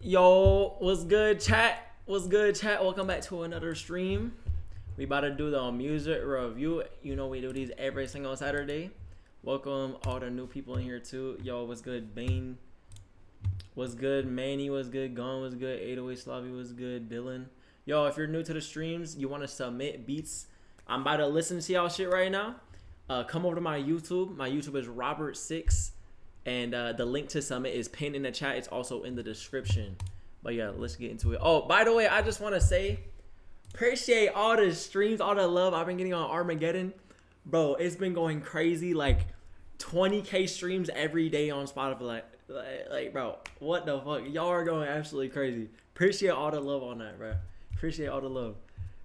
Yo, what's good, chat? What's good, chat? Welcome back to another stream. We about to do the music review. You know we do these every single Saturday. Welcome all the new people in here too. Yo, what's good, Bane? What's good, Manny? What's good, Gone? What's good, 808 Slavi? What's good, Dylan? Yo, if you're new to the streams, you want to submit beats. I'm about to listen to y'all shit right now. Come over to my YouTube. My YouTube is Robert6. And the link to submit is pinned in the chat. It's also in the description. But yeah, let's get into it. Oh, by the way, I just want to say, appreciate all the streams, all the love I've been getting on Armageddon. Bro, it's been going crazy. Like 20K streams every day on Spotify. Like, bro, what the fuck? Y'all are going absolutely crazy. Appreciate all the love on that, bro. Appreciate all the love.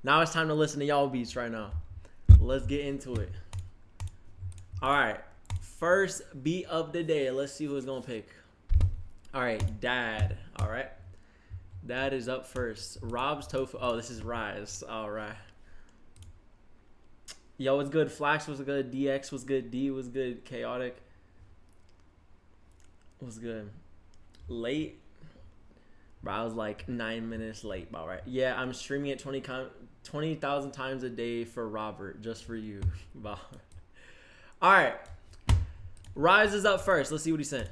Now it's time to listen to y'all beats right now. Let's get into it. All right. First beat of the day. Let's see who's gonna pick. All right, Dad. All right, Dad is up first. Rob's Tofu. Oh, this is Rise. All right. Yo, what's good? Flax was good. DX was good. D was good. Chaotic was good. Late. Bro, I was like 9 minutes late. All right. Yeah, I'm streaming it 20,000 times a day for Robert, just for you. All right. Rise is up first. Let's see what he sent.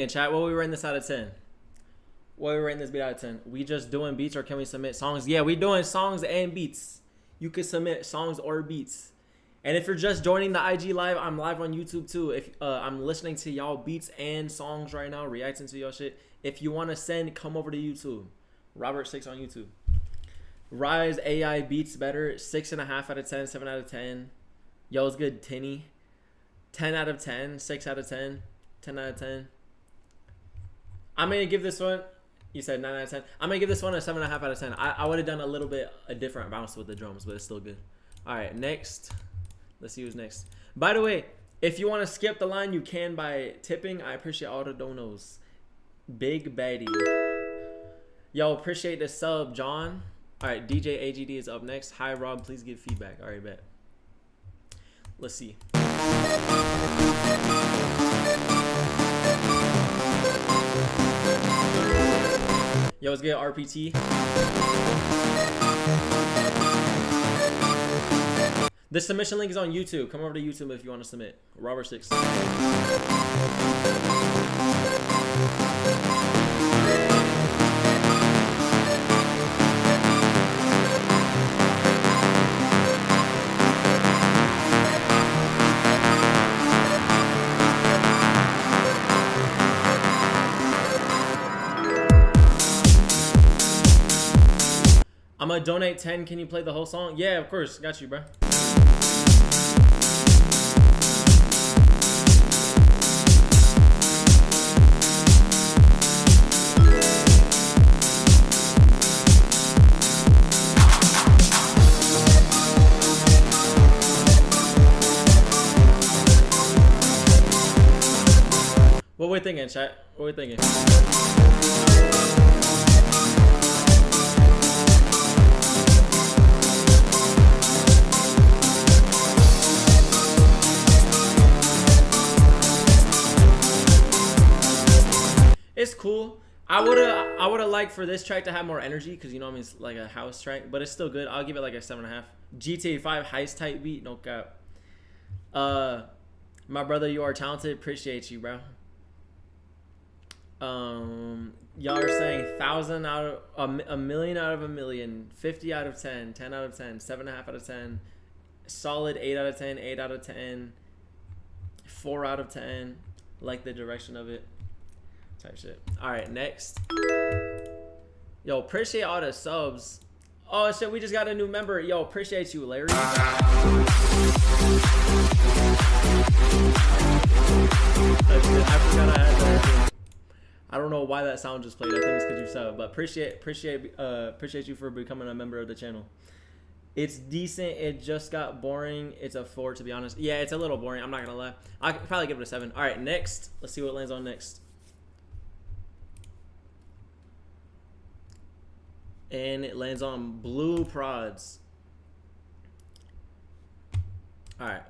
Chat, what we rating this out of 10? What we rating this beat out of 10? We just doing beats or can we submit songs? Yeah, we doing songs and beats. You can submit songs or beats. And if you're just joining the IG live, I'm live on YouTube too. If I'm listening to y'all beats and songs right now, reacting to y'all shit. If you want to send, come over to YouTube. Robert6 on YouTube. Rise AI beats better. 6.5 out of 10, 7 out of 10. Yo, it's good, Tinny. 10 out of 10, 6 out of 10, 10 out of 10. I'm going to give this one, you said 9 out of 10. I'm going to give this one a 7.5 out of 10. I would have done a little bit a different bounce with the drums, but it's still good. All right, next. Let's see who's next. By the way, if you want to skip the line, you can by tipping. I appreciate all the donos. Big Baddie. Yo, appreciate the sub, John. All right, DJ AGD is up next. Hi, Rob. Please give feedback. All right, bet. Let's see. Yo, let's get RPT. The submission link is on YouTube. Come over to YouTube if you want to submit. Robert6. I'm gonna donate 10. Can you play the whole song? Yeah, of course. Got you, bro. What we thinking, chat? What we thinking? It's cool. I would have liked for this track to have more energy because you know I mean it's like a house track, but it's still good. I'll give it like a 7.5. GTA 5 heist type beat, no cap. My brother, you are talented. Appreciate you, bro. Y'all are saying 1,000 out of a million out of a million, 50 out of 10, 10 out of 10, 7.5 out of 10, solid 8 out of 10, 8 out of 10. 4 out of 10. Like the direction of it. Type shit. All right, next. Yo, appreciate all the subs. Oh shit, we just got a new member. Yo, appreciate you, Larry. I forgot I had that. I don't know why that sound just played. I think it's because you sub, but appreciate you for becoming a member of the channel. It's decent. It just got boring. It's a 4, to be honest. Yeah, it's a little boring. I'm not gonna lie. I could probably give it a 7. All right, next. Let's see what lands on next. And it lands on Blue Prods. All right.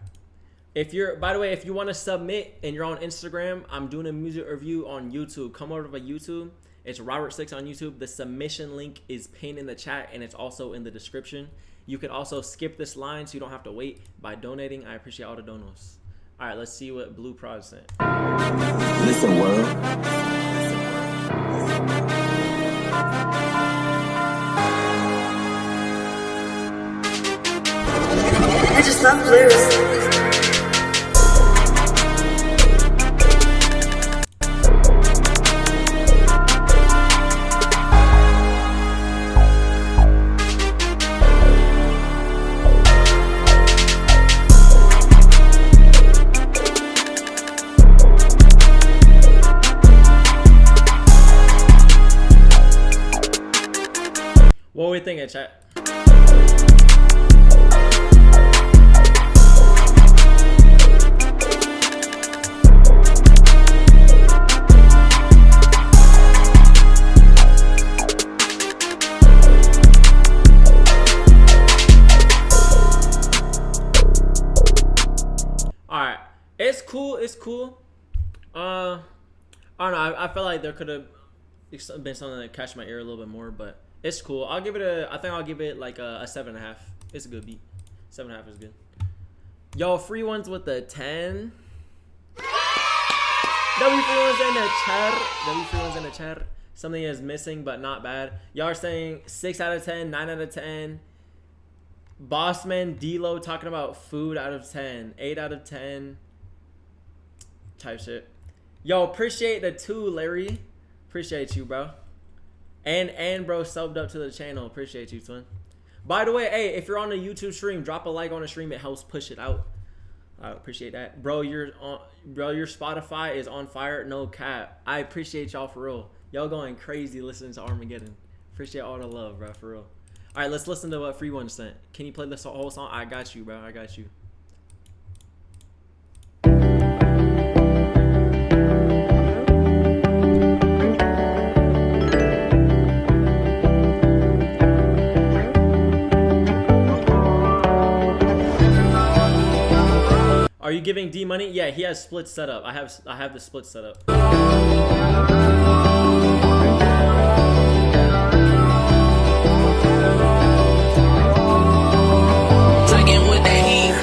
By the way, if you want to submit and you're on Instagram, I'm doing a music review on YouTube. Come over to YouTube. It's Robert6 on YouTube. The submission link is pinned in the chat and it's also in the description. You can also skip this line so you don't have to wait by donating. I appreciate all the donos. All right, let's see what Blue Prod sent. Listen, world. I just love blues. What we thinking, chat? Alright. It's cool. It's cool. I don't know. I feel like there could have been something that catch my ear a little bit more, but it's cool. I think I'll give it like a 7.5. It's a good beat. 7.5 is good. Yo, free ones with the 10. W free ones in the chat. W free ones in the chat. Something is missing, but not bad. Y'all are saying 6 out of 10, 9 out of 10. Bossman D-Lo talking about food out of 10. 8 out of 10. Type shit. Yo, appreciate the 2, Larry. Appreciate you, bro. And bro subbed up to the channel. Appreciate you, twin. By the way, hey, if you're on the YouTube stream, drop a like on the stream. It helps push it out. I appreciate that. Bro, your Spotify is on fire. No cap. I appreciate y'all for real. Y'all going crazy listening to Armageddon. Appreciate all the love, bro, for real. All right, let's listen to what Free One sent. Can you play this whole song? I got you, bro. I got you. Are you giving D money? Yeah, he has split set up. I have the split set up.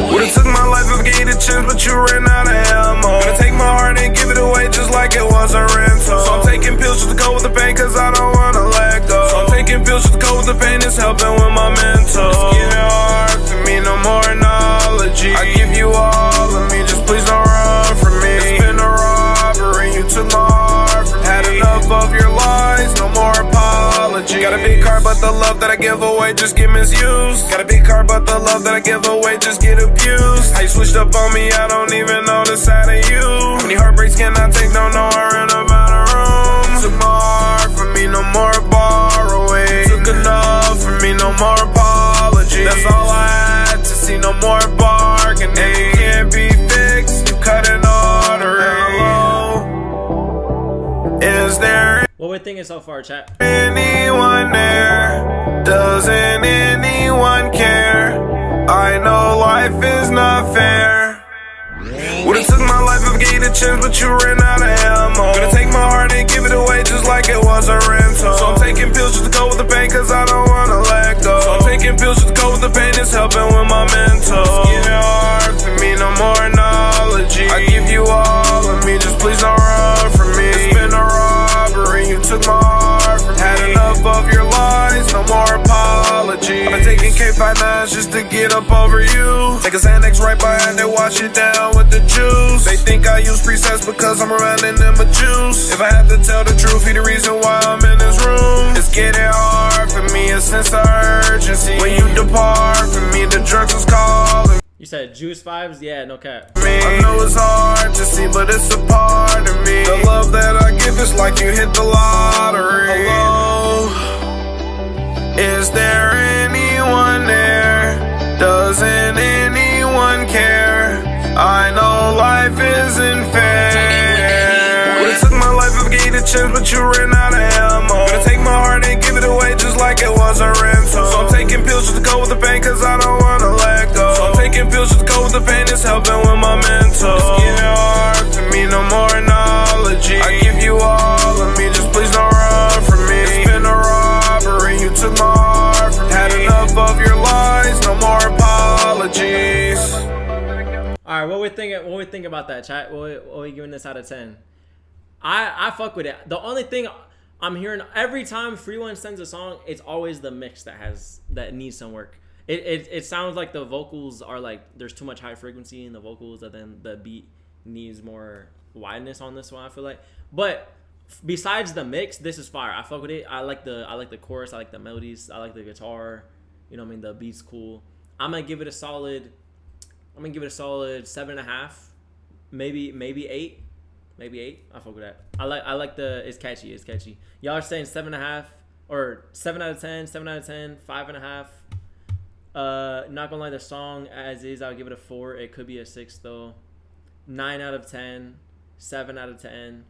Would've took my life if gave it a chance, but you ran out of ammo. Gonna take my heart and give it away just like it was a rental. So I'm taking pills just to go with the pain, cause I don't wanna let go. So I'm taking pills just to go with the pain, it's helping with my mental. It's getting hard for me, no more analogy. I give you all of me, just please don't run from me. It's been a robbery, you took my heart from me. Had enough of your lies, no more apology. Got a big car, but the love that I give away just get misused. Got a big car, but the love that I give away just get abused. How you switched up on me, I don't even know the side of you. How many heartbreaks can I take? Don't know, I ran about a room. Took my heart from me, no more borrowing. Took enough from me, no more apology. That's all I had to see, no more bargaining. It can't be fixed, you cut an artery. Hello, is there What we thinking so far, chat? anyone there? Doesn't anyone care? I know life is not fair. Would've took my life if gave it a chance, but you ran out of ammo. Gonna take my heart and give it away just like it was a rental. So I'm taking pills just to go with the pain, cause I don't wanna let go. So I'm taking pills just to go with the pain, it's helping with my mental. It's getting hard for me, no more analogy. I give you all of me, just please don't run from me. It's been a robbery, you took my heart from me. Had enough of your lies, no more apology. I've been taking K5 9s just to get up over you. Take a Xanax right by and they wash it down with the juice. They think I use presets because I'm running them a juice. If I had to tell the truth, he the reason why I'm in this room. It's getting hard for me, a sense of urgency. When you depart from me, the drugs is calling. You said juice vibes? Yeah, no cap. I know it's hard to see, but it's a part of me. The love that I give is like you hit the lottery. Hello, is there anyone there? Doesn't anyone care? I know life isn't fair. Would've took my life if I gave you the chance, but you ran out of ammo. Gonna take my heart and give it away just like it was a rental. So I'm taking pills just to go with the pain, cause I don't wanna let go. So I'm taking pills just to go with the pain, it's helping with my mental. It's getting hard for me, no more analogy. I give you all of me, just please don't run from me. It's been a robbery, you took my heart from me. Had enough of your lies, no more apologies. All right, what we think about that, chat? What we giving this out of 10? I fuck with it. The only thing I'm hearing every time Free One sends a song, it's always the mix that needs some work. It sounds like the vocals are like there's too much high frequency in the vocals, and then the beat needs more wideness on this one, I feel like. But besides the mix, this is fire. I fuck with it. I like the chorus. I like the melodies. I like the guitar. You know what I mean? The beat's cool. I'm gonna give it a solid 7.5, maybe 8. Maybe 8. I fuck with that. I like it's catchy. It's catchy. Y'all are saying 7.5 or 7 out of 10, 7 out of 10, 5.5. Not gonna lie, the song as is, I'll give it a 4. It could be a 6 though. 9 out of 10, 7 out of 10.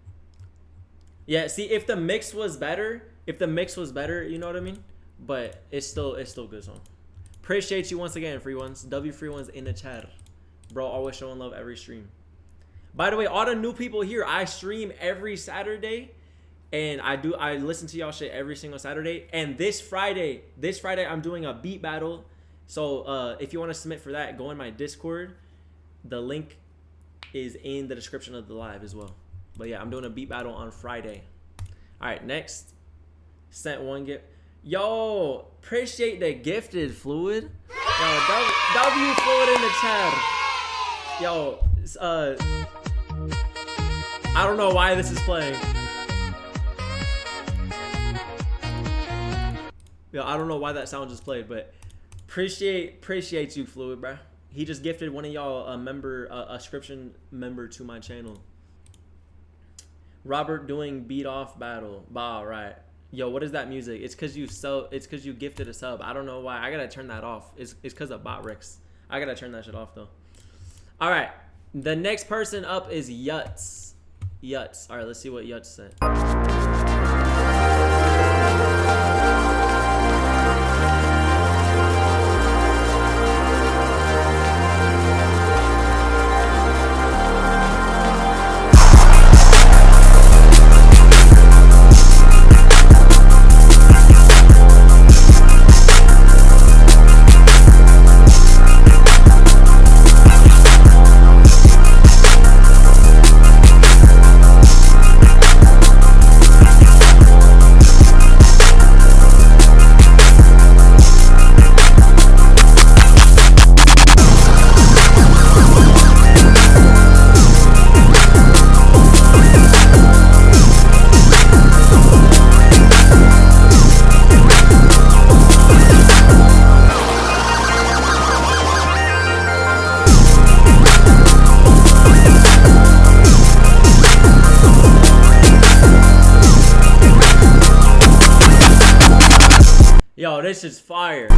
Yeah, see, if the mix was better, you know what I mean? But it's still a good song. Appreciate you once again, Free Ones. W Free Ones in the chat. Bro, always showing love every stream. By the way, all the new people here, I stream every Saturday, and I listen to y'all shit every single Saturday. And this Friday I'm doing a beat battle. So if you want to submit for that, go in my Discord. The link is in the description of the live as well. But yeah, I'm doing a beat battle on Friday. All right, next. Sent one gift. Yo, appreciate the gifted Fluid. Yo, W Fluid in the chat. Yo, I don't know why this is playing. Yo, I don't know why that sound just played, but appreciate you, Fluid, bro. He just gifted one of y'all a subscription member to my channel. Robert doing beat off battle. Bah, right. Yo, what is that music? It's cause you gifted a sub. I don't know why. I gotta turn that off. It's cause of bot Rex. I gotta turn that shit off though. All right. The next person up is Yuts. All right, let's see what Yuts said. Yo, this is fire.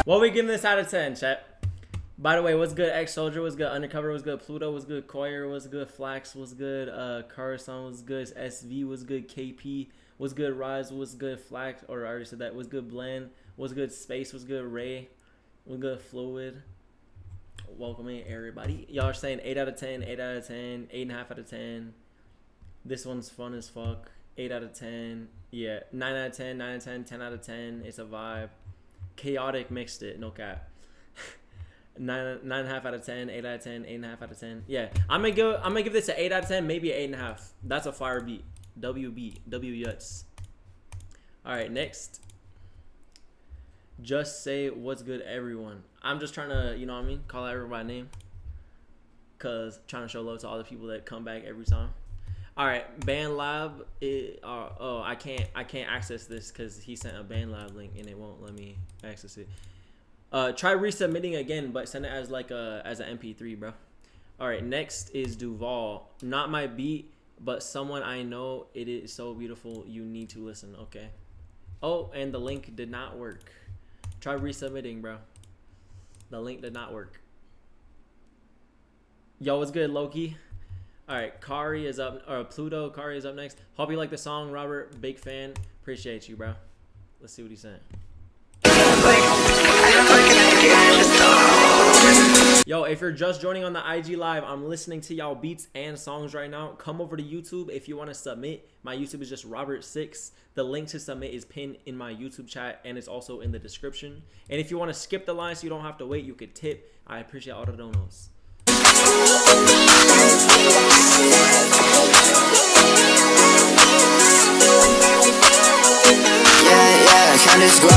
What we giving this out of 10, chat? By the way, what's good? X Soldier, what's good? Undercover, what's good? Pluto, what's good? Koyer, what's good? Flax, what's good? Carson, what's good? SV, what's good? KP, what's good? Rise, what's good? Flax, or I already said that. What's good? Blend, what's good? Space, what's good? Ray, what's good? Fluid. Welcome in, everybody. Y'all are saying 8 out of 10, 8 out of 10, 8.5 out of 10. This one's fun as fuck. 8 out of 10. Yeah, 9 out of 10, 9 out of 10, 10 out of 10. It's a vibe. Chaotic mixed it, no cap. 9.5 out of 10, 8 out of 10, 8.5 out of 10. Yeah, I'm gonna give this an 8 out of 10, maybe an 8.5. That's a fire beat. W Yuts. All right, next. Just say what's good, everyone. I'm just trying to, you know what I mean, call out everybody name, cause trying to show love to all the people that come back every time. All right, BandLab. I can't access this because he sent a BandLab link and it won't let me access it. Try resubmitting again, but send it as like as an MP3, bro. All right, next is Duval. Not my beat, but someone I know. It is so beautiful. You need to listen. Okay. Oh, and the link did not work. Try resubmitting, bro. The link did not work. Yo, what's good, Loki? All right, Kari is up, or Pluto. Kari is up next. Hope you like the song, Robert. Big fan. Appreciate you, bro. Let's see what he's saying. Yo, if you're just joining on the IG live, I'm listening to y'all beats and songs right now. Come over to YouTube if you want to submit. My YouTube is just Robert6. The link to submit is pinned in my YouTube chat and it's also in the description. And if you want to skip the line so you don't have to wait, you could tip. I appreciate all the donos. Yeah, count this squad,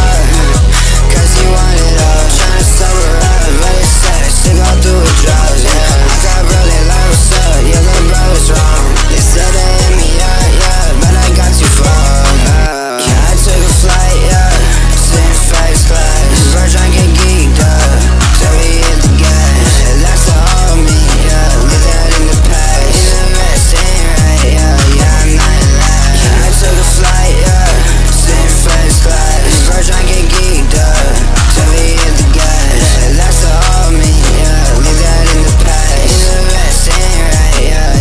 cause you want it all. Tryna sober up, really sad, still go through withdrawals, yeah. I got really like, what's up, yeah, little bro, what's wrong? They said they hit me up, yeah, but I got too far, yeah, I took a flight, yeah, sitting first class. Verge on get geeked up, till we hit the gas. That's the whole me, yeah, leave that in the past. The rest ain't right, yeah, I'm not in last. Yeah, I took a flight, yeah, sitting first class. Verge on get geeked up, till we hit the gas. That's the whole me, yeah, leave that in the past. The rest ain't right,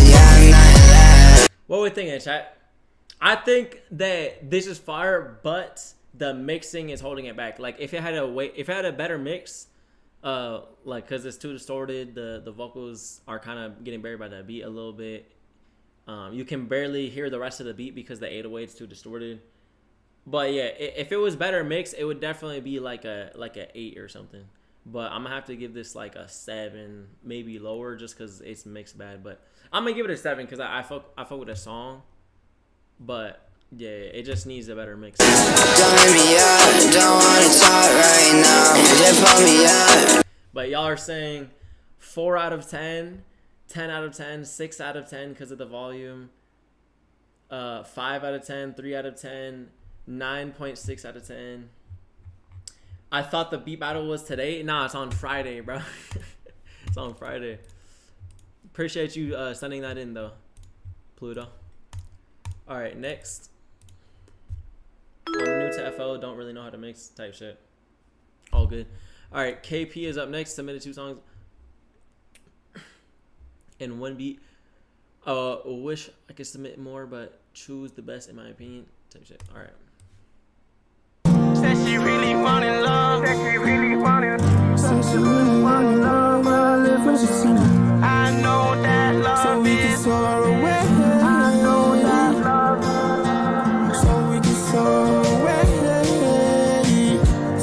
yeah, I'm not in last. What we thinking, chat? I think that this is fire, but the mixing is holding it back. Like if it had a better mix, like because it's too distorted, the vocals are kind of getting buried by the beat a little bit. You can barely hear the rest of the beat because the 808's too distorted. But yeah, if it was better mixed, it would definitely be like a 8 or something. But I'm gonna have to give this like a 7, maybe lower, just because it's mixed bad. But I'm gonna give it a 7 because I fuck with the song. But yeah, it just needs a better mix. Don't hit me up, don't wanna talk right now. Just pull me up. But y'all are saying 4 out of 10, 10 out of 10, 6 out of 10 because of the volume, 5 out of 10, 3 out of 10, 9.6 out of 10. I thought the beat battle was today. Nah, it's on Friday, bro. It's on Friday. Appreciate you sending that in, though, Pluto. All right, next. I'm new to FL, don't really know how to mix type shit. All good. All right, KP is up next. Submitted 2 songs and 1 beat. Wish I could submit more, but choose the best in my opinion. Type shit. All right. Said she really fall in love. Said she really fall in love. Said she really fall in love. I live when she see me. I know that love So we can is. soar away. I know that love. So we can soar away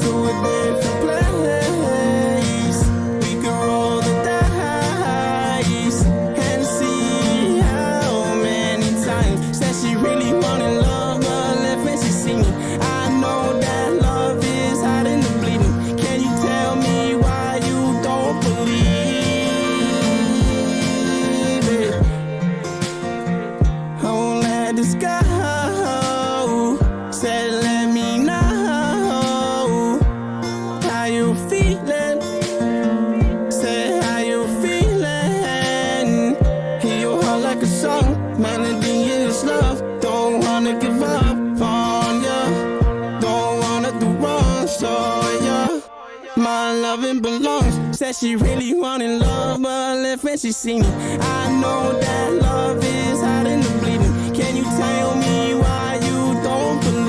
to a different place. We can roll the dice and see how many times. Said she really fall in love, but left when she see me. I know that love is hot in the bleeding. Can you tell me why you don't believe it? I won't let this go. Said let me know how you feeling. Said how you feeling. Hear your heart like a song. Melody is love. Don't wanna give up on ya. Don't wanna do wrong, so yeah. My loving belongs. Said she really wanted love, but left when she see me. I know that love is hot in the bleeding. Can you tell me why you don't believe?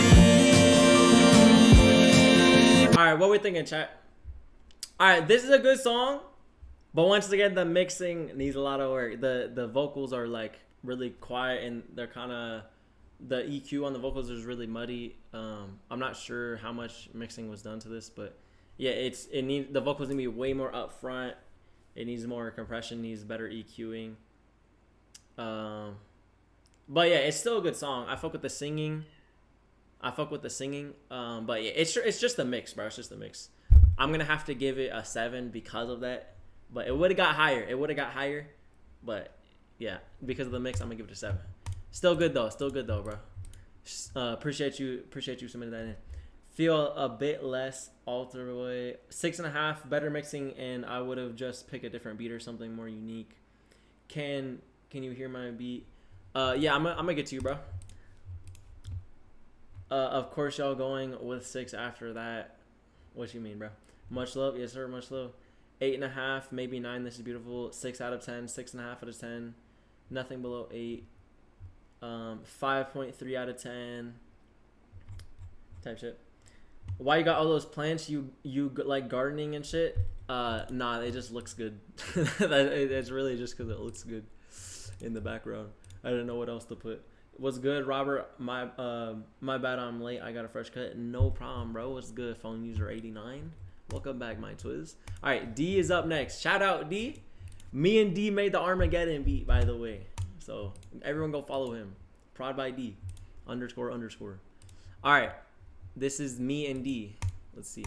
All right, what we thinking, chat? All right, this is a good song, but once again, the mixing needs a lot of work. The vocals are like really quiet, and they're kind of, the EQ on the vocals is really muddy. I'm not sure how much mixing was done to this, but yeah, it needs the vocals need to be way more up front. It needs more compression. Needs better EQing. But yeah, it's still a good song. I fuck with the singing. But yeah, it's just a mix, bro. It's just a mix. I'm gonna have to give it a 7 because of that. But it would have got higher. But yeah, because of the mix, I'm gonna give it a 7. Still good though, bro. Appreciate you submitting that in. Feel a bit less alter way. 6.5, better mixing, and I would have just picked a different beat or something more unique. Can you hear my beat? Yeah, I'm gonna get to you, bro. Of course, y'all going with 6 after that. What you mean, bro? Much love, yes sir, much love. 8.5, maybe 9. This is beautiful. 6 out of 10. 6.5 out of 10. Nothing below 8. 5.3 out of 10. Type shit. Why you got all those plants? You like gardening and shit? Nah, it just looks good. It's really just because it looks good in the background. I didn't know what else to put. What's good, Robert? My bad, I'm late. I got a fresh cut. No problem, bro. What's good, phone user 89? Welcome back, my Twiz. All right, D is up next. Shout out D. Me and D made the Armageddon beat, by the way. So everyone go follow him. Prod by D. __. All right, this is me and D. Let's see.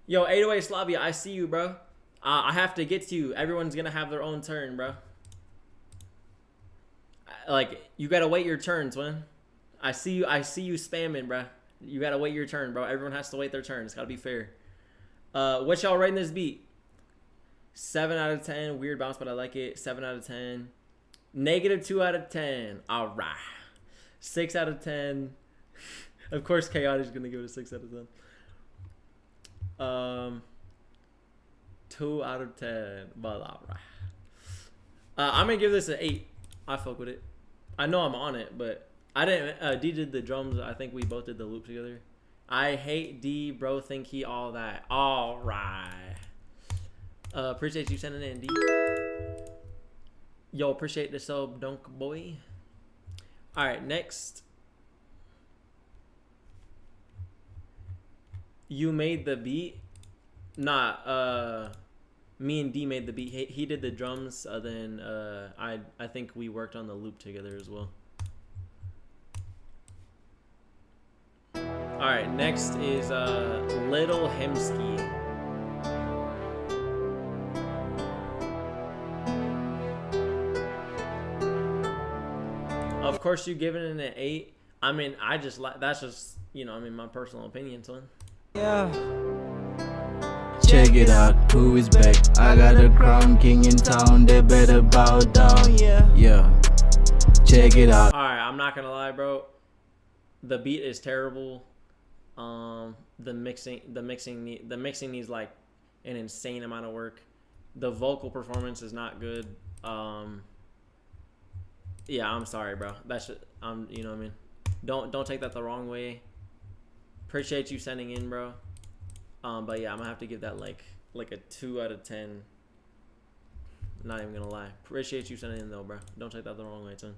Yo, 808 Slavia, I see you, bro. I have to get to you. Everyone's gonna have their own turn, bro. Like, you gotta wait your turn, twin. I see you spamming, bro. You gotta wait your turn, bro. Everyone has to wait their turn. It's gotta be fair. What y'all rating this beat? 7 out of 10. Weird bounce, but I like it. 7 out of 10. -2 out of 10. All right. 6 out of 10. Of course, Chaotic is gonna give it a 6 out of 10. 2 out of 10, but alright. I'm gonna give this an 8. I fuck with it. I know I'm on it, but I didn't. D did the drums. I think we both did the loop together. I hate D, bro. Think he all that. All right. Appreciate you sending in, D. Yo, appreciate the sub, dunk boy. All right, next. You made the beat? Nah, me and D made the beat. He did the drums, then I think we worked on the loop together as well. Alright, next is Little Hemsky. Of course you giving it an 8. I mean, I just like, that's just, you know, I mean, my personal opinion, son. Yeah. Check it out, who is back? I got a crown king in town, they better bow down. Yeah. Check it out. Alright, I'm not gonna lie, bro. The beat is terrible. The mixing needs like an insane amount of work. The vocal performance is not good. Yeah, I'm sorry, bro. That's just, you know what I mean? Don't take that the wrong way. Appreciate you sending in, bro. But yeah, I'm gonna have to give that like a 2 out of 10. Not even gonna lie. Appreciate you sending in though, bro. Don't take that the wrong way, son.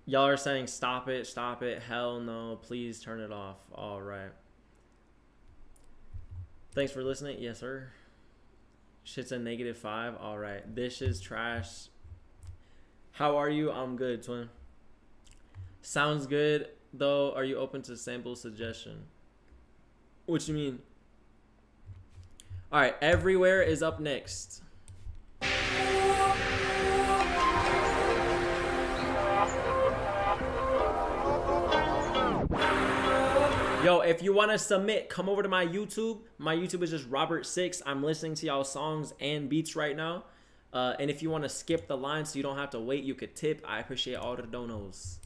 Y'all are saying stop it, hell no, please turn it off. All right. Thanks for listening. Yes, sir. Shit's a -5. All right. This is trash. How are you? I'm good, twin. Sounds good though. Are you open to sample suggestion? What you mean? All right. Everywhere is up next. Yo, if you want to submit, come over to my YouTube. My YouTube is just Robert6. I'm listening to y'all songs and beats right now. And if you want to skip the line so you don't have to wait, you could tip. I appreciate all the donos.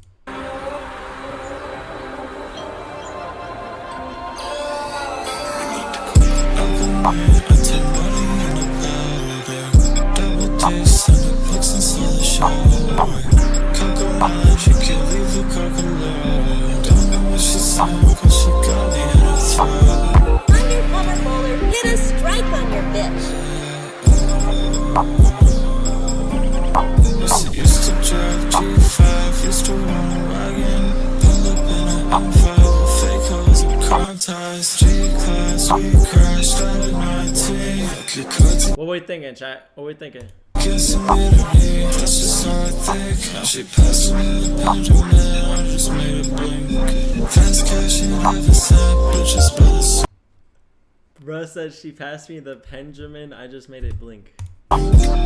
Undercover bowler, hit a strike on your bitch. Used to drive G5, used to run a wagon. Pull up in an M5, fake hoes and crime ties. G-class, we crashed out at 19. What we thinking, chat? What we thinking? Guess I'm me, that's just how I think. Now she passed me the Benjamin, I just made it blink. Fast cash and never sent, bitches brothers. Bruh said she passed me the Benjamin. I just made it blink. Open mirror,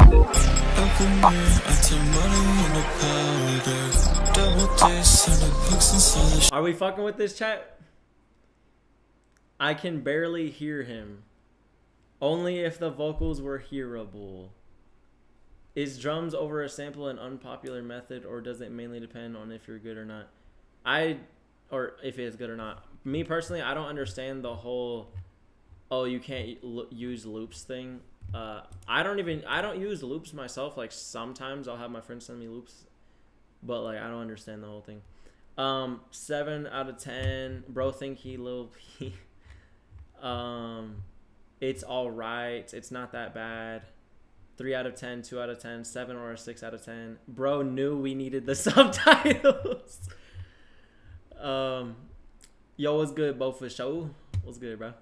I turn money into powder. Double days, and the books inside the Are we fucking with this, chat? I can barely hear him. Only if the vocals were hearable. Is drums over a sample an unpopular method, or does it mainly depend on if you're good or not? Or if it's good or not. Me personally, I don't understand the whole, oh, you can't use loops thing. I don't use loops myself. Like sometimes I'll have my friends send me loops, but like I don't understand the whole thing. 7 out of 10. Bro think he Lil P. It's all right. It's not that bad. 3 out of 10, 2 out of 10, 7 or a 6 out of 10. Bro knew we needed the subtitles. Yo, what's good, Bo for show? What's good, bro?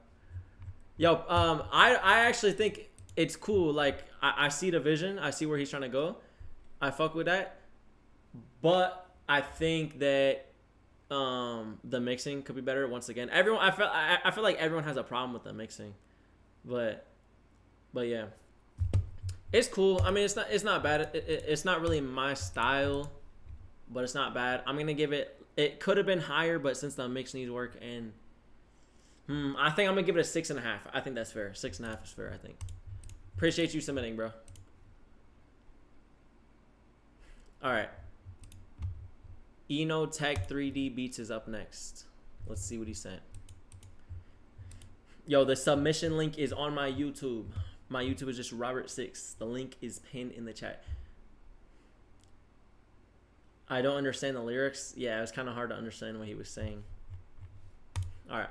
Yo, I actually think it's cool. Like, I see the vision. I see where he's trying to go. I fuck with that. But I think that the mixing could be better. Once again, I feel like everyone has a problem with the mixing. But yeah. It's cool. I mean, it's not bad. It's not really my style, but it's not bad. I'm gonna give it. It could have been higher, but since the mix needs work, and I think I'm gonna give it a 6.5. I think that's fair. 6.5 is fair. I think. Appreciate you submitting, bro. All right. Eno Tech 3D Beats is up next. Let's see what he sent. Yo, the submission link is on my YouTube. My YouTube is just Robert6. The link is pinned in the chat. I don't understand the lyrics. Yeah, it was kind of hard to understand what he was saying. All right.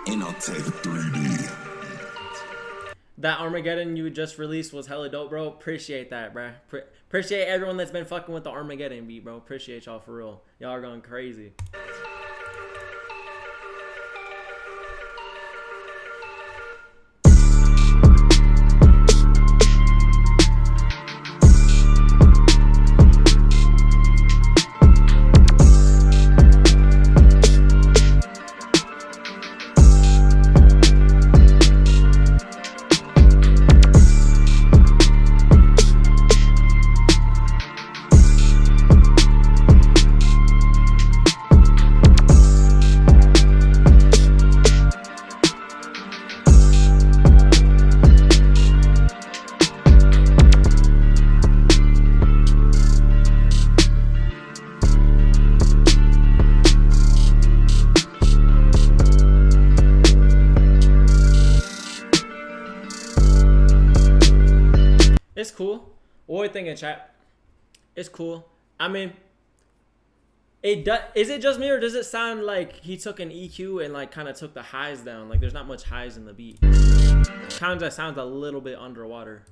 Inotech 3D. That Armageddon you just released was hella dope, bro. Appreciate that, bro. Appreciate everyone that's been fucking with the Armageddon beat, bro. Appreciate y'all for real. Y'all are going crazy. It's cool. What are you thinking, chat? It's cool. I mean, it does. Is it just me, or does it sound like he took an EQ and like kind of took the highs down? Like there's not much highs in the beat. Kind of sounds a little bit underwater.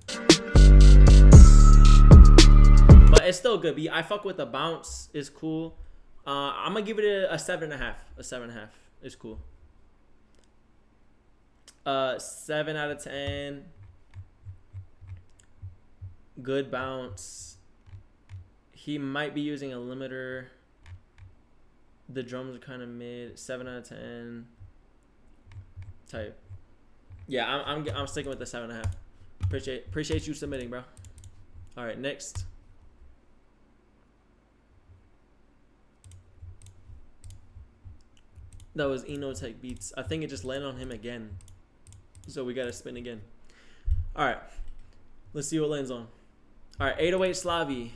But it's still a good beat. I fuck with the bounce. It's cool. I'm gonna give it a 7.5. A 7.5. It's cool. 7 out of 10. Good bounce. He might be using a limiter. The drums are kind of mid. 7 out of 10. Type. Yeah, I'm sticking with the 7.5. Appreciate you submitting, bro. All right, next. That was Enotech Beats. I think it just landed on him again. So we got to spin again. All right. Let's see what lands on. All right, 808 Slavi.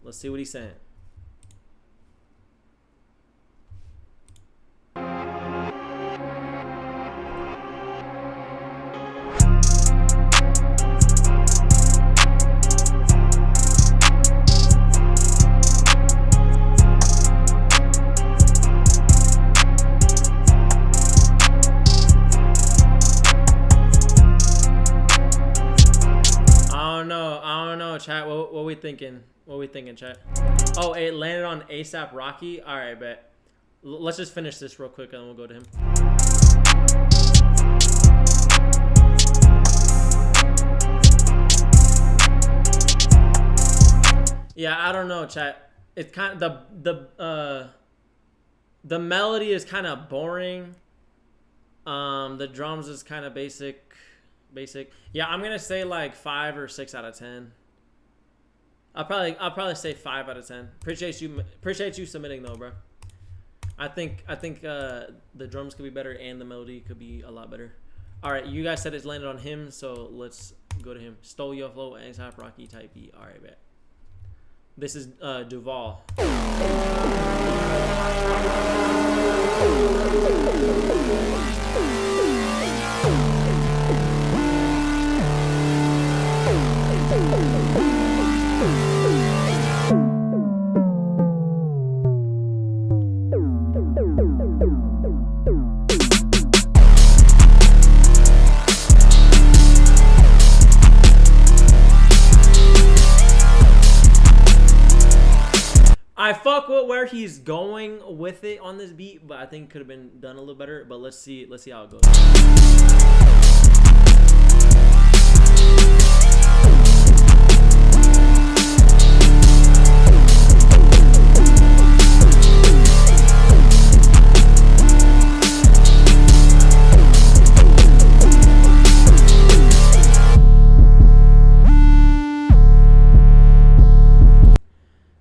Let's see what he's saying. I don't know, chat. What we thinking? What we thinking, chat? Oh, it landed on ASAP Rocky. All right, bet. Let's just finish this real quick and then we'll go to him. Yeah, I don't know, chat. It's kind of the melody is kind of boring. The drums is kind of basic. Yeah, I'm gonna say like 5 or 6 out of 10. I'll probably say 5 out of 10. Appreciate you submitting though, bro. I think the drums could be better and the melody could be a lot better. All right, you guys said it's landed on him, so let's go to him. Stole Your Flow, ASAP Rocky type beat. All right, bet. This is Duval. I fuck with where he's going with it on this beat, but I think it could have been done a little better. But let's see how it goes.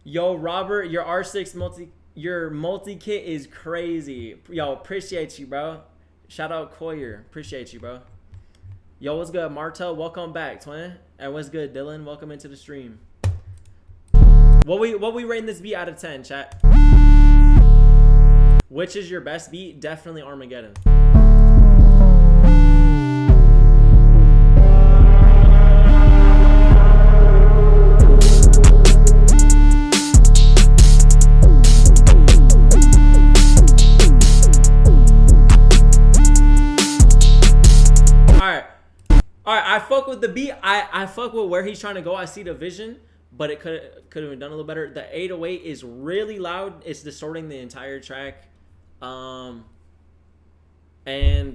Yo, Robert, your R6 multi kit is crazy. Yo, appreciate you, bro. Shout out Coyer. Appreciate you, bro. Yo, what's good, Martel? Welcome back, twin. And what's good, Dylan? Welcome into the stream. What we rating this beat out of 10, chat? Which is your best beat? Definitely Armageddon. All right, I fuck with the beat. I fuck with where he's trying to go. I see the vision, but it could have been done a little better. The 808 is really loud. It's distorting the entire track. And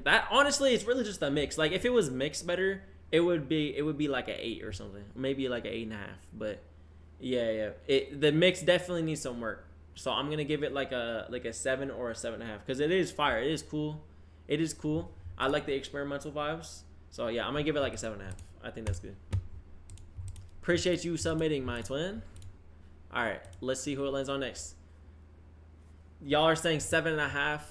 that honestly, it's really just a mix. Like if it was mixed better, it would be like an 8 or something, maybe like an 8.5. But yeah, the mix definitely needs some work. So I'm gonna give it like a 7 or a 7.5 because it is fire. It is cool. It is cool. I like the experimental vibes. So yeah, I'm gonna give it like a 7.5. I think that's good. Appreciate you submitting, my twin. All right, let's see who it lands on next. Y'all are saying 7.5.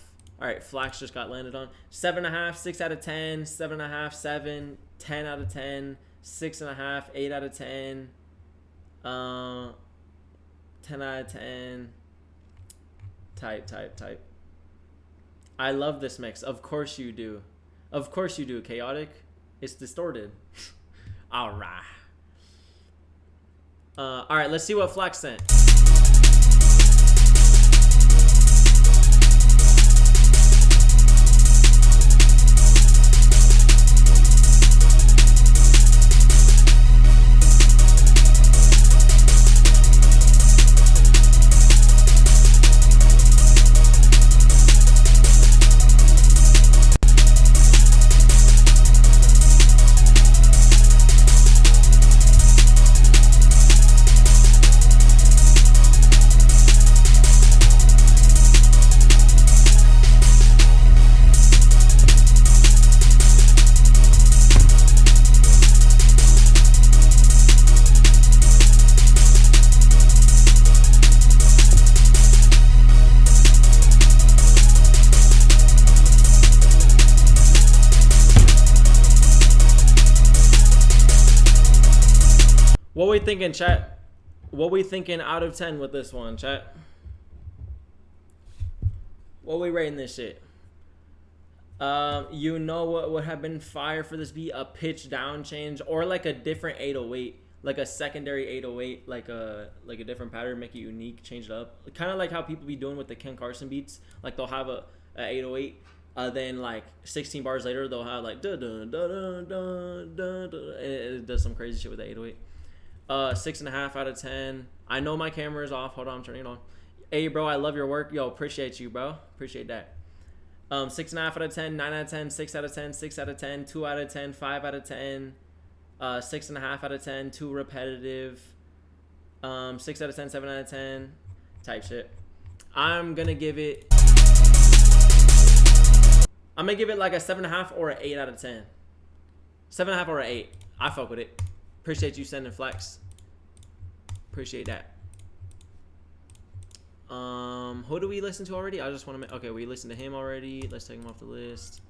All right, Flax just got landed on 7.5, 6 out of 10, 7.5, 7, 10 out of 10, 6.5, 8 out of 10, 10 out of 10. Type. I love this mix. Of course you do. Of course you do. Chaotic. It's distorted. All right. All right. Let's see what Flax sent. What we thinking, chat? What we thinking out of 10 with this one, chat? What we rating this shit? You know what would have been fire for this beat? A pitch down change or like a different 808, like a secondary 808, like a different pattern, make it unique, change it up. Kind of like how people be doing with the Ken Carson beats. Like they'll have a 808, then like 16 bars later they'll have like da da da da da da, and it does some crazy shit with the 808. 6.5 out of 10. I know my camera is off. Hold on, I'm turning it on. Hey, bro, I love your work. Yo, appreciate you, bro. Appreciate that. 6.5 out of 10, 9 out of 10, 6 out of 10, 6 out of 10, 2 out of 10, 5 out of 10, 6.5 out of 10, too repetitive. 6 out of 10, 7 out of 10, type shit. I'm gonna give it like a 7.5 or an 8 out of 10. 7.5 or an 8. I fuck with it. Appreciate you sending flex. Appreciate that. Who do we listen to already? I just want to okay, we listened to him already. Let's take him off the list.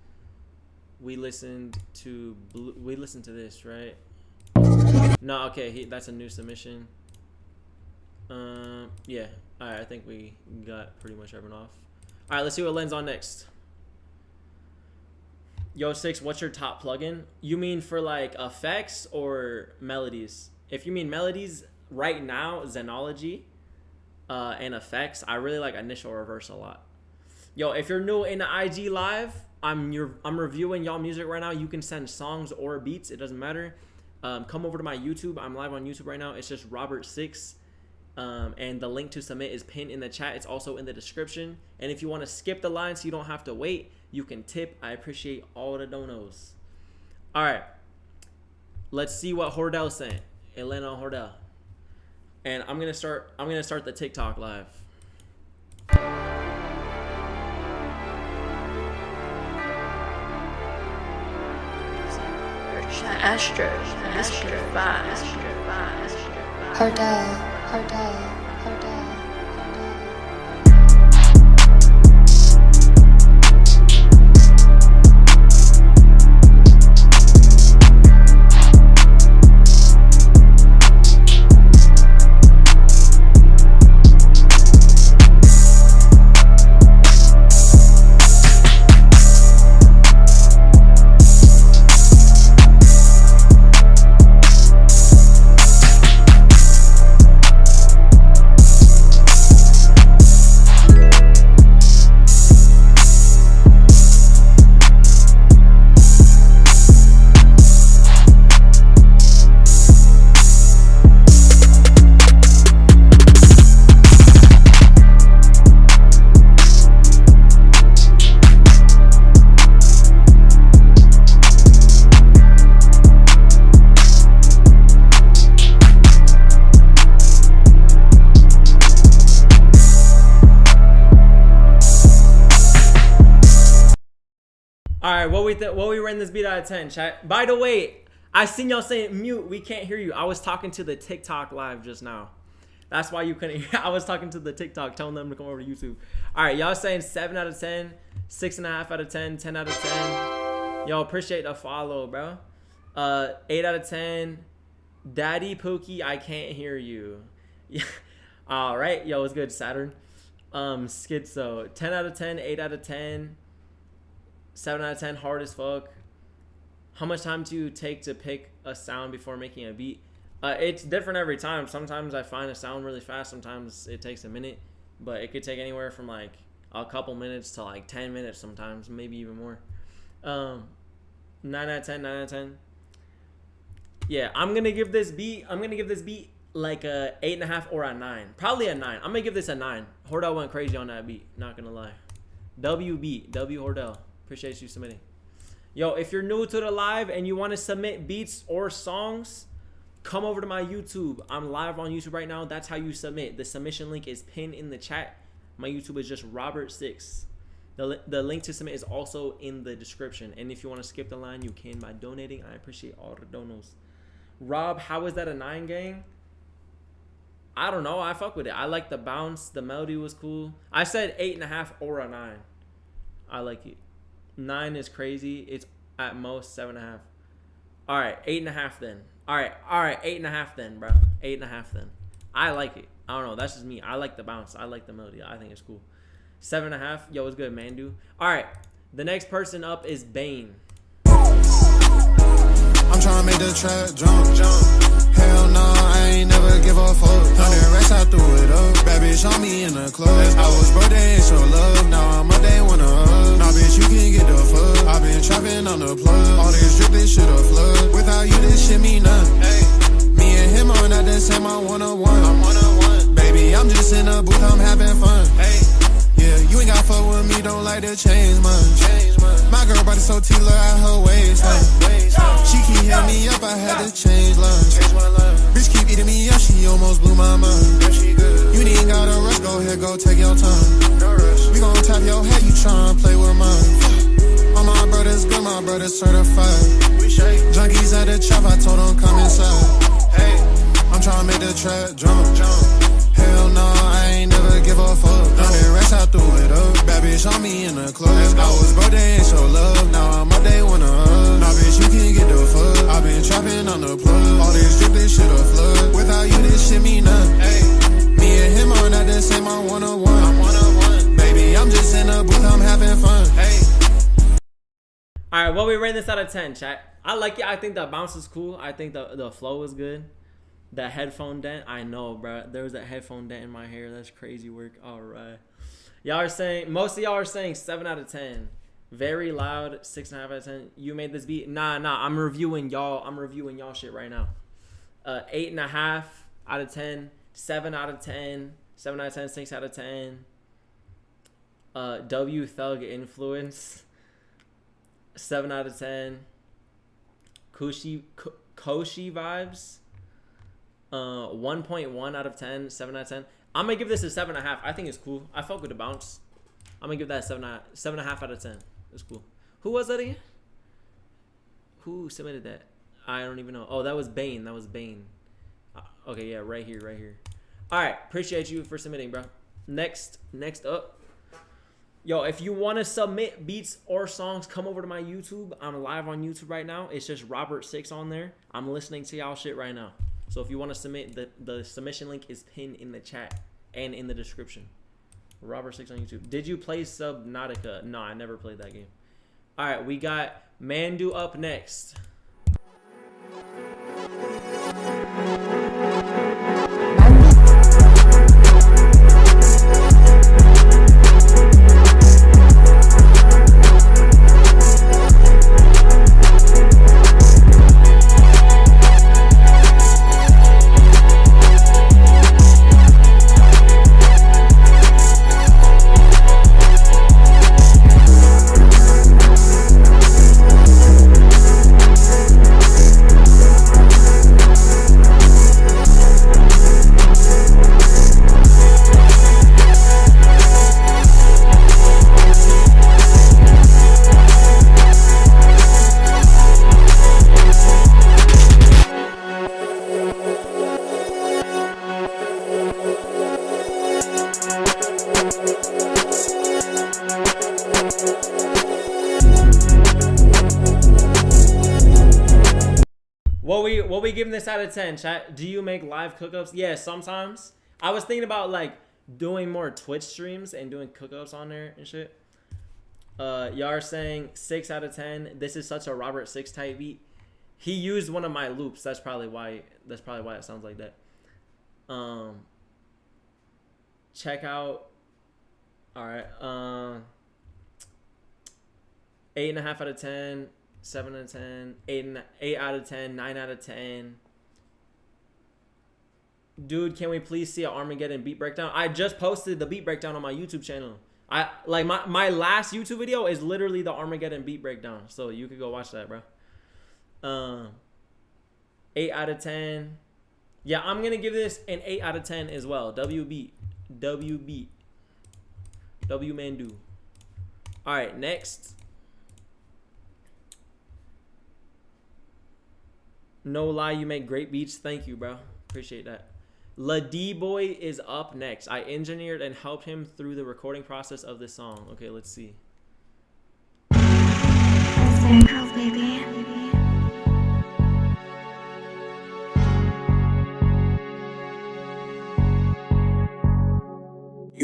We listened to this, right? No, okay, that's a new submission. Yeah. Alright, I think we got pretty much everyone off. Alright, let's see what Len's on next. Yo, Six, what's your top plugin? You mean for like effects or melodies? If you mean melodies, right now, Xenology and effects, I really like Initial Reverse a lot. Yo, if you're new in the IG live, I'm reviewing y'all music right now. You can send songs or beats, it doesn't matter. Come over to my YouTube. I'm live on YouTube right now. It's just Robert6. And the link to submit is pinned in the chat. It's also in the description. And if you want to skip the line so you don't have to wait, you can tip. I appreciate all the donos. All right. Let's see what Hordell sent. Elena Hordell. And I'm gonna start the TikTok live. Astro 5. Hordell. What we ran this beat out of 10, chat. By the way, I seen y'all saying mute. We can't hear you. I was talking to the TikTok live just now. That's why you couldn't hear. I was talking to the TikTok, telling them to come over to YouTube. All right, y'all saying 7 out of 10, 6.5 out of 10, 10 out of 10. Yo, appreciate the follow, bro. 8 out of 10. Daddy Pookie, I can't hear you. Yeah. All right, yo, it's good, Saturn. Schizo, 10 out of 10, 8 out of 10. 7 out of 10, hard as fuck. How much time do you take to pick a sound before making a beat? It's different every time. Sometimes I find a sound really fast. Sometimes it takes a minute. But it could take anywhere from like a couple minutes to like 10 minutes sometimes. Maybe even more. 9 out of 10, 9 out of 10. Yeah, I'm going to give this beat like a 8.5 or a 9. Probably a 9. I'm going to give this a 9. Hordell went crazy on that beat. Not going to lie. W Hordell. Appreciate you submitting. Yo, if you're new to the live and you want to submit beats or songs, come over to my YouTube. I'm live on YouTube right now. That's how you submit. The submission link is pinned in the chat. My YouTube is just Robert6. The link to submit is also in the description. And if you want to skip the line, you can by donating. I appreciate all the donos. Rob, how is that a 9, gang? I don't know. I fuck with it. I like the bounce. The melody was cool. I said 8.5 or a 9. I like it. 9 is crazy. It's at most 7.5. All right, 8.5 then. All right, 8.5 then, bro. 8.5 then. I like it. I don't know. That's just me. I like the bounce. I like the melody. I think it's cool. 7.5. Yo, it's good, man, dude. All right, the next person up is Bane. I'm tryna make the track jump. Hell no, I ain't never give a fuck. 100 racks, I threw it up. Bad bitch on me in the club. I was broke, they ain't show love. Now I'm up, they wanna hug. Nah, bitch, you can get the fuck. I been trapping on the plug. All this drip, this shit a flood. Without you, this shit mean nothing. Me and him on at the same, I'm one-on-one. Baby, I'm just in the booth, I'm having fun. Yeah, you ain't got fuck with me, don't like to change much. My girl body so T-Lur at her waistline. She keep hitting me up, I had to change lunch. Bitch keep eating me up, she almost blew my mind. You ain't gotta rush, go ahead, go take your time. We gon' tap your head, you tryna play with mine. All my brothers good, my brothers certified. Junkies at the trap, I told them come inside. I'm tryna make the track jump. Hell no, I ain't never give a fuck. 100 racks, I threw it up. Bad bitch on me in the club. I was broke, they ain't show love. Now I'm up, they wanna hug. Nah, bitch, you can get the fuck. I been trapping on the plug. All this drip, this shit a flood. Without you, this shit mean nothing. Me and him on at the same, I'm one-on-one. Baby, I'm just in the booth, I'm having fun. All right, what we rate this out of 10, chat? I like it. I think the bounce is cool. I think the flow is good. The headphone dent, I know, bro. There was a headphone dent in my hair. That's crazy work. All right. Y'all are saying, most of y'all are saying 7 out of 10. Very loud, 6.5 out of 10. You made this beat? Nah. I'm reviewing y'all. I'm reviewing y'all shit right now. 8.5 out of 10. 7 out of 10. 7 out of 10. 6 out of 10. W Thug Influence. 7 out of 10. Koshi Vibes. 1.1 out of 10. 7 out of 10. I'm gonna give this a 7.5. I think it's cool. I fuck with the bounce. I'm gonna give that a 7.5 out of 10. It's cool. Who was that again? Who submitted that? I don't even know. Oh, that was Bane. Okay, yeah, right here. All right, appreciate you for submitting, bro. Next up. Yo, if you want to submit beats or songs, come over to my YouTube. I'm live on YouTube right now. It's just Robert6 on there. I'm listening to y'all shit right now. So if you want to submit, the submission link is pinned in the chat and in the description. Robert6 on YouTube. Did you play Subnautica? No, I never played that game. All right, we got Mandu up next. What we giving this out of 10, chat? Do you make live cookups? Yeah, sometimes. I was thinking about like doing more Twitch streams and doing cookups on there and shit. Y'all are saying 6 out of 10. This is such a Robert6 type beat. He used one of my loops. That's probably why it sounds like that. Check out. All right. 8.5 out of 10. 7 out of 10, 8 out of 10, 9 out of 10. Dude, can we please see an Armageddon beat breakdown? I just posted the beat breakdown on my YouTube channel. I like my last YouTube video is literally the Armageddon beat breakdown, so you could go watch that, bro. 8 out of 10. Yeah, I'm gonna give this an 8 out of 10 as well. W Mandu. All right, next. No lie, you make great beats. Thank you, bro. Appreciate that. La D-Boy is up next. I engineered and helped him through the recording process of this song. Okay, let's see. Girl, baby.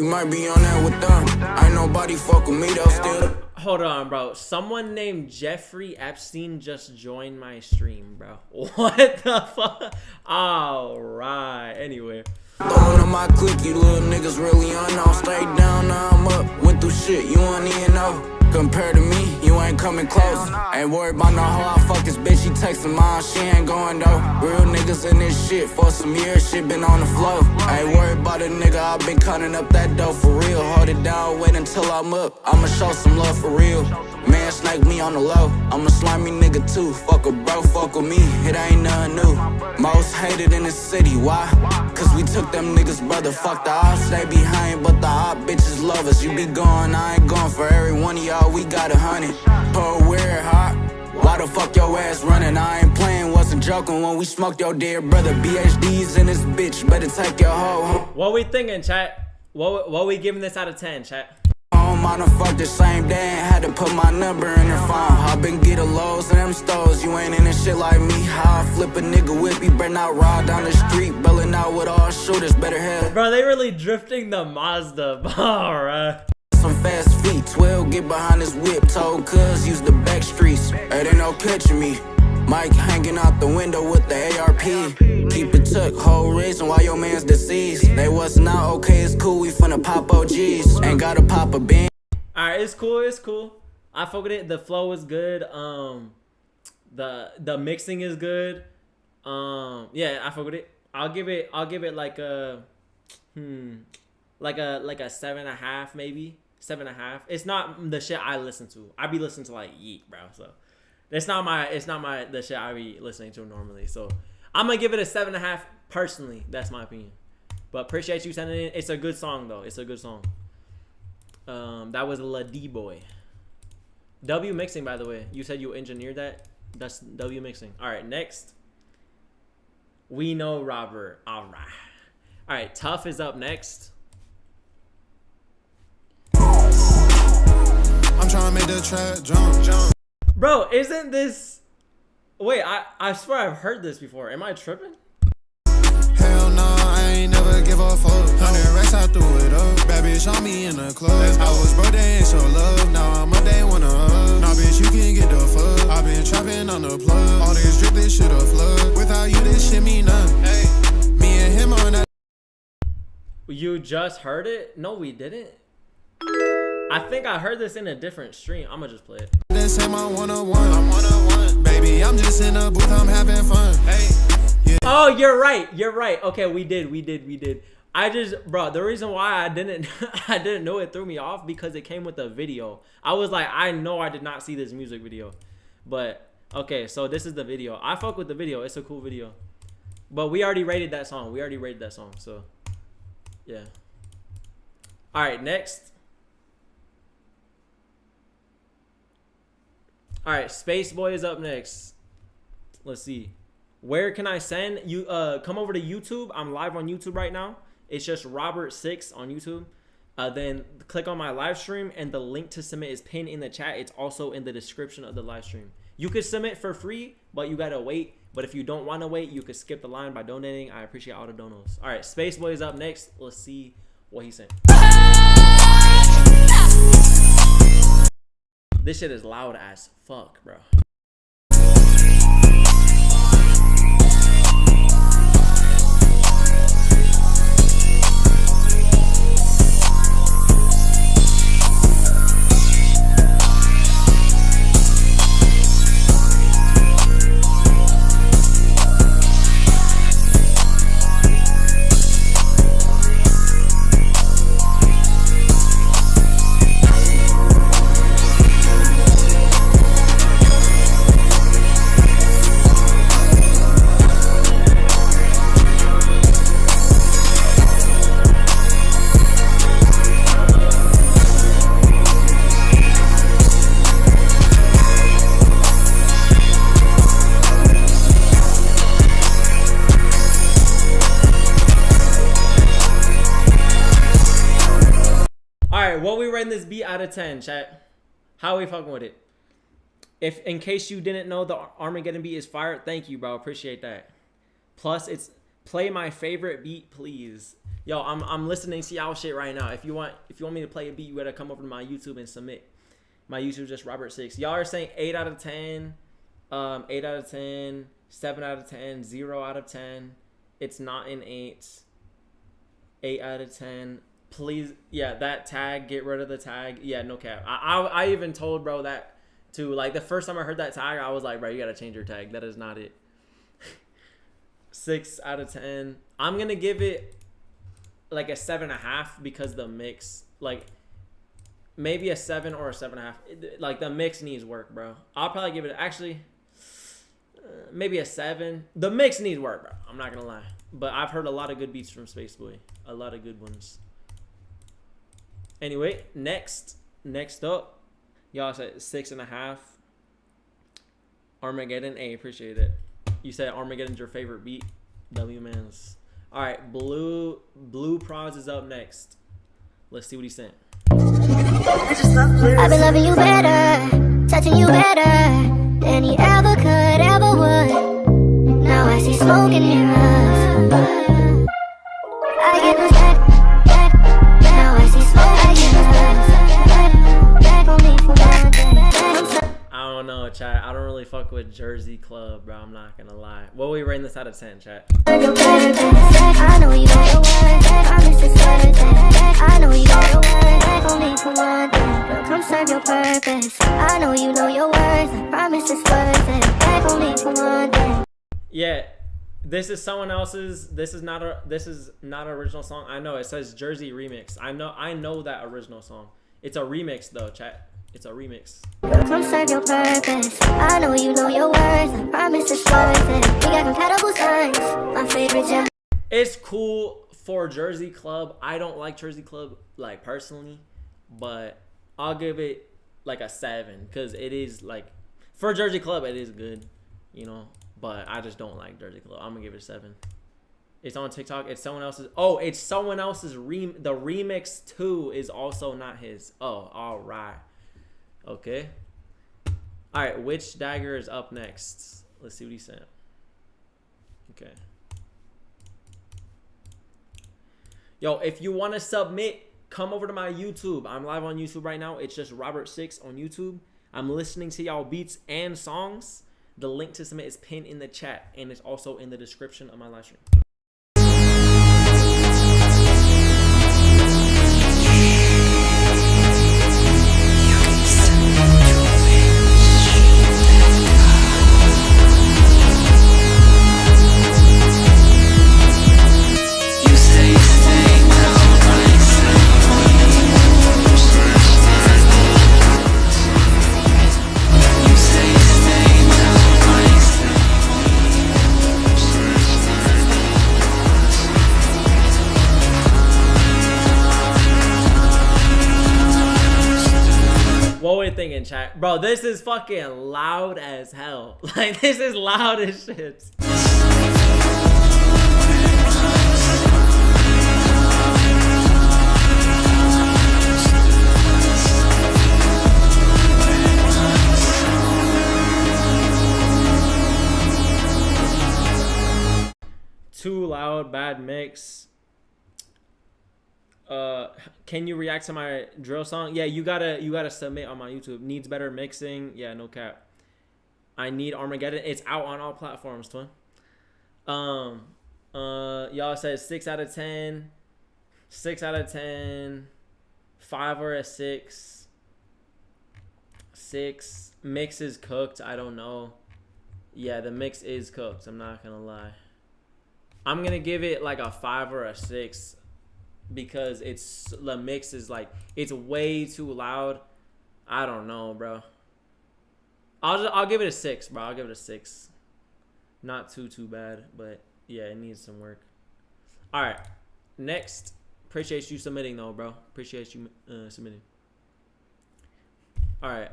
You might be on that with them. Ain't nobody fuck with me though still. Hold on, bro. Someone named Jeffrey Epstein just joined my stream, bro. What the fuck? All right. Anyway. Throwing on my click, you little niggas really unknown. Stay down, now I'm up. Went through shit, you don't even know. Compared to me, you ain't coming close. Ain't worried about no hoe, I fuck this bitch, she texting mine, she ain't going though. Real niggas in this shit for some years, shit been on the flow. Ain't worried about a nigga, I been counting up that dough for real. Hold it down, wait until I'm up, I'ma show some love for real. Man snake me on the low, I'm a slimy nigga too. Fuck a bro, fuck with me, it ain't nothing new. Most hated in the city, why? Cause we took them niggas, brother, fuck the ops, they behind, but the op bitches love us. You be gone, I ain't going for every one of y'all, we got 100. Per weird, huh? Why the fuck your ass running? I ain't playing, wasn't joking when we smoked your dear brother. BHD's in this bitch, better take your hoe. What we thinking, chat? What we giving this out of 10, chat? I done fucked the same day and had to put my number in her phone. I been getting lows and them stoves, you ain't in this shit like me. How I flip a nigga whip, he better not ride down the street. Belling out with all shooters, better have. Bro, they really drifting the Mazda. Alright. Some fast feet, 12 get behind this whip. Told cuz use the back streets, it ain't no catching me. Mike hanging out the window with the ARP. Keep it tucked, whole reason why your man's deceased. They wasn't out, okay, it's cool, we finna pop OGs. Ain't gotta pop a bean. Alright, it's cool, it's cool. I fuck with it. The flow is good. The mixing is good. Yeah, I fuck with it. I'll give it like a like a 7.5 maybe. 7.5. It's not the shit I listen to. I be listening to like Yeet, bro. So it's not the shit I be listening to normally. So I'm gonna give it a 7.5 personally. That's my opinion. But appreciate you sending it. It's a good song though. It's a good song. That was La D Boy. W mixing, by the way. You said you engineered that. That's W mixing. All right, next. We Know Robert. All right. Tough is up next. I'm trying to make the track jump. Bro, isn't this? Wait, I swear I've heard this before. Am I tripping? Hell no, I ain't never give a fuck. 100 racks, I threw it up. Bad bitch on me in the club. I was broke, they ain't show love. Now I'm up, they wanna hug. Nah, bitch, you can get the fuck. I been trapping on the plug. All this drip, this shit a flood. Without you, this shit mean nothing. Hey, me and him on that. You just heard it? No, we didn't. I think I heard this in a different stream. I'ma just play it. This ain't my 101. I'm 101. Baby, I'm just in the booth, I'm having fun. Hey. Yeah. Oh, you're right. Okay, we did. I just, bro, the reason why I didn't know it threw me off because it came with a video. I was like, I know I did not see this music video. But, okay, so this is the video. I fuck with the video. It's a cool video. But we already rated that song. So, yeah. All right, next. All right, Space Boy is up next. Let's see. Where can I send you? Come over to YouTube. I'm live on YouTube right now. It's just Robert6 on YouTube. Then click on my live stream, and the link to submit is pinned in the chat. It's also in the description of the live stream. You could submit for free, but you gotta wait. But if you don't want to wait, you could skip the line by donating. I appreciate all the donos. All right, Space Boy is up next. Let's see what he sent. This shit is loud as fuck, bro. What we rating this beat out of 10, chat? How are we fucking with it? If in case you didn't know, the Armageddon beat is fire. Thank you, bro. Appreciate that. Plus, it's Play my favorite beat, please. Yo, I'm listening to y'all shit right now. If you want me to play a beat, you gotta come over to my YouTube and submit. My YouTube is just Robert6. Y'all are saying 8 out of 10, 8 out of 10, 7 out of 10, 0 out of 10. It's not an 8. 8 out of 10. Please, yeah, that tag, get rid of the tag. Yeah, no cap. I even told bro that too. Like the first time I heard that tag, I was like, bro, you gotta change your tag. That is not it. 6 out of 10. I'm gonna give it like a 7.5 because the mix, like maybe a 7 or a 7.5. Like the mix needs work, bro. I'll probably give it actually maybe a 7. The mix needs work, bro. I'm not gonna lie, but I've heard a lot of good beats from Spaceboy, a lot of good ones. Anyway, next up, y'all said 6.5. Armageddon, hey, appreciate it. You said Armageddon's your favorite beat. W mans. All right, Blue Prods is up next. Let's see what he sent. I've been loving you better, touching you better than he ever could, ever would. Now I see smoke in mirrors. I get this back. Now I see smoke. I get this back on me for one day. I don't know, chat. I don't really fuck with Jersey Club, bro. I'm not gonna lie. What are we rating this out of 10, chat? I know you know your words. I miss this I know you know your words. Back on me for one day. Come serve your purpose. I know you know your words. I promise it's worth it. Back on me for one day. Yeah, this is someone else's. This is not an original song. I know it says Jersey remix. I know that original song. It's a remix though, chat. It's a remix. Come serve your purpose. I know you know your words. I promise it's worth it. We got compatible signs. My favorite gem. It's cool for Jersey Club. I don't like Jersey Club like personally, but I'll give it like a 7 because it is like for Jersey Club it is good, you know. But I just don't like Jersey Club. I'm gonna give it a 7. It's on TikTok. It's someone else's. Oh, it's someone else's. The remix too is also not his. Oh, all right. Okay. All right. Which Dagger is up next? Let's see what he sent. Okay. Yo, if you want to submit, come over to my YouTube. I'm live on YouTube right now. It's just Robert6 on YouTube. I'm listening to y'all beats and songs. The link to submit is pinned in the chat, and it's also in the description of my live stream. Thinking, chat, bro, this is fucking loud as hell. Like this is loud as shit. Too loud, bad mix. Can you react to my drill song? Yeah, you gotta submit on my YouTube. Needs better mixing. Yeah, no cap. I need Armageddon. It's out on all platforms, twin. Y'all said 6 out of 10. 6 out of 10. 5 or a 6. 6. Mix is cooked. I don't know. Yeah, the mix is cooked. I'm not gonna lie. I'm gonna give it like a 5 or a 6. Because the mix is like it's way too loud. I don't know, bro. I'll give it a 6, bro. I'll give it a 6. Not too bad, but yeah, it needs some work. All right, next. Appreciate you submitting though, bro. Appreciate you submitting. All right,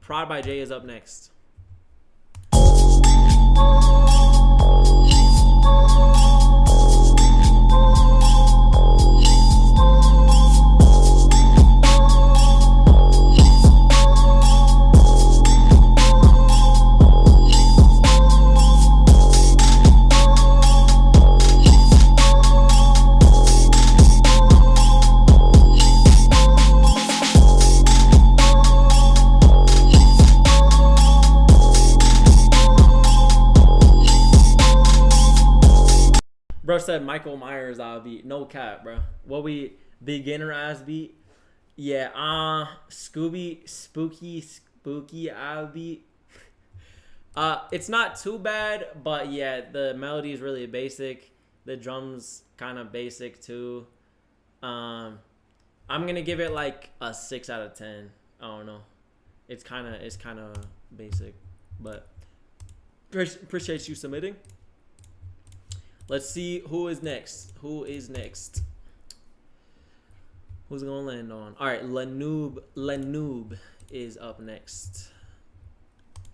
Prod by Jay is up next. Bro said Michael Myers beat. No cap, bro. What we beginner ass beat? Yeah, Scooby spooky beat. It's not too bad, but yeah, the melody is really basic. The drums kind of basic too. I'm gonna give it like a 6 out of 10. I don't know. It's kind of basic, but appreciate you submitting. Let's see who is next. Who's gonna land on? All right, Lanoob is up next.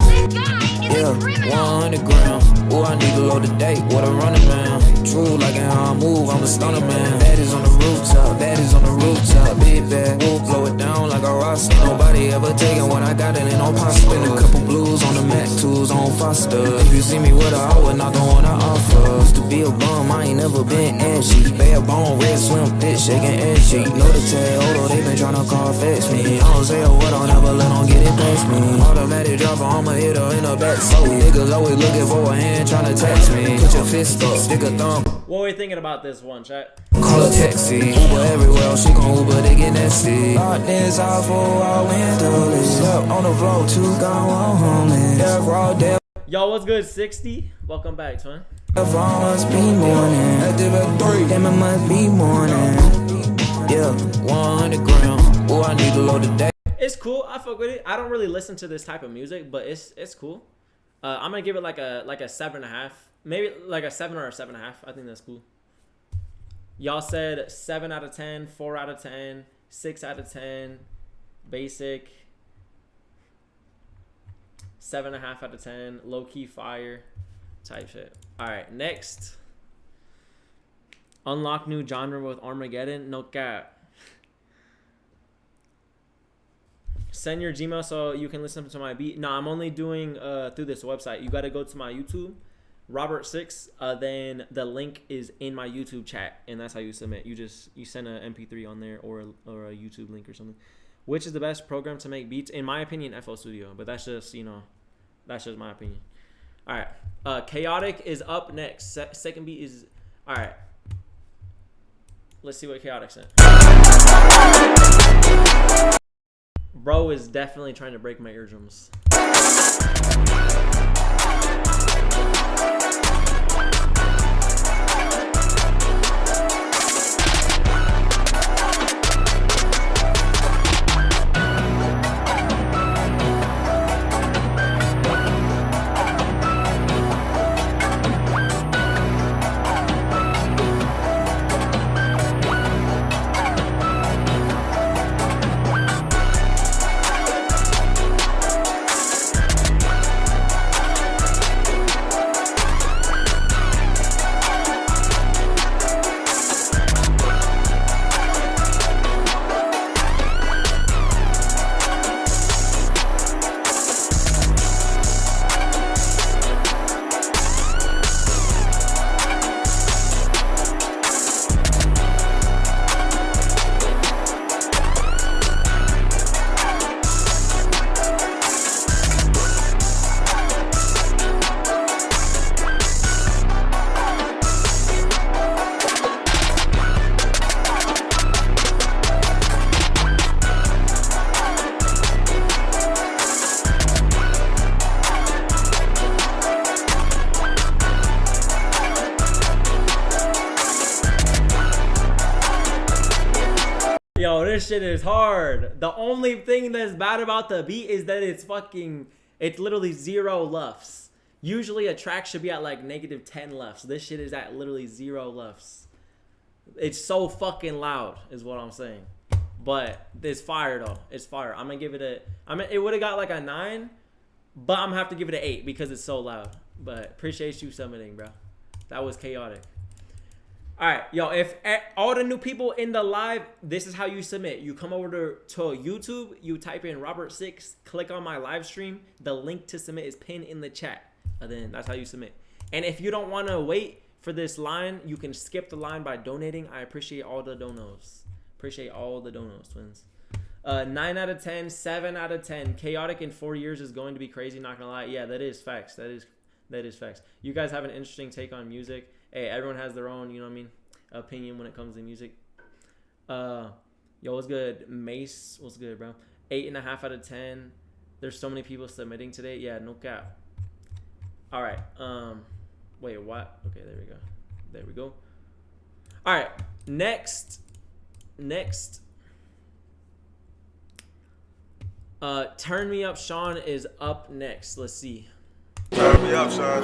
Yeah, 100 grams. Ooh, I need to load the date. What a running man. True, like how I move, I'm a stunner man. Baddies on the rooftop, baddies on the rooftop. Big bad, we'll blow it down like a roster. Nobody ever taking what I got, it ain't no pasta. Spend a couple blues on the Mac, tools on Foster. If you see me with her, I would not go on her offer. Used to be a bum, I ain't never been ashy. Bare bone, red swim, bitch, shaking edgy. Know the tail, although they been tryna call fetch me. I don't say a word, I'll never let them get it past me. Automatic dropper, I'ma hit her in the back. So niggas always looking for a hand, tryna text me. Put your fist up, stick a thumb. What are we thinking about this one, chat? Call a taxi, Uber everywhere, she gon' Uber, they get nasty. Locked this out for our window. Slept on the floor, 2 gone homeless. Death raw, death. Yo, what's good, 60? Welcome back, twin. Must be morning. Active at 3. Damn, it must be morning. Yeah, 100 grams. Ooh, I need to load the day. It's cool. I fuck with it. I don't really listen to this type of music, but it's cool. I'm gonna give it like a 7.5, maybe like a 7 or a 7.5. I think that's cool. Y'all said 7 out of 10, 4 out of 10, 6 out of 10, basic, 7.5 out of 10, low key fire, type shit. All right, next. Unlock new genre with Armageddon. No cap. Send your Gmail so you can listen to my beat. No, I'm only doing through this website. You got to go to my YouTube, Robert6. Then the link is in my YouTube chat, and that's how you submit. You send an MP3 on there or a YouTube link or something. Which is the best program to make beats? In my opinion, FL Studio. But that's just that's just my opinion. All right, Chaotic is up next. Second beat is all right. Let's see what Chaotic sent. Bro is definitely trying to break my eardrums. Yo, this shit is hard. The only thing that's bad about the beat is that it's literally 0 LUFS. Usually a track should be at like -10 LUFS. This shit is at literally 0 LUFS. It's so fucking loud is what I'm saying. But it's fire though. It's fire. I'm gonna give it it would have got like a 9, but I'm gonna have to give it an 8 because it's so loud. But appreciate you submitting, bro. That was Chaotic. All right, yo, if all the new people in the live, this is how you submit. You come over to YouTube, you type in Robert6, click on my live stream. The link to submit is pinned in the chat. And then that's how you submit. And if you don't want to wait for this line, you can skip the line by donating. I appreciate all the donos. Appreciate all the donos, twins. 9 out of 10, 7 out of 10. Chaotic in 4 years is going to be crazy, not gonna lie. Yeah, that is facts. That is facts. You guys have an interesting take on music. Hey, everyone has their own, you know what I mean, opinion when it comes to music. Yo, what's good? Mace, what's good, bro? 8.5 out of 10. There's so many people submitting today. Yeah, no cap. All right. Wait, what? Okay, there we go. There we go. All right. Next. Turn Me Up Sean is up next. Let's see. Turn me up, Sean.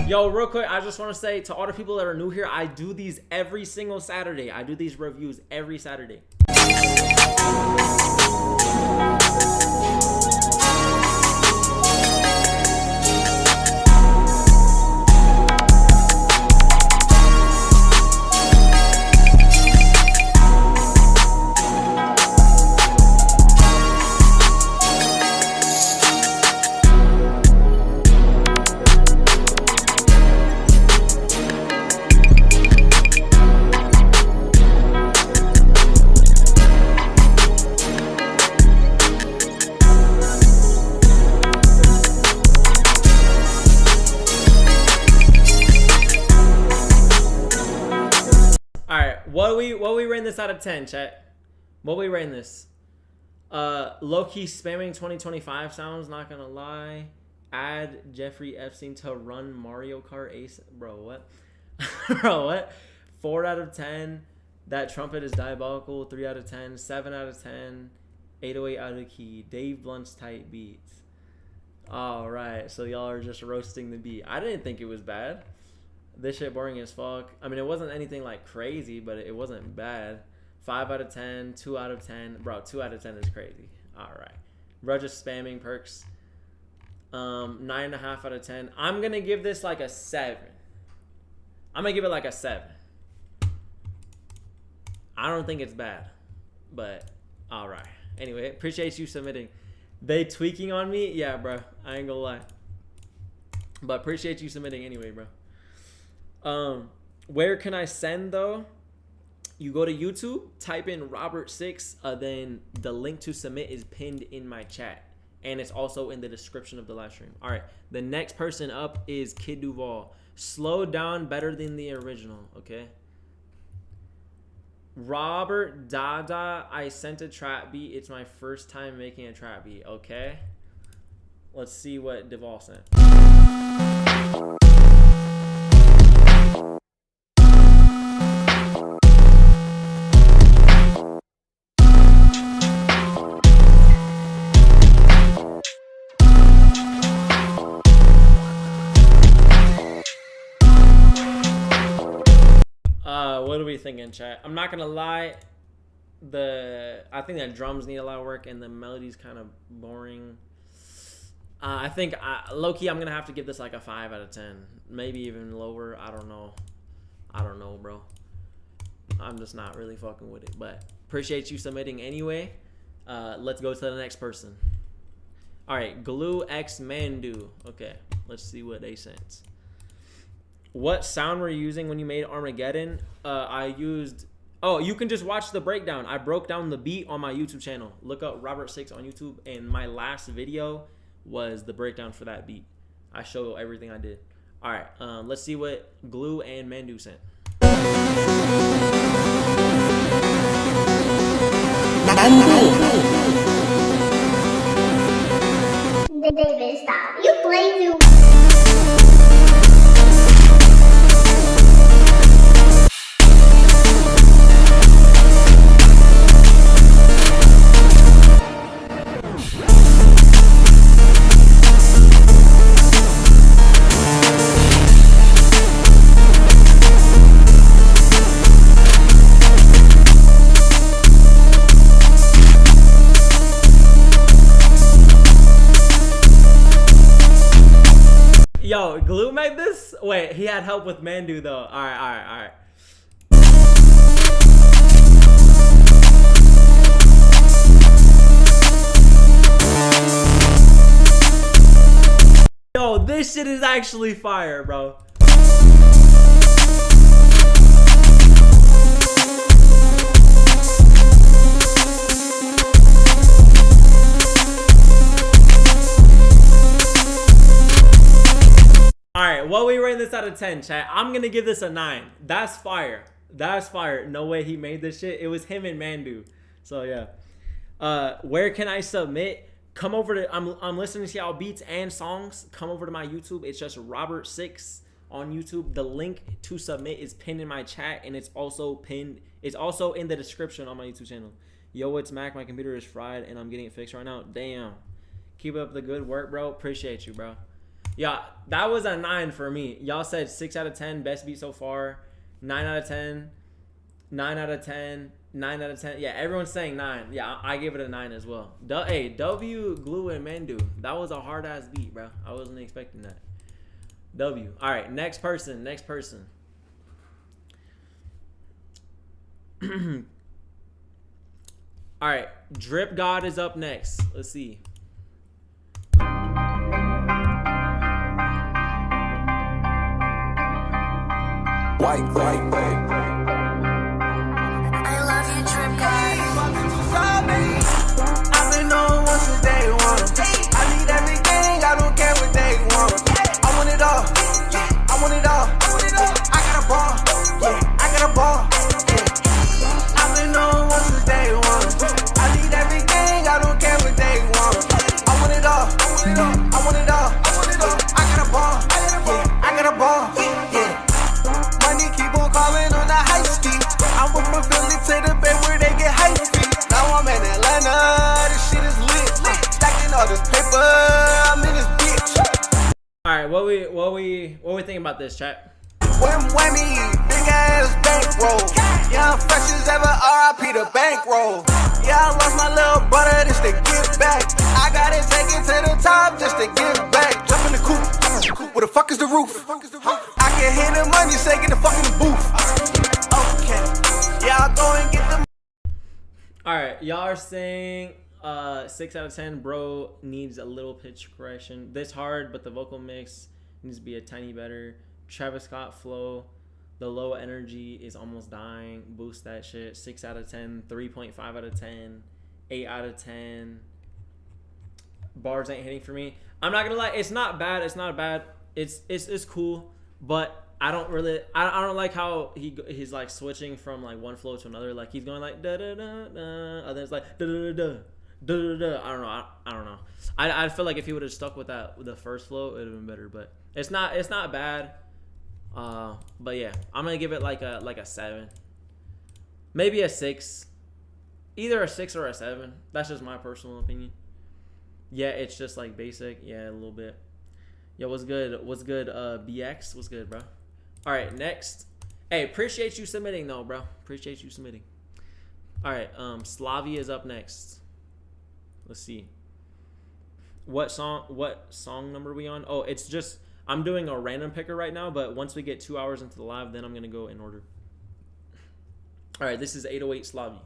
Yo, real quick, I just want to say to all the people that are new here, I do these every single Saturday. I do these reviews every Saturday. What we rating this out of 10, chat? What we rating this? Low-key spamming 2025 sounds, not gonna lie. Add Jeffrey Epstein to run Mario Kart Ace. Bro, what? Bro, what? 4 out of 10. That trumpet is diabolical. 3 out of 10. 7 out of 10. 808 out of key. Dave Blunt's tight beats. All right, so y'all are just roasting the beat. I didn't think it was bad. This shit boring as fuck. I mean, it wasn't anything like crazy, but it wasn't bad. 5 out of 10, 2 out of 10. Bro, 2 out of 10 is crazy. All right. Bro, just spamming perks. 9.5 out of 10. I'm going to give this like a 7. I'm going to give it like a 7. I don't think it's bad, but all right. Anyway, appreciate you submitting. They tweaking on me? Yeah, bro. I ain't gonna lie. But appreciate you submitting anyway, bro. Where can I send though? You go to YouTube, type in Robert6, then the link to submit is pinned in my chat, and it's also in the description of the live stream. All right, the next person up is Kid Duval. Slow down, better than the original. Okay. Robert Dada, I sent a trap beat. It's my first time making a trap beat. Okay. Let's see what Duval sent. What are we thinking, chat? I'm not gonna lie, I think that drums need a lot of work and the melody's kind of boring. I think low-key I'm gonna have to give this like a 5 out of 10, maybe even lower. I don't know, bro. I'm just not really fucking with it, but appreciate you submitting anyway. Let's go to the next person. All right, Glue X Mandu. Okay, let's see what they sent. What sound were you using when you made Armageddon? I used... Oh, you can just watch the breakdown. I broke down the beat on my YouTube channel. Look up Robert6 on YouTube, and my last video was the breakdown for that beat. I show everything I did. All right, let's see what Glue and Mandu sent. David, stop. You play too. Yo, Glue made this? Wait, he had help with Mandu though. All right. Bro, this shit is actually fire, bro. Alright, what we rate this out of 10, chat? I'm gonna give this a 9. That's fire. That's fire. No way he made this shit. It was him and Mandu. So yeah. Where can I submit? Come over to I'm listening to y'all beats and songs. Come over to my YouTube. It's just Robert6 on YouTube. The link to submit is pinned in my chat, and it's also in the description on my YouTube channel. Yo, it's Mac. My computer is fried and I'm getting it fixed right now. Damn. Keep up the good work, bro. Appreciate you, bro. Yeah, that was a 9 for me. Y'all said 6 out of 10, best beat so far. 9 out of 10, 9 out of 10, 9 out of 10. Yeah, everyone's saying 9. Yeah, I gave it a 9 as well. Hey, W, Glue, and Mandu. That was a hard-ass beat, bro. I wasn't expecting that. W. All right, next person. All right, Drip God is up next. Let's see. White. I love you, Drip God. I've been on one since day one. I need everything, I don't care what they want. I want it all, yeah, I want it all. I got a ball, yeah, I got a ball, yeah. I've been on one since day one. I need everything, I don't care what they want. I want it all, I want it all. I got a ball, yeah, I got a ball, yeah. Money keep on calling on the high speed. I'm from Philly to the Bay where they get high speed. Now I'm in Atlanta, this shit is lit. Stacking all this paper, I'm in this bitch. All right, what we thinking about this, chat? Whammy, big ass bankroll. Young fresh as ever, RIP the bankroll. Yeah, I lost my little brother just to get back. I gotta take it to the top just to get back. Jump in the coupe, where the fuck is the roof? I can hear the money say get the fuck in the booth. Okay, yeah, I'll go and get the. All right, y'all are saying 6 out of 10. Bro needs a little pitch correction. This hard, but the vocal mix needs to be a tiny better. Travis Scott flow, the low energy is almost dying. Boost that shit. 6 out of 10, 3.5 out of 10, 8 out of 10. Bars ain't hitting for me. I'm not gonna lie, it's not bad. It's cool, but I don't like how he's like switching from like one flow to another. Like he's going like da da da da, and then it's like da da da da da. I don't know. I feel like if he would have stuck with the first flow, it would have been better. But it's not bad. But yeah, I'm gonna give it like a 7, maybe a 6, either a 6 or a 7. That's just my personal opinion. Yeah, it's just like basic. Yeah, a little bit. Yo, what's good? BX, what's good, bro? All right, next. Hey, appreciate you submitting though, bro. Appreciate you submitting. All right, Slavia is up next. Let's see. What song number are we on? Oh, it's just. I'm doing a random picker right now, but once we get 2 hours into the live, then I'm going to go in order. All right, this is 808 Slavy.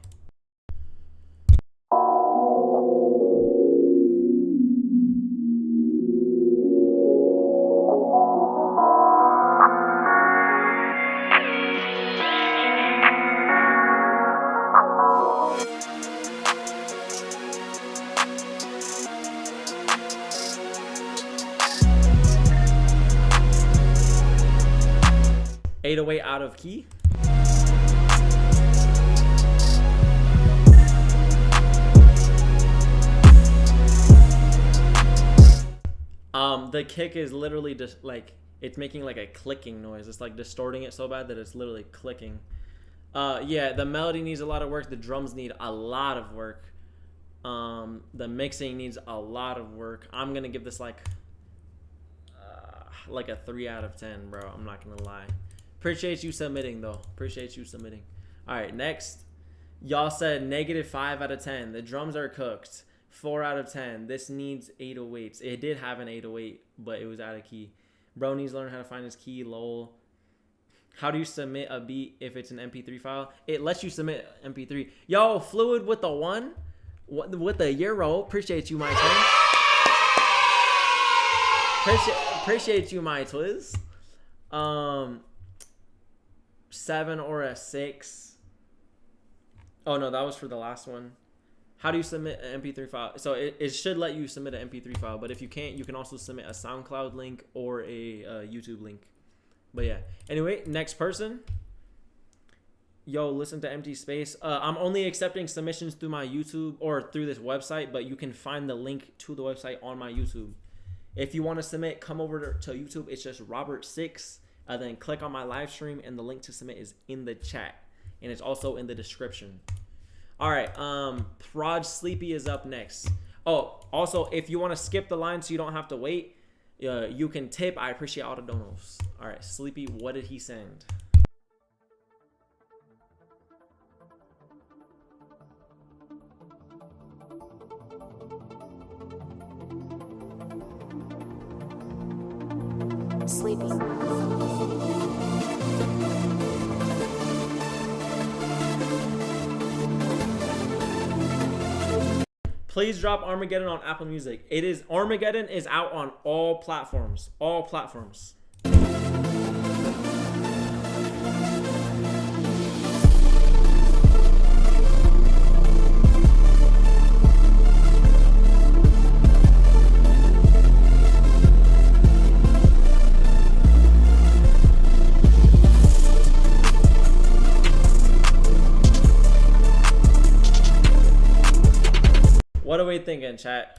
Away out of key. The kick is literally just like it's making like a clicking noise. It's like distorting it so bad that it's literally clicking. Yeah, the melody needs a lot of work. The drums need a lot of work. The mixing needs a lot of work. I'm gonna give this like a 3 out of 10, bro. I'm not gonna lie. Appreciate you submitting, though. Appreciate you submitting. All right, next. Y'all said -5 out of 10. The drums are cooked. 4 out of 10. This needs 808s. It did have an 808, but it was out of key. Bro needs to learn how to find his key, lol. How do you submit a beat if it's an MP3 file? It lets you submit MP3. Yo, Fluid with the 1. With the Euro. Appreciate you, my friend. Appreciate you, my Twiz. 7 or a 6. Oh no, that was for the last one. How do you submit an MP3 file? So it should let you submit an MP3 file, but if you can't, you can also submit a SoundCloud link or a YouTube link. But yeah. Anyway, next person. Yo, listen to Empty Space. I'm only accepting submissions through my YouTube or through this website, but you can find the link to the website on my YouTube. If you want to submit, come over to YouTube. It's just Robert6. Then click on my live stream, and the link to submit is in the chat, and it's also in the description. All right, Prod Sleepy is up next. Oh, also, if you want to skip the line so you don't have to wait, you can tip. I appreciate all the donos. All right, Sleepy, what did he send? Sleepy. Please drop Armageddon on Apple Music. Armageddon is out on all platforms. All platforms. What are we thinking, chat?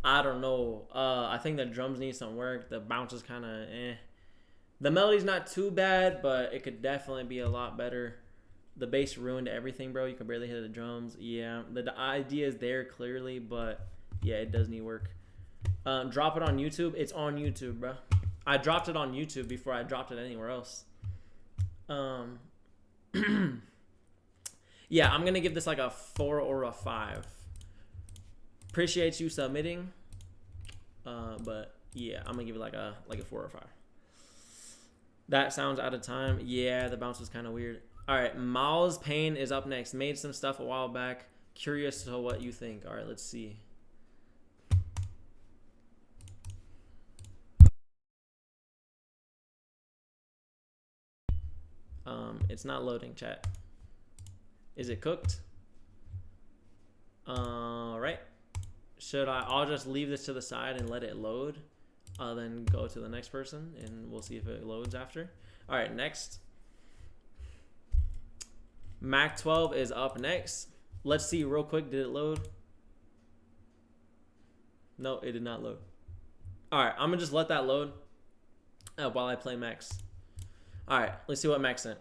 I don't know. I think the drums need some work. The bounce is kind of eh. The melody's not too bad, but it could definitely be a lot better. The bass ruined everything, bro. You can barely hit the drums. Yeah, the idea is there clearly, but yeah, it does need work. Drop it on YouTube. It's on YouTube, bro. I dropped it on YouTube before I dropped it anywhere else. Yeah, I'm gonna give this like a 4 or a 5. Appreciate you submitting. But yeah, I'm gonna give it like a 4 or 5. That sounds out of time. Yeah, the bounce was kind of weird. All right, Miles Payne is up next. Made some stuff a while back. Curious to what you think. All right, let's see. It's not loading, chat. Is it cooked? All right. I'll just leave this to the side and let it load. Then go to the next person and we'll see if it loads after. All right, next. Mac 12 is up next. Let's see real quick. Did it load? No, it did not load. All right, I'm gonna just let that load while I play Max. All right, let's see what Max sent.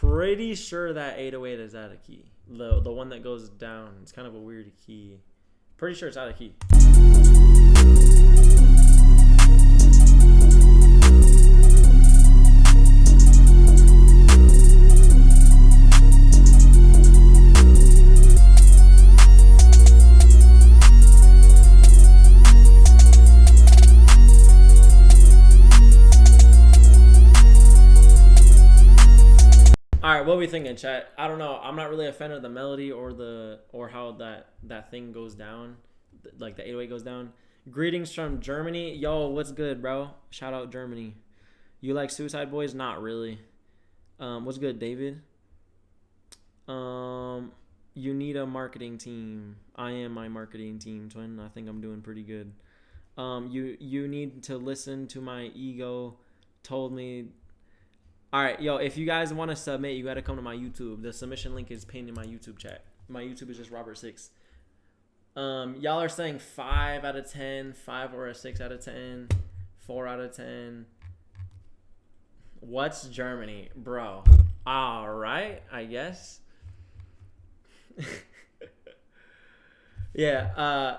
Pretty sure that 808 is out of key. The one that goes down. It's kind of a weird key. Pretty sure it's out of key. All right, what are we thinking, chat? I don't know. I'm not really a fan of the melody or how that thing goes down, like the 808 goes down. Greetings from Germany. Yo, what's good, bro? Shout out Germany. You like Suicide Boys? Not really. What's good, David? You need a marketing team. I am my marketing team, twin. I think I'm doing pretty good. You need to listen to my ego. Told me. All right, yo, if you guys want to submit, you got to come to my YouTube. The submission link is pinned in my YouTube chat. My YouTube is just Robert6. Y'all are saying 5 out of 10, 5 or a 6 out of 10, 4 out of 10. What's Germany? Bro. All right, I guess. Yeah.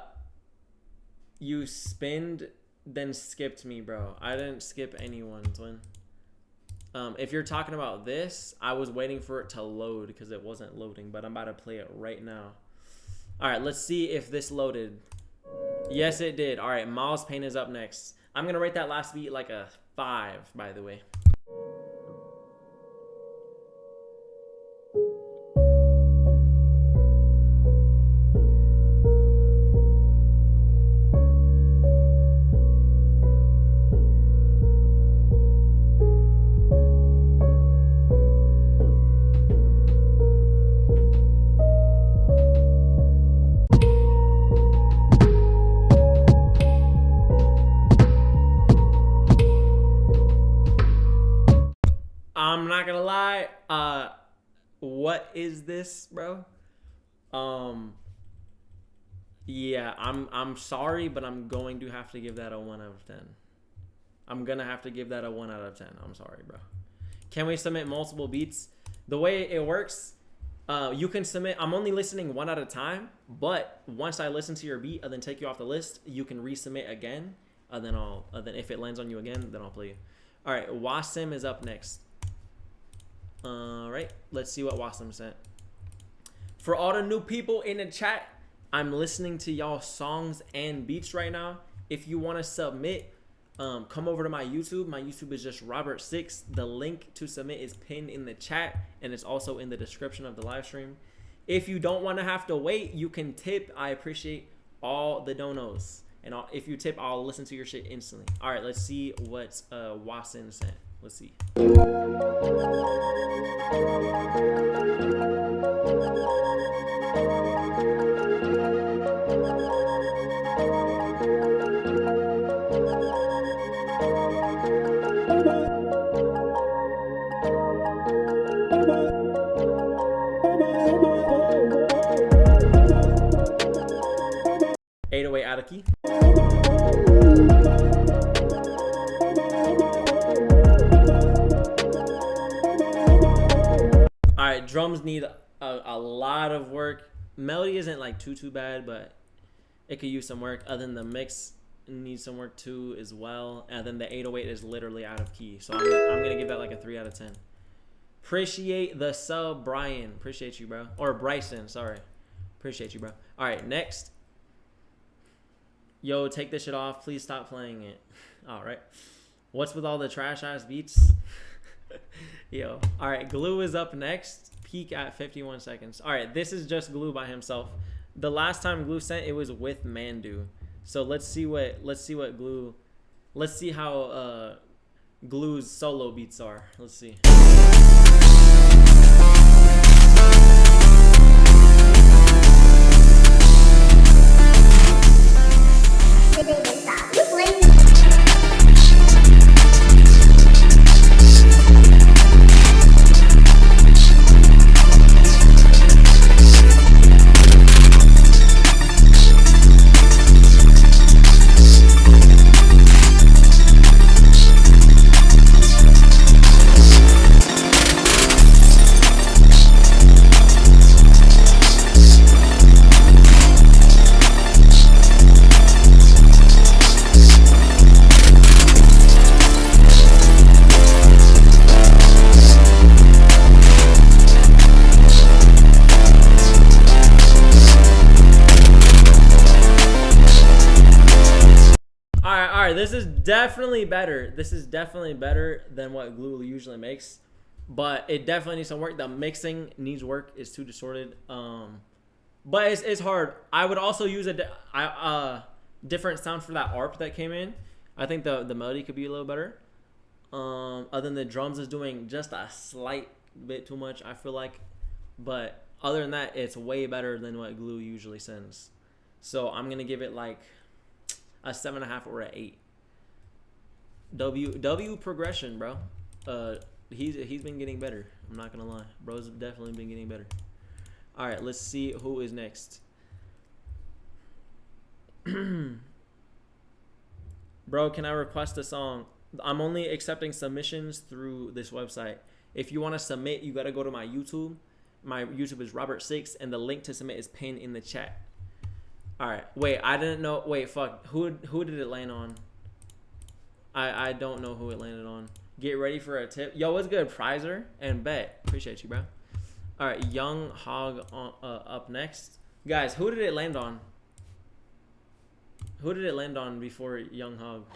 You spinned, then skipped me, bro. I didn't skip anyone, twin. If you're talking about this, I was waiting for it to load because it wasn't loading, but I'm about to play it right now. All right, let's see if this loaded. Yes, it did. All right, Miles Payne is up next. I'm going to rate that last beat like a 5, by the way. I'm not gonna lie. What is this, bro? Yeah, I'm sorry, but I'm going to have to give that a 1 out of 10. I'm gonna have to give that a 1 out of 10. I'm sorry, bro. Can we submit multiple beats? The way it works, you can submit. I'm only listening 1 at a time, but once I listen to your beat and then take you off the list, you can resubmit again, and then then if it lands on you again, then I'll play you. All right, Wasim is up next. All right, let's see what Wasim sent. For all the new people in the chat, I'm listening to y'all songs and beats right now. If you want to submit, come over to my YouTube. My YouTube is just Robert6. The link to submit is pinned in the chat, and it's also in the description of the live stream. If you don't want to have to wait, you can tip. I appreciate all the donos. And if you tip, I'll listen to your shit instantly. All right, let's see what Wasim sent. Let's see. 808 out of key. Alright, drums need a lot of work. Melody isn't like too bad, but it could use some work. Other than the mix needs some work too as well. And then the 808 is literally out of key. So I'm gonna give that like a 3 out of 10. Appreciate the sub, Brian. Appreciate you, bro. Or Bryson, sorry. Appreciate you, bro. Alright, next. Yo, take this shit off. Please stop playing it. Alright. What's with all the trash ass beats? Yo. Alright, Glue is up next. Peak at 51 seconds. Alright, this is just Glue by himself. The last time Glue sent, it was with Mandu. So let's see what Glue. Let's see how Glue's solo beats are. Let's see. This is definitely better. This is definitely better than what Glue usually makes, but it definitely needs some work. The mixing needs work. It's too distorted. But it's hard. I would also use a different sound for that ARP that came in. I think the melody could be a little better. Other than the drums is doing just a slight bit too much, I feel like. But other than that, it's way better than what Glue usually sends. So I'm gonna give it like a 7.5 or an 8. W progression, bro. He's been getting better. I'm not gonna lie, bro's definitely been getting better. All right, let's see who is next. Bro, can I request a song? I'm only accepting submissions through this website. If you want to submit, you gotta go to my YouTube. My YouTube is Robert6, and the link to submit is pinned in the chat. All right. Wait, I didn't know. Wait, fuck. Who did it land on? I don't know who it landed on. Get ready for a tip. Yo, what's good, Prizer and Bet? Appreciate you, bro. All right, Young Hog up next. Guys, who did it land on? Who did it land on before Young Hog?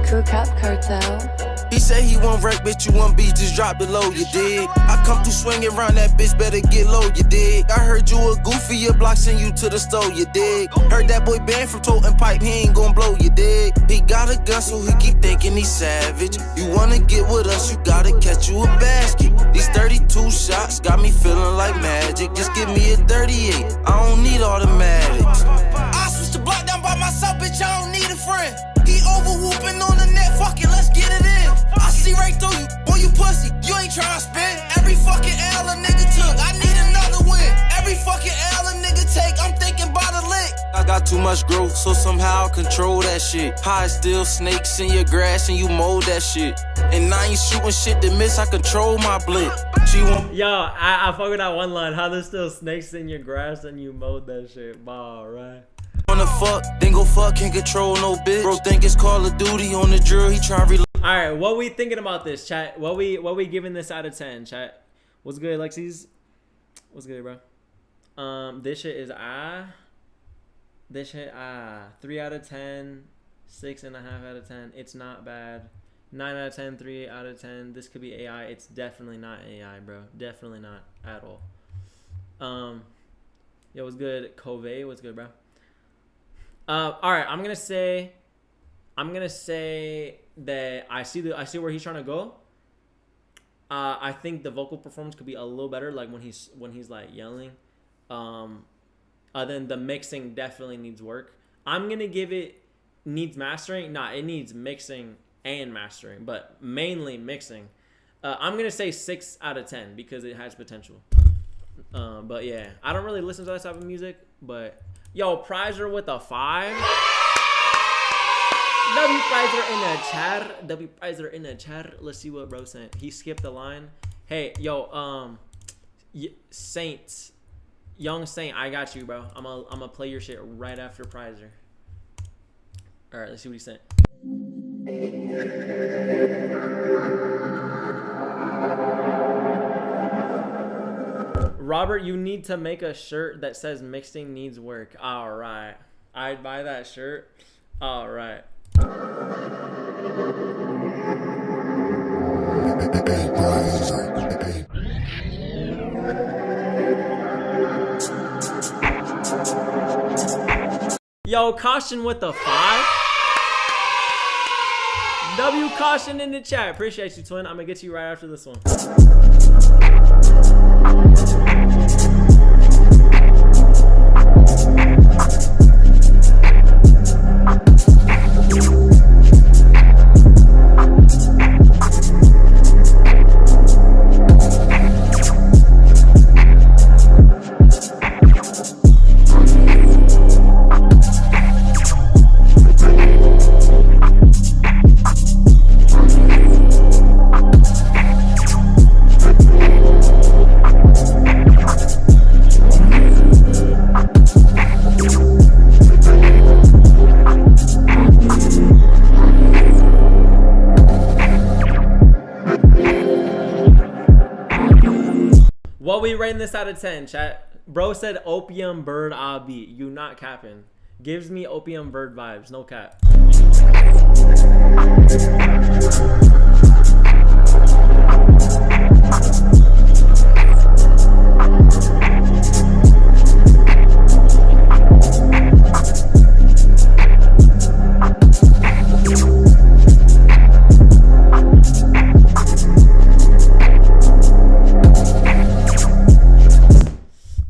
Crew Cup Cartel. He say he want wreck, bitch, you want beat, just drop the low, you dig? I come through swinging around that bitch, better get low, you dig? I heard you a goofy, your block send you to the store, you dig? Heard that boy banned from toting pipe, he ain't gon' blow, you dig? He got a gun, so he keep thinking he's savage. You wanna get with us, you gotta catch you a basket. These 32 shots got me feeling like magic. Just give me a 38, I don't need automatics. I switched the block down by myself, bitch, I don't need a friend. He over whooping on the net, fuck it, let's get it in. I see right through you, boy, you pussy, you ain't tryna spin. Every fucking L a nigga took, I need another win. Every fucking L a nigga take, I'm thinking about a lick. I got too much growth, so somehow I control that shit. High still snakes in your grass and you mold that shit. And now you shooting shit to miss, I control my blick. She want. Yo, I fuck with that one line. How there's still snakes in your grass and you mowed that shit. Bah, right. Wanna fuck, then go fuck, can't control no bitch. Bro think it's Call of Duty on the drill, he try reload. All right, what we thinking about this, chat? What we giving this out of 10, chat? What's good, Lexi's? What's good, bro? This shit is This shit 3 out of 10, 6.5 out of 10. It's not bad. 9 out of 10, 3 out of 10. This could be AI. It's definitely not AI, bro. Definitely not at all. Yo, what's good, Cove? What's good, bro? All right, I'm gonna say that I see where he's trying to go. I think the vocal performance could be a little better, like when he's like yelling. Then the mixing definitely needs work. I'm gonna give it needs mastering. Nah, it needs mixing and mastering, but mainly mixing. I'm gonna say 6 out of 10 because it has potential. But yeah, I don't really listen to that type of music, but. Yo, Prizer with a 5. W Prizer in the chat. W Prizer in the chat. Let's see what bro sent. He skipped the line. Hey, yo, Saints, Young Saint, I got you, bro. I'm gonna play your shit right after Prizer. All right, let's see what he sent. Robert, you need to make a shirt that says mixing needs work. All right. I'd buy that shirt. All right. Yo, Caution with the 5. W Caution in the chat. Appreciate you, twin. I'm going to get you right after this one. What we rating this out of 10, chat? Bro said Opium Bird Abi. You not capping. Gives me Opium Bird vibes. No cap.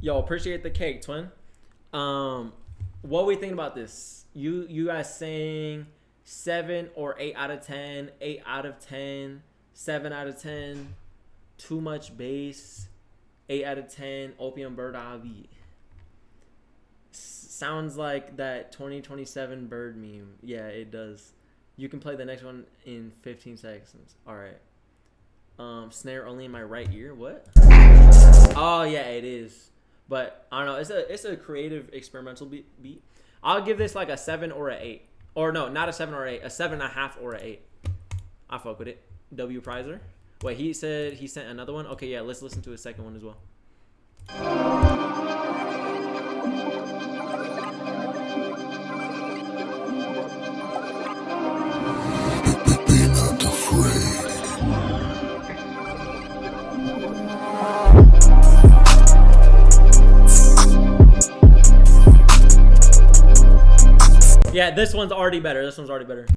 Yo, appreciate the cake, twin. What we thinking about this? You guys saying 7 or 8 out of 10, 8 out of 10, 7 out of 10, too much bass, 8 out of 10, Opium Bird Abi. Sounds like that 2027 bird meme. Yeah, it does. You can play the next one in 15 seconds. All right. Snare only in my right ear. What? Oh yeah, it is. But I don't know. It's a creative experimental beat. I'll give this like a 7 or a 8. Or no, not a 7 or 8. A 7.5 or a 8. I fuck with it. W Prizer. Wait, he said he sent another one. Okay, yeah. Let's listen to his second one as well. Yeah, this one's already better. This one's already better.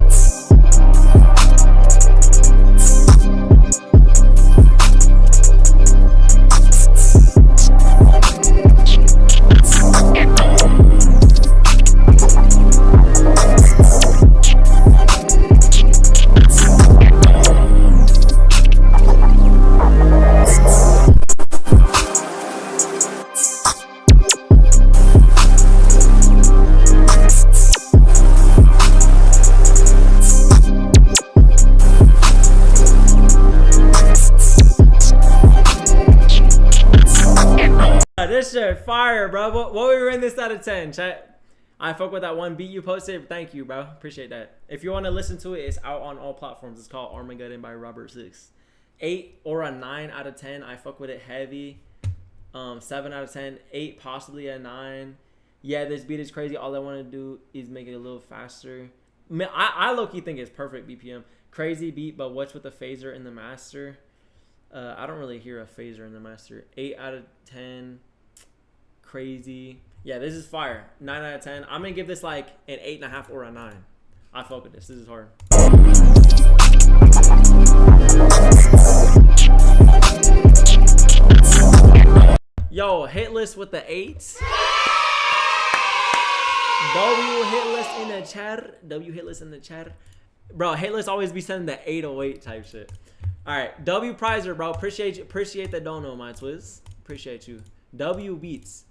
This shit fire, bro. What we rate this out of 10, chat? I fuck with that one beat you posted. Thank you, bro. Appreciate that. If you want to listen to it, it's out on all platforms. It's called Armageddon by Robert 6. 8 or a 9 out of 10. I fuck with it heavy. 7 out of 10. 8, possibly a 9. Yeah, this beat is crazy. All I want to do is make it a little faster. Man, I low-key think it's perfect BPM. Crazy beat, but what's with the phaser in the master? I don't really hear a phaser in the master. 8 out of 10. Crazy. Yeah, this is fire. 9 out of 10. I'm gonna give this like an 8.5 or a 9. I fuck with this. This is hard. Yo, hit list with the 8s. W hit list in the chat. W hit list in the chat. Bro, hit list always be sending the 808 type shit. All right, W Prizer, bro. Appreciate the dono, my Twiz. Appreciate you. W Beats.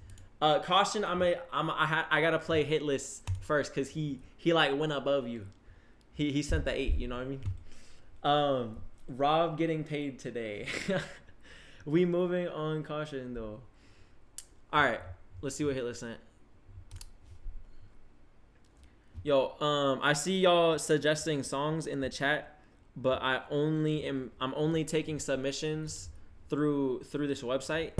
Caution, I gotta play hit list first because he like went above you. He sent the 8, you know what I mean? Rob getting paid today. We moving on. Caution though. All right, let's see what hit list sent. Yo, I see y'all suggesting songs in the chat, but I'm only taking submissions through this website.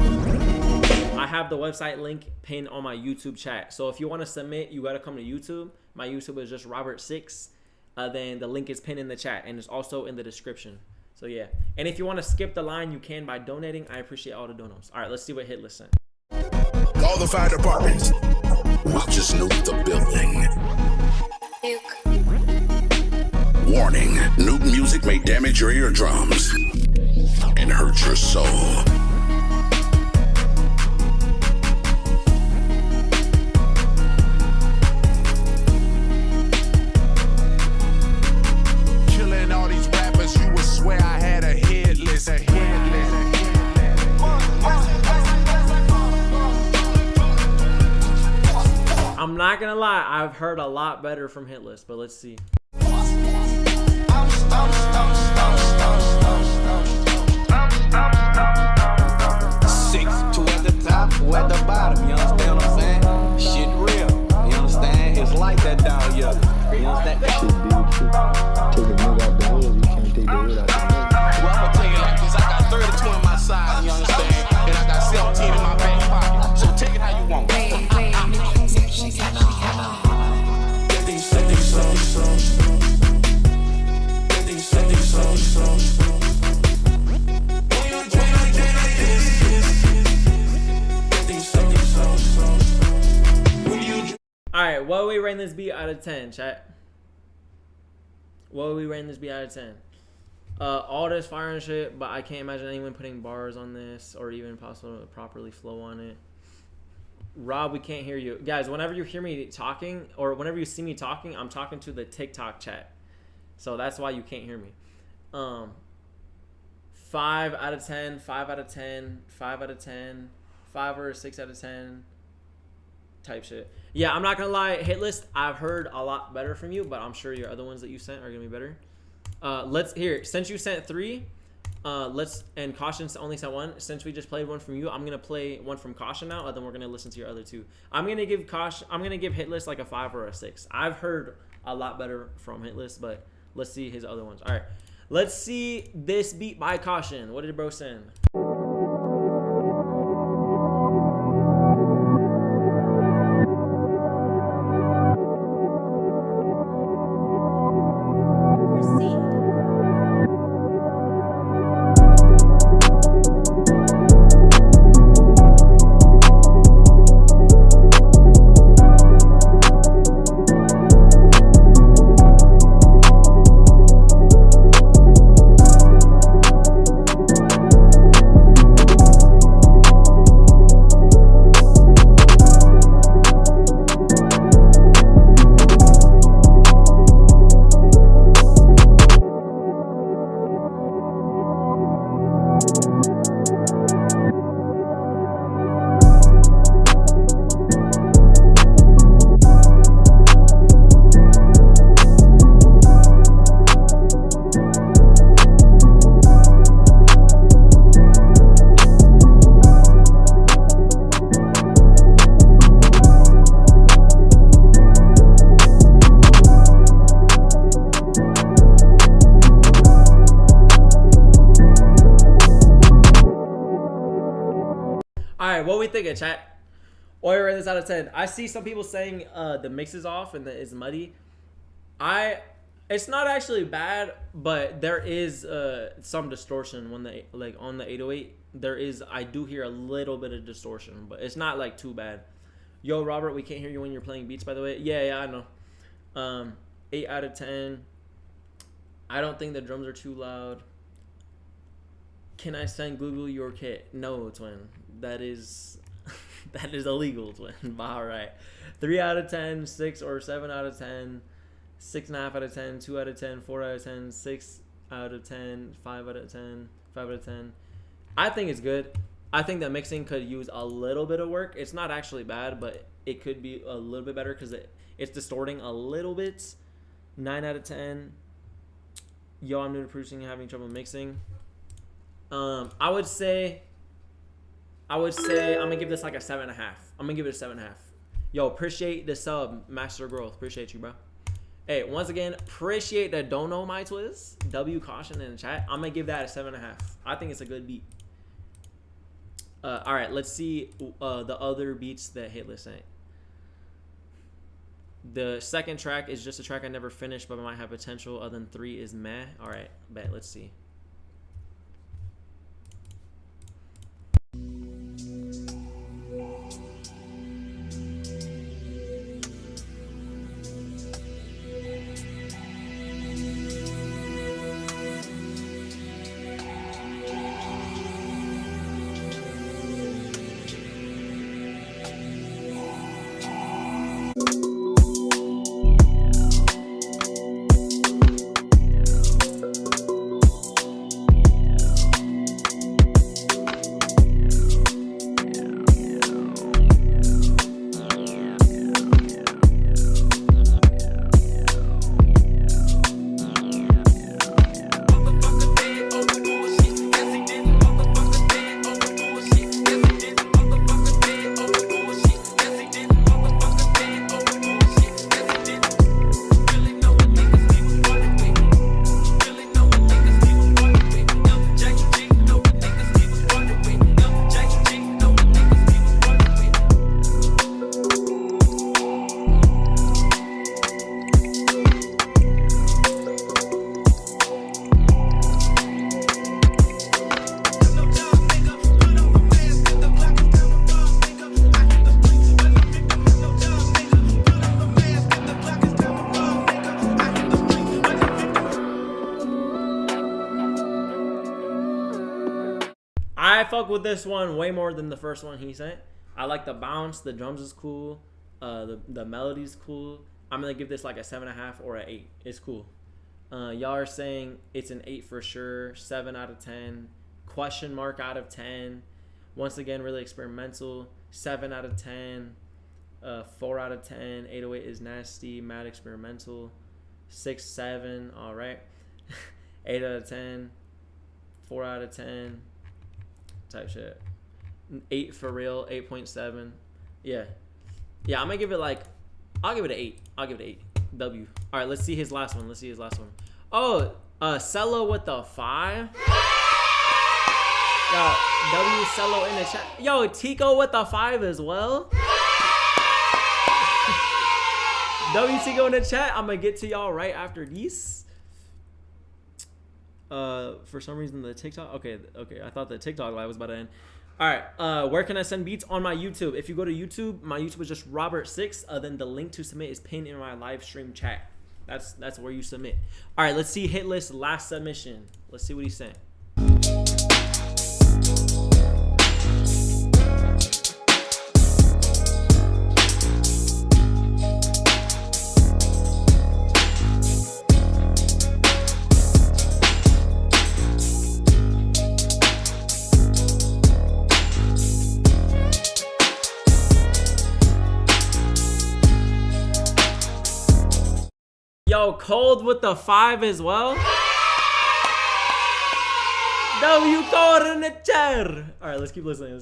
I have the website link pinned on my YouTube chat. So if you want to submit, you got to come to YouTube. My YouTube is just Robert6. Then the link is pinned in the chat and it's also in the description. So yeah. And if you want to skip the line, you can by donating. I appreciate all the donos. All right, let's see what hit list sent. All the fire departments. We just nuke the building. Warning, nuke music may damage your eardrums and hurt your soul. Killing all these rappers, you would swear I had a hit list. I'm not gonna lie, I've heard a lot better from hit list, but let's see. 6, 2 at the top, 2 at the bottom, you understand what I'm saying? Shit real, you understand? It's like that down here, you understand? Shit be the truth. Take a nigga out the hood, you can't take the hood out the hood. Well, I'ma tell you like this, I got 32 on my side, you understand? And I got 17 in my back pocket, so take it how you want. Alright, what are we rating this beat out of 10, chat? What are we rating this beat out of 10? All this fire and shit, but I can't imagine anyone putting bars on this or even possible to properly flow on it. Rob, we can't hear you. Guys, whenever you hear me talking or whenever you see me talking, I'm talking to the TikTok chat. So that's why you can't hear me. 5 out of 10, 5 out of 10, 5 out of 10, 5 or 6 out of 10. type shit. Yeah, I'm not gonna lie, hit list, I've heard a lot better from you, but I'm sure your other ones that you sent are gonna be better. Since you sent 3, and Caution only sent 1. Since we just played one from you, I'm gonna play one from Caution now, and then we're gonna listen to your other 2. I'm gonna give hit list like a 5 or a 6. I've heard a lot better from hit list, but let's see his other ones. All right, let's see this beat by Caution. What did bro send? What we think of chat? Or rate this out of 10. I see some people saying the mix is off and that it's muddy. It's not actually bad, but there is some distortion when on the 808. I do hear a little bit of distortion, but it's not like too bad. Yo, Robert, we can't hear you when you're playing beats, by the way. Yeah, I know. 8 out of 10. I don't think the drums are too loud. Can I send Google your kit? No, twin. That is illegal, twin. But all right. 3 out of 10, 6 or 7 out of 10, 6.5 out of 10, 2 out of 10, 4 out of 10, 6 out of 10, 5 out of 10, 5 out of 10. I think it's good. I think that mixing could use a little bit of work. It's not actually bad, but it could be a little bit better because it's distorting a little bit. 9 out of 10. Yo, I'm new to producing and having trouble mixing. I would say I'm gonna give this like a 7.5. I'm gonna give it a 7.5. Yo, appreciate the sub, Master Growth. Appreciate you, bro. Hey, once again, appreciate the don't know my twist. W Caution in the chat. I'm gonna give that a 7.5. I think it's a good beat. All right, let's see the other beats that Hitless sent. The second track is just a track I never finished, but might have potential. Other than 3 is meh. All right, bet. Let's see. I fuck with this one way more than the first one he sent. I like the bounce. The drums is cool. The melody's cool. I'm gonna give this like a 7.5 or an 8. It's cool. Y'all are saying it's an 8 for sure. 7 out of 10. Question mark out of 10. Once again, really experimental. 7 out of 10. 4 out of 10. 808 is nasty. Mad experimental. 6, 7. All right. 8 out of 10. 4 out of 10. Type shit. 8 for real. 8.7. Yeah. Yeah, I'm gonna give it like, I'll give it an 8. I'll give it an 8. W. All right, let's see his last one. Oh, Cello with the 5. Yo, W Cello in the chat. Yo, Tico with the 5 as well. W Tico in the chat. I'm gonna get to y'all right after these. For some reason the TikTok. Okay. I thought the TikTok live was about to end. All right. Where can I send beats? On my YouTube. If you go to YouTube, my YouTube is just Robert6. Then the link to submit is pinned in my live stream chat. That's where you submit. All right. Let's see Hit List last submission. Let's see what he sent. Yo, Cold with the 5 as well. W Cold in the chair. All right, let's keep listening.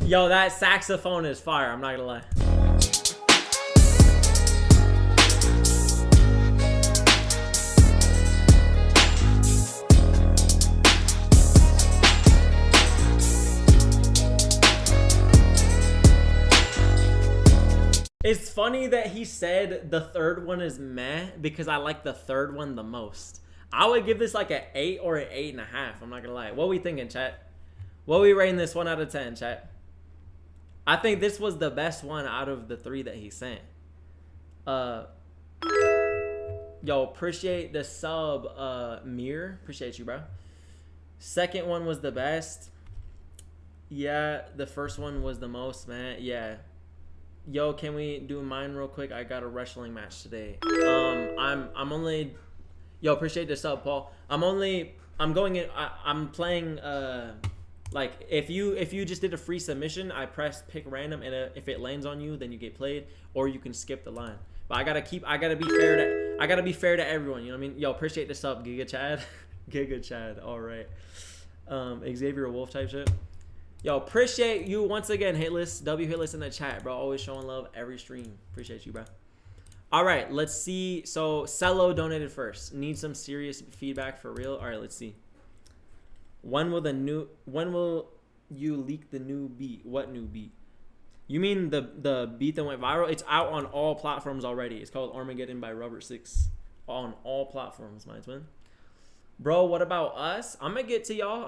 Yo, that saxophone is fire. I'm not gonna lie. It's funny that he said the third one is meh because I like the third one the most. I would give this like an 8 or an 8.5. I'm not gonna lie. What we thinking, chat? What we rating this 1 out of 10, chat? I think this was the best one out of the 3 that he sent. Yo, appreciate the sub, Mir. Appreciate you, bro. Second one was the best. Yeah, the first one was the most, man. Yeah. Yo, can we do mine real quick? I got a wrestling match today. I'm only. Yo, appreciate the sub, Paul. I'm going in. I'm playing. Like if you just did a free submission, I press pick random, and if it lands on you, then you get played, or you can skip the line. But I gotta be fair to everyone. You know what I mean? Yo, appreciate the sub, Giga Chad. Giga Chad. All right. Xavier Wolf type shit. Yo, appreciate you once again, Hitless. W Hitless in the chat, bro. Always showing love every stream. Appreciate you, bro. All right, let's see. So Cello donated first. Need some serious feedback for real. All right, let's see. When will you leak the new beat? What new beat? You mean the beat that went viral? It's out on all platforms already. It's called Armageddon by Robert6. On all platforms, my twin. Bro, what about us? I'm gonna get to y'all.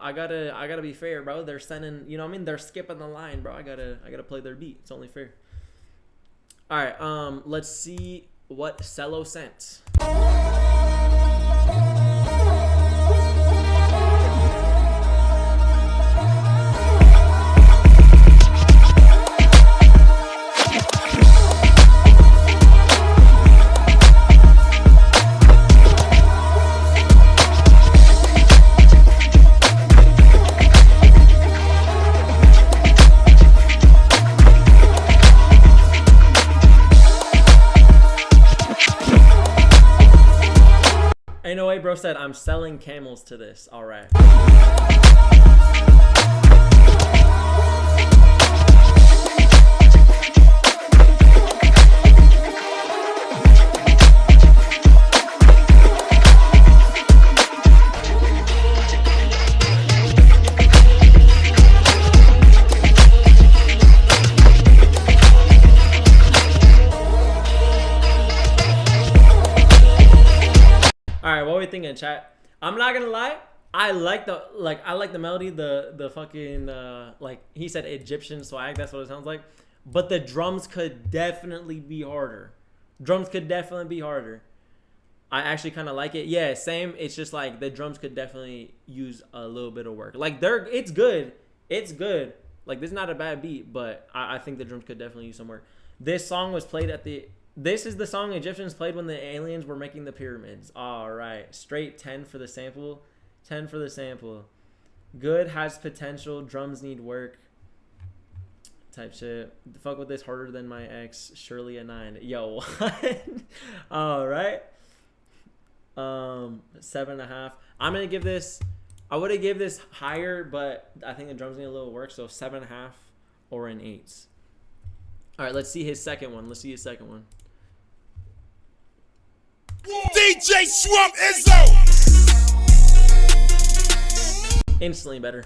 I gotta be fair, bro. They're sending, you know what I mean? They're skipping the line, bro. I gotta play their beat. It's only fair. All right, let's see what Cello sent. Ain't no way, bro said, I'm selling camels to this. All right. the chat. I'm not gonna lie. I like the melody, the fucking like he said Egyptian swag. That's what it sounds like. But the drums could definitely be harder. I actually kind of like it. Yeah, same. It's just like the drums could definitely use a little bit of work. Like it's good. Like this is not a bad beat, but I think the drums could definitely use some work. This song was played this is the song Egyptians played when the aliens were making the pyramids. All right, straight 10 for the sample. 10 for the sample. Good, has potential. Drums need work. Type shit. Fuck with this harder than my ex. Surely a 9. Yo, what? All right. 7.5. I'm gonna give this. I would have give this higher, but I think the drums need a little work. So 7.5 or an 8. All right, let's see his second one. DJ Swamp Izzo. Instantly better.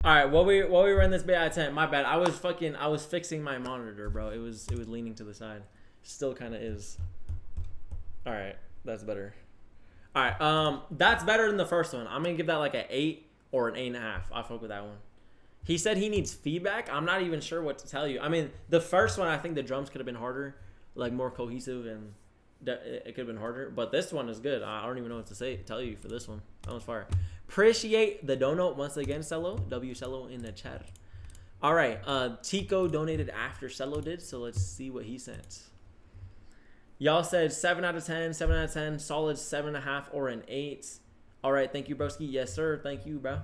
Alright, while we run this bit out of 10, my bad. I was fixing my monitor, bro. It was leaning to the side. Still kinda is. Alright, that's better. Alright, that's better than the first one. I'm gonna give that like an 8 or an 8.5. I fuck with that one. He said he needs feedback. I'm not even sure what to tell you. I mean, the first one, I think the drums could have been harder, like more cohesive, and it could have been harder. But this one is good. I don't even know what to tell you for this one. That was fire. Appreciate the donut once again, Cello. W Cello in the chat. All right, Tico donated after Cello did, so let's see what he sent. Y'all said 7 out of 10, 7 out of 10, solid 7.5 or an 8. All right, thank you, broski. Yes, sir. Thank you, bro.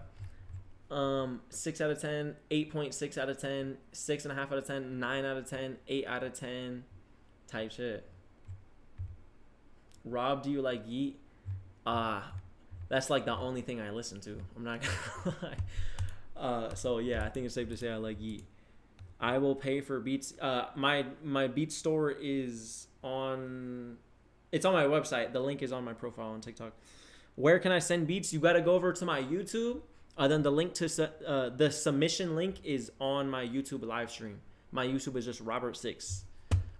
6 out of 10, 8.6 out of 10, 6.5 out of 10, 9 out of 10, 8 out of 10, type shit. Rob, do you like Yeet? That's like the only thing I listen to. I'm not gonna lie. So yeah, I think it's safe to say I like Yeet. I will pay for beats. My Beats store is on. It's on my website. The link is on my profile on TikTok. Where can I send beats? You gotta go over to my YouTube. Then the link to the submission link is on my YouTube live stream. My YouTube is just Robert6.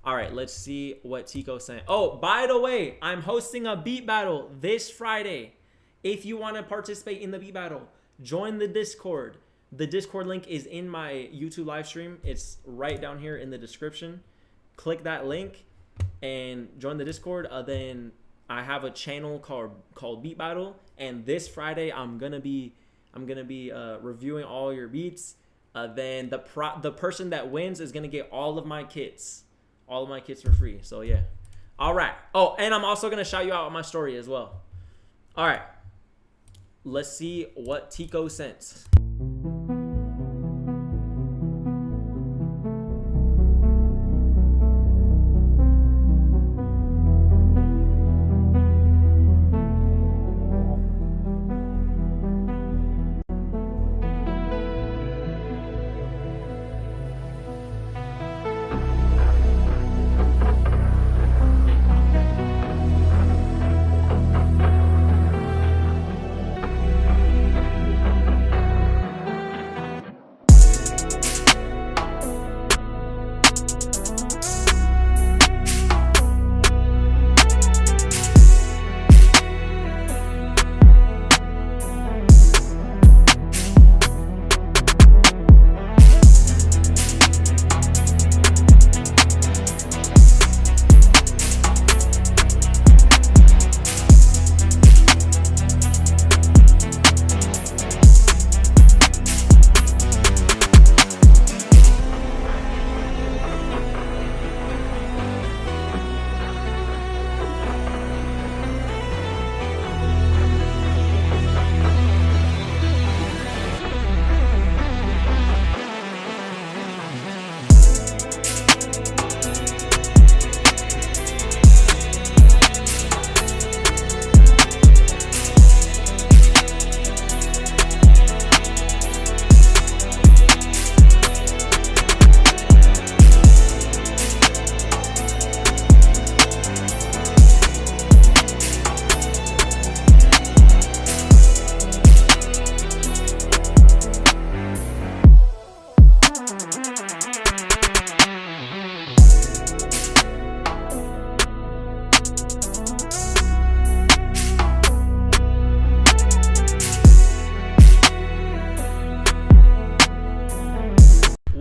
All right, let's see what Tico sent. Oh, by the way, I'm hosting a beat battle this Friday. If you want to participate in the beat battle, join the Discord. The Discord link is in my YouTube live stream. It's right down here in the description. Click that link and join the Discord. Then I have a channel called Beat Battle, and this Friday I'm gonna be reviewing all your beats. Then the person that wins is gonna get all of my kits for free. So yeah. All right. Oh, and I'm also gonna shout you out on my story as well. All right. Let's see what Tico sent.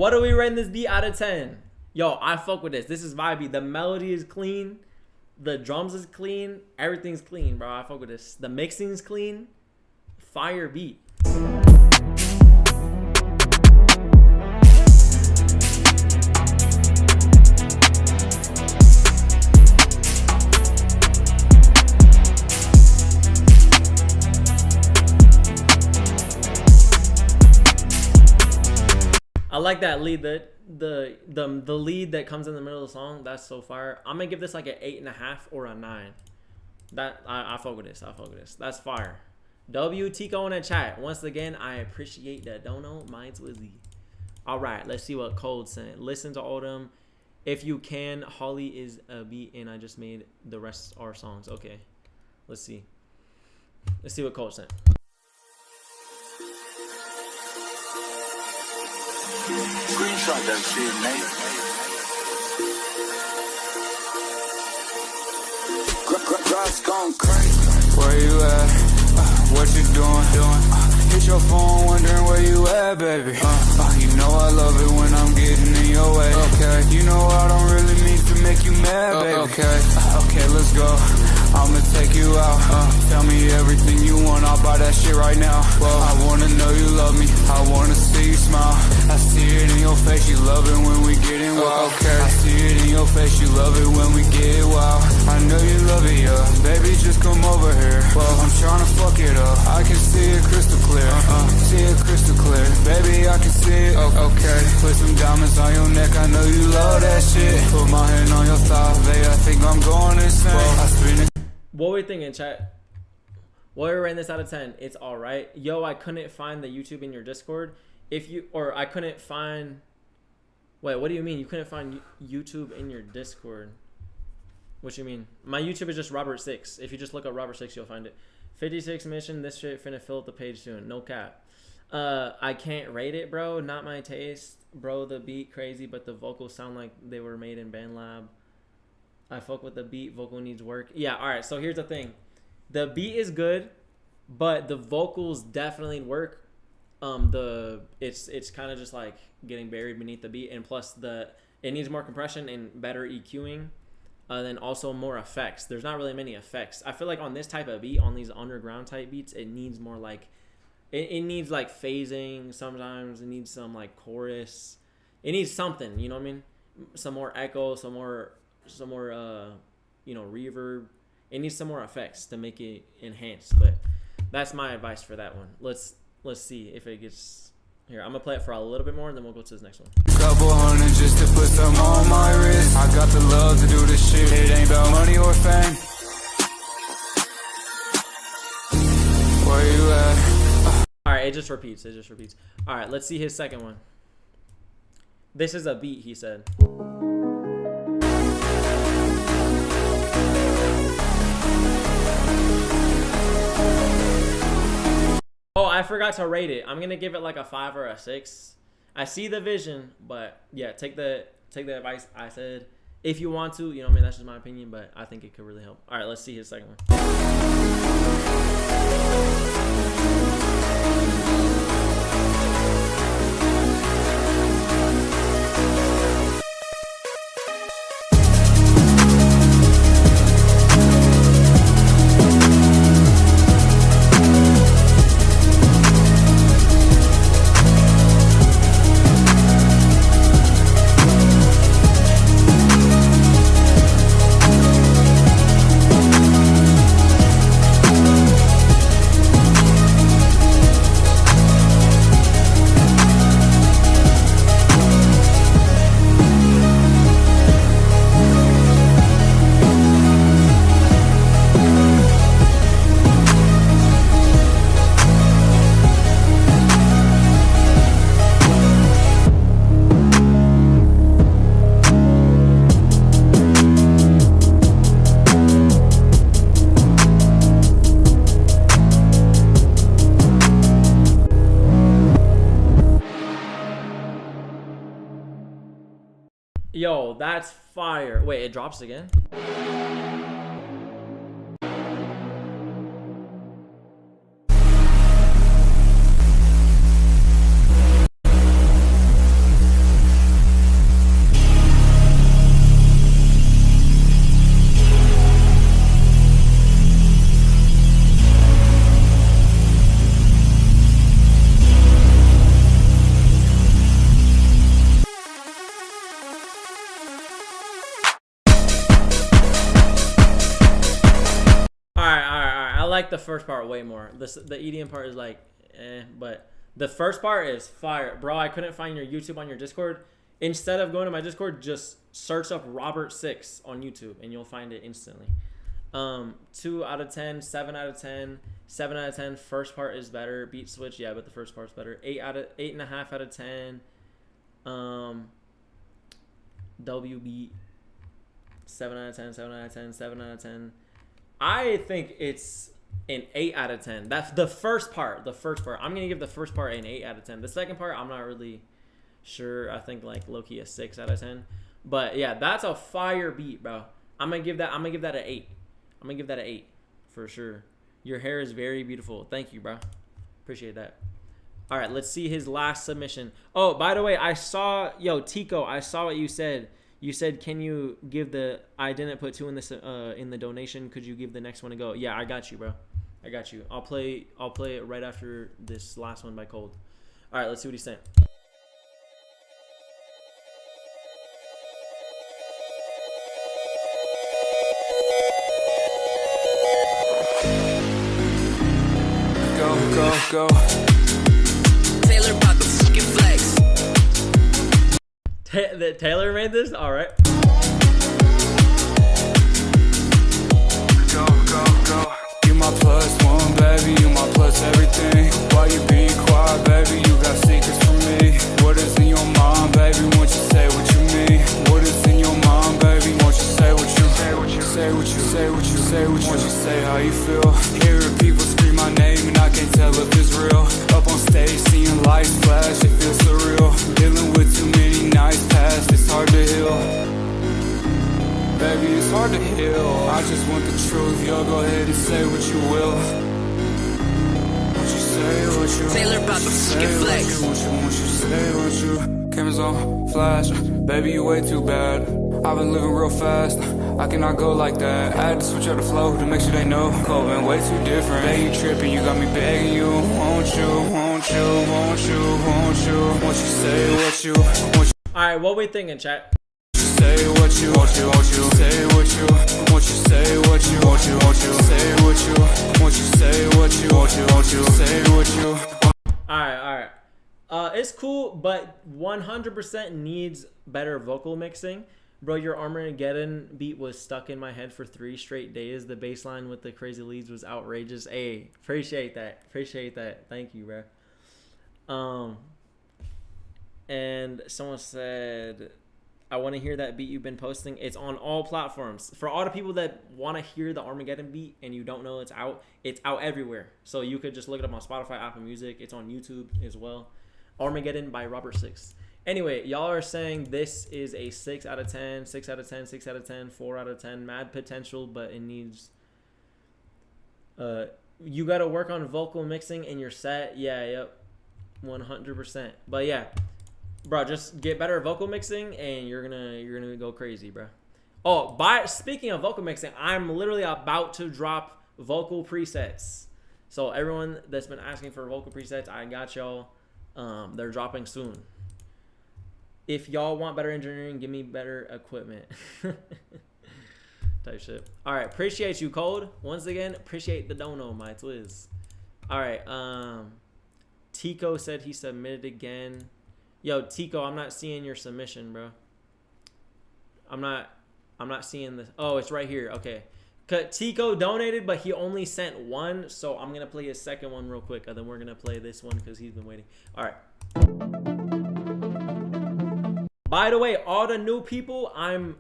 What do we rate this beat out of 10? Yo, I fuck with this. This is vibey. The melody is clean. The drums is clean. Everything's clean, bro. I fuck with this. The mixing's clean. Fire beat. I like that lead. The lead that comes in the middle of the song, that's so fire. I'm gonna give this like an 8.5 or a 9. That I fuck with this. I fuck with this. That's fire. W Tico in the chat. Once again, I appreciate that. Don't know. Mine's Wizzy. All right, let's see what Cold sent. Listen to all them. If you can, Holly is a beat, and I just made the rest are songs. Okay, let's see. Let's see what Cold sent. Screenshot that shit, mate. God's gone crazy. Where you at? What you doing? Hit your phone wondering where you at, baby. You know I love it when I'm getting in your way. Okay, you know I don't really mean to make you mad, baby. Okay, let's go. I'ma take you out. Tell me everything you want, I'll buy that shit right now. Well, I wanna know you love me, I wanna see you smile. I see it in your face, you love it when we get in wild. I see it in your face, you love it when we get wild. I know you love it, yeah. Baby, just come over here. Well, I'm tryna fuck it up. I can see it crystal clear. See it crystal clear. Baby, I can see it. Okay, put some diamonds on your neck, I know you love that shit. Put my hand on your thigh, babe, I think I'm going insane. I spin it. What were we thinking, chat? What are we rating this out of 10? It's all right. Yo, I couldn't find the YouTube in your Discord. I couldn't find. Wait, what do you mean? You couldn't find YouTube in your Discord? What you mean? My YouTube is just Robert6. If you just look up Robert6, you'll find it. 56 mission. This shit finna fill up the page soon. No cap. I can't rate it, bro. Not my taste, bro. The beat crazy, but the vocals sound like they were made in BandLab. I fuck with the beat. Vocal needs work. Yeah, all right. So here's the thing. The beat is good, but the vocals definitely work. It's kind of just like getting buried beneath the beat, and plus it needs more compression and better EQing. Then also more effects. There's not really many effects. I feel like on this type of beat, on these underground type beats, it needs more like it needs like phasing. Sometimes it needs some like chorus. It needs something. You know what I mean? Some more echo. Some more reverb. It needs some more effects to make it enhanced. But that's my advice for that one. Let's see if it gets here. I'm gonna play it for a little bit more, and then we'll go to this next one. Couple hundred just to put some on my wrist. I got the love to do this shit. It ain't about money or fame. Where you at? All right, it just repeats. All right, let's see his second one. This is a beat, he said. Oh, I forgot to rate it. I'm gonna give it like a 5 or a 6. I see the vision, but yeah, take the advice I said. If you want to, you know what I mean, that's just my opinion, but I think it could really help. All right, let's see his second one. Yo, that's fire. Wait, it drops again? like the first part way more. The EDM part is like, but the first part is fire, bro. I couldn't find your YouTube on your Discord. Instead of going to my Discord, just search up Robert 6 on YouTube and you'll find it instantly. 2 out of 10, 7 out of 10, 7 out of 10. First part is better. Beat switch, yeah, but the first part's better. 8.5 out of 10. WB 7 out of 10, 7 out of 10, 7 out of 10. I think it's an 8 out of 10. That's the first part. I'm gonna give the first part an 8 out of 10. The second part, I'm not really sure. I think like low-key a 6 out of 10. But yeah, that's a fire beat, bro. I'm gonna give that an 8. I'm gonna give that an 8 for sure. Your hair is very beautiful. Thank you, bro. Appreciate that. All right, let's see his last submission. Oh, by the way, I saw, Tico, I saw what you said. You said, can you give the, I didn't put 2 in the donation. Could you give the next one a go? Yeah, I got you, bro. I got you. I'll play it right after this last one by Cold. All right, let's see what he's saying. Go. Taylor about the fucking flex. Taylor made this? All right. Go. You my plus one, baby. You my plus everything. Why you being quiet, baby? You got secrets from me. What is in your mind, baby? Won't you say what you mean? What is in your mind, baby? Won't you say what you say? What you say? What you say? What you say? What you say? How you feel? Hearing people scream my name and I can't tell if it's real. Up on stage, seeing lights flash, it feels surreal. Dealing with too many nights past, it's hard to heal. Baby, it's hard to heal. I just want the truth. Yo, go ahead and say what you will. What you say, what you Taylor about the fucking flex. What you say, what you. Cameras on, flash. Baby, you way too bad. I've been living real fast. I cannot go like that. I had to switch out the flow to make sure they know. Cold been way too different. Hey, you tripping, you got me begging you. Won't you say what you, Alright, what we thinking, chat? Say what you, say what you, say what you, say what you, say what you, say what you. Alright. It's cool, but 100% needs better vocal mixing. Bro, your Armageddon beat was stuck in my head for 3 straight days. The bass line with the crazy leads was outrageous. Hey, appreciate that. Thank you, bro. And someone said, I want to hear that beat you've been posting. It's on all platforms. For all the people that want to hear the Armageddon beat and you don't know it's out everywhere. So you could just look it up on Spotify, Apple Music. It's on YouTube as well. Armageddon by Robert 6. Anyway, y'all are saying this is a 6 out of 10, 6 out of 10, 6 out of 10, 4 out of 10. Mad potential, but it needs... you got to work on vocal mixing in your set. Yeah, yep. 100%. But yeah, bro, just get better at vocal mixing and you're gonna go crazy, bro. Oh, speaking of vocal mixing, I'm literally about to drop vocal presets. So everyone that's been asking for vocal presets, I got y'all. They're dropping soon. If y'all want better engineering, give me better equipment. Type shit. All right, appreciate you, Cold. Once again, appreciate the dono, my twizz. All right, Tico said he submitted again. Yo, Tico, I'm not seeing your submission, bro. I'm not seeing this. Oh, it's right here. Okay. Tico donated, but he only sent 1, so I'm gonna play his second one real quick, and then we're gonna play this one because he's been waiting. All right. By the way, all the new people, I'm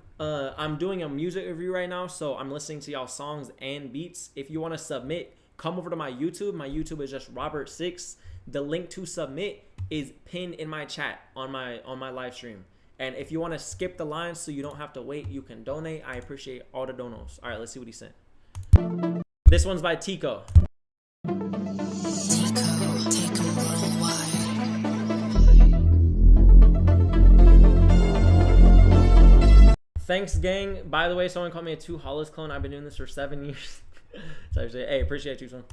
doing a music review right now, so I'm listening to y'all songs and beats. If you want to submit, come over to my YouTube. My YouTube is just Robert 6. The link to submit is pinned in my chat on my live stream. And if you want to skip the lines so you don't have to wait, you can donate. I appreciate all the donos. All right, let's see what he sent. This one's by Tico. Thanks, gang. By the way, someone called me a 2 Hollis clone. I've been doing this for 7 years. So actually, hey, appreciate you, son.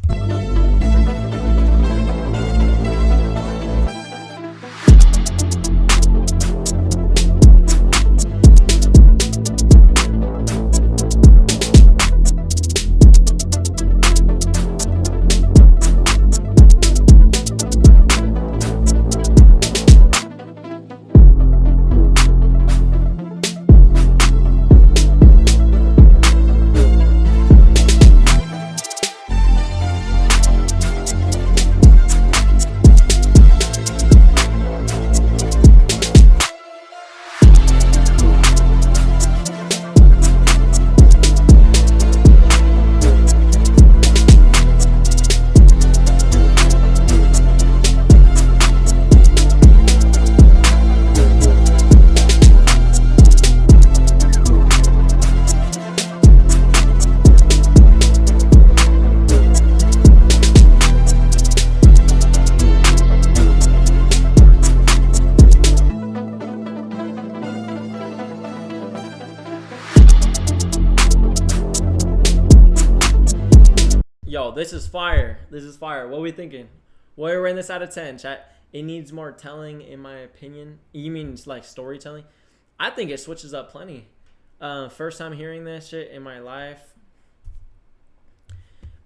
Yo, this is fire. This is fire. What are we thinking? What are we rating this out of 10, chat? It needs more telling, in my opinion. You mean like storytelling? I think it switches up plenty. First time hearing this shit in my life.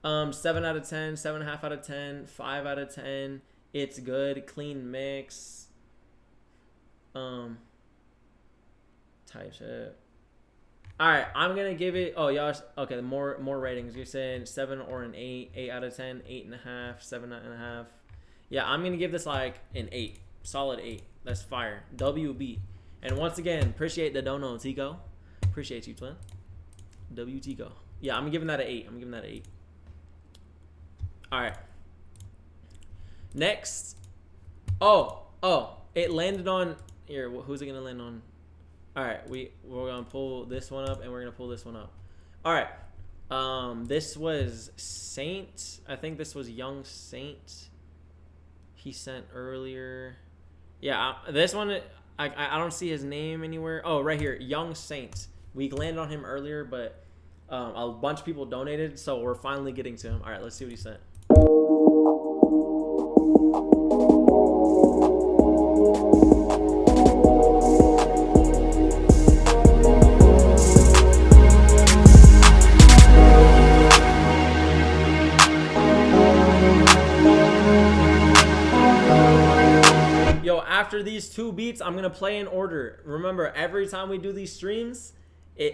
7 out of 10, 7.5 out of 10, 5 out of 10. It's good, clean mix. Type shit. All right, I'm gonna give it. Oh, y'all. Okay, more ratings. You're saying 7 or an 8, 8 out of 10, 8.5, 7.5. Yeah, I'm gonna give this like an 8, solid 8. That's fire. WB. And once again, appreciate the dono, Tico. Appreciate you, twin. W Tico. Yeah, I'm giving that an 8. I'm giving that an 8. All right. Next. Oh, it landed on here. Who's it gonna land on? All right, we're gonna pull this one up and we're gonna pull this one up. All right. This was Saint. I think this was Young Saint. He sent earlier. Yeah, this one I don't see his name anywhere. Oh, right here, Young Saint. We landed on him earlier, but a bunch of people donated, so we're finally getting to him. All right, let's see what he sent. After these 2 beats, I'm gonna play in order. Remember, every time we do these streams,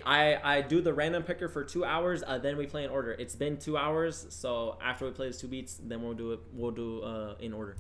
I do the random picker for 2 hours, then we play in order. It's been 2 hours, so after we play these 2 beats, then we'll do in order.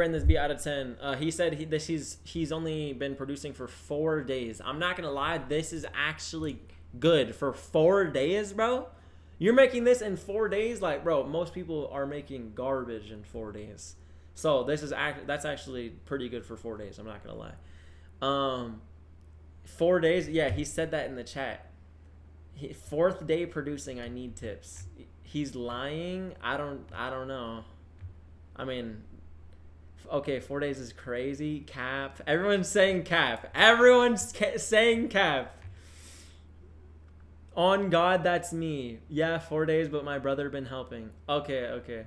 This beat out of 10. He said he's only been producing for 4 days. I'm not gonna lie, this is actually good for 4 days, bro. You're making this in 4 days, like, bro. Most people are making garbage in 4 days. So that's actually pretty good for 4 days. I'm not gonna lie. 4 days. Yeah, he said that in the chat. 4th day producing. I need tips. He's lying. I don't know. I mean. Okay, 4 days is crazy. Cap. Everyone's saying cap. Everyone's saying cap. On God, that's me. Yeah, 4 days, but my brother been helping. Okay.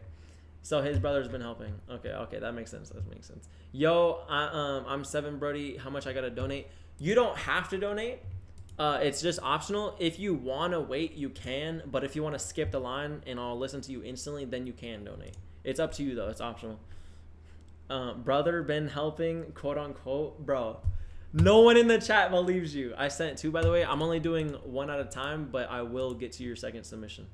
So his brother's been helping. Okay, that makes sense. That makes sense. Yo, I'm 7 Brody. How much I gotta donate? You don't have to donate. It's just optional. If you wanna wait, you can. But if you wanna skip the line and I'll listen to you instantly, then you can donate. It's up to you though. It's optional. Brother been helping, quote unquote. Bro, no one in the chat believes you. I sent 2, by the way. I'm only doing 1 at a time, but I will get to your second submission.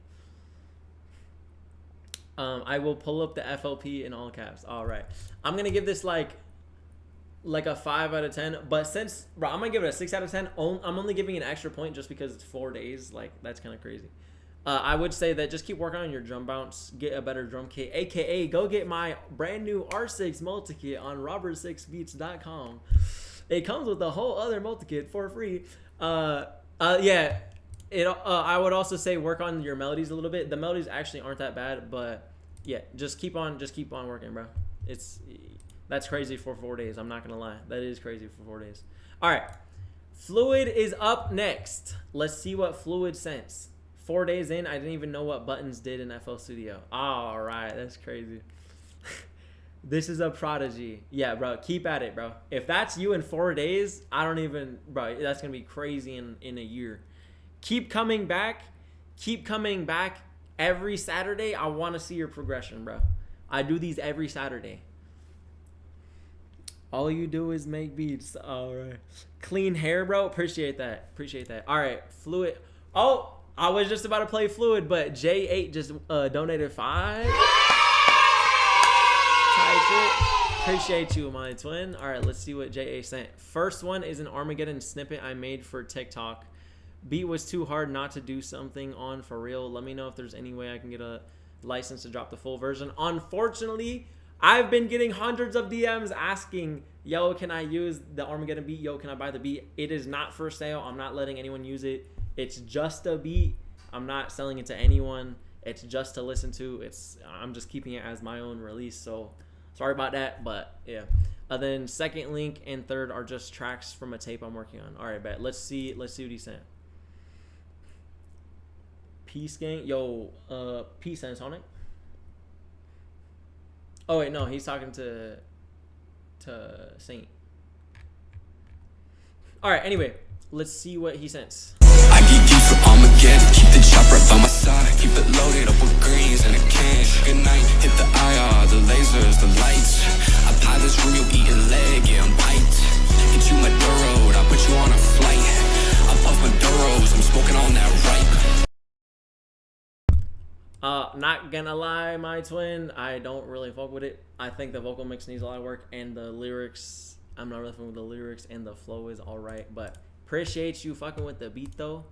I will pull up the FLP in all caps. All right, I'm gonna give this like a 5 out of 10, but since, bro, I'm gonna give it a 6 out of 10. I'm only giving an extra point just because it's 4 days. Like, that's kind of crazy. I would say that just keep working on your drum bounce, get a better drum kit, aka go get my brand new R6 multi-kit on robert6beats.com. It comes with a whole other multi-kit for free. Yeah, I would also say work on your melodies a little bit. The melodies actually aren't that bad, but yeah, just keep on working, bro. That's crazy for 4 days. I'm not gonna lie, that is crazy for 4 days. All right, Fluid is up next. Let's see what Fluid sends. 4 days in, I didn't even know what buttons did in FL Studio. All right, that's crazy. This is a prodigy. Yeah, bro, keep at it, bro. If that's you in 4 days, bro, that's gonna be crazy in a year. Keep coming back every Saturday. I want to see your progression, bro. I do these every Saturday. All you do is make beats. All right, clean hair, bro. Appreciate that. All right, Fluid. Oh, I was just about to play Fluid, but J8 just donated 5. Appreciate you, my twin. All right, let's see what JA sent. First one is an Armageddon snippet I made for TikTok. Beat was too hard not to do something on for real. Let me know if there's any way I can get a license to drop the full version. Unfortunately, I've been getting hundreds of DMs asking, yo, can I use the Armageddon beat? Yo, can I buy the beat? It is not for sale. I'm not letting anyone use it. It's just a beat. I'm not selling it to anyone. It's just to listen to. I'm just keeping it as my own release. So sorry about that, but yeah. Then second link and third are just tracks from a tape I'm working on. All right, bet. Let's see what he sent. Peace gang, yo, peace and Sonic. Oh wait, no, he's talking to Saint. All right, anyway, let's see what he sends. I get geeks for Armageddon, keep the chopper by my side, keep it loaded up with greens and a can. Good night, hit the IR, the lasers, the lights. I pie this real, eating leg, yeah, I'm bite. Get you my Duro, I put you on a flight. I puff my Duros, I'm smoking on that ripe. Not gonna lie, my twin, I don't really fuck with it. I think the vocal mix needs a lot of work, and the lyrics, I'm not really fucking with the lyrics, and the flow is alright, but appreciate you fucking with the beat though.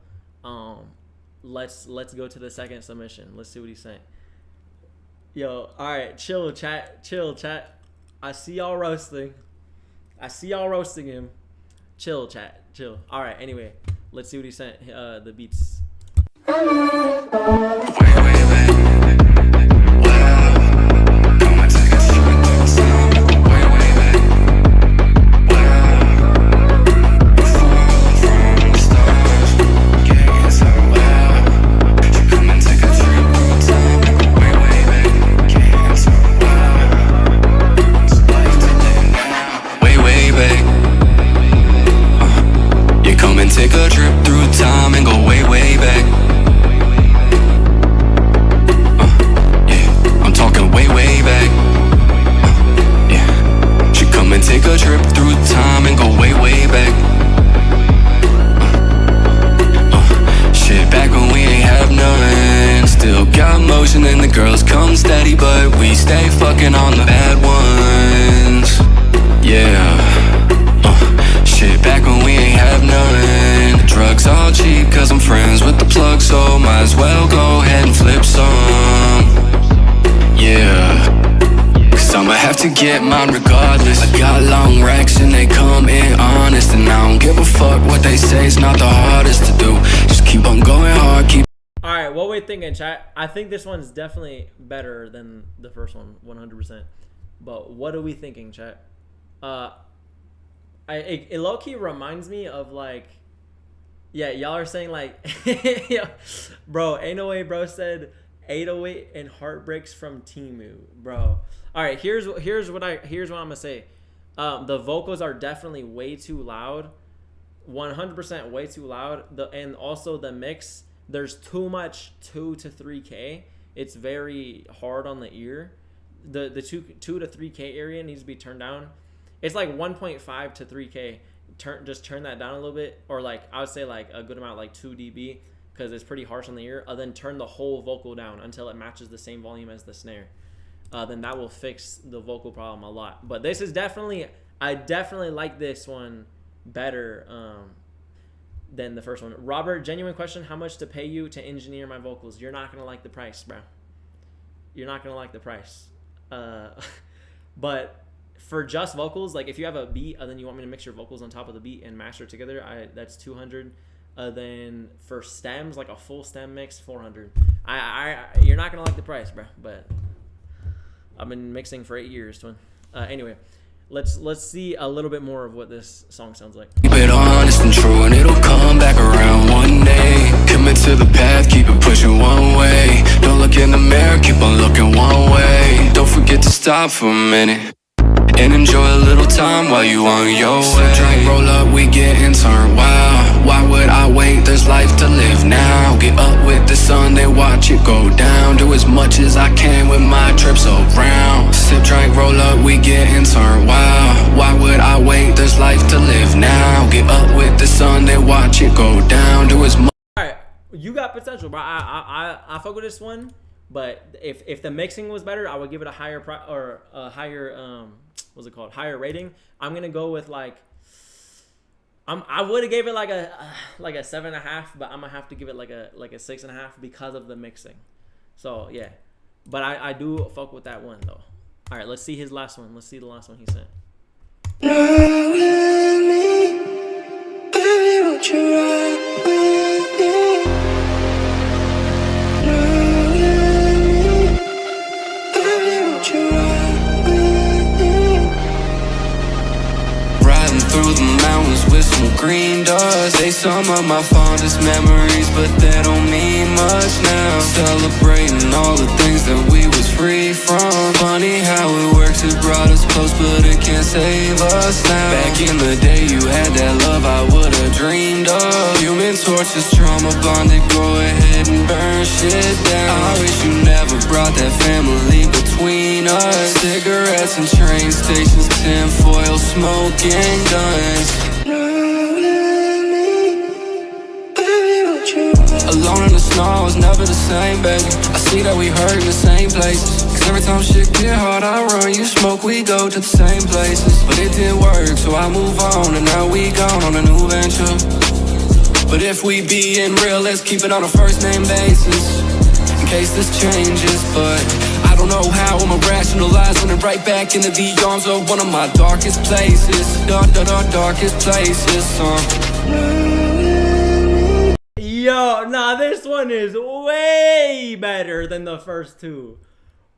Let's go to the second submission. Let's see what he's saying. Yo, alright, chill chat. I see y'all roasting him. Chill chat, chill. Alright, anyway, let's see what he sent. The beats. Take a trip through time and go way, way back. Yeah, I'm talking way, way back. Yeah, she come and take a trip through time and go way, way back. Shit, back when we ain't have none. Still got motion and the girls come steady, but we stay fucking on the bad ones. Yeah. Shit, back when we ain't have none. The drugs all cheap cause I'm friends with the plug, so might as well go ahead and flip some. Yeah, cause I'ma have to get mine regardless. I got long racks and they come in honest, and I don't give a fuck what they say, it's not the hardest to do. Just keep on going hard, keep. Alright, what we thinking, chat? I think this one's definitely better than the first one, 100%. But what are we thinking, chat? It low-key reminds me of like, yeah, y'all are saying like, bro, ain't no way, bro said 808 and Heartbreaks from Temu, bro. All right, here's what I'm gonna say. The vocals are definitely way too loud, 100% way too loud. And also the mix, there's too much 2 to 3K. It's very hard on the ear. The 2 to 3K area needs to be turned down. It's like 1.5 to 3K. Just turn that down a little bit, or like I would say like a good amount, like 2 dB, because it's pretty harsh on the ear. Then turn the whole vocal down until it matches the same volume as the snare. Then that will fix the vocal problem a lot. But this is definitely, I definitely like this one better than the first one. Robert, genuine question: how much to pay you to engineer my vocals? You're not gonna like the price, bro. You're not gonna like the price. But for just vocals, like if you have a beat and then you want me to mix your vocals on top of the beat and master it together, that's 200. Then for stems, like a full stem mix, 400. You're not gonna like the price, bro. But I've been mixing for 8 years, twin. Anyway, let's see a little bit more of what this song sounds like. Keep it honest and true, and it'll come back around one day. Commit to the path, keep it pushing one way. Don't look in the mirror, keep on looking one way. Don't forget to stop for a minute and enjoy a little time while you on your way. Drink, roll up, we getting turned wild. Why would I wait? There's life to live now. Get up with the sun, then watch it go down. Do as much as I can with my trips around. Sip, drink, roll up, we getting turned wild. Why would I wait? There's life to live now. Get up with the sun, then watch it go down. Do as much. Alright, you got potential, bro. I fuck with this one, But if the mixing was better, I would give it a higher what's it called? Higher rating. I'm gonna go with like. I would have gave it like a 7.5, but I'm gonna have to give it like a 6.5 because of the mixing. So yeah, but I do fuck with that one though. All right, let's see his last one. Let's see the last one he sent. Baby, won't you ride with me? Baby, won't you ride with me? Riding through the mountains with some green dust. They some of my fondest memories, but they don't mean much now. Celebrating all the things that we was free from. Funny how it works, it brought us close, but it can't save us now. Back in the day, you had that love I would've dreamed of. Human torches, trauma bonded, go ahead and burn shit down. I wish you never brought that family between us. Cigarettes and train stations, tinfoil, smoking guns. Alone in the snow, I was never the same, baby. I see that we hurt in the same places. Cause every time shit get hard, I run, you smoke, we go to the same places. But it didn't work, so I move on, and now we gone on a new venture. But if we being real, let's keep it on a first name basis, in case this changes. But I don't know how I'ma rationalize running right back into the arms of one of my darkest places. Darkest places, Yo, nah, this one is way better than the first two.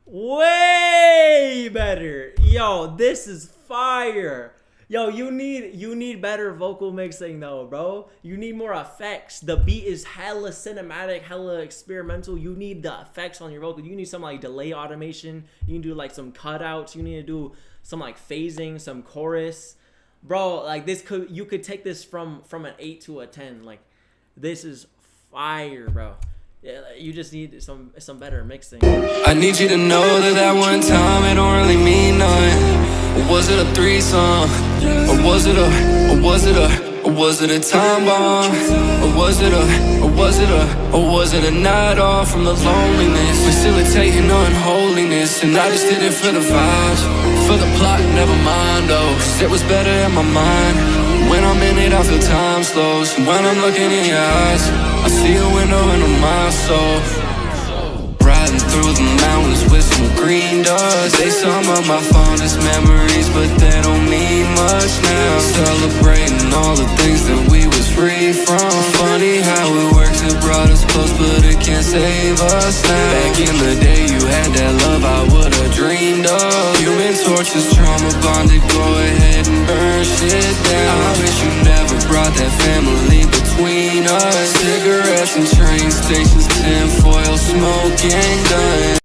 Way better. Yo, this is fire. Yo, you need better vocal mixing though, bro. You need more effects. The beat is hella cinematic, hella experimental. You need the effects on your vocal. You need some like delay automation. You can do like some cutouts. You need to do some like phasing, some chorus. Bro, like you could take this from an 8 to a 10. Like this is fire, bro. Yeah, you just need some better mixing. I need you to know that one time it don't really mean nothing. Or was it a threesome? Or was it a time bomb? Or was it a night off from the loneliness? Facilitating unholiness. And I just did it for the vibes, for the plot, never mind though. Cause it was better in my mind. When I'm in it, I feel time slows. And when I'm looking in your eyes, I see a window into my soul. Riding through the mountains with some green dust. They some of my fondest memories, but they don't mean much now. Celebrating all the things that we was free from. Funny how it works, it brought us close, but it can't save us now. Back in the day, you had that love I would've dreamed of. Human torches, trauma bonded, go ahead and burn shit down. I wish you never brought that family between us. Cigarettes and train stations, tinfoil, smoking guns.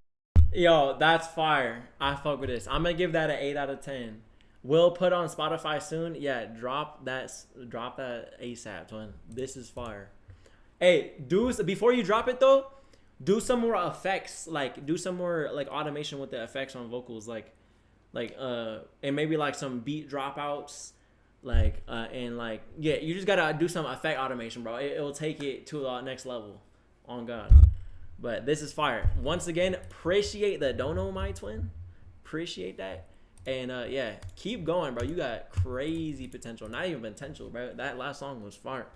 Yo, that's fire. I fuck with this. I'm gonna give that an 8 out of 10. Will put on Spotify soon. Yeah, drop that ASAP, twin. This is fire. Hey, before you drop it though, do some more effects. Like do some more like automation with the effects on vocals. And maybe like some beat dropouts. And you just gotta do some effect automation, bro. It'll take it to the next level. On God. But this is fire. Once again, appreciate the dono, my twin. Appreciate that. And keep going, bro. You got crazy potential. Not even potential, bro. That last song was fire.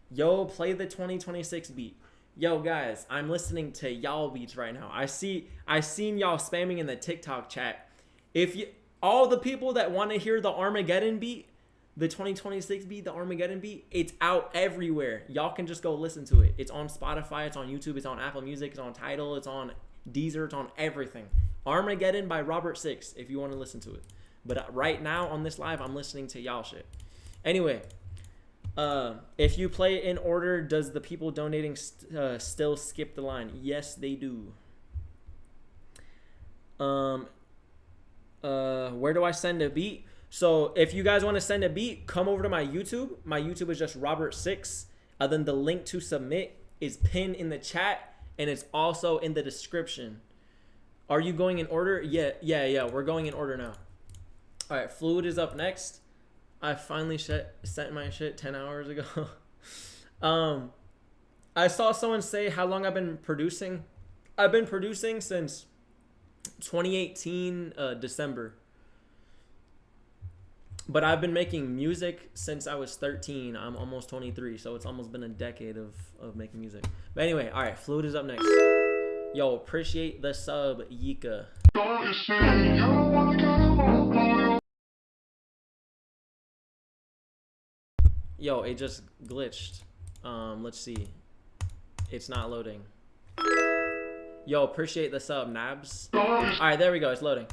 Yo, play the 2026 beat. Yo, guys, I'm listening to y'all beats right now. I seen y'all spamming in the TikTok chat. All the people that want to hear the Armageddon beat, the 2026 beat, the Armageddon beat, it's out everywhere. Y'all can just go listen to it. It's on Spotify, it's on YouTube, it's on Apple Music, it's on Tidal, it's on Deezer, it's on everything. Armageddon by Robert Six, if you want to listen to it. But right now on this live, I'm listening to y'all shit. Anyway, if you play it in order, does the people donating still skip the line? Yes, they do. Where do I send a beat? So if you guys want to send a beat, come over to my YouTube. My YouTube is just Robert Six. Then the link to submit is pinned in the chat, and it's also in the description. Are you going in order? Yeah. We're going in order now. All right, Fluid is up next. I finally sent my shit 10 hours ago. I saw someone say how long I've been producing. I've been producing since 2018 December. But I've been making music since I was 13. I'm almost 23, so it's almost been a decade of making music. But anyway, all right, Fluid is up next. Yo, appreciate the sub, Yika. Yo, it just glitched. Let's see. It's not loading. Yo, appreciate the sub, Nabs. All right, there we go. It's loading.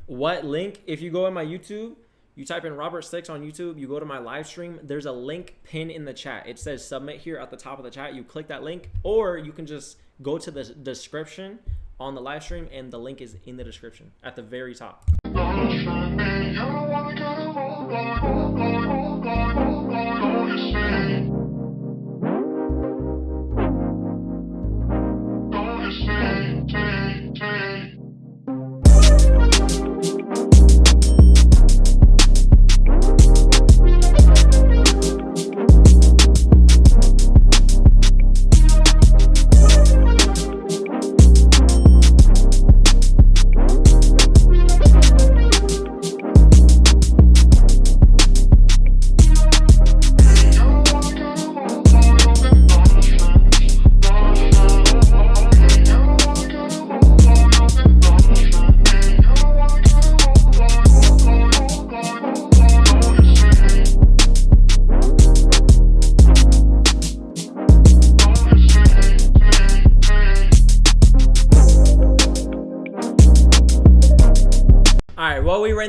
What link? If you go on my YouTube, you type in Robert Slicks on YouTube, you go to my live stream, there's a link pinned in the chat. It says submit here at the top of the chat. You click that link, or you can just go to the description on the live stream, and the link is in the description at the very top.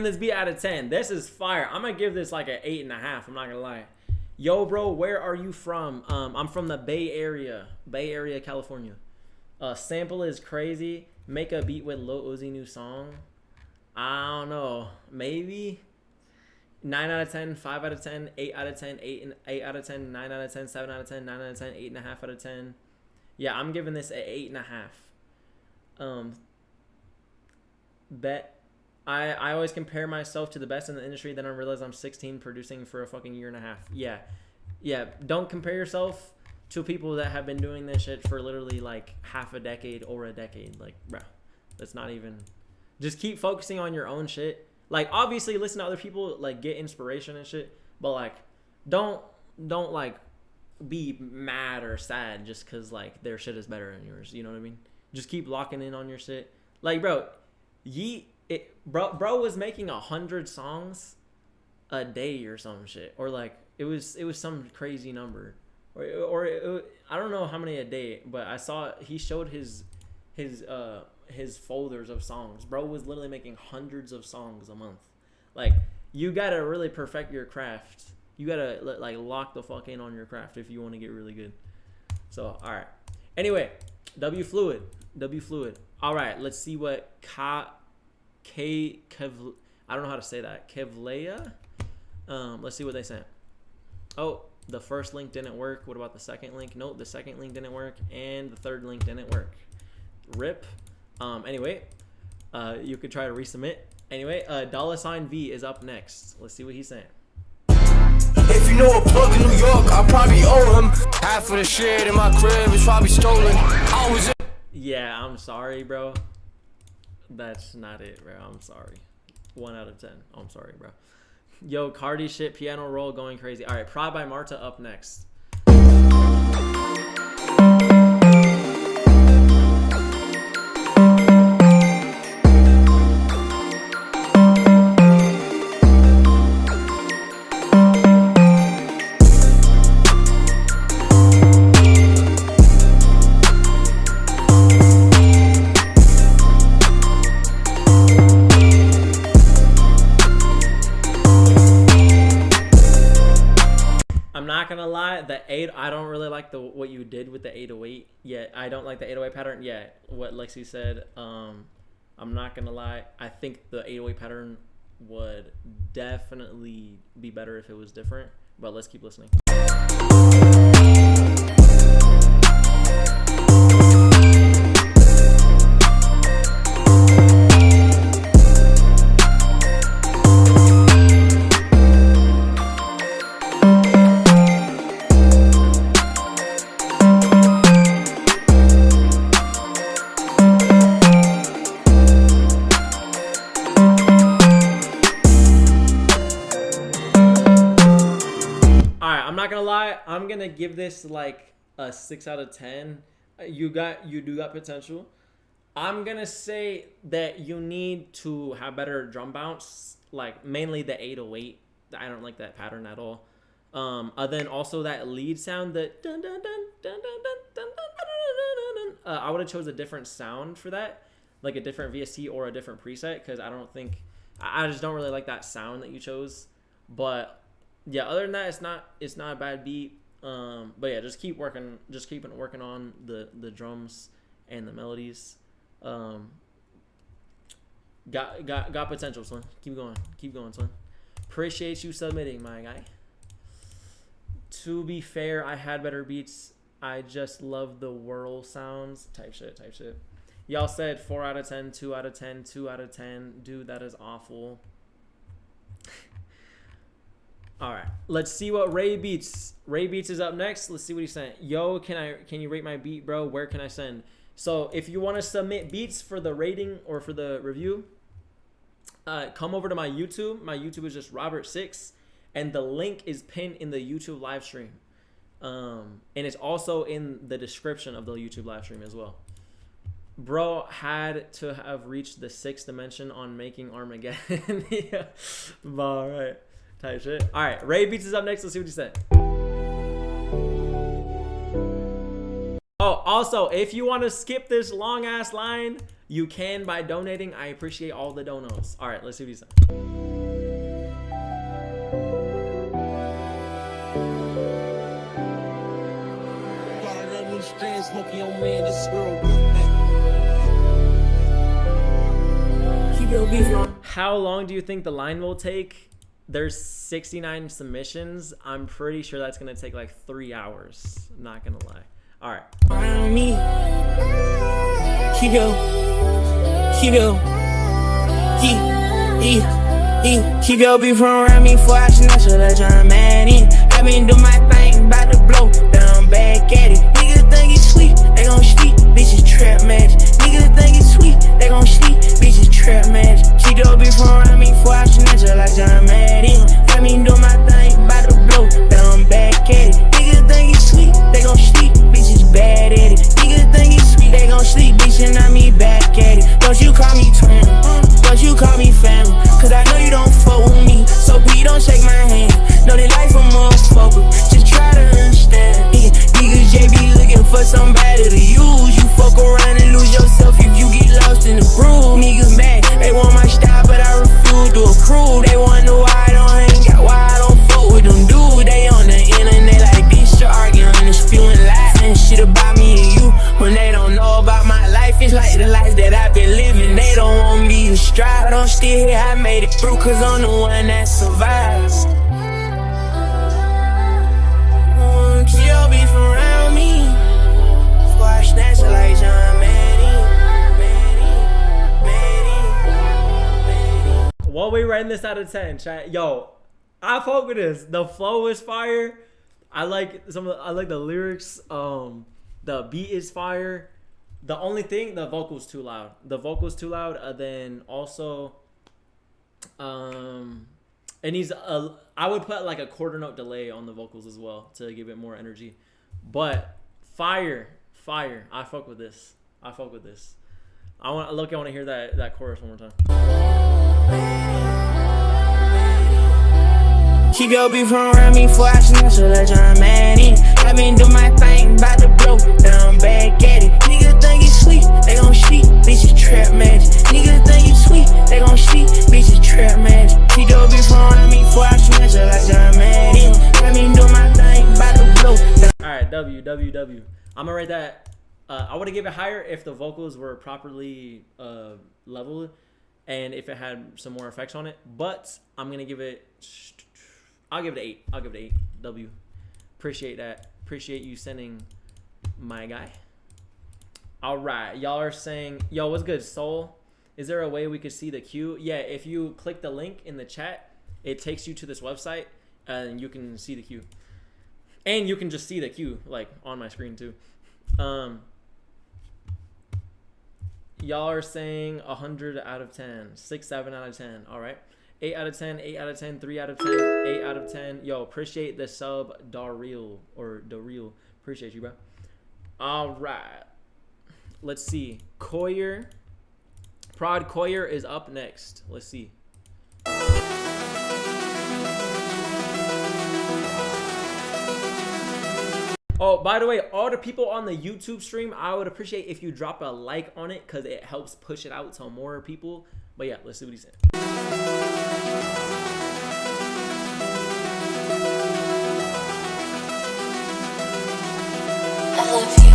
This beat out of 10. This is fire. I'm gonna give this like an 8.5. I'm not gonna lie. Yo, bro, where are you from? I'm from the Bay Area, California. Sample is crazy. Make a beat with Lil Uzi new song. I don't know. Maybe 9 out of 10, 5 out of 10, 8 out of 10, 8 out of 10, 9 out of 10, 7 out of 10, 9 out of 10, 8.5 out of 10. Yeah, I'm giving this an 8.5. Bet. I always compare myself to the best in the industry, then I realize I'm 16 producing for a fucking year and a half. Yeah. Don't compare yourself to people that have been doing this shit for literally like half a decade or a decade. Like, bro, that's not even. Just keep focusing on your own shit. Like, obviously listen to other people, like get inspiration and shit, but like don't like be mad or sad just because like their shit is better than yours. You know what I mean? Just keep locking in on your shit. Like, bro, bro was making 100 songs a day or some shit, or like it was some crazy number, or I don't know how many a day, but I saw he showed his folders of songs. Bro was literally making hundreds of songs a month. Like, you gotta really perfect your craft. You gotta like lock the fuck in on your craft if you want to get really good. So all right. Anyway, W Fluid. All right, let's see what I don't know how to say that. Kevlea. Let's see what they sent. Oh, the first link didn't work. What about the second link? Nope, the second link didn't work, and the third link didn't work. Rip. Anyway, you could try to resubmit. Anyway, $V is up next. Let's see what he sent. If you know a plug in New York, I probably owe him. Half of the shit in my crib is probably stolen. Yeah, I'm sorry, bro. That's not it, bro. I'm sorry. 1 out of 10. I'm sorry, bro. Yo, Cardi shit, piano roll going crazy. All right, Prod by Marta up next. I don't really like what you did with the 808 yet. I don't like the 808 pattern yet. What Lexi said, I'm not gonna lie. I think the 808 pattern would definitely be better if it was different. But let's keep listening. gonna lie, I'm gonna give this like a 6 out of 10. You do got potential. I'm gonna say that you need to have better drum bounce, like mainly the 808. I don't like that pattern at all. Then also that lead sound, that dun, dun, dun, dun, dun, dun, dun, dun, dun, dun. I would have chose a different sound for that, like a different VST or a different preset, because I just don't really like that sound that you chose. But yeah, other than that, it's not a bad beat. But yeah, just keep working on the drums and the melodies. Got potential, son. Keep going, son. Appreciate you submitting, my guy. To be fair, I had better beats. I just love the whirl sounds. Type shit. Y'all said 4 out of 10, 2 out of 10, 2 out of 10. Dude, that is awful. All right, let's see what Ray Beats is up next. Let's see what he sent. Yo, can you rate my beat, bro? Where can I send? So if you want to submit beats for the rating or for the review, come over to my YouTube. My YouTube is just Robert6, and the link is pinned in the YouTube live stream. And it's also in the description of the YouTube live stream as well. Bro had to have reached the 6th dimension on making Armageddon. Yeah. All right. Type shit. All right, Ray Beats is up next. Let's see what he said. Oh, also, if you want to skip this long ass line, you can by donating. I appreciate all the donos. All right, let's see what he said. How long do you think the line will take? There's 69 submissions. I'm pretty sure that's gonna take like 3 hours. I'm not gonna lie. All right. Around me, keep your beef around me before I snatch her like John Madden. I been do my thing, bout to blow down back at it. Niggas think it's sweet, they gon' sleep. Bitches trap match. Niggas think it's sweet, they gon' sleep. Bitches trap match. Keep your beef around me before I snatch her like John Madden. I been do my thing, bout to blow down back at it. Niggas think it's sweet, they gon' sleep. Bitches bad at it. Niggas think it's sweet, they gon' sleep. Bitch and I me back at it. Don't you call me twin, don't you call me family, cause I know you don't fuck with me. So please don't shake my hand. Know that life I'm unspoken, just try to understand. Niggas JB looking for somebody to use. You fuck around and lose yourself if you get lost in the groove. Niggas mad, they want my style but I refuse to approve. They wonder why I don't hang out, why I don't fuck with them dudes. They on the internet like this, you're arguing and spewing lies and shit about me and you. When they don't know about my life, it's like the life that I've been living. They don't want me to strive, but I'm still here, I made it through, cause I'm the one that survives. Keep your beef around me before I snatch it like John Madden. What we rating this out of 10, chat? Yo, I fuck with this. The flow is fire. I like the lyrics. The beat is fire. The only thing, the vocal's too loud. Then also, it needs I would put like a quarter note delay on the vocals as well to give it more energy. But fire. I fuck with this. I want to hear that chorus one more time. Keep your beef around me before I snatch her like John Madden. I been do my thing, bout to blow down back at it. Niggas think it's sweet, they gon' sleep. Bitches trap match. Niggas think it's sweet, they gon' sleep. Bitches trap match. Keep your beef around me before I snatch her like John Madden. I been do my thing, bout to blow down. All right, W. I'm gonna rate that. I would have given it higher if the vocals were properly leveled and if it had some more effects on it. But I'm gonna give it. I'll give it an 8. W. Appreciate that. Appreciate you sending, my guy. All right, y'all are saying, yo, what's good, Soul? Is there a way we could see the queue? Yeah, if you click the link in the chat, it takes you to this website and you can see the queue. And you can just see the queue like on my screen too. Y'all are saying 100 out of 10, 6, 7 out of 10. All right. 8 out of 10, 8 out of 10, 3 out of 10, 8 out of 10. Yo, appreciate the sub, Darreal or Darreal. Appreciate you, bro. All right. Let's see. Koyer. Prod Koyer is up next. Let's see. Oh, by the way, all the people on the YouTube stream, I would appreciate if you drop a like on it because it helps push it out to more people. But yeah, let's see what he said. I love you.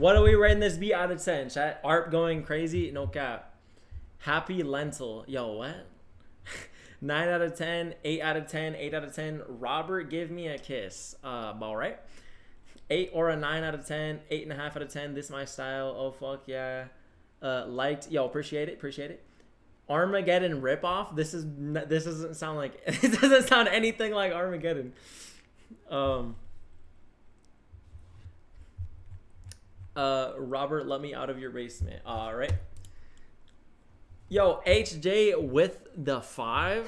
What are we rating this beat out of 10? Chat. ARP going crazy? No cap. Happy Lentil. Yo, what? 9 out of 10, 8 out of 10, 8 out of 10. Robert, give me a kiss. All right. 8 or a 9 out of 10, 8.5 out of 10. This my style. Oh, fuck yeah. Liked. Yo, appreciate it. Appreciate it. Armageddon ripoff. This doesn't sound like, it doesn't sound anything like Armageddon. Robert, let me out of your basement. All right. Yo, HJ with the 5.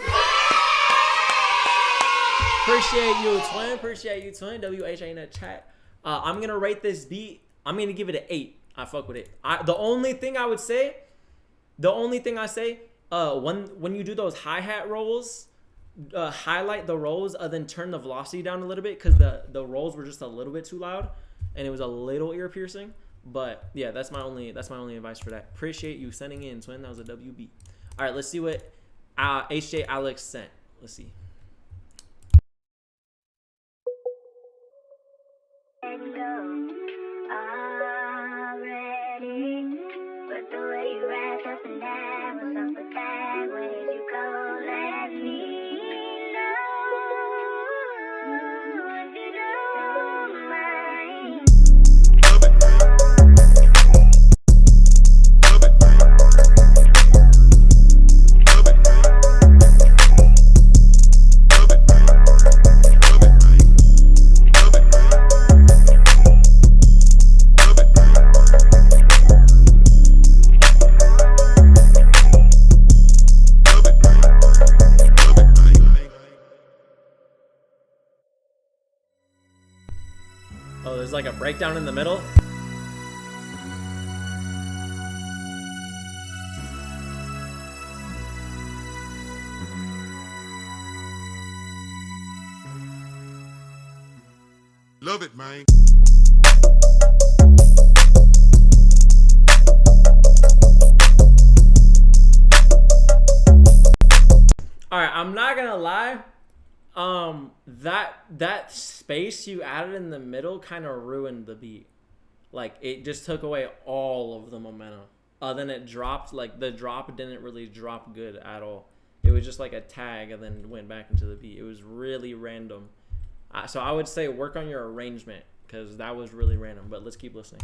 Appreciate you, twin. Appreciate you, twin. WHA in the chat. I'm gonna rate this beat. I'm gonna give it an 8. I fuck with it. The only thing I say, when you do those hi-hat rolls, highlight the rolls, then turn the velocity down a little bit because the rolls were just a little bit too loud. And it was a little ear piercing, but yeah, that's my only advice for that. Appreciate you sending in, twin. That was a WB. All right, let's see what HJ Alex sent. Let's see. Oh, there's like a breakdown in the middle. Love it, man. All right, I'm not gonna lie. That space you added in the middle kind of ruined the beat. Like, it just took away all of the momentum. Then it dropped, like, the drop didn't really drop good at all. It was just like a tag and then went back into the beat. It was really random. So I would say work on your arrangement because that was really random. But let's keep listening.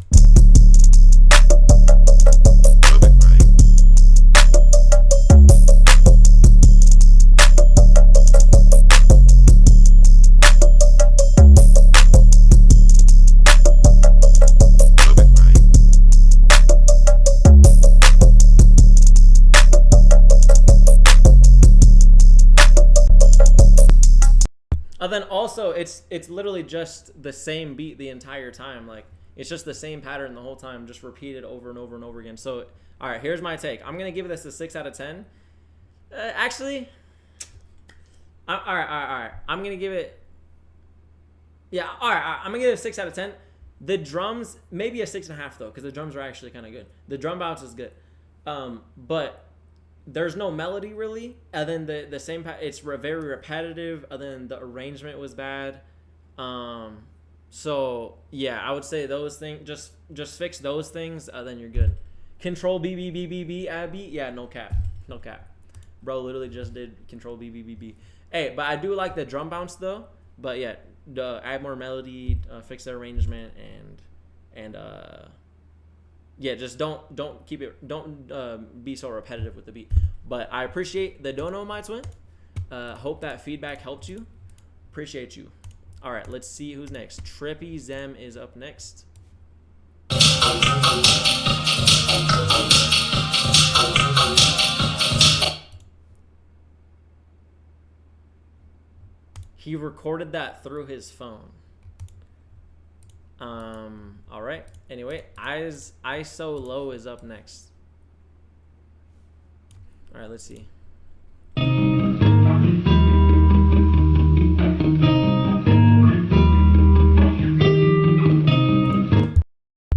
Then also it's literally just the same beat the entire time. Like, it's just the same pattern the whole time, just repeated over and over and over again. So all right, here's my take. I'm gonna give this a 6 out of 10. Actually, all right. I'm gonna give it. Yeah, all right. I'm gonna give it a 6 out of 10. The drums, maybe a 6.5 though, because the drums are actually kind of good. The drum bounce is good, but there's no melody really. And then the same. It's very repetitive. And then the arrangement was bad. So yeah, I would say those things. Just fix those things. Then you're good. Control B B B B B add beat. Yeah, no cap. Bro literally just did Control B B B B. Hey, but I do like the drum bounce though. But yeah, add more melody, fix the arrangement, and yeah, just don't keep it. Don't be so repetitive with the beat. But I appreciate the Dono my twin. Hope that feedback helped you. Appreciate you. All right, let's see who's next. Trippy Zem is up next. He recorded that through his phone. All right. Anyway, ISO Low is up next. All right, let's see.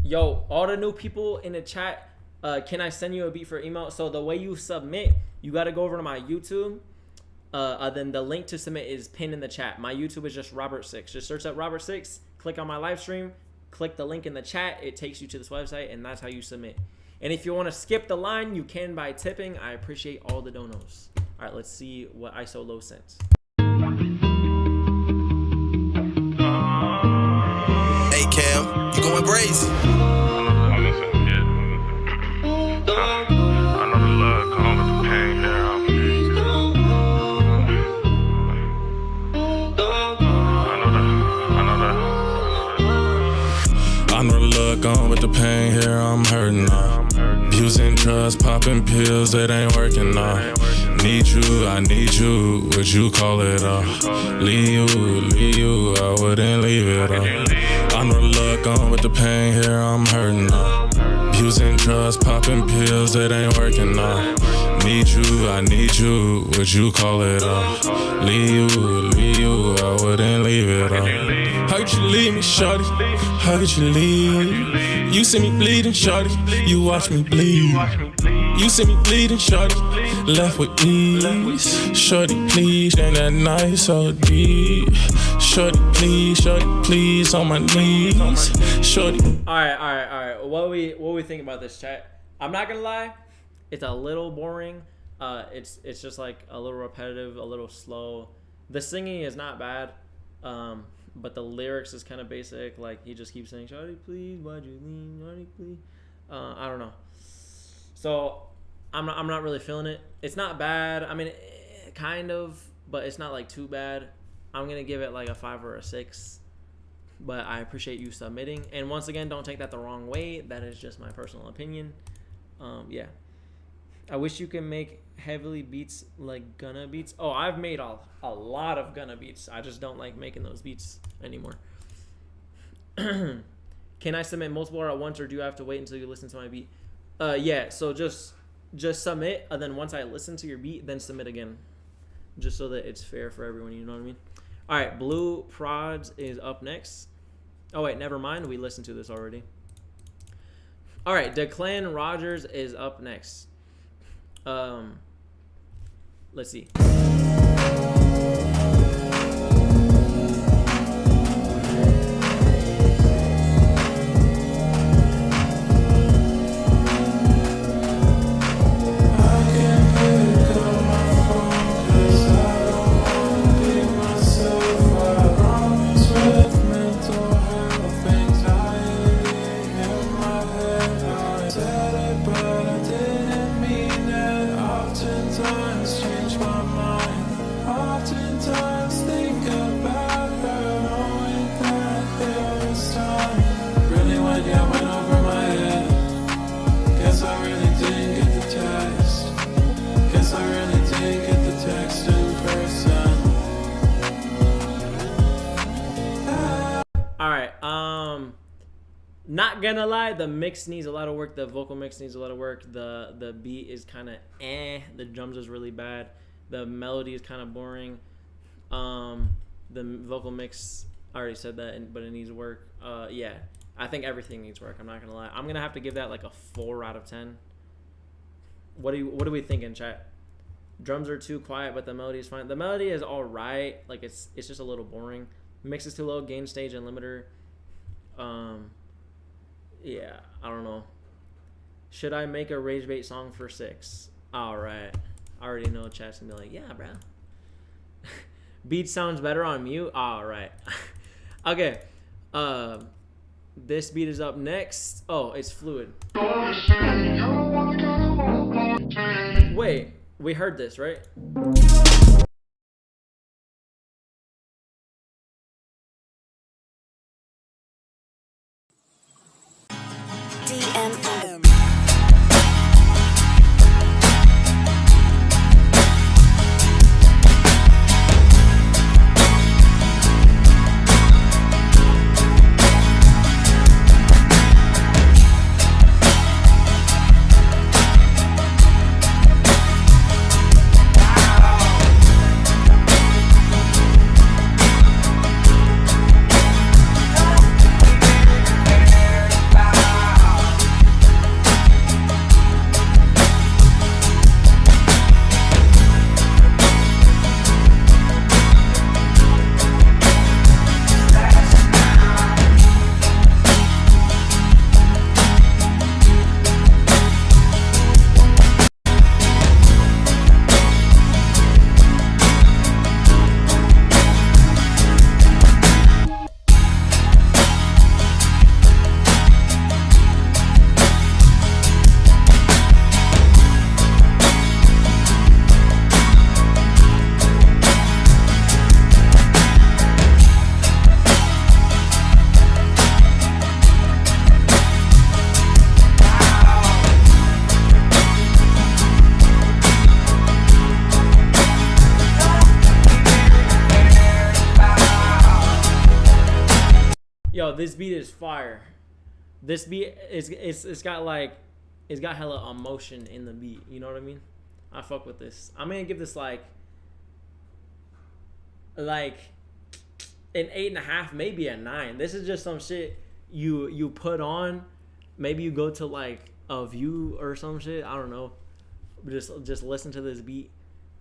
Yo, all the new people in the chat, can I send you a beat for email? So the way you submit, you got to go over to my YouTube. Then the link to submit is pinned in the chat. My YouTube is just Robert6. Just search up Robert6, click on my live stream, click the link in the chat. It takes you to this website, and that's how you submit. And if you want to skip the line, you can by tipping. I appreciate all the donos. All right, let's see what ISO Low sent. Hey Cam, you going brazy? Gone with the pain here, I'm hurting now. Using trust, popping pills, it ain't working now. Need you, I need you, would you call it off? Leave you, I wouldn't leave it off. I know the luck gone with the pain here, I'm hurting now. Using trust, popping pills, it ain't working now. Need you, I need you, would you call it off? Leave you, I wouldn't leave it off. How could you leave me, shawty? How could you leave? You see me bleeding, shawty. You watch me bleed. You see me bleeding, shawty. Left with ease. Shorty, please, ain't that nice OD? Shorty, please, on my knees. Shorty. All right. What we think about this, chat? I'm not gonna lie, it's a little boring. It's just like a little repetitive, a little slow. The singing is not bad. But the lyrics is kind of basic. Like, he just keeps saying, "Shawty, please, why'd you leave? Shawty, please." I don't know. So I'm not really feeling it. It's not bad. I mean, kind of, but it's not like too bad. I'm gonna give it like a 5 or a 6. But I appreciate you submitting. And once again, don't take that the wrong way. That is just my personal opinion. Yeah. I wish you can make heavily beats like Gunna beats. Oh, I've made a lot of Gunna beats. I just don't like making those beats anymore. Can I submit multiple at once, or do you have to wait until you listen to my beat? Yeah, so just submit, and then once I listen to your beat, then submit again. Just so that it's fair for everyone, you know what I mean? All right, Blue Prods is up next. Oh, wait, never mind. We listened to this already. All right, Declan Rogers is up next. Let's see. Not gonna lie, the mix needs a lot of work. The vocal mix needs a lot of work. The beat is kind of The drums is really bad. The melody is kind of boring. The vocal mix, I already said that, but it needs work. Yeah, I think everything needs work. I'm not gonna lie. I'm gonna have to give that like a 4 out of 10. What are we thinking, chat? Drums are too quiet, but the melody is fine. The melody is all right. Like it's just a little boring. Mix is too low. Gain, stage, and limiter. Yeah, I don't know. Should I make a rage bait song for 6? All right. I already know chat's gonna be like, yeah, bro. Beat sounds better on mute. All right. Okay. This beat is up next. Oh, it's Fluid. Wait, we heard this, right? DMM. Yo, this beat is fire. This beat it's got hella emotion in the beat. You know what I mean? I fuck with this. I'm gonna give this like an 8.5, maybe a 9. This is just some shit you put on. Maybe you go to like a View or some shit. I don't know. Just listen to this beat.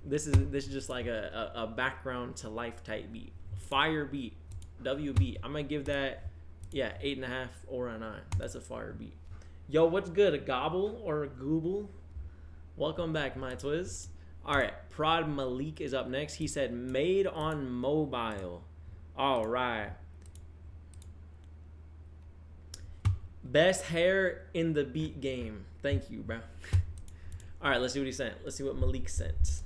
This is just like a background to life type beat. Fire beat. WB. I'm gonna give that 8.5 or a 9. That's a fire beat. Yo, what's good? A gobble or a gooble? Welcome back, my twiz. All right, Prod Malik is up next. He said made on mobile. All right. Best hair in the beat game. Thank you, bro. All right, let's see what he sent. Let's see what Malik sent.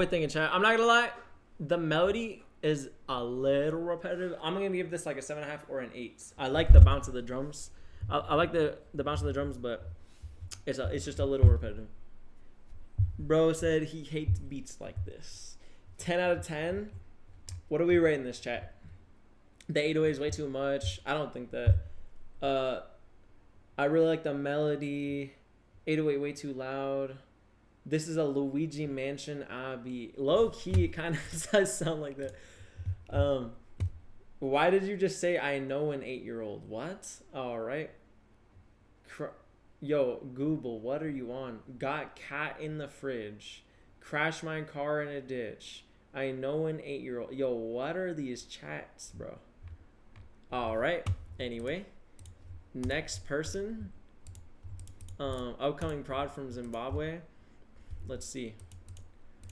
Thinking, chat. I'm not gonna lie, the melody is a little repetitive. I'm gonna give this like a 7.5 or an 8. I like the bounce of the drums. I like the bounce of the drums, but it's just a little repetitive. Bro said he hates beats like this. 10 out of 10. What are we rating this, chat? The 808 is way too much. I don't think that. I really like the melody. 808 way too loud. This is a Luigi Mansion beat. Low key, it kind of does sound like that. Why did you just say I know an 8-year-old? What? All right. Yo, Google, what are you on? Got cat in the fridge. Crash my car in a ditch. I know an 8-year-old. Yo, what are these chats, bro? All right. Anyway, next person. Upcoming prod from Zimbabwe. Let's see.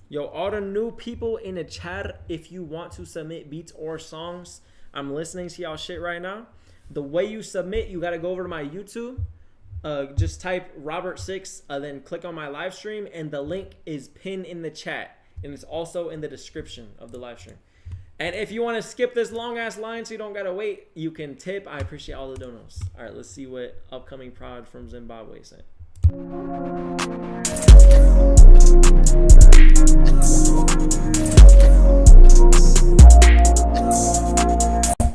Yo, all the new people in the chat, if you want to submit beats or songs, I'm listening to y'all shit right now. The way you submit, you got to go over to my YouTube. Just type Robert6, then click on my live stream, and the link is pinned in the chat. And it's also in the description of the live stream. And if you want to skip this long-ass line so you don't got to wait, you can tip. I appreciate all the donos. All right, let's see what upcoming prod from Zimbabwe said.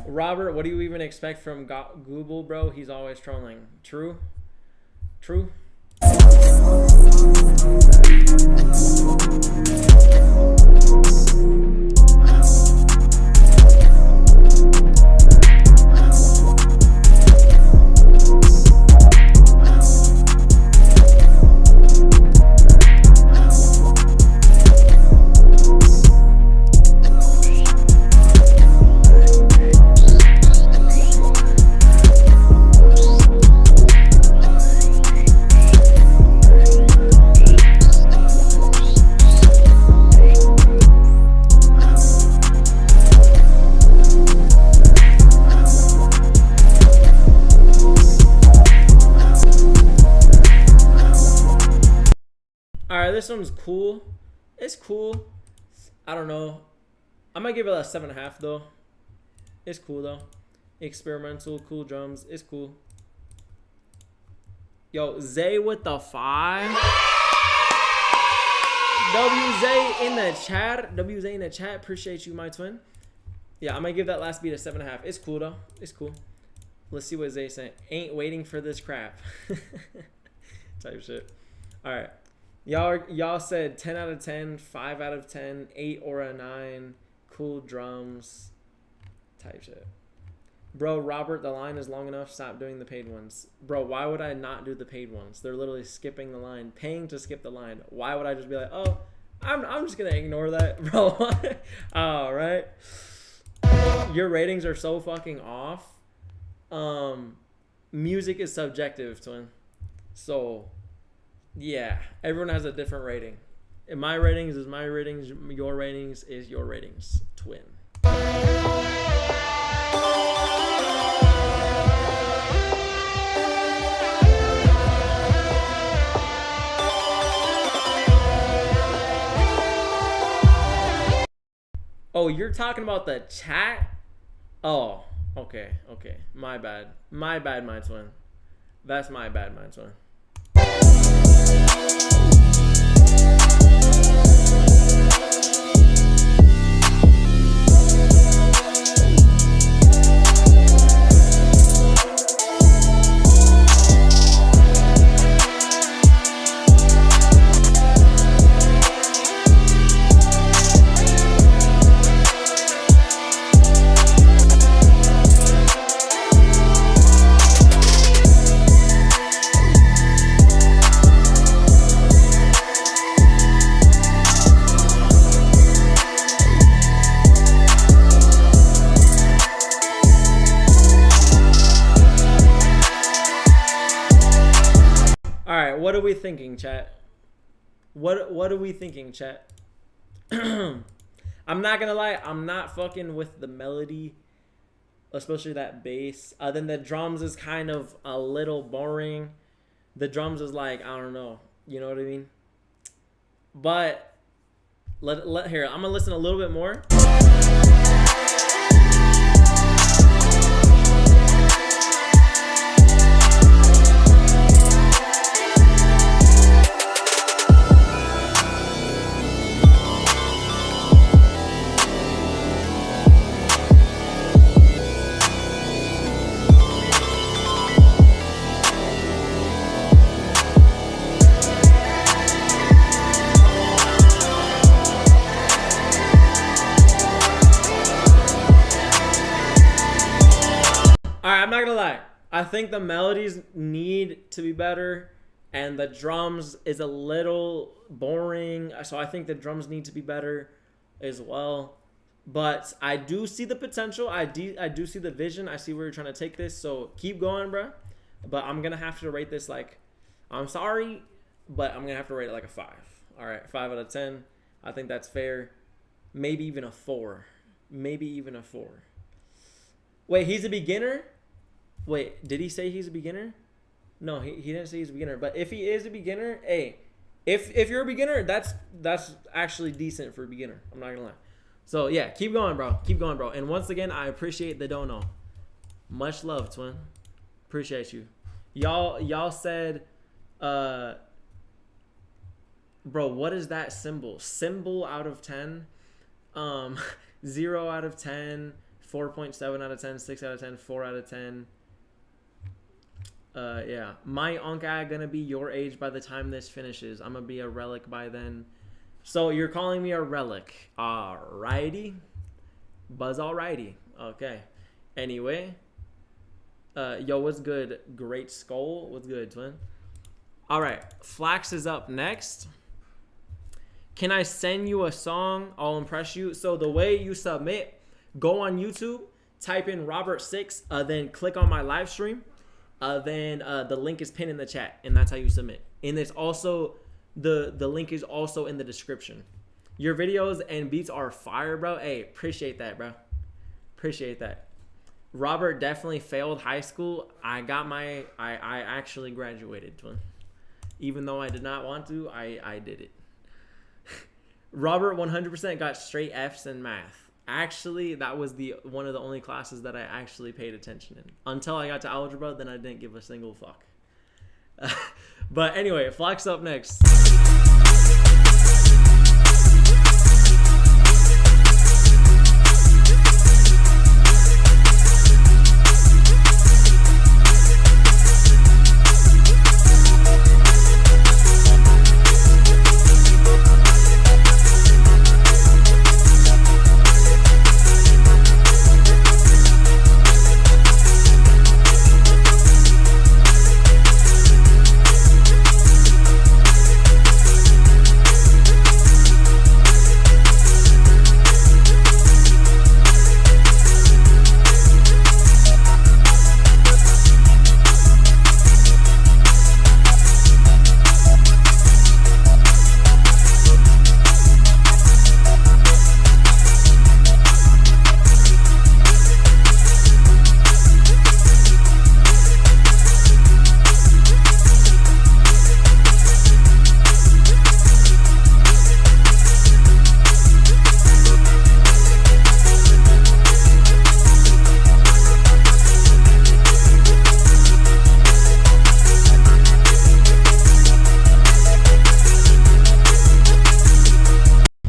Robert, what do you even expect from Google, bro? He's always trolling. True? True? This one's cool. It's cool. I don't know. I might give it a 7.5 though. It's cool though. Experimental, cool drums. It's cool. Yo, Zay with the 5. WZ in the chat. WZ in the chat. Appreciate you, my twin. Yeah, I might give that last beat a 7.5. It's cool though. It's cool. Let's see what Zay saying. Ain't waiting for this crap. Type shit. All right. Y'all said 10 out of 10, 5 out of 10, 8 or a 9, cool drums, type shit. Bro, Robert, the line is long enough. Stop doing the paid ones. Bro, why would I not do the paid ones? They're literally skipping the line, paying to skip the line. Why would I just be like, oh, I'm just going to ignore that, bro? All right. Your ratings are so fucking off. Music is subjective, twin. So... yeah, everyone has a different rating. And my ratings is my ratings. Your ratings is your ratings. Twin. Oh, you're talking about the chat? Oh, okay. My bad, my twin. That's my bad, my twin. What are we thinking, chat? What are we thinking, chat? I'm not gonna lie, I'm not fucking with the melody, especially that bass. Then the drums is kind of a little boring. The drums is like, I don't know, you know what I mean? But here, I'm gonna listen a little bit more. I'm not gonna lie. I think the melodies need to be better, and the drums is a little boring. So I think the drums need to be better as well. But I do see the potential. I do see the vision. I see where you're trying to take this. So keep going, bro. But I'm gonna have to rate this like, I'm sorry, but I'm gonna have to rate it like a 5. All right, 5 out of 10. I think that's fair. Maybe even a 4. Maybe even a 4. Wait, he's a beginner? Wait, did he say he's a beginner? No, he didn't say he's a beginner. But if he is a beginner, hey, if you're a beginner, that's actually decent for a beginner. I'm not gonna lie. So yeah, keep going, bro. Keep going, bro. And once again, I appreciate the dono. Much love, twin. Appreciate you. Y'all said, bro, what is that symbol? Symbol out of 10. 0 out of 10. 4.7 out of 10. 6 out of 10. 4 out of 10. Yeah. My uncle gonna be your age by the time this finishes. I'm gonna be a relic by then. So you're calling me a relic. Alrighty. Buzz alrighty. Okay. Anyway. Yo, what's good? Great Skull. What's good, twin? Alright. Flax is up next. Can I send you a song? I'll impress you. So the way you submit, go on YouTube, type in Robert6, then click on my live stream. Then the link is pinned in the chat, and that's how you submit. And it's also the link is also in the description. Your videos and beats are fire, bro. Hey, appreciate that, bro. Appreciate that. Robert definitely failed high school. I actually graduated, twin. Even though I did not want to, I did it. Robert 100% got straight F's in math. Actually, that was one of the only classes that I actually paid attention in. Until I got to algebra, then I didn't give a single fuck. But anyway, Flax up next.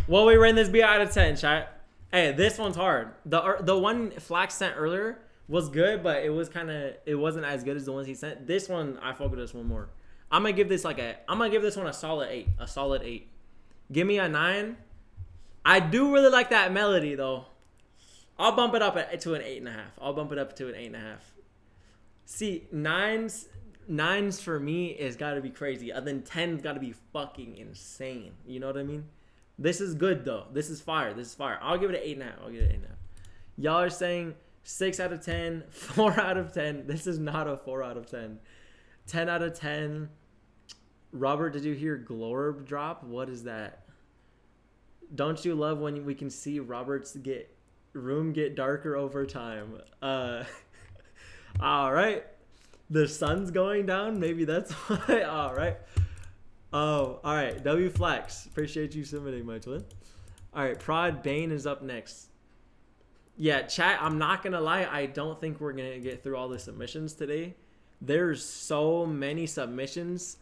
What we ran this be out of 10, chat. Hey, this one's hard. The one Flax sent earlier was good, but it wasn't as good as the ones he sent. This one, I fuck with this one more. I'm gonna give this one a solid 8. A solid 8. Give me a 9. I do really like that melody though. I'll bump it up to an 8.5. I'll bump it up to an 8.5. See, nines for me is gotta be crazy. And then 10's gotta be fucking insane. You know what I mean? This is good though. This is fire. This is fire. I'll give it an 8.5. I'll give it an 8.5. Y'all are saying 6 out of 10, 4 out of 10. This is not a 4 out of 10. 10 out of 10. Robert, did you hear Glorb drop? What is that? Don't you love when we can see Robert's room get darker over time? All right. The sun's going down. Maybe that's why. All right. Oh, all right. W Flex. Appreciate you submitting, my twin. All right. Prod Bane is up next. Yeah, chat, I'm not going to lie. I don't think we're going to get through all the submissions today. There's so many submissions.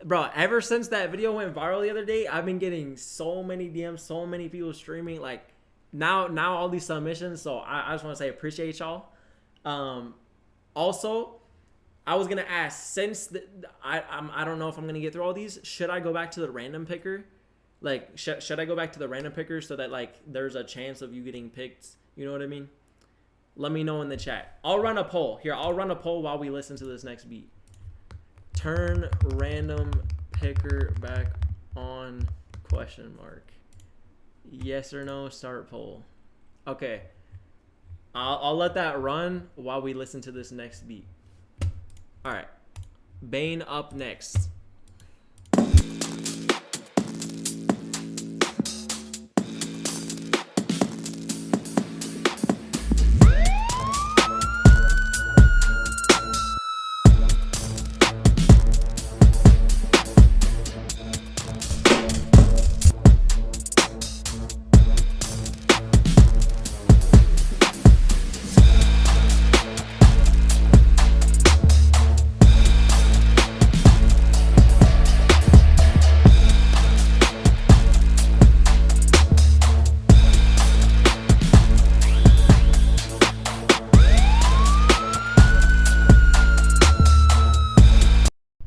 Bro, ever since that video went viral the other day, I've been getting so many DMs, so many people streaming. Like, now all these submissions. So I just want to say appreciate y'all. Also, I was gonna ask, since I don't know if I'm gonna get through all these, should I go back to the random picker? Like, should I go back to the random picker so that like there's a chance of you getting picked? You know what I mean? Let me know in the chat. I'll run a poll. Here, I'll run a poll while we listen to this next beat. Turn random picker back on, question mark. Yes or no, start poll. Okay. I'll let that run while we listen to this next beat. All right. Bane up next.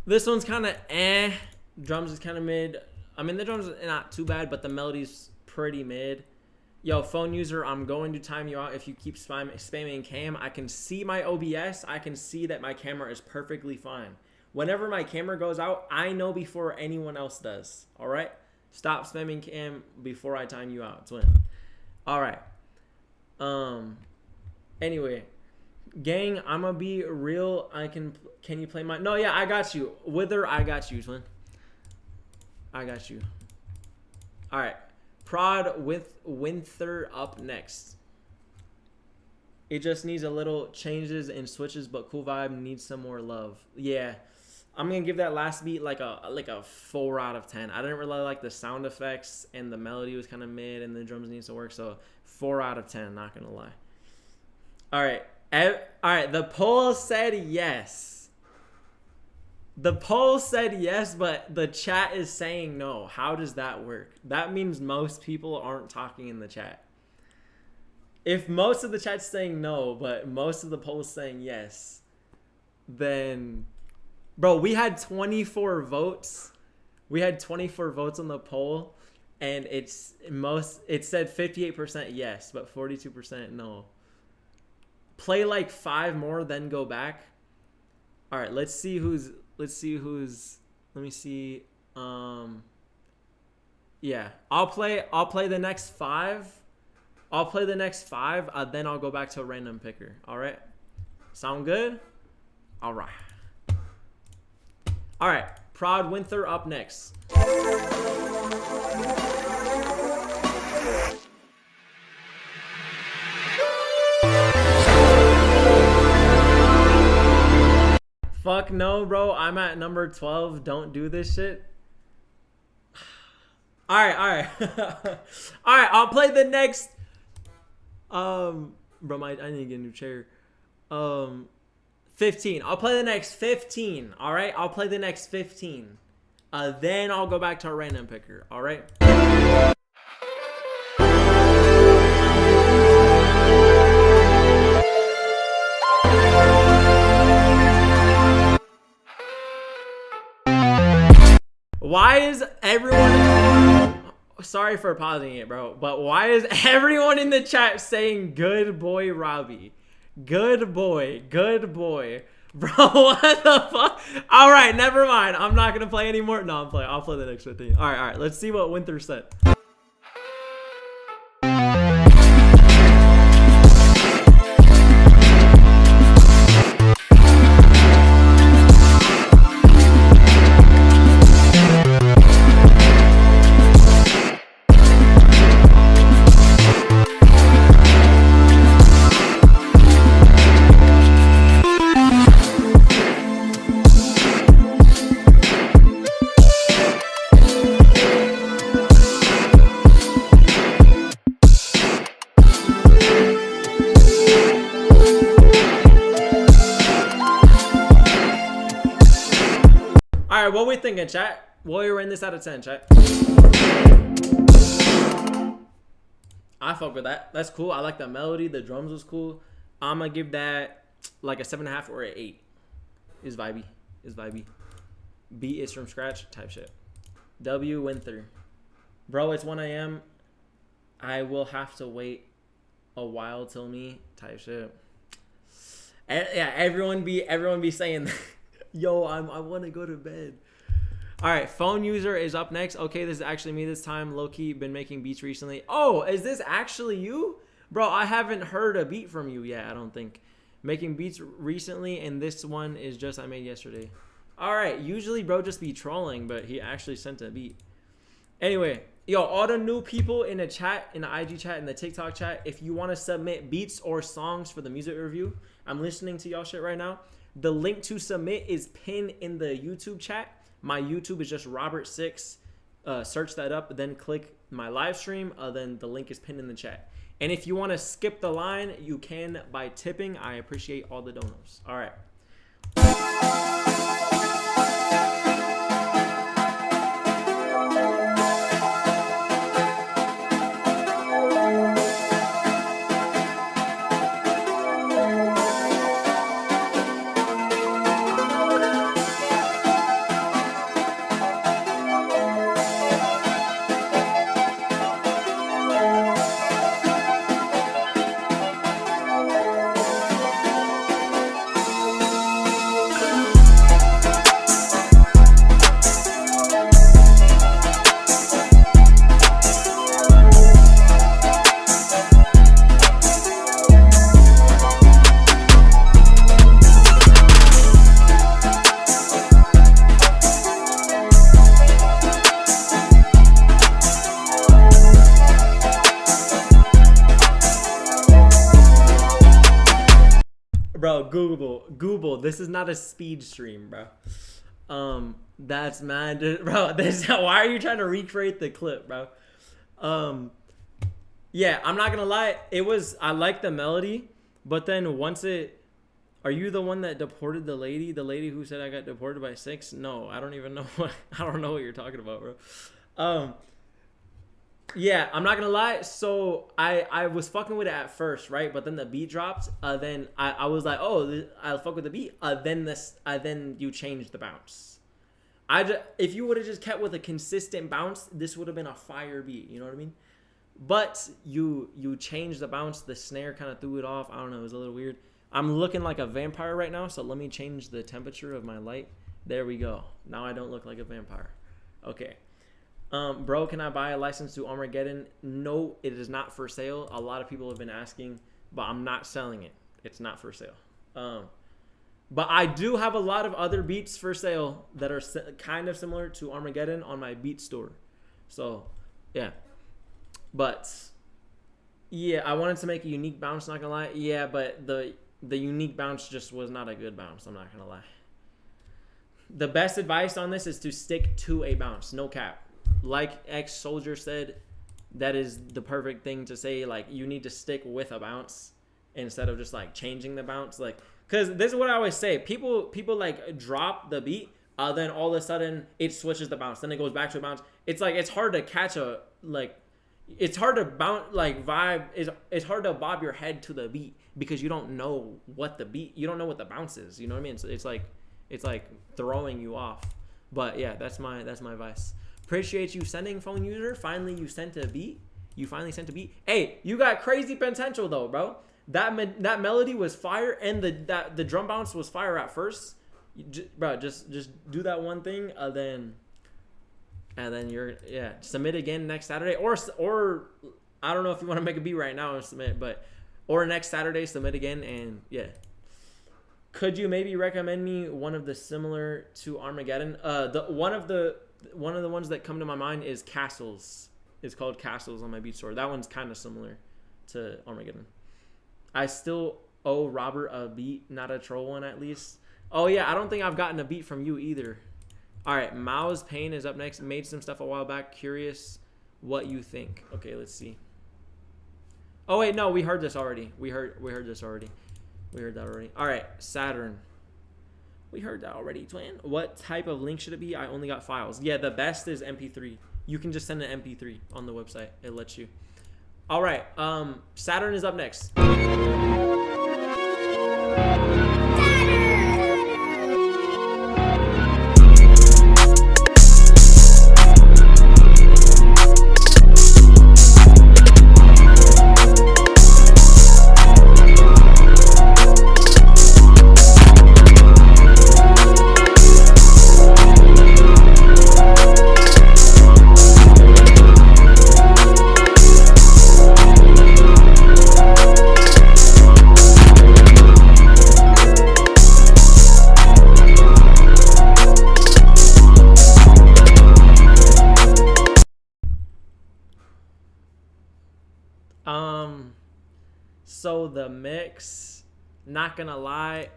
This one's kind of Drums is kind of mid. I mean, the drums are not too bad, but the melody's pretty mid. Yo, phone user, I'm going to time you out if you keep spamming cam. I can see my OBS. I can see that my camera is perfectly fine. Whenever my camera goes out, I know before anyone else does. All right? Stop spamming cam before I time you out, twin. All right. Anyway, gang, I'm gonna be real. Can you play my? No, yeah, I got you. Wither, I got you, twin. I got you. All right. Prod with Winther up next. It just needs a little changes and switches, but cool vibe, needs some more love. Yeah, I'm gonna give that last beat like a 4 out of 10. I didn't really like the sound effects, and the melody was kind of mid, and the drums needs to work. So 4 out of 10. Not gonna lie. All right, all right. The poll said yes. The poll said yes, but the chat is saying no. How does that work? That means most people aren't talking in the chat. If most of the chat's saying no, but most of the polls saying yes, then, bro, we had 24 votes. We had 24 votes on the poll, and it said 58% yes, but 42% no. Play like 5 more, then go back. All right, let's see who's. Let me see. Yeah, I'll play the next 5. I'll play the next 5. Then I'll go back to a random picker. All right. Sound good? All right. All right. Prod Winther up next. Fuck no, bro. I'm at number 12. Don't do this shit. All right. All right, I'll play the next. Bro, I need to get a new chair. 15. I'll play the next 15. All right, I'll play the next 15. Then I'll go back to a random picker. All right. Why is everyone... Sorry for pausing it, bro. But why is everyone in the chat saying good boy Robbie? Good boy. Good boy. Bro, what the fuck? All right, never mind. I'm not going to play anymore. No, I'll play the next 15. All right. Let's see what Winther said. All right, what we thinking, chat? What are you rating this out of 10, chat? I fuck with that. That's cool. I like the melody. The drums was cool. I'm gonna give that like a 7.5 or an 8. Is vibey. Beat is from scratch type shit. W Winther. Bro, it's 1 a.m. I will have to wait a while till me type shit. Yeah, everyone be saying, yo, I want to go to bed. All right, phone user is up next. Okay, this is actually me this time. Low-key, been making beats recently. Oh, is this actually you? Bro, I haven't heard a beat from you yet, I don't think. Making beats recently, and this one is just I made yesterday. All right, usually bro just be trolling, but he actually sent a beat. Anyway, yo, all the new people in the chat, in the IG chat, in the TikTok chat, if you want to submit beats or songs for the music review, I'm listening to y'all shit right now. The link to submit is pinned in the YouTube chat. My YouTube is just Robert6. Search that up, then click my live stream. Then the link is pinned in the chat. And if you want to skip the line, you can by tipping. I appreciate all the donors. All right. Bro, Google. This is not a speed stream, bro. That's mad, bro. Why are you trying to recreate the clip, bro? Yeah, I'm not gonna lie. I like the melody, but then once are you the one that deported the lady? The lady who said I got deported by 6? No, I don't even know I don't know what you're talking about, bro. Yeah, I'm not gonna lie. So I was fucking with it at first, right? But then the beat dropped. Then I was like, oh, I'll fuck with the beat. Then you changed the bounce. If you would have just kept with a consistent bounce, this would have been a fire beat. You know what I mean? But you changed the bounce. The snare kind of threw it off. I don't know. It was a little weird. I'm looking like a vampire right now. So let me change the temperature of my light. There we go. Now I don't look like a vampire. Okay. Bro, can I buy a license to Armageddon? No, it is not for sale. A lot of people have been asking, but I'm not selling it. It's not for sale. But I do have a lot of other beats for sale that are kind of similar to Armageddon on my beat store. So, yeah. But, yeah, I wanted to make a unique bounce, not gonna lie. Yeah, but the unique bounce just was not a good bounce, I'm not gonna lie. The best advice on this is to stick to a bounce, no cap. Like ex-soldier said, that is the perfect thing to say. Like, you need to stick with a bounce instead of just like changing the bounce. Like, because this is what I always say. People like drop the beat, then all of a sudden it switches the bounce, then it goes back to a bounce. It's like, it's hard to catch it's hard to bounce, like vibe. It's hard to bob your head to the beat because you don't know what you don't know what the bounce is. You know what I mean? So it's like throwing you off. But yeah, that's my advice. Appreciate you sending, phone user. Finally, you sent a beat. Hey, you got crazy potential though, bro. That melody was fire, and the drum bounce was fire at first. Bro, just do that one thing, and then you're submit again next Saturday, or I don't know if you want to make a beat right now and submit, or next Saturday submit again, and yeah. Could you maybe recommend me one of the similar to Armageddon? One of the ones that come to my mind is Castles. It's called Castles on my beat store. That one's kind of similar to Armageddon. I still owe Robert a beat, not a troll one at least. Oh yeah, I don't think I've gotten a beat from you either. All right, Mao's Pain is up next. Made some stuff a while back. Curious what you think. Okay, let's see. Oh wait, no, we heard this already. We heard this already. We heard that already. All right, Saturn. We heard that already, twin. What type of link should it be? I only got files. Yeah, the best is MP3. You can just send an MP3 on the website. It lets you. All right, Saturn is up next. So the mix, not gonna lie,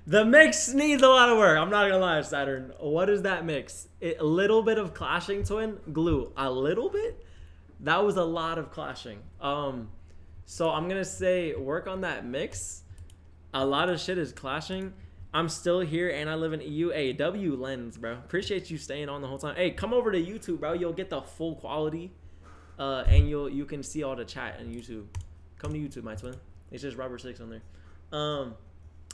the mix needs a lot of work. I'm not gonna lie, Saturn. What is that mix? A little bit of clashing, twin. Glue. A little bit? That was a lot of clashing. So I'm gonna say work on that mix. A lot of shit is clashing. I'm still here and I live in EU. Hey, W Lens, bro. Appreciate you staying on the whole time. Hey, come over to YouTube, bro. You'll get the full quality. And you can see all the chat on YouTube. Come to YouTube, my twin. It's just Robert6 on there.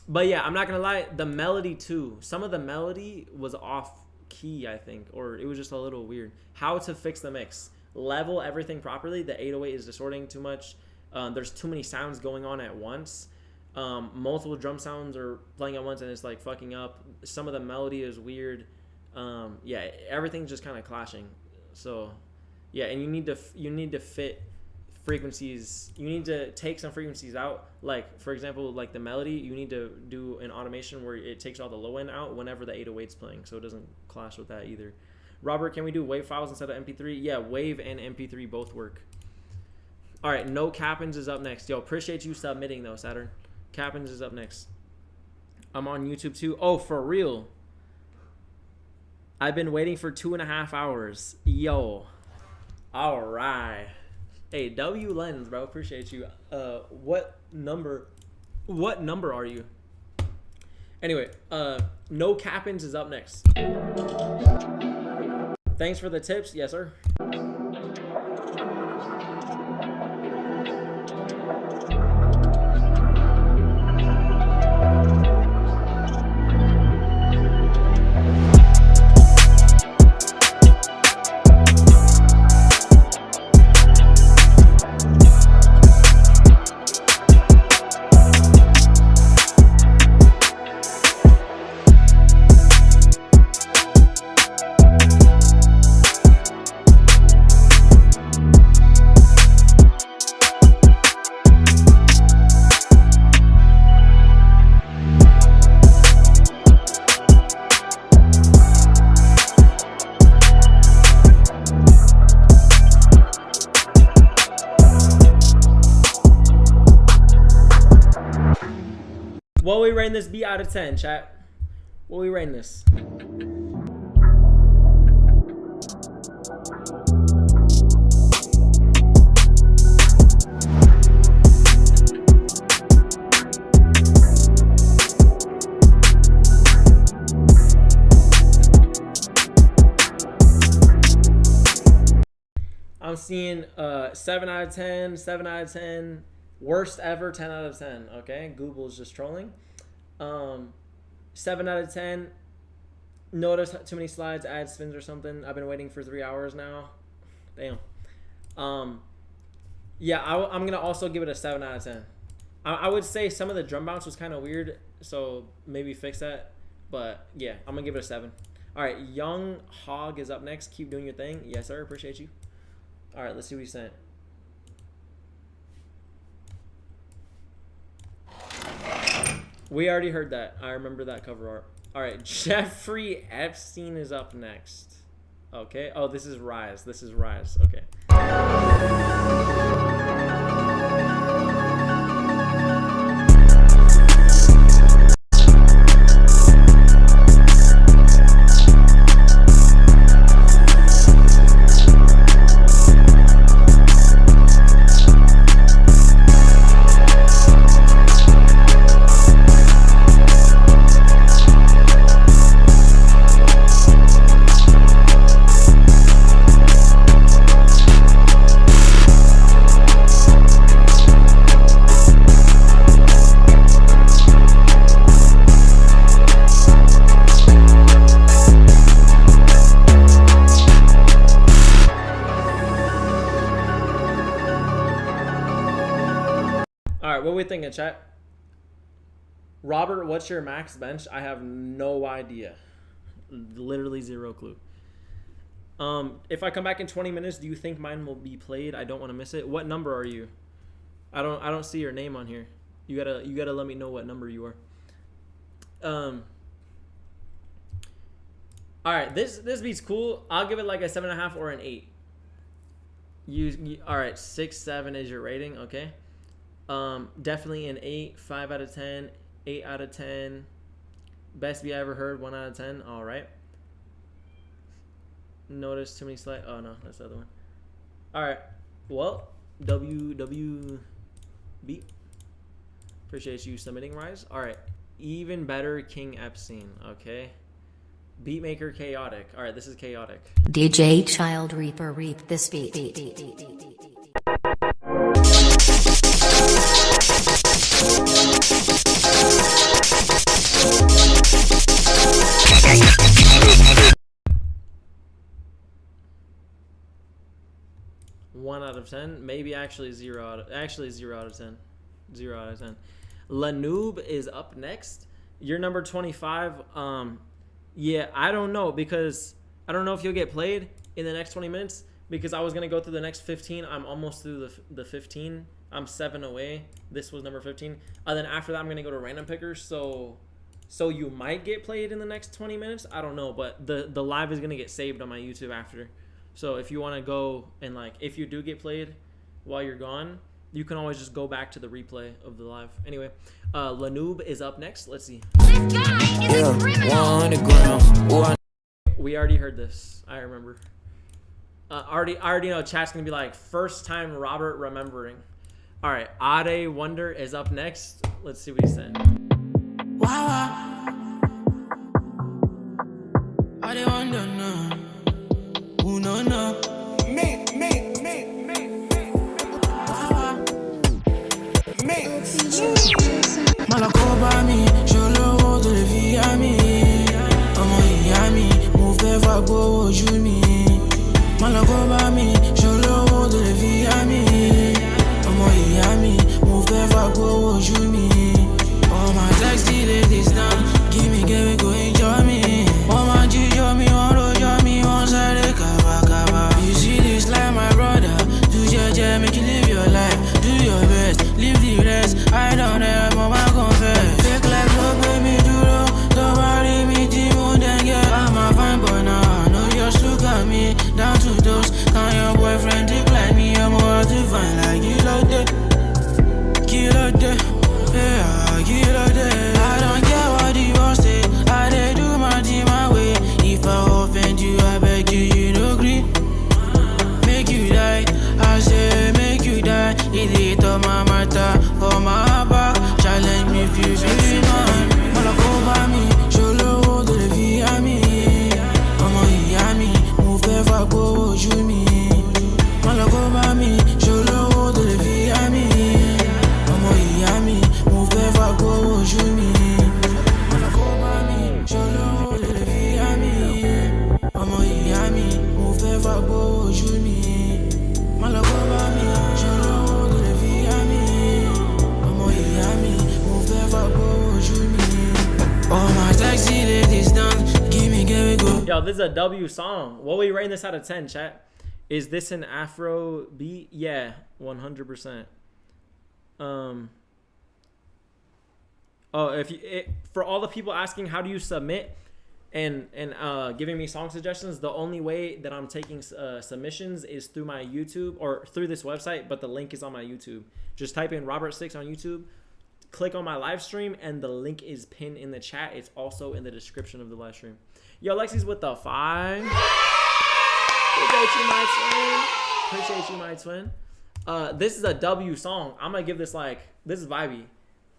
But yeah, I'm not gonna lie, the melody too. Some of the melody was off key, I think, or it was just a little weird. How to fix the mix. Level everything properly. The 808 is distorting too much. There's too many sounds going on at once. Multiple drum sounds are playing at once and it's like fucking up. Some of the melody is weird. Yeah, everything's just kind of clashing. So yeah, and you need to fit frequencies. You need to take some frequencies out. Like for example, like the melody, you need to do an automation where it takes all the low end out whenever the 808's playing, so it doesn't clash with that either. Robert, can we do WAV files instead of MP3? Yeah, WAV and MP3 both work. All right, No Cappins is up next. Yo, appreciate you submitting though, Saturn. Cappins is up next. I'm on YouTube too. Oh, for real? I've been waiting for 2.5 hours. Yo. All right. Hey, W Lens, bro. Appreciate you. What number are you? Anyway, No Cappins is up next. Thanks for the tips. Yes, sir. What we rating this beat out of 10, chat? What we rating this? I'm seeing 7 out of 10, 7 out of 10. Worst ever, 10 out of 10. Okay, Google's just trolling. 7 out of 10. Notice too many slides, ad spins or something. I've been waiting for 3 hours now. Damn. Yeah, I'm gonna also give it a 7 out of 10. I would say some of the drum bounce was kind of weird, so maybe fix that. But yeah, I'm gonna give it a 7. All right, Young Hog is up next. Keep doing your thing. Yes, sir. Appreciate you. All right, let's see what he sent. We already heard that. I remember that cover art. All right, Jeffrey Epstein is up next. Okay. Oh, this is Rise. This is Rise. Okay. What are we thinking, chat? Robert, what's your max bench? I have no idea. Literally zero clue. If I come back in 20 minutes, do you think mine will be played? I don't want to miss it. What number are you? I don't see your name on here. You gotta let me know what number you are. All right, this beat's cool. I'll give it like a 7.5 or an 8. You all right? 6, 7 is your rating. Okay. Definitely an 8, 5 out of 10, 8 out of 10. Best beat I ever heard, 1 out of 10. All right. Notice too many slight. Oh no, that's the other one. All right. Well, WWB. Appreciate you submitting, Rise. All right. Even better, King Epstein. Okay. Beatmaker Chaotic. All right, this is Chaotic. DJ Child Reaper reap this beat. One out of 10, maybe actually 0 out of 10. 0 out of 10. Lanoob is up next. You're number 25. Yeah, I don't know, because I don't know if you'll get played in the next 20 minutes, because I was gonna go through the next 15. I'm almost through the 15. I'm 7 away. This was number 15. And then after that, I'm gonna go to random pickers. So you might get played in the next 20 minutes. I don't know, but the live is gonna get saved on my YouTube after. So if you want to go and, like, if you do get played while you're gone, you can always just go back to the replay of the live. Anyway, Lanoob is up next. Let's see. We already heard this. I remember. Already know chat's gonna be like, first time Robert remembering. All right, Ade Wonder is up next. Let's see what he said. Ade Wonder, no. Ooh, no. Me. Malakobami, je le rôle de vie à mi. Ọmọ ìyá mi, mo fẹ́ fagbó ojú mi. Malakobami, je le rôle de vie à mi. Ọmọ ìyá mi, mo fẹ́ fagbó ojú mi. All my sexy ladies now, give me, go enjoy me. All my jíjọ mi, wọ́n rojọ́ mi, wọ́n sáré kàbàkàbà. You see this like my brother, do jẹ́jẹ́, make you live your life, do your best, leave the rest. I don't have more my confess. Fake life, don't pay me duro, don't worry me, Timo, then get. I'm a fine boy now, I know just look at me, down to those. Can your boyfriend think like me, I'm hard to find like you like that. Kill that, yeah, kill that. I don't care what you want say, I dey do my thing my way. If I offend you, I beg you, you no agree. Make you die, I say make you die. It hit on my matter, for my back. Challenge me if you feel mine. Malakobami, je le rôle de vie à mi. Ọmọ ìyá mi, mo fẹ́ fagbó ojú mi. Malakobami, je le rôle de vie à mi. Ọmọ ìyá mi, mo fẹ́ fagbó ojú mi. Malakobami, je le rôle de vie à mi. Ọmọ ìyá mi, mo fẹ́ fagbó ojú mi. Malakobami, je le rôle de vie à mi. Ọmọ ìyá mi, mo fẹ́ fagbó ojú mi. All my sexy ladies down, give me, go. Yo, this is a W song. What are we rating this out of 10, chat? Is this an Afro beat? Yeah, 100%. For all the people asking how do you submit and giving me song suggestions, the only way that I'm taking submissions is through my YouTube or through this website, but the link is on my YouTube. Just type in Robert6 on YouTube, click on my live stream, and the link is pinned in the chat. It's also in the description of the live stream. Yo, Lexi's with the 5. Appreciate you, my twin. This is a W song. I'm gonna give this this is vibey.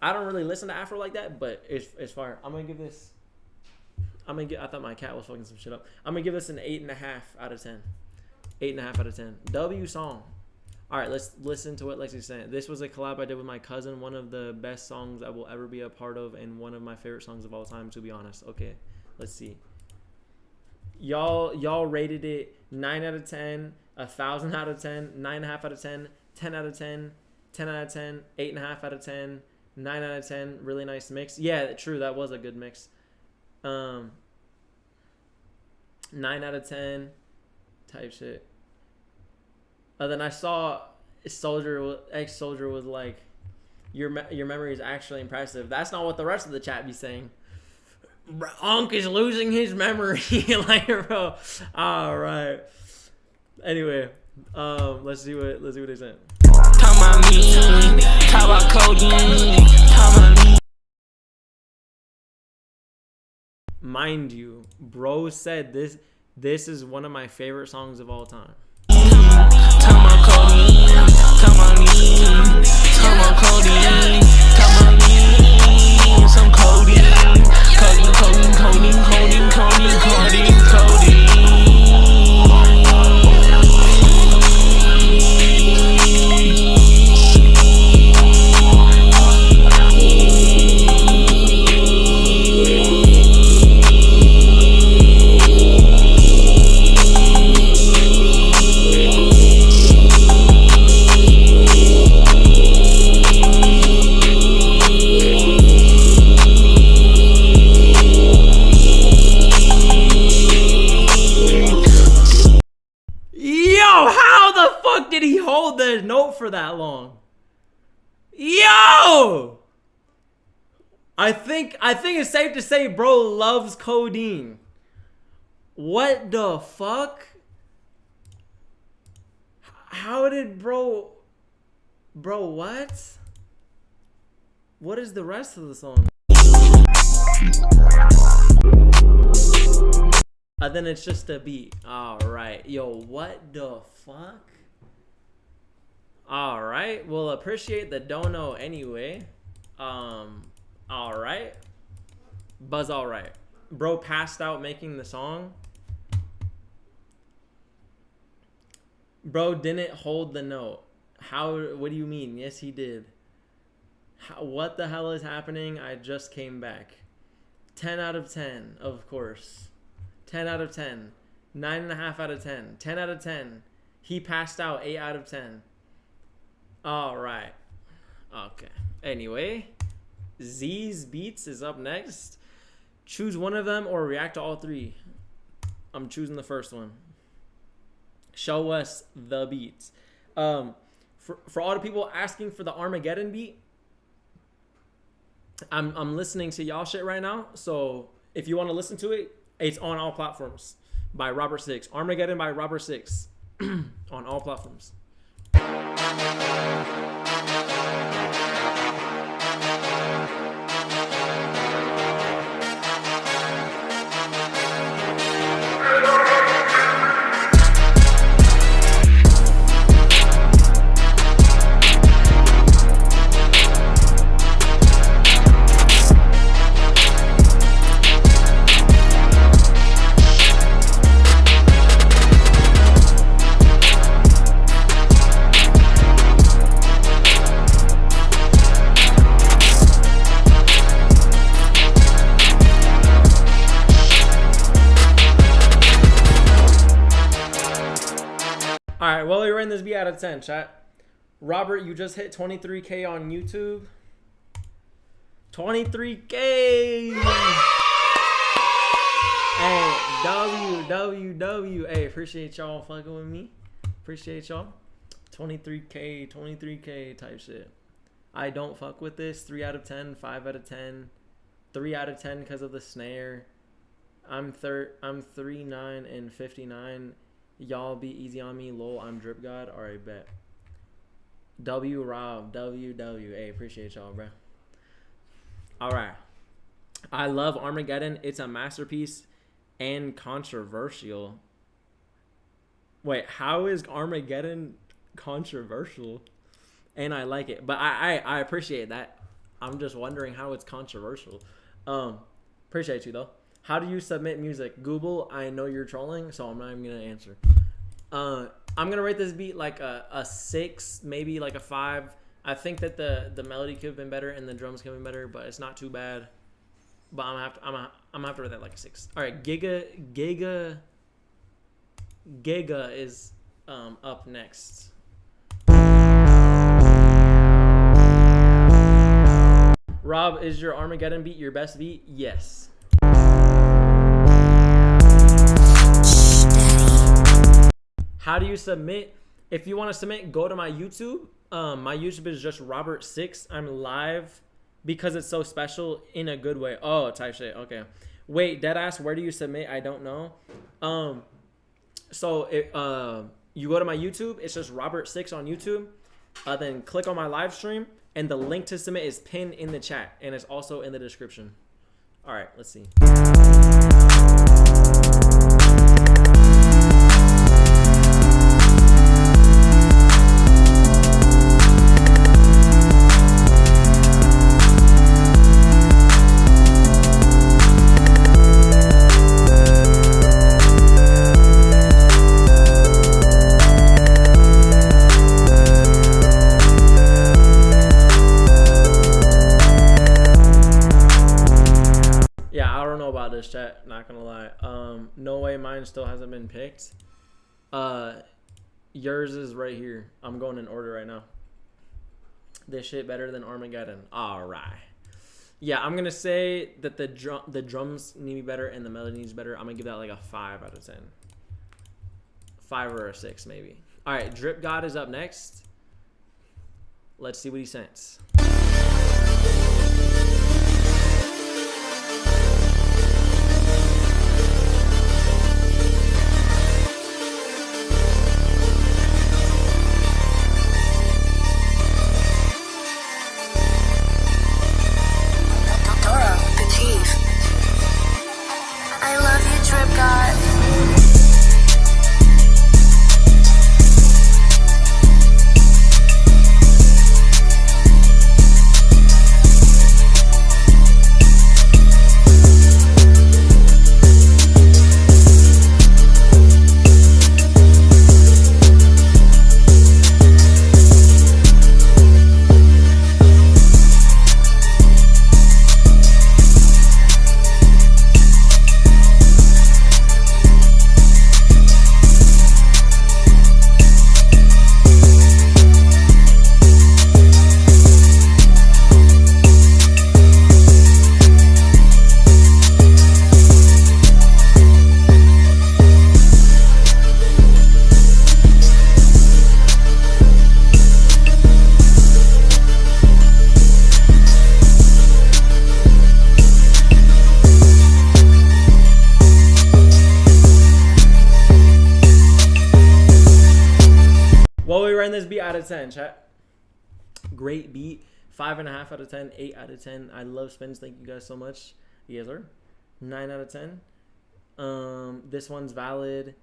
I don't really listen to Afro like that, but it's fire. I'm gonna give this. I thought my cat was fucking some shit up. I'm gonna give this an 8.5 out of 10. 8.5 out of 10. W song. All right, let's listen to what Lexi's saying. This was a collab I did with my cousin. One of the best songs I will ever be a part of, and one of my favorite songs of all time, to be honest. Okay, let's see. Y'all rated it 9 out of 10, 1,000 out of 10, 9.5 out of 10, 10 out of 10, 10 out of 10, 8.5 out of 10, 9 out of 10. Really nice mix. Yeah, true. That was a good mix. 9 out of 10 type shit. Then I saw ex-soldier was like, your memory is actually impressive. That's not what the rest of the chat be saying. Unc is losing his memory. Like, bro. All right. Anyway, let's see what they said. talk about me, talk about codeine, talk about me. Mind you, bro said this is one of my favorite songs of all time. Talk about codeine, talk about me, talk about codeine, talk about me, some codeine, codeine. Did he hold the note for that long? Yo! I think it's safe to say bro loves codeine. What the fuck? How did bro what? What is the rest of the song? And then it's just a beat. Alright. Yo, what the fuck? Alright, we'll appreciate the dono anyway. Alright. Buzz alright. Bro passed out making the song. Bro didn't hold the note. What do you mean? Yes, he did. What the hell is happening? I just came back. 10 out of 10, of course. 10 out of 10. 9.5 out of 10. 10 out of 10. He passed out. 8 out of 10. Alright. Okay. Anyway, Z's Beats is up next. Choose one of them or react to all three. I'm choosing the first one. Show us the beats. For all the people asking for the Armageddon beat, I'm listening to y'all shit right now. So if you want to listen to it, it's on all platforms by Robert Six. Armageddon by Robert Six on all platforms. Alright, well, we're in this beat out of 10, chat. Robert, you just hit 23K on YouTube. 23K! Hey, WWW. Hey, appreciate y'all fucking with me. Appreciate y'all. 23K type shit. I don't fuck with this. 3 out of 10, 5 out of 10, 3 out of 10 because of the snare. I'm 39 and 59. Y'all be easy on me. Lol, I'm Drip God. Alright, bet. W Rob. WW. Hey, appreciate y'all, bro. Alright. I love Armageddon. It's a masterpiece and controversial. Wait, how is Armageddon controversial? And I like it. But I appreciate that. I'm just wondering how it's controversial. Appreciate you though. How do you submit music? Google, I know you're trolling, so I'm not even going to answer. I'm going to rate this beat like a 6, maybe like a 5. I think that the melody could have been better and the drums could have been better, but it's not too bad. But I'm gonna have to rate that like a 6. All right, Giga is up next. Rob, is your Armageddon beat your best beat? Yes. How do you submit? If you want to submit, go to my YouTube. My YouTube is just Robert Six. I'm live because it's so special in a good way. Oh, type shit. Okay. Wait, deadass, where do you submit? I don't know. So you go to my YouTube. It's just Robert Six on YouTube. then click on my live stream, and the link to submit is pinned in the chat, and it's also in the description. All right, let's see. This chat, not gonna lie. No way mine still hasn't been picked. Yours is right here. I'm going in order right now. This shit better than Armageddon. All right. Yeah, I'm gonna say that the drums need to be better and the melody needs better. I'm gonna give that like a 5 out of 10. 5 or a 6 maybe. All right, Drip God is up next. Let's see what he sends. This beat out of 10, chat. Great beat. 5.5 out of 10. 8 out of 10. I love spins. Thank you guys so much. Yes, sir. 9 out of 10. This one's valid.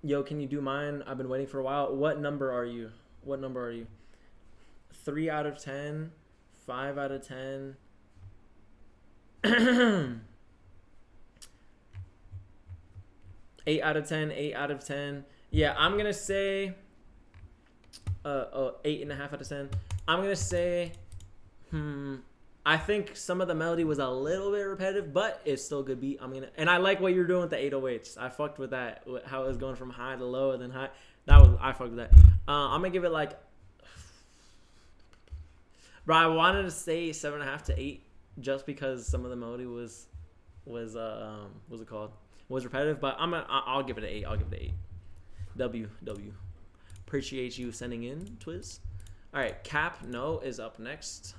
Yo, can you do mine? I've been waiting for a while. What number are you? What number are you? 3 out of 10. 5 out of 10. 8 out of 10. 8 out of 10. Yeah, I'm gonna say 8.5 out of 10. I'm gonna say I think some of the melody was a little bit repetitive, but it's still a good beat. And I like what you're doing with the 808s. I fucked with that, how it was going from high to low and then high. I fucked with that. I'm gonna give it like, bro, I wanted to say 7.5 to 8 just because some of the melody was what's it called? Was repetitive, but I'll give it an 8. I'll give it an 8. W. Appreciate you sending in, Twiz. All right, Cap No is up next.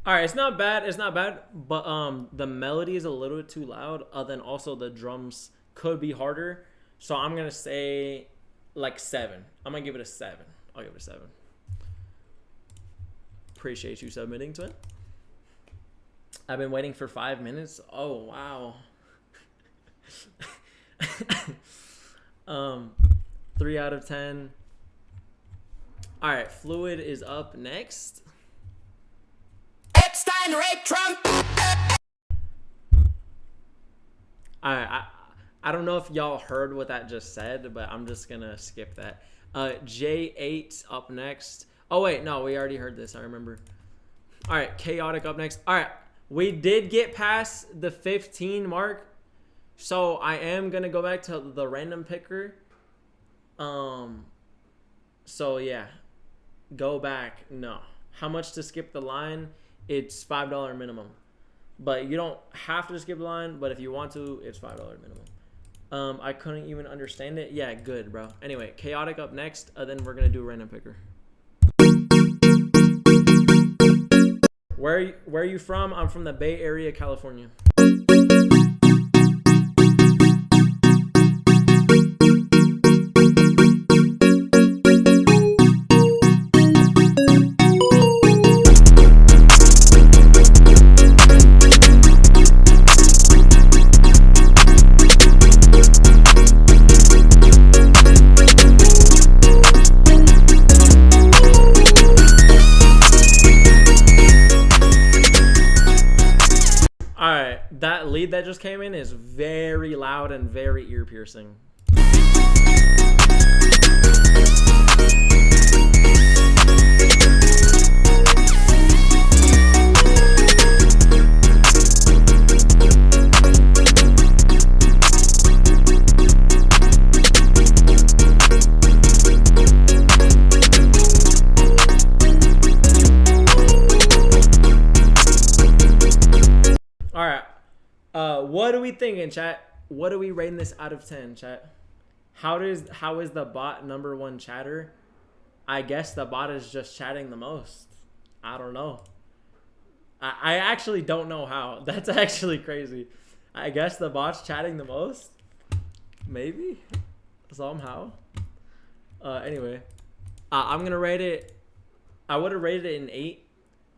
Alright, it's not bad, but the melody is a little bit too loud. Then also the drums could be harder. So I'm gonna say like 7. I'm gonna give it a 7. I'll give it a 7. Appreciate you submitting to it. I've been waiting for 5 minutes. Oh wow. 3 out of 10. Alright, Fluid is up next. Epstein, Ray Trump. I don't know if y'all heard what that just said, but I'm just gonna skip that. J8 up next. Oh wait, no, we already heard this. I remember. All right, Chaotic up next. All right, we did get past the 15 mark, so I am gonna go back to the random picker. So yeah, go back. No, how much to skip the line? It's $5 minimum, but you don't have to skip the line. But if you want to, it's $5 minimum. I couldn't even understand it. Yeah, good, bro. Anyway, Chaotic up next. Then we're gonna do random picker. Where are you from? I'm from the Bay Area, California. That lead that just came in is very loud and very ear piercing. What are we thinking, chat? What are we rating this out of 10, chat? How is the bot #1 chatter? I guess the bot is just chatting the most. I don't know. I actually don't know how. That's actually crazy. I guess the bot's chatting the most. Maybe somehow. Anyway, I'm gonna rate it. I would have rated it an 8.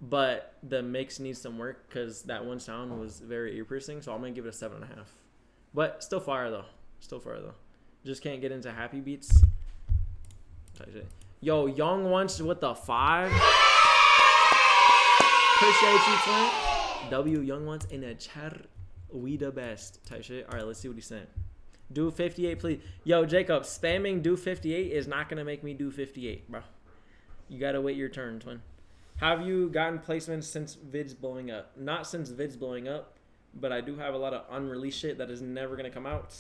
But the mix needs some work because that one sound was very ear piercing. So I'm going to give it a 7.5. But still fire though. Just can't get into happy beats. Yo, Young Ones with the 5. Appreciate you, Flint. W Young Ones in a chat. We the best. Type shit. All right, let's see what he sent. Do 58, please. Yo, Jacob, spamming do 58 is not going to make me do 58, bro. You got to wait your turn, twin. Have you gotten placements since vids blowing up? Not since vids blowing up, but I do have a lot of unreleased shit that is never gonna come out.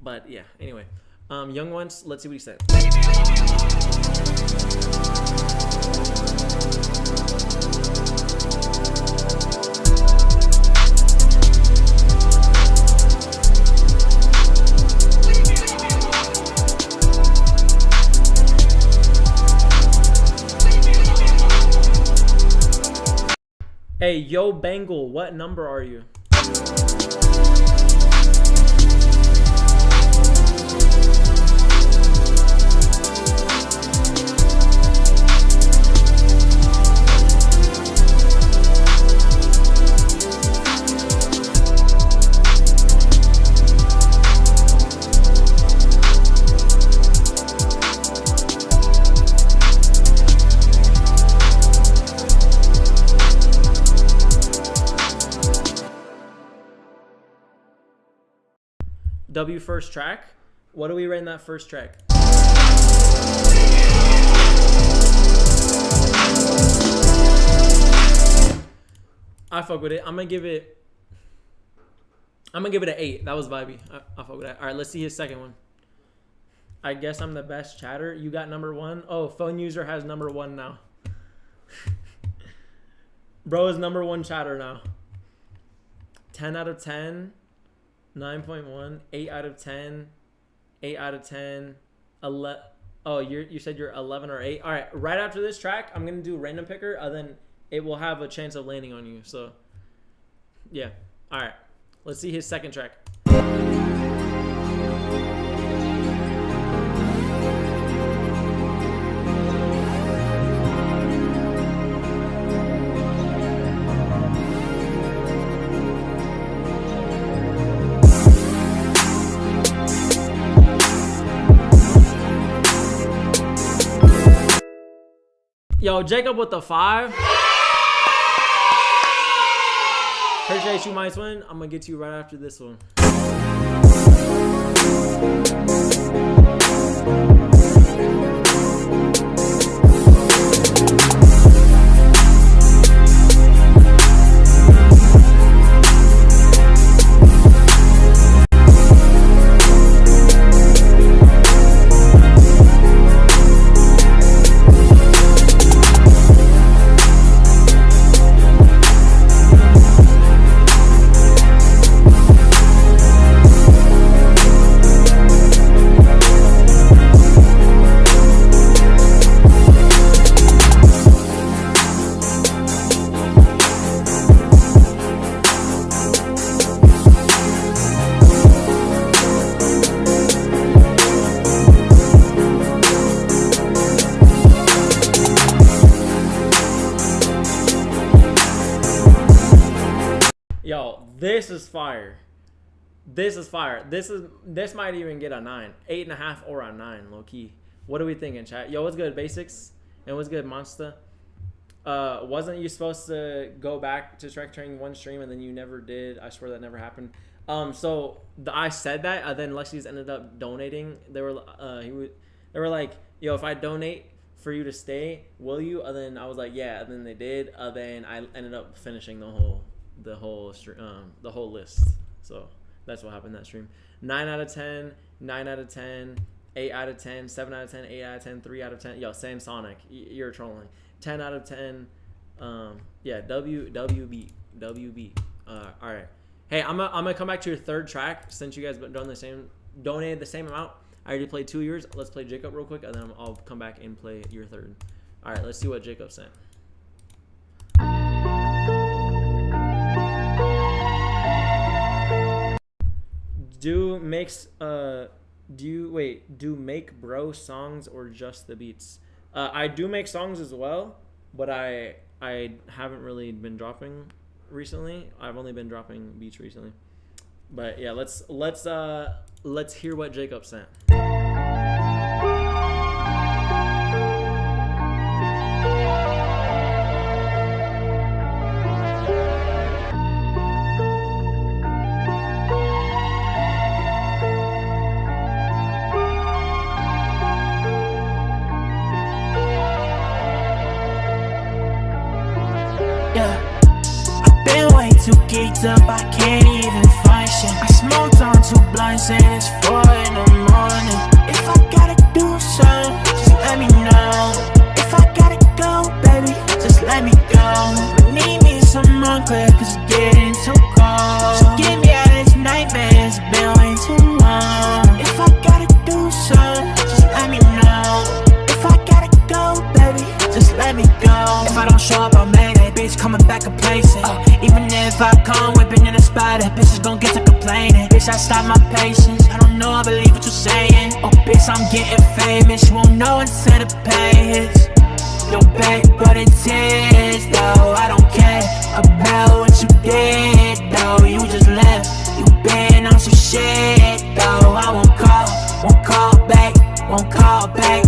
But yeah, anyway, Young Ones, let's see what he said. Hey, yo, Bengal, what number are you? W first track. What are we rating that first track? I fuck with it. I'm gonna give it an 8. That was vibey. I fuck with that. All right, let's see his second one. I guess I'm the best chatter. You got #1. Oh, phone user has #1 now. Bro is #1 chatter now. 10 out of 10. 9.1, 8 out of 10, 8 out of 10, 11. Oh, you said you're 11 or 8. All right, right after this track, I'm gonna do random picker, and then it will have a chance of landing on you. So, yeah. All right, let's see his second track. Yo, Jacob with the 5. Appreciate you, my twin. I'm gonna get to you right after this one. Yo, this is fire. This is fire. This might even get a 9, 8.5 or a 9, low key. What are we thinking, chat? Yo, what's good, Basics? And what's good, Monster? Wasn't you supposed to go back to track training one stream and then you never did? I swear that never happened. I said that, and then Lexi's ended up donating. They were like, yo, if I donate for you to stay, will you? And then I was like, yeah. And then they did. Then I ended up finishing the whole list. So that's what happened that stream. 9 out of 10, 9 out of 10, 8 out of 10, 7 out of 10, 8 out of 10, 3 out of 10. Yo, same Sonic. You're trolling. 10 out of 10. Yeah, WB. All right. Hey, I'm gonna come back to your third track since you guys donated the same amount. I already played 2 years. Let's play Jacob real quick, and then I'll come back and play your third. All right, let's see what Jacob sent. Do make bro songs or just the beats? I do make songs as well, but I haven't really been dropping recently. I've only been dropping beats recently. But yeah, let's hear what Jacob sent. Too geeked up, I can't even function. I smoked on 2 blunts and it's 4 in the morning. If I gotta do something, just let me know. If I gotta go, baby, just let me go. I need me some Moncler, cause it's getting too cold. So get me out of this nightmare, it's been way too long. If I gotta do something, just let me know. If I gotta go, baby, just let me go. If I don't show up, I'm mad at bitch coming back complacent. Even if I come whipping in the spot, that bitch is gon' get to complaining. Bitch, I stop my patience. I don't know, I believe what you're saying. Oh, bitch, I'm getting famous. You won't know until the pay hits. Your back, but it is, though. I don't care about what you did, though. You just left. You been on some shit, though. I won't call back.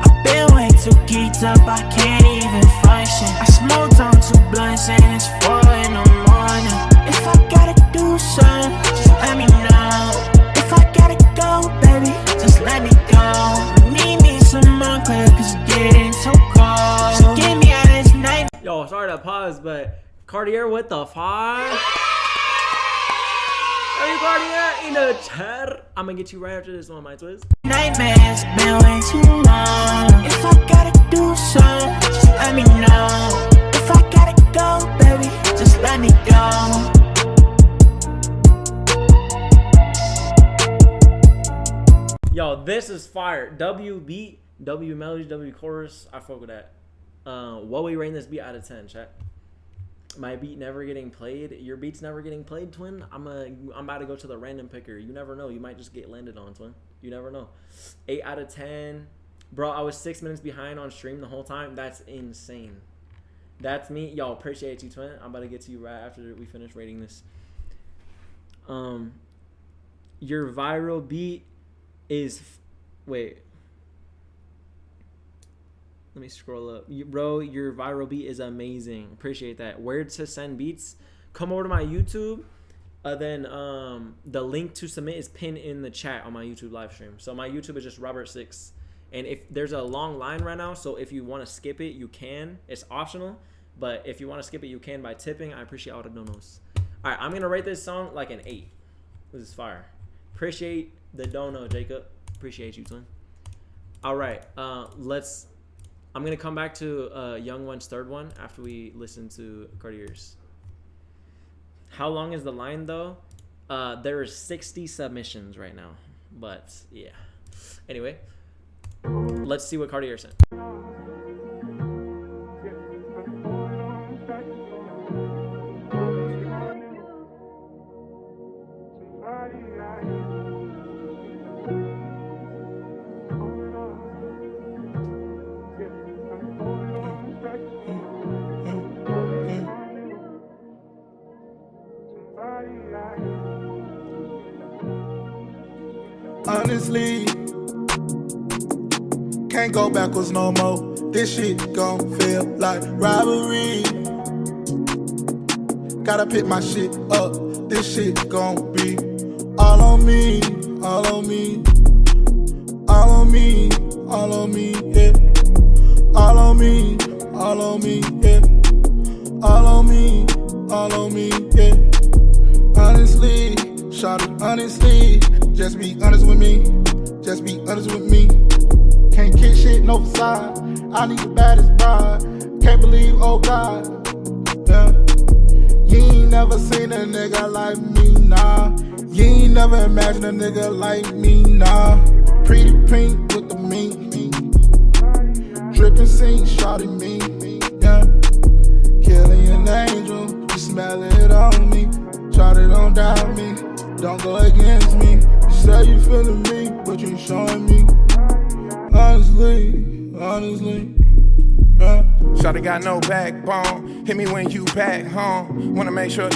I've been way too geeked up, I can't even function. I smoked on 2 blunts and it's 4 in the morning. If I gotta do something, just let me know. If I gotta go, baby, just let me go. Need me some Moncler, cause it's getting too cold. So get me out of this night. Yo, sorry to pause, but Cartier with the 5. Hey, Cartier in the chat. I'm gonna get you right after this one, my twist. Nightmares been way too long. If I gotta do something, just let me know. If I gotta go, baby, just let me go. Yo, this is fire. W beat, W melody, W chorus. I fuck with that. What we rate this beat out of 10, chat? My beat never getting played. Your beat's never getting played, twin. I'm about to go to the random picker. You never know. You might just get landed on, twin. You never know. 8 out of 10. Bro, I was 6 minutes behind on stream the whole time. That's insane. That's me. Yo, appreciate you, twin. I'm about to get to you right after we finish rating this. Your viral beat is... Wait. Let me scroll up. Bro, your viral beat is amazing. Appreciate that. Where to send beats? Come over to my YouTube Then the link to submit is pinned in the chat on my YouTube live stream. So my YouTube is just Robert6. And if there's a long line right now, so if you want to skip it, you can. It's optional. But if you want to skip it, you can by tipping. I appreciate all the donos. All right, I'm going to rate this song like an 8. This is fire. Appreciate the dono, Jacob. Appreciate you, twin. All right, I'm going to come back to Young One's third one after we listen to Cartier's. How long is the line, though? There are 60 submissions right now. But, yeah. Anyway, let's see what Cartier sent. Honestly, can't go backwards no more. This shit gon' feel like robbery. Gotta pick my shit up. This shit gon' be all on me, all on me, all on me, all on me, yeah. All on me, all on me, yeah. All on me, all on me, yeah. Honestly, shawty, honestly, just be honest with me. Just be honest with me. Can't kick shit no facade. I need the baddest bride. Can't believe, oh God. Yeah. You ain't never seen a nigga like me, nah. You ain't never imagined a nigga like me, nah. Pretty pink with the mink. Drippin' sink, shawty me. Yeah. Killing an angel. You smell it on me. Shawty don't doubt me. Don't go against me. You say you feeling me, but you ain't showing me. Honestly, honestly. Shawty got no backbone. Hit me when you back home. Wanna make sure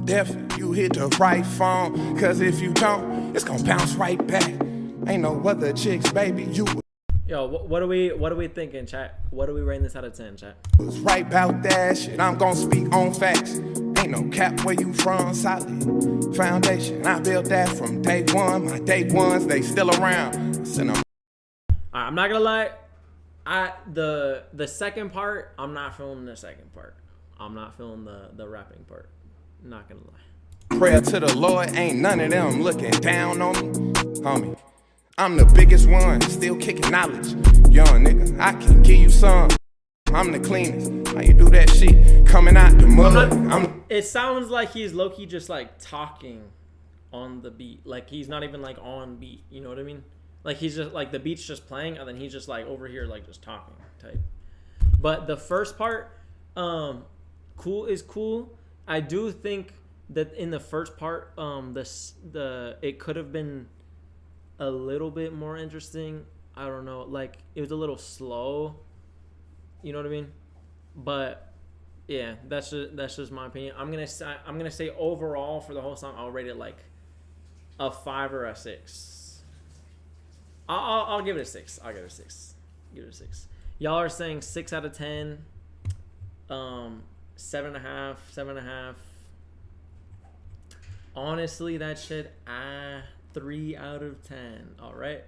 deaf you hit the right phone. Cause if you don't, it's gonna bounce right back. Ain't no other chicks, baby. You Yo, what are we thinking, chat? What are we rating this out of 10, chat? was right about that shit. I'm gonna speak on facts. Ain't no cap where you from, solid foundation. I built that from day one. My day ones, they still around. Send them. Alright, I'm not gonna lie. The second part, I'm not feeling the second part. I'm not feeling the rapping part. Not gonna lie. Prayer to the Lord, ain't none of them looking down on me, homie. I'm the biggest one, still kicking knowledge. Young nigga, I can give you some. I'm the cleanest. How you do that shit? Coming out the mud. It sounds like he's low-key just like talking on the beat. Like he's not even like on beat. You know what I mean? Like he's just like the beat's just playing and then he's just like over here like just talking type. But the first part, cool is cool. I do think that in the first part, it could have been a little bit more interesting. I don't know, like it was a little slow. You know what I mean? But yeah, that's just my opinion. I'm gonna say overall for the whole song, I'll rate it like a 5 or a 6. I'll give it a 6. I'll give it a 6. Give it a 6. Y'all are saying 6 out of 10. 7.5, 7.5. Honestly, that shit, 3 out of 10. All right.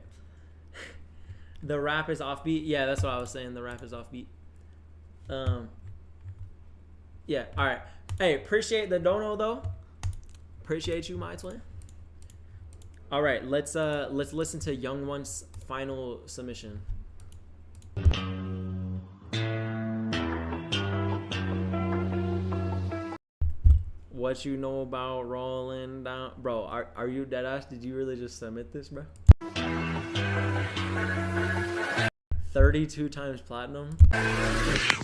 The rap is offbeat. Yeah, that's what I was saying. The rap is offbeat. Yeah. All right. Hey, appreciate the dono though. Appreciate you, my twin. All right, let's listen to Young One's final submission. What you know about rolling down, bro? Are you deadass? Did you really just submit this, bro? 32 times platinum.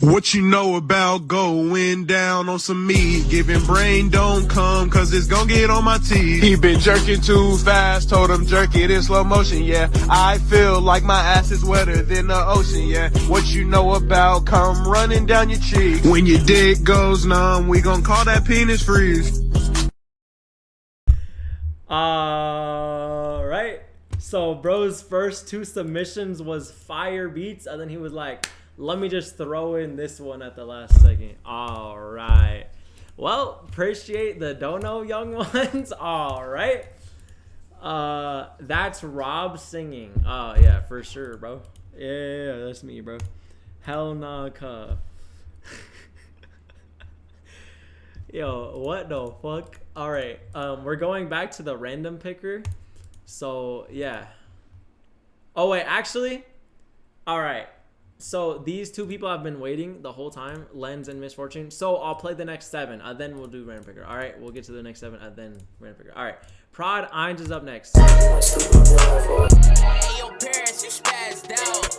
What you know about going down on some meat? Giving brain don't come cause it's gonna get on my teeth. He been jerking too fast, told him jerk it in slow motion, yeah. I feel like my ass is wetter than the ocean, yeah. What you know about come running down your cheek. When your dick goes numb, we gon' call that penis freeze. Alright. So bro's first 2 submissions was fire beats, and then he was like, let me just throw in this one at the last second. Alright. Well, appreciate the dono, young ones. All right. That's Rob singing. Oh, yeah, for sure, bro. Yeah, that's me, bro. Hell nah, cuh. Yo, what the fuck? All right, we're going back to the random picker. So, yeah. Oh, wait, actually, all right. So these two people have been waiting the whole time, Lens and Misfortune. So I'll play the next 7, then we'll do random picker. All right, we'll get to the next 7, then random picker. All right, Prod Ainz is up next. Hey, yo, Paris, you spazzed out.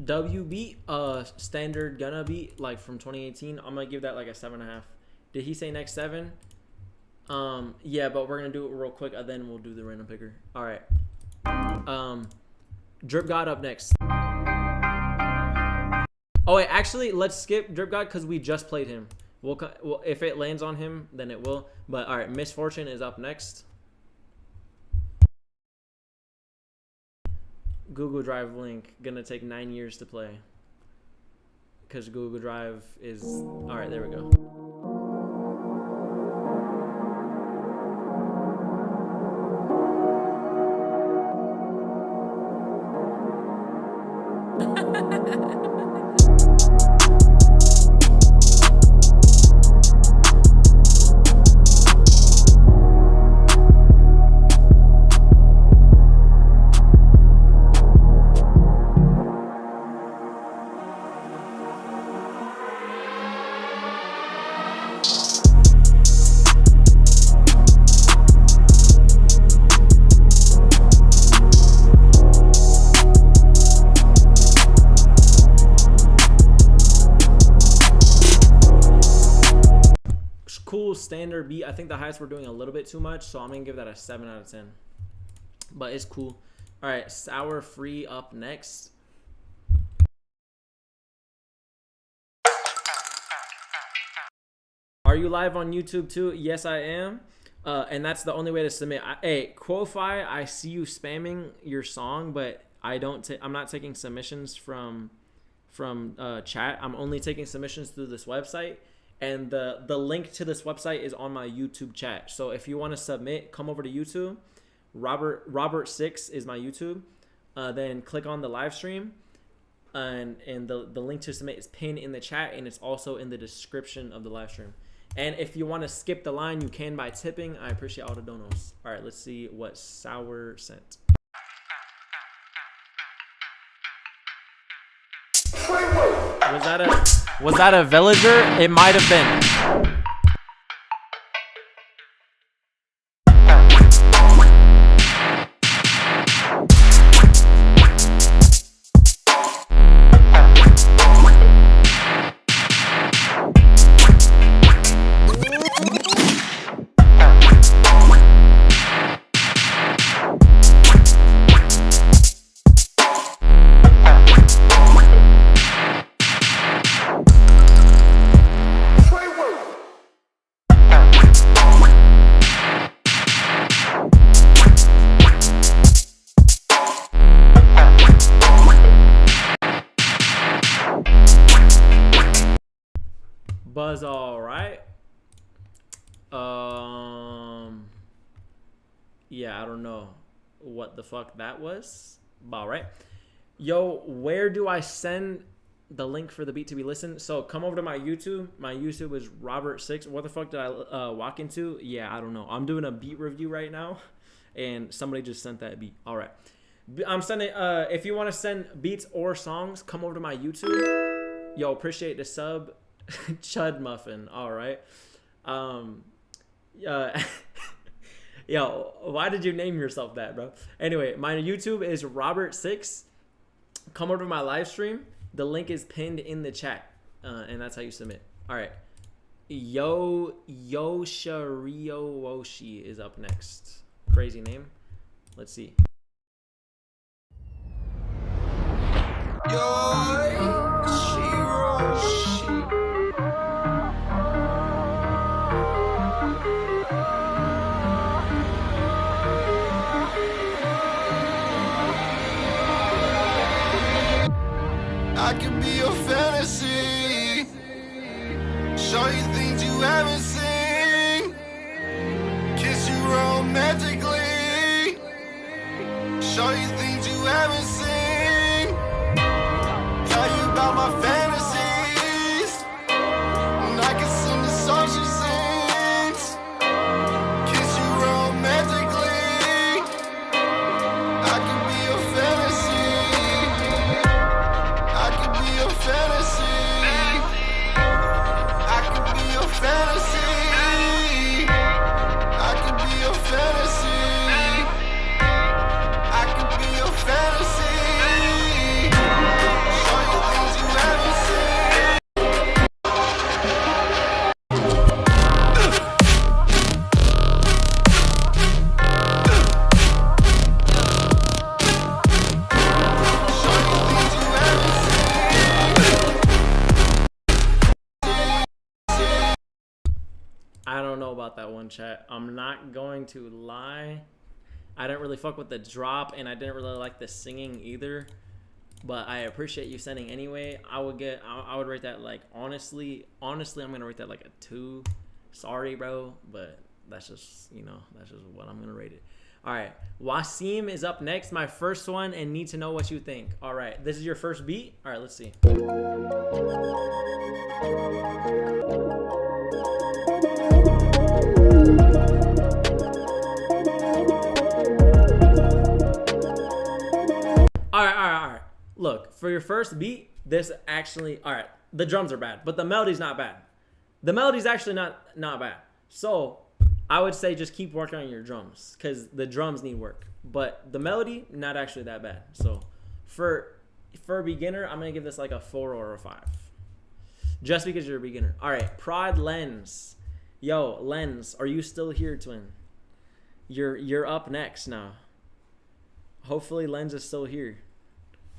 W beat, standard Gunna beat, like from 2018. I'm gonna give that like a 7.5. Did he say next 7? Yeah, but we're gonna do it real quick, and then we'll do the random picker. All right. Drip God up next. Oh wait, actually, let's skip Drip God because we just played him. Well, if it lands on him, then it will. But all right, Misfortune is up next. Google Drive link, gonna take 9 years to play because Google Drive is all right. There we go. Standard beat. I think the highest we're doing a little bit too much, so I'm gonna give that a 7 out of 10. But it's cool. All right, Sour Free up next. Are you live on YouTube too? Yes, I am. And that's the only way to submit. Hey, Quofi, I see you spamming your song, but I'm not taking submissions from chat. I'm only taking submissions through this website. And the link to this website is on my YouTube chat. So if you want to submit, come over to YouTube. Robert6 is my YouTube. Then click on the live stream. And the link to submit is pinned in the chat. And it's also in the description of the live stream. And if you want to skip the line, you can by tipping. I appreciate all the donos. All right, let's see what Sour sent. Was that a villager? It might have been. Buzz, all right. Yeah, I don't know what the fuck that was. All right. Yo, where do I send the link for the beat to be listened? So come over to my YouTube. My YouTube is Robert6. What the fuck did I walk into? Yeah, I don't know. I'm doing a beat review right now, and somebody just sent that beat. All right. I'm sending. If you want to send beats or songs, come over to my YouTube. Yo, appreciate the sub. Chud Muffin. All right. Yo, why did you name yourself that, bro? Anyway, my YouTube is Robert6. Come over to my live stream. The link is pinned in the chat, and that's how you submit. All right. Yoshirio Woshi is up next. Crazy name. Let's see. I can be your fantasy, show you things you haven't seen, kiss you romantically, show you things you haven't seen, tell you about my fantasies, and I can sing the song she sings, kiss you romantically, I can be your fantasy. Fantasy, I could be your fantasy. I could be your fantasy. I could be your fantasy. Show you things you haven't seen. I don't know about that one, chat. I'm not going to lie. I didn't really fuck with the drop, and I didn't really like the singing either. But I appreciate you sending anyway. I would rate that like honestly, I'm gonna rate that like a 2. Sorry, bro, but that's just that's just what I'm gonna rate it. All right, Wasim is up next. My first one, and need to know what you think. All right, this is your first beat. All right, let's see. All right. Look, for your first beat, this actually, all right, the drums are bad, but the melody's not bad. The melody's actually not bad. So I would say just keep working on your drums because the drums need work. But the melody, not actually that bad. So for a beginner, I'm going to give this like a 4 or a 5. Just because you're a beginner. All right, Prod Lens. Yo, Lens, are you still here, twin? You're up next now. Hopefully Lens is still here.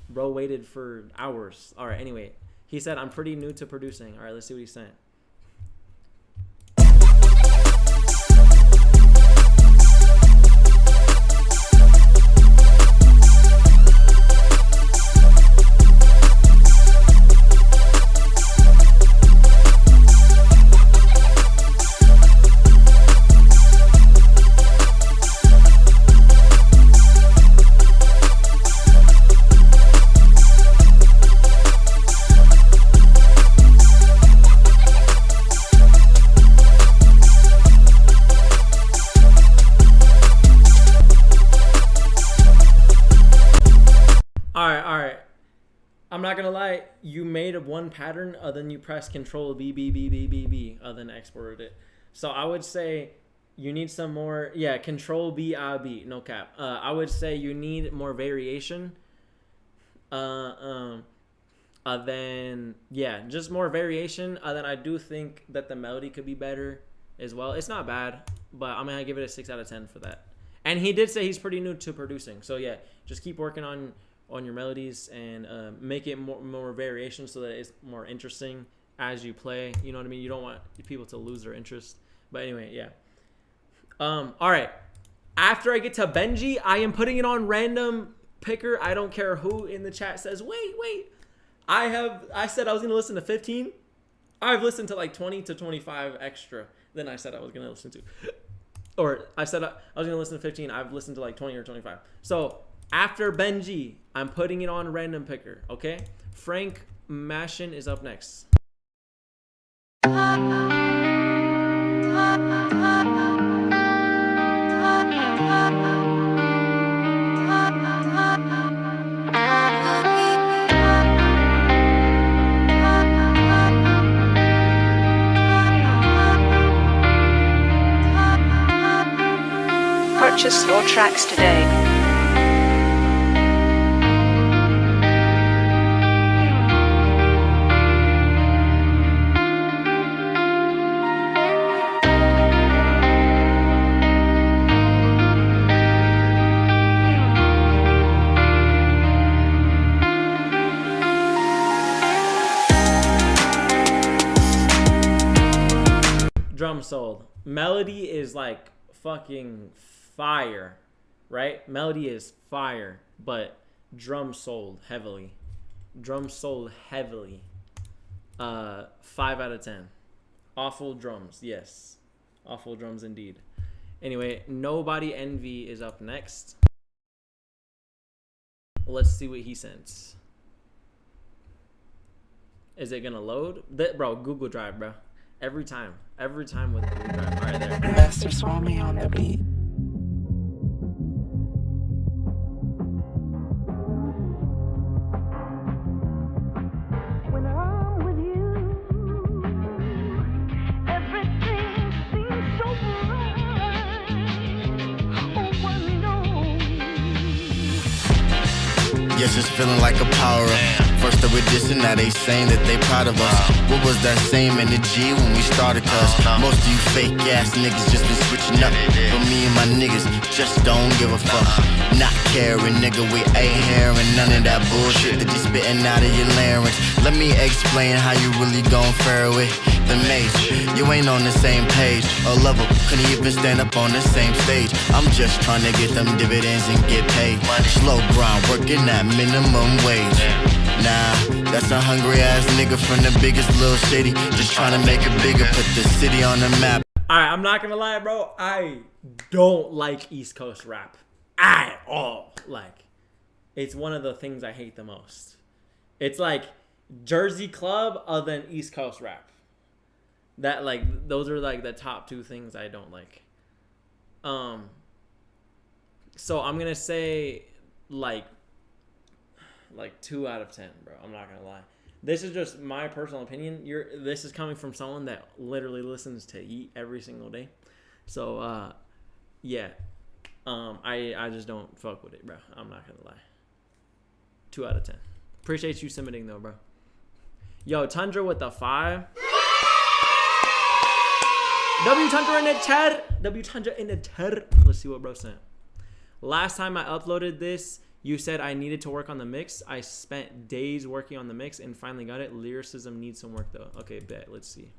Bro waited for hours. All right, anyway. He said, I'm pretty new to producing. All right, let's see what he's saying. I'm not gonna lie, you made one pattern, then you press Control B, then exported it. So I would say you need some more, Control B, no cap. I would say you need more variation. Then just more variation. Then I do think that the melody could be better as well. It's not bad, but I'm gonna give it a 6 out of 10 for that. And he did say he's pretty new to producing, so yeah, just keep working on your melodies and make it more variation so that it's more interesting as you play. You know what I mean? You don't want people to lose their interest. But anyway, yeah. All right. After I get to Benji, I am putting it on random picker. I don't care who in the chat says, wait. I said I was going to listen to 15. I've listened to like 20 to 25 extra than I said I was going to listen to. Or I said I was going to listen to 15. I've listened to like 20 or 25. So after Benji, I'm putting it on random picker, okay? Frank Mashin is up next. Purchase your tracks today. Drum sold. Melody is like fucking fire, right? Melody is fire, but drum sold heavily. Drum sold heavily. 5 out of 10. Awful drums, yes. Awful drums indeed. Anyway, Nobody Envy is up next. Let's see what he sends. Is it gonna load? Bro, Google Drive, bro. Every time with Google Drive. All right, there. Master Swami on the beat. Yes, it's feeling like a power up. First they were dissing, now they saying that they proud of us. What was that same energy when we started? Cause most of you fake ass niggas just been switching up. But me and my niggas just don't give a fuck. Not caring, nigga, we ain't hearing none of that bullshit that you spitting out of your larynx. Let me explain how you really gon' fare with the maze. You ain't on the same page or level, couldn't even stand up on the same stage. I'm just trying to get them dividends and get paid. Slow grind, working at minimum wage. Nah, that's a hungry ass nigga from the biggest little city, just trying to make it bigger, put the city on the map. Alright, I'm not gonna lie, bro. I don't like East Coast rap at all. Like, it's one of the things I hate the most. It's like Jersey Club other than East Coast rap. That, like, those are like the top two things I don't like. So I'm gonna say like 2 out of 10, bro. I'm not gonna lie. This is just my personal opinion. This is coming from someone that literally listens to Yeet every single day. So yeah. I just don't fuck with it, bro. I'm not gonna lie. 2 out of 10. Appreciate you submitting though, bro. Yo, Tundra with the 5. W Tundra in the chat. W Tundra in the chat. Let's see what bro sent. Last time I uploaded this, you said I needed to work on the mix. I spent days working on the mix and finally got it. Lyricism needs some work though. Okay, bet. Let's see.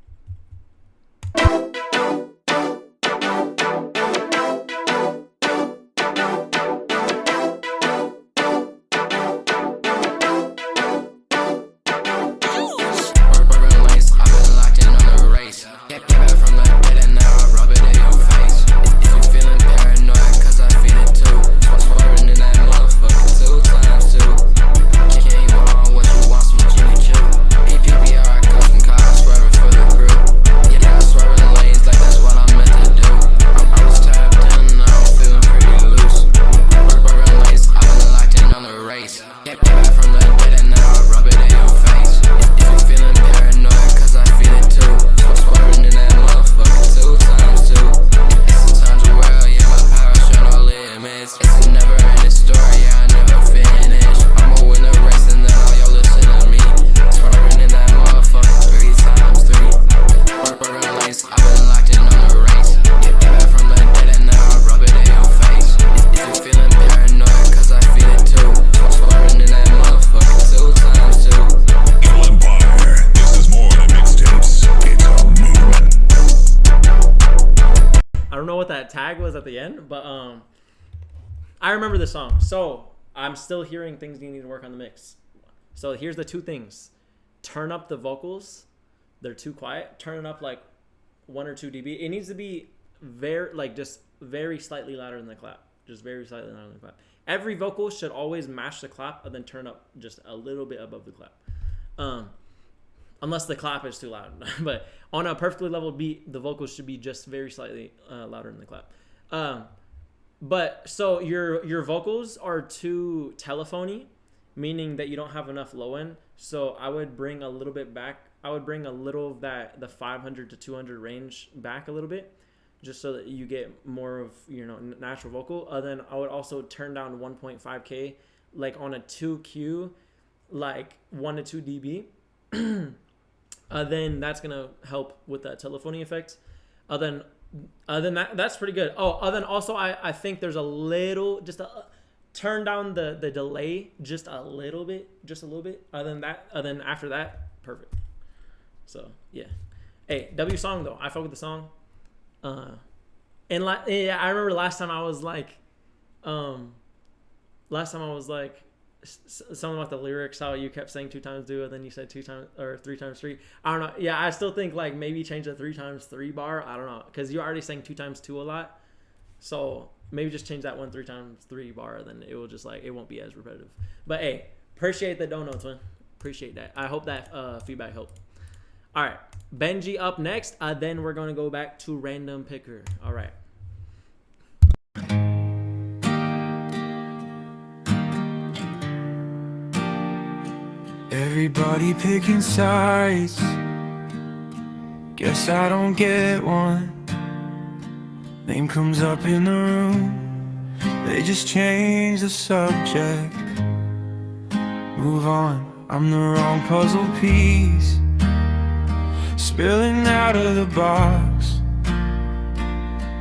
Tag was at the end, but I remember the song. So I'm still hearing things you need to work on the mix. So here's the two things: turn up the vocals; they're too quiet. Turn it up like 1 or 2 dB. It needs to be just very slightly louder than the clap. Just very slightly louder than the clap. Every vocal should always match the clap, and then turn up just a little bit above the clap. Unless the clap is too loud. But on a perfectly level beat, the vocals should be just very slightly louder than the clap. But so your vocals are too telephony, meaning that you don't have enough low end. So I would bring a little bit back. I would bring a little of the 500 to 200 range back a little bit. just so that you get more of, natural vocal. Then I would also turn down 1.5K, like on a 2Q, like 1 to 2 dB. Then that's gonna help with that telephony effect. Then that's pretty good. Then also I think there's a little, just a turn down the delay just a little bit. Then after that, perfect. So yeah. Hey, W song though. I fuck with the song. I remember last time I was like, something about the lyrics, how you kept saying 2 times do, and then you said 2 times or 3 times 3. I don't know. Yeah, I still think like maybe change the 3 times 3 bar. I don't know, because you're already saying 2 times 2 a lot. So maybe just change that 1 3 times 3 bar, then it will just like, it won't be as repetitive. But hey, appreciate the donuts, man. Appreciate that. I hope that feedback helped. All right, Benji up next. Then we're gonna go back to random picker. All right. Everybody picking sides. Guess I don't get one. Name comes up in the room. They just change the subject. Move on. I'm the wrong puzzle piece. Spilling out of the box.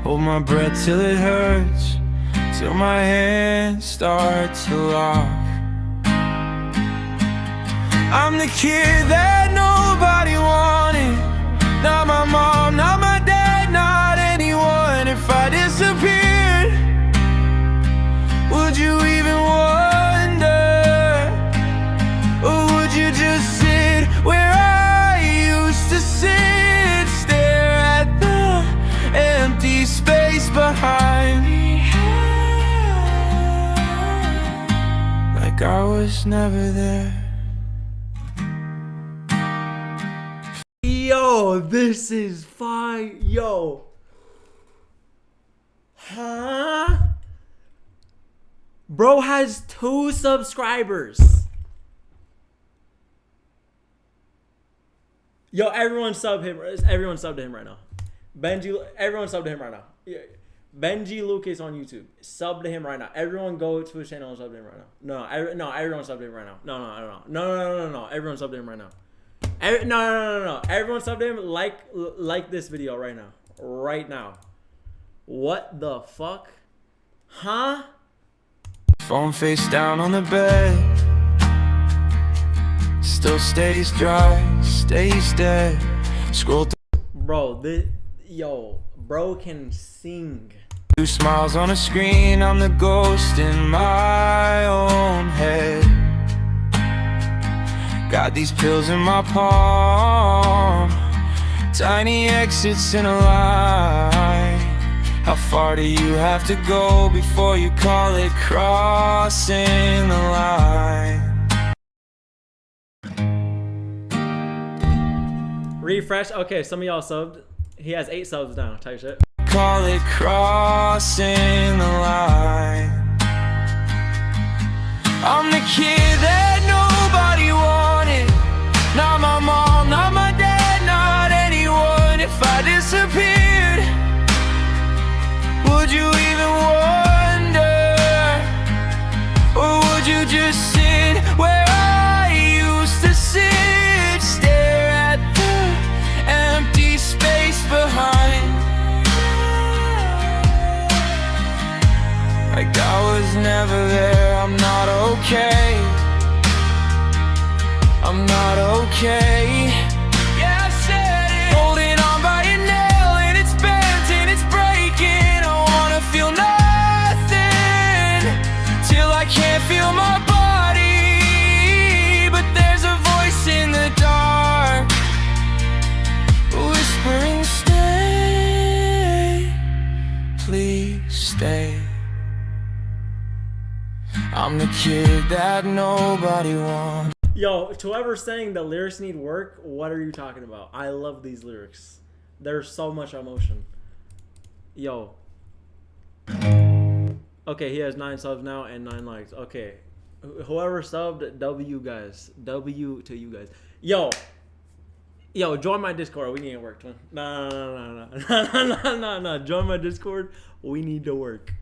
Hold my breath till it hurts, till my hands start to lock. I'm the kid that nobody wanted. Not my mom, not my dad, not anyone. If I disappeared, would you even wonder? Or would you just sit where I used to sit? Stare at the empty space behind me, like I was never there. Yo, this is fine. Yo. Huh? Bro has 2 subscribers. Yo, everyone sub him. Everyone sub to him right now. Benji, everyone sub to him right now. Yeah. Benji Lucas on YouTube. Sub to him right now. Everyone go to his channel and sub to him right now. No, everyone sub to him right now. No. Everyone sub to him right now. No. Everyone sub to him. Like this video right now. Right now. What the fuck? Huh? Phone face down on the bed. Still stays dry, stays dead. Scroll through. Bro, bro can sing. 2 smiles on a screen. I'm the ghost in my own head. Got these pills in my palm. Tiny exits in a line. How far do you have to go before you call it crossing the line? Refresh. Okay, some of y'all subbed. He has 8 subs now. Type shit. Call it crossing the line. I'm the kid that nobody wanted. Not my mom, not my dad, not anyone. If I disappeared, would you even wonder? Or would you just sit where I used to sit? Stare at the empty space behind, like I was never there. I'm not okay. I'm not okay. Yeah, I said it. Holding on by a nail and it's bent and it's breaking. I wanna feel nothing till I can't feel my body. But there's a voice in the dark whispering, stay, please stay. I'm the kid that nobody wants. Yo, to whoever's saying the lyrics need work, what are you talking about? I love these lyrics. There's so much emotion. Yo. Okay, he has 9 subs now and 9 likes. Okay. Whoever subbed, W guys. W to you guys. Yo. Yo, join my Discord. We need to work, twin. No. Join my Discord. We need to work.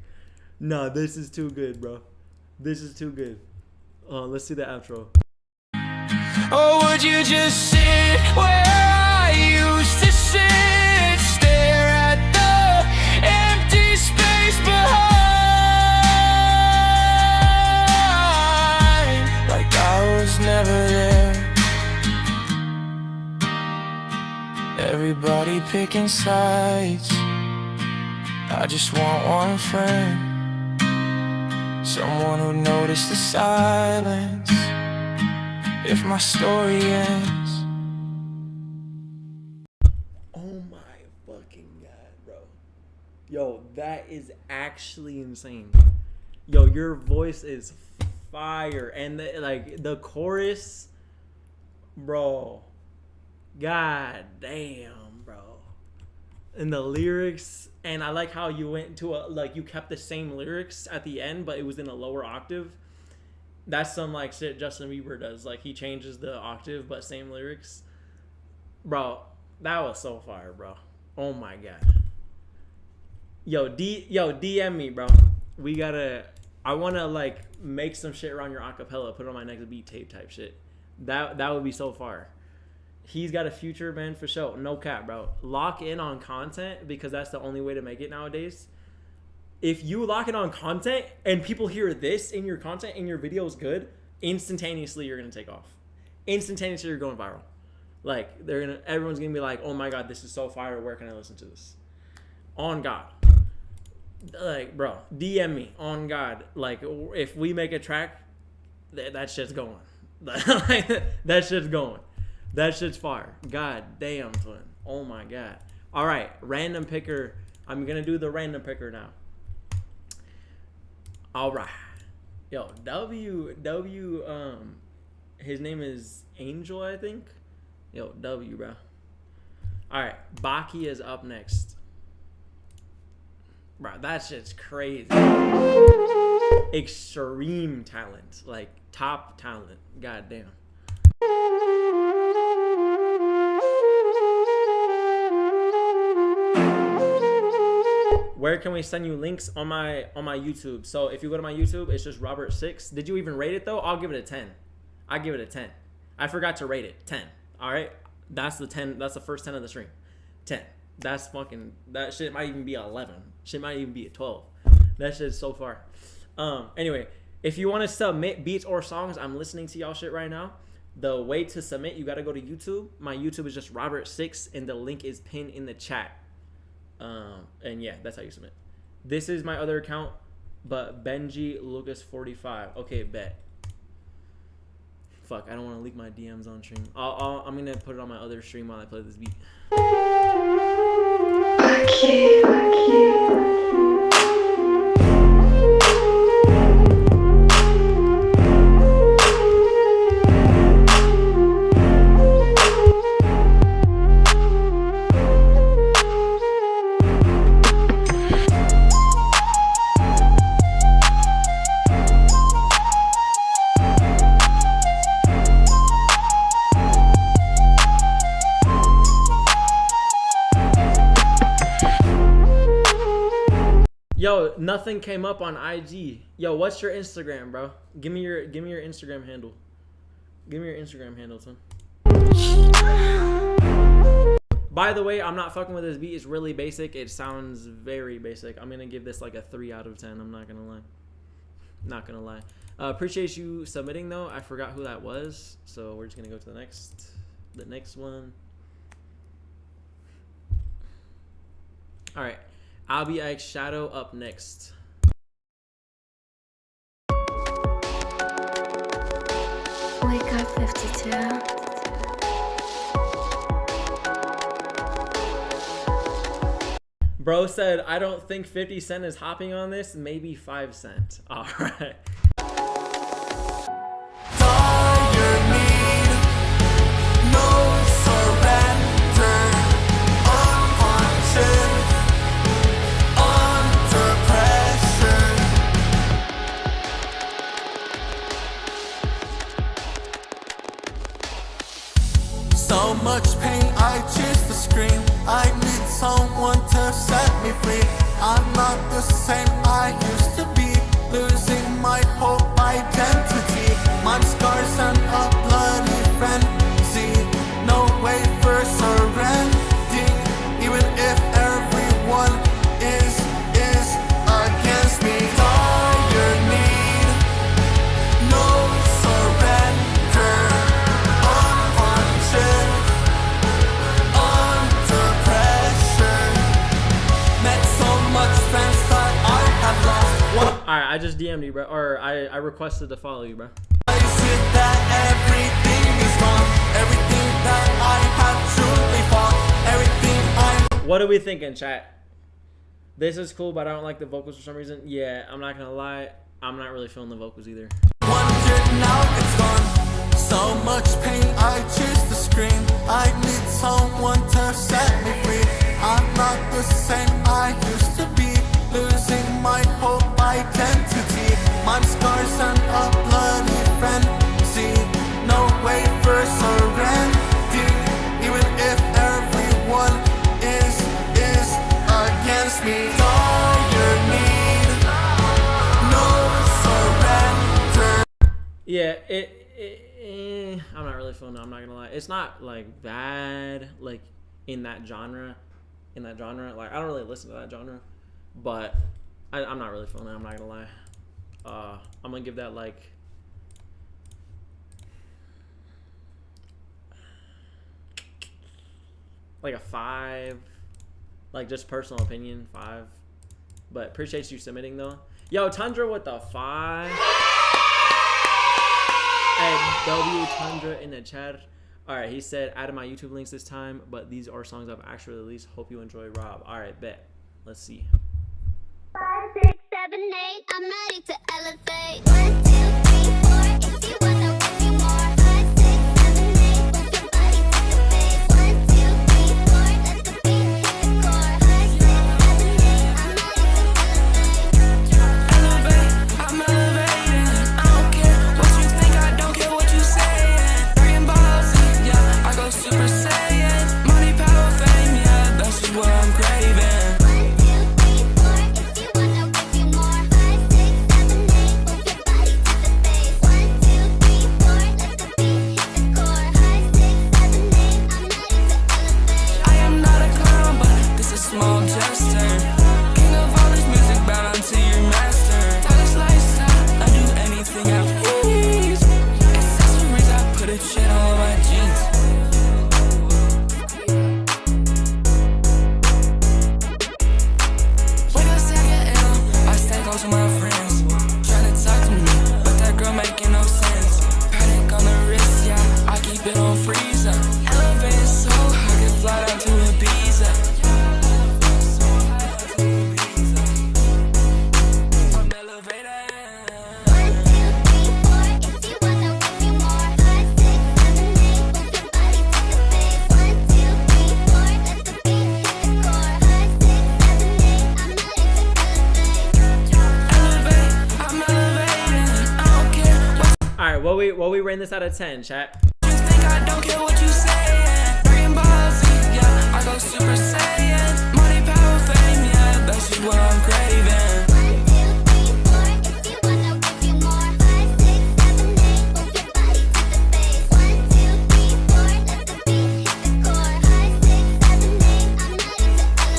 No, this is too good, bro. This is too good. Let's see the outro. Or would you just sit where I used to sit, stare at the empty space behind, like I was never there? Everybody picking sides. I just want one friend, someone who noticed the silence if my story ends. Oh my fucking god, bro. Yo, that is actually insane. Yo, your voice is fire. And the chorus, bro. God damn, bro. And the lyrics, and I like how you went to you kept the same lyrics at the end, but it was in a lower octave. That's some like shit Justin Bieber does. Like he changes the octave, but same lyrics. Bro, that was so fire, bro. Oh my god. Yo, DM me, bro. I wanna like make some shit around your acapella, put it on my next beat tape type shit. That would be so fire. He's got a future, man, for sure. No cap, bro. Lock in on content because that's the only way to make it nowadays. If you lock in on content and people hear this in your content and your video is good, instantaneously you're gonna take off. Instantaneously you're going viral. Like everyone's gonna be like, oh my god, this is so fire. Where can I listen to this? On God. Like, bro, DM me on God. Like, if we make a track, that shit's going. That shit's going. That shit's fire. God damn, twin. Oh my god. All right, random picker. I'm gonna do the random picker now. All right. Yo, his name is Angel, I think. Yo, W, bro. All right, Baki is up next. Bro, that shit's crazy. Extreme talent. Like, top talent. God damn. Where can we send you links on my YouTube? So if you go to my YouTube, it's just Robert6. Did you even rate it though? I'll give it a 10. I give it a 10. I forgot to rate it. 10. All right. That's the 10. That's the first 10 of the stream. 10. That's fucking. That shit might even be 11. Shit might even be a 12. That shit's so far. Anyway, if you want to submit beats or songs, I'm listening to y'all shit right now. The way to submit, you got to go to YouTube. My YouTube is just Robert6, and the link is pinned in the chat. And yeah, that's how you submit. This is my other account, but Benji Lucas 45. Okay, bet. Fuck, I don't want to leak my DMs on stream. I'm gonna put it on my other stream while I play this beat. Yo, nothing came up on IG. Yo, what's your Instagram, bro? Give me your Instagram handle. Give me your Instagram handle, son. By the way, I'm not fucking with this beat. It's really basic. It sounds very basic. I'm gonna give this like a 3 out of 10. I'm not gonna lie. Not gonna lie. Appreciate you submitting though. I forgot who that was, so we're just gonna go to the next one. All right. Albie X Shadow up next. Wake up 52. Bro said, I don't think 50 Cent is hopping on this. Maybe 5 Cent. All right. So much pain not the same I used to be. Losing my whole identity. My scars and a bloody frenzy. No way for surrendering. Even if everyone is against me. Dire need, no surrender. Unwanted, under pressure. Met so much friends that I have lost. Alright, I just DM'd you, bro. Or I requested to follow you, bro. I said that everything is wrong. Everything that I have truly fought. Everything I'm. What are we thinking, chat? This is cool, but I don't like the vocals for some reason. Yeah, I'm not gonna lie. I'm not really feeling the vocals either. Wonder now it's gone. So much pain, I choose to scream. I need someone to set me free. I'm not the same I used to be. Losing my whole identity. My scars and a bloody frenzy. No way for surrendering. Even if everyone is against me. Dire need, no surrender. Yeah, I'm not really feeling it. I'm not gonna lie. It's not like bad, like in that genre. Like I don't really listen to that genre, but I'm not really feeling it. I'm not gonna lie. I'm gonna give that like a 5. Like just personal opinion, 5. But appreciate you submitting though. Yo, Tundra with the 5. Hey, W Tundra in the chat. Alright, he said, added my YouTube links this time, but these are songs I've actually released. Hope you enjoy, Rob. Alright, bet. Let's see. 5, 6, 7, 8, I'm ready to elevate. 1, 2, 3, 4, if you wanna with me more. 5, 6, 7, 8, move your body to the base. 1, 2, 3, 4, let the beat hit the core. 5, 6, 7, 8, I'm ready to elevate. I'm elevating. I don't care what you think, I don't care what you saying. Dragon Ball Z, yeah, I go Super Saiyan. Money, power, fame, yeah, that's just what I'm craving. 1, 2, 3, 4, if you wanna with me more. 5, 6, 7, 8, move your body to the base. 1, 2, 3, 4, let the beat hit the core. 5, 6, 7, 8, I'm ready to elevate. I am not a clown, but this is small gesture. King of all this music, bow down to your master. Stylish lifestyle, I do anything I please. Accessories, I put a shit all on my jeans. Wake up, second ill, I stay close to my friends. Tryna talk to me, but that girl making no sense. Panic on the wrist, yeah, I keep it on freezer. Elevated so I can fly down to Ibiza. I'm elevated. 1, 2, 3, 4, if you wanna with me more. 5, 6, 7, 8, move your body to the base. 1, 2, 3, 4, let the beat hit the core. 5, 6, 7, 8, I'm ready to elevate. I'm elevating. I don't care what Alright, what we rating this out of 10, chat? you think, I don't care what you saying. Dragon Ball Z, yeah, I go Super Saiyan. Money, power, fame, yeah, that's just what I'm craving. 1, 2, 3, 4, if you wanna with me more. 5, 6, 7, 8, move your body to the base. 1, 2, 3, 4, let the beat hit the core. 5, 6, 7, 8, I'm ready to elevate.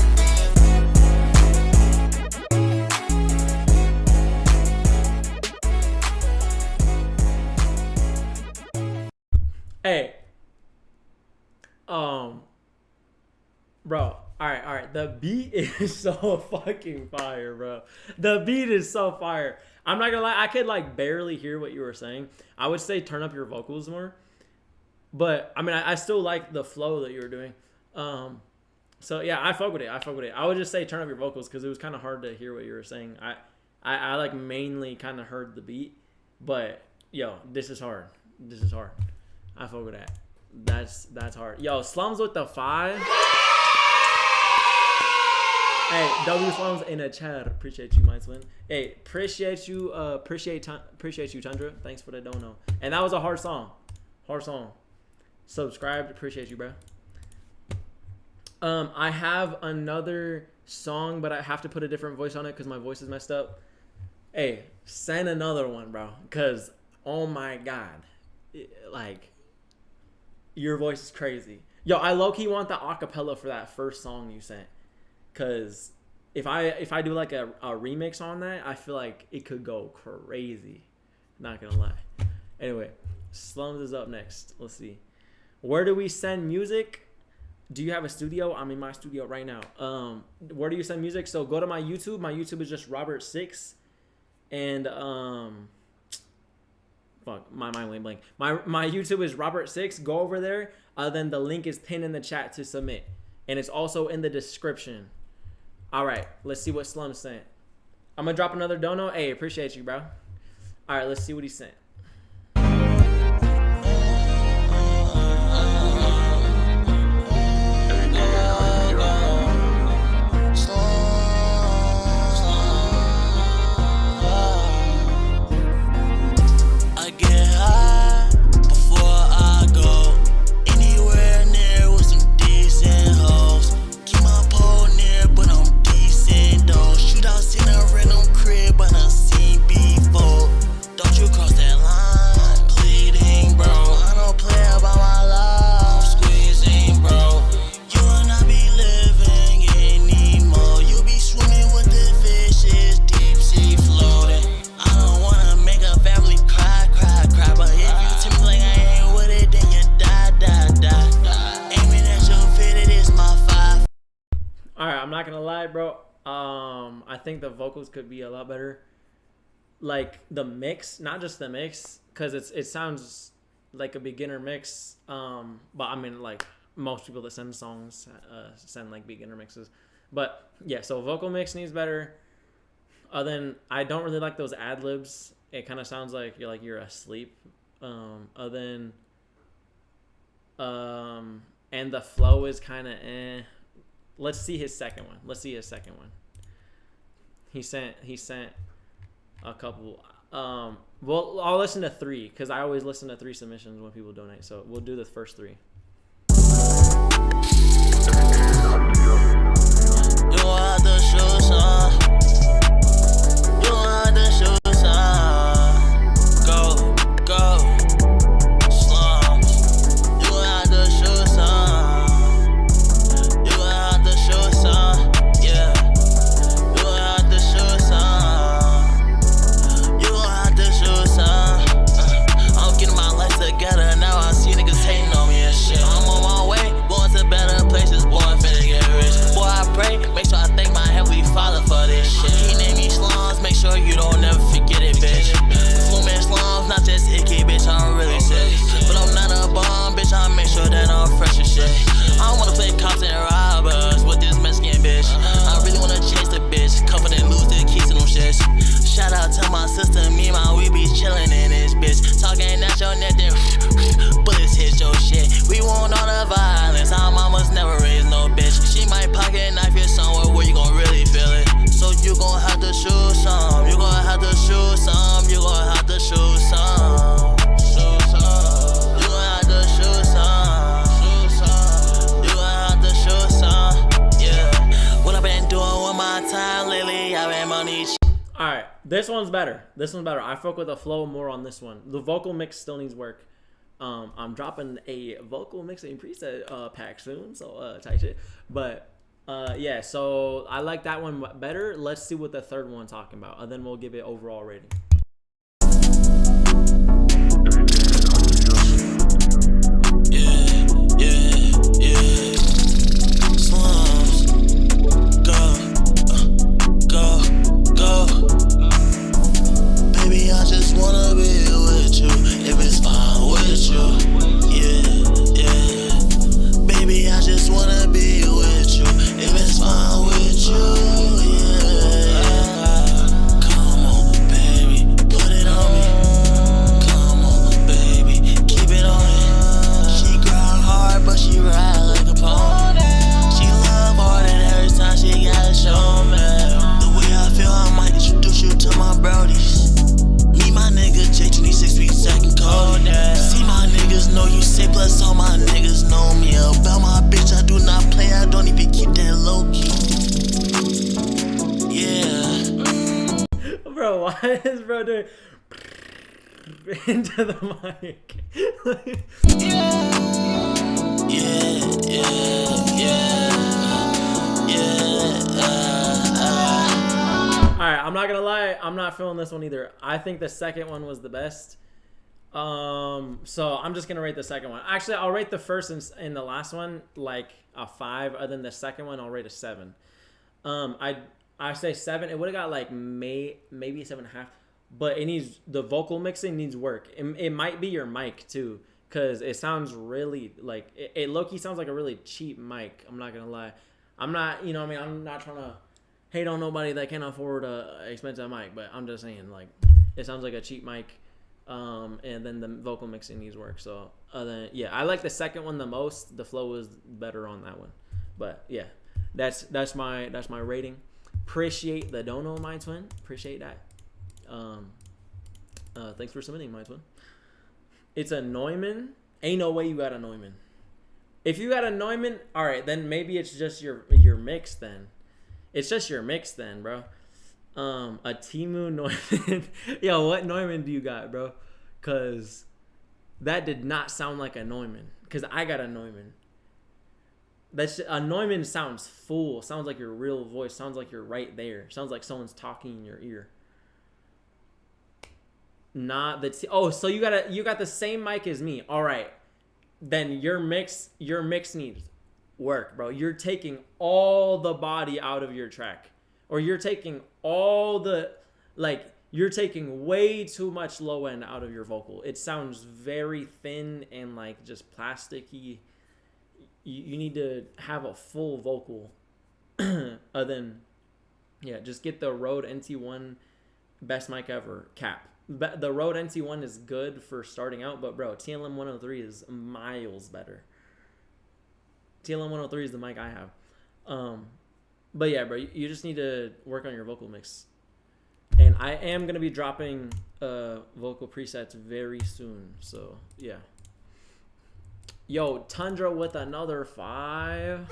Hey. Bro. Alright. The beat is so fucking fire, bro. The beat is so fire. I'm not gonna lie, I could like barely hear what you were saying. I would say turn up your vocals more. But I mean I still like the flow that you were doing. So yeah, I fuck with it. I would just say turn up your vocals because it was kind of hard to hear what you were saying. I like mainly kind of heard the beat, but yo, this is hard. I fuck with that. That's hard. Yo, Slums with the 5. Hey, W Slums in a chat. Appreciate you, Mindswin. Hey, appreciate you, Tundra. Thanks for the dono. And that was a hard song. Subscribed. Appreciate you, bro. I have another song, but I have to put a different voice on it because my voice is messed up. Hey, send another one, bro. Because, oh my God. Like, your voice is crazy. Yo, I low-key want the acapella for that first song you sent. Because if I do like a remix on that, I feel like it could go crazy. Not going to lie. Anyway, Slums is up next. Let's see. Where do we send music? Do you have a studio? I'm in my studio right now. Where do you send music? So go to my YouTube. My YouTube is just Robert6. And fuck, my mind went blank. My YouTube is Robert6. Go over there. Then the link is pinned in the chat to submit. And it's also in the description. All right, let's see what Slum sent. I'm gonna drop another dono. Hey, appreciate you, bro. All right, let's see what he sent. I think the vocals could be a lot better. Like the mix, not just the mix, because it sounds like a beginner mix. But I mean, like most people that send songs send like beginner mixes. But yeah, so vocal mix needs better. Then I don't really like those ad libs. It kind of sounds like you're asleep. And the flow is kind of eh. Let's see his second one. He sent a couple. Well, I'll listen to 3 because I always listen to 3 submissions when people donate. So we'll do the first 3. You want the shoes on? You want the shoes on? Go, slums. You want the shoes on? You want the shoes on? Yeah. I'm getting my life together now. I see niggas hating on me and shit. I'm on my way, going to better places. Boy, I'm finna get rich. Boy, I pray, make sure I thank my heavenly Father for this shit. He named me Slums, make sure you don't never forget it, bitch. Flumin' Slums, not just icky, bitch. I'm really sick, but I'm not a bum, bitch. I make sure that I'm fresh and shit. I don't wanna play cops and robbers with this Mexican bitch. I really wanna chase the bitch, cuff it and lose the keys to them shits. Shout out to my sister, me and my we be chillin' in this bitch. Talking at your neck, then bullets hit your shit. We want all the violence, our mamas never raised no bitch. She might pocket knife you somewhere where you gon' really feel it. So you gon' have to shoot some, you gon' have to shoot some, you gon' have to shoot some. You gon' have to shoot some, you gon' have to shoot some, yeah. What I've been doing with my time lately, I've been money. Alright, this one's better. I fuck with the flow more on this one. The vocal mix still needs work. I'm dropping a vocal mixing preset pack soon, so tight shit. But yeah, so I like that one better. Let's see what the third one's talking about, and then we'll give it overall rating. Yeah. Slums. Go. Baby, I just wanna be with you, if it's fine with you. Yeah. Baby, I just wanna be with you, if it's fine with you. Yeah. Come on, baby. Why is bro doing into the mic? Alright, I'm not gonna lie, I'm not feeling this one either. I think the second one was the best. So I'm just gonna rate the second one. Actually, I'll rate the first and the last one like a 5, other than the second one I'll rate a 7. I say 7. It would have got like maybe 7.5, but it needs, the vocal mixing needs work. It might be your mic too, because it sounds really like it low-key sounds like a really cheap mic. I'm not gonna lie. I'm not, you know what I mean, I'm not trying to hate on nobody that can afford a expensive mic, but I'm just saying, like, it sounds like a cheap mic. And then the vocal mixing needs work. So yeah, I like the second one the most. The flow was better on that one. But yeah, that's my rating. Appreciate the dono, my twin. Appreciate that. Thanks for submitting, my twin. It's a Neumann. Ain't no way you got a Neumann. If you got a Neumann, all right, then maybe it's just your mix then. It's just your mix then, bro. A Temu Neumann. Yo, what Neumann do you got, bro? Cause that did not sound like a Neumann. Cause I got a Neumann. A Neumann sounds full. Sounds like your real voice. Sounds like you're right there. Sounds like someone's talking in your ear. Not the so you got the same mic as me. All right, then your mix needs work, bro. You're taking all the body out of your track, or you're taking all the you're taking way too much low end out of your vocal. It sounds very thin and like just plasticky. You need to have a full vocal. Then yeah, just get the Rode NT1, best mic ever, cap. The Rode NT1 is good for starting out, but bro, TLM 103 is miles better. TLM 103 is the mic I have. But yeah, bro, you just need to work on your vocal mix. And I am going to be dropping vocal presets very soon. So, yeah. Yo, Tundra with another 5.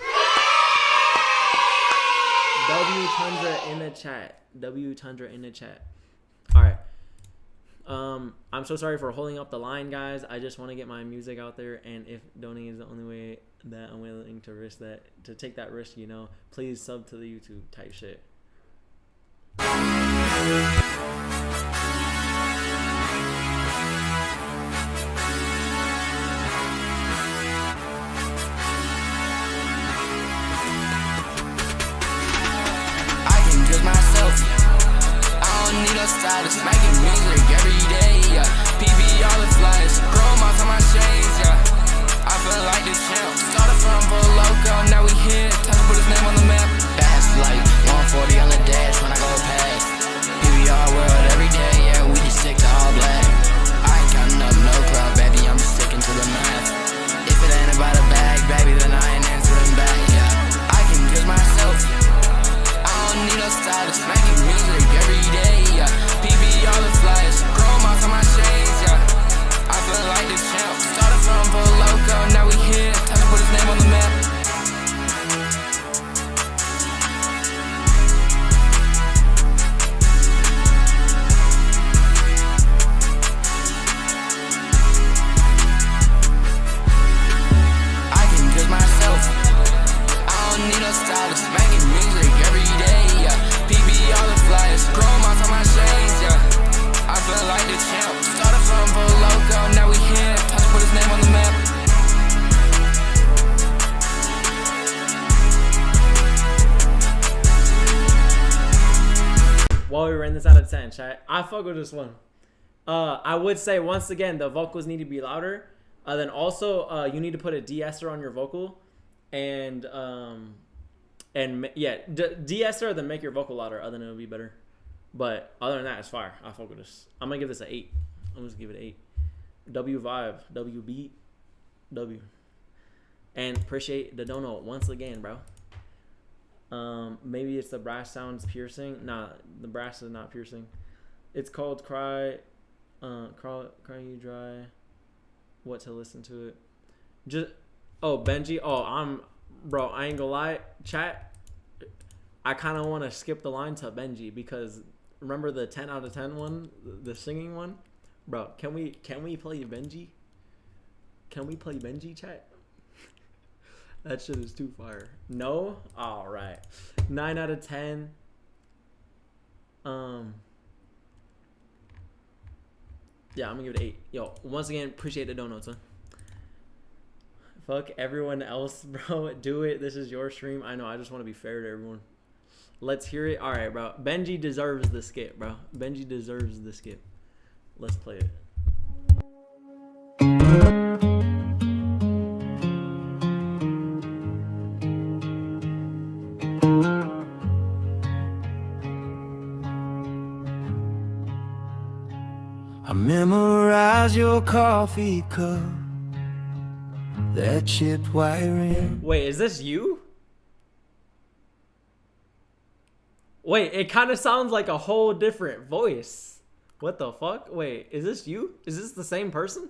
W Tundra in the chat. W Tundra in the chat. All right. I'm so sorry for holding up the line, guys. I just want to get my music out there, and if donating is the only way that I'm willing to take that risk, you know, please sub to the YouTube type shit. I can judge myself. I don't need a stylist. Making music every day, yeah. PB all the flyers. Chrome out on my shades, yeah. I feel like the champ. Started from Loco, now we here. Time to put his name on the map. Fast like 140 on the dash when I go past. PBR world every day, yeah. We just stick to all black. I ain't counting up no club, baby. I'm just sticking to the math. If it ain't about a bag, baby, then I ain't answering back, yeah. I can judge myself. I don't need no stylist. Making music every day, yeah. PB all the flyers. Chrome out on my shades, yeah. I feel like the champ. Started from Loco, now we here. Time to put his name on the map. I can judge myself. I don't need no stylist. Making music every day, yeah. PB all the flyers. Chrome out on my shades, yeah. I feel like the champ. Started from Loco, now we here. Time to put his name on the map. While we ran this out of 10, chat, I fuck with this one. I would say once again the vocals need to be louder. Then also you need to put a de-esser on your vocal, and yeah, de-esser then make your vocal louder. Other than it'll be better. But other than that, it's fire. I fuck with this. I'm gonna give this an 8. I'm just give it an 8. W vibe, W beat, W. And appreciate the dono once again, bro. Maybe it's the brass sounds piercing. Nah, the brass is not piercing. It's called Cry You Dry. What to listen to it. Benji. Bro, I ain't gonna lie. Chat, I kind of want to skip the line to Benji because remember the 10 out of 10 one, the singing one, bro. Can we play Benji? Can we play Benji, chat? That shit is too fire. No? All right. 9 out of 10. Yeah, I'm gonna give it 8. Yo, once again, appreciate the donuts, huh? Fuck everyone else, bro. Do it. This is your stream. I know. I just want to be fair to everyone. Let's hear it. All right, bro. Benji deserves the skip, bro. Benji deserves the skip. Let's play it. I memorize your coffee cup, that chipped white rim. Wait, is this you? Wait, it kind of sounds like a whole different voice. What the fuck? Wait, is this you? Is this the same person?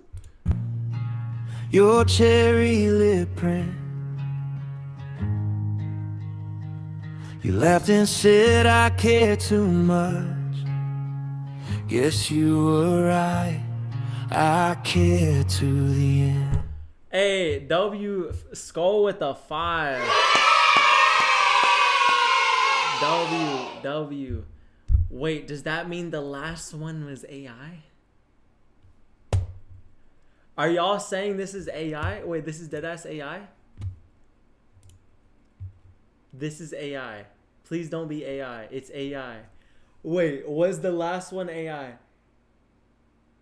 Your cherry lip print. You laughed and said I care too much. Guess you were right, I care to the end. Hey, W Skull with the 5. W. Wait, does that mean the last one was AI? Are y'all saying this is AI? Wait, this is deadass AI? This is AI. Please don't be AI. It's AI. Wait, was the last one AI?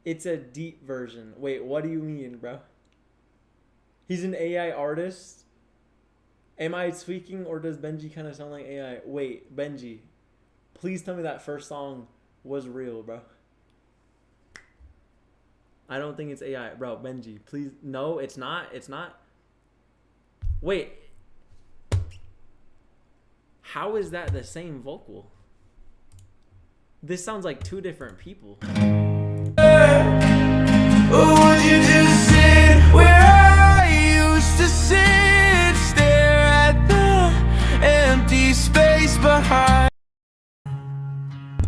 It's a deep version. Wait, what do you mean, bro? He's an AI artist? Am I tweaking or does Benji kind of sound like AI? Wait, Benji, please tell me that first song was real, bro. I don't think it's AI. Bro, Benji, please. No, it's not. It's not. Wait. How is that the same vocal? This sounds like two different people. Or would you just sit where I used to sit, stare at the empty space behind?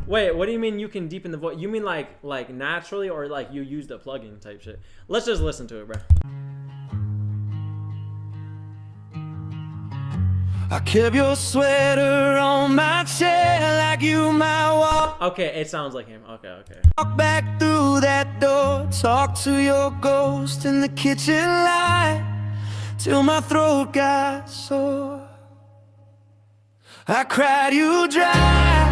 Wait, what do you mean you can deepen the voice? You mean like naturally or like you used a plugin type shit? Let's just listen to it, bro. I kept your sweater on my chair like you might walk. Okay, it sounds like him. Okay. Walk back through that door, talk to your ghost in the kitchen light till my throat got sore. I cried you dry,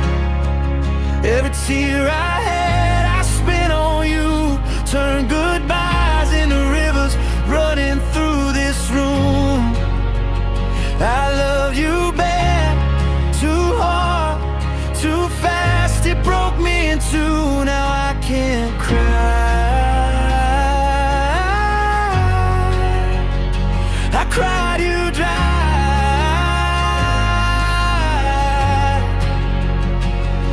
every tear I had I spent on you. Turned goodbyes into rivers running through this room. I loved you bad, too hard, too fast. It broke me in two, now I can't cry. I cried you dry.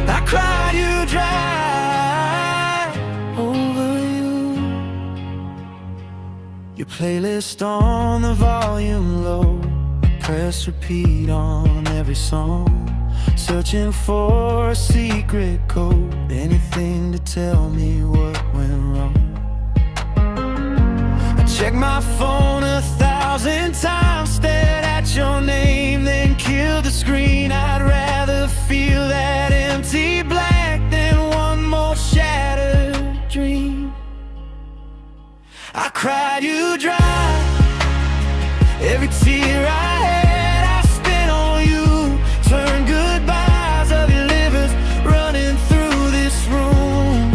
I cried you dry over you. Your playlist on the volume low, press repeat on every song, searching for a secret code, anything to tell me what went wrong. I checked my phone 1,000 times, stared at your name, then killed the screen. I'd rather feel that empty blank than one more shattered dream. I cried you dry, every tear I had I spent on you. Turned goodbyes of your livers running through this room.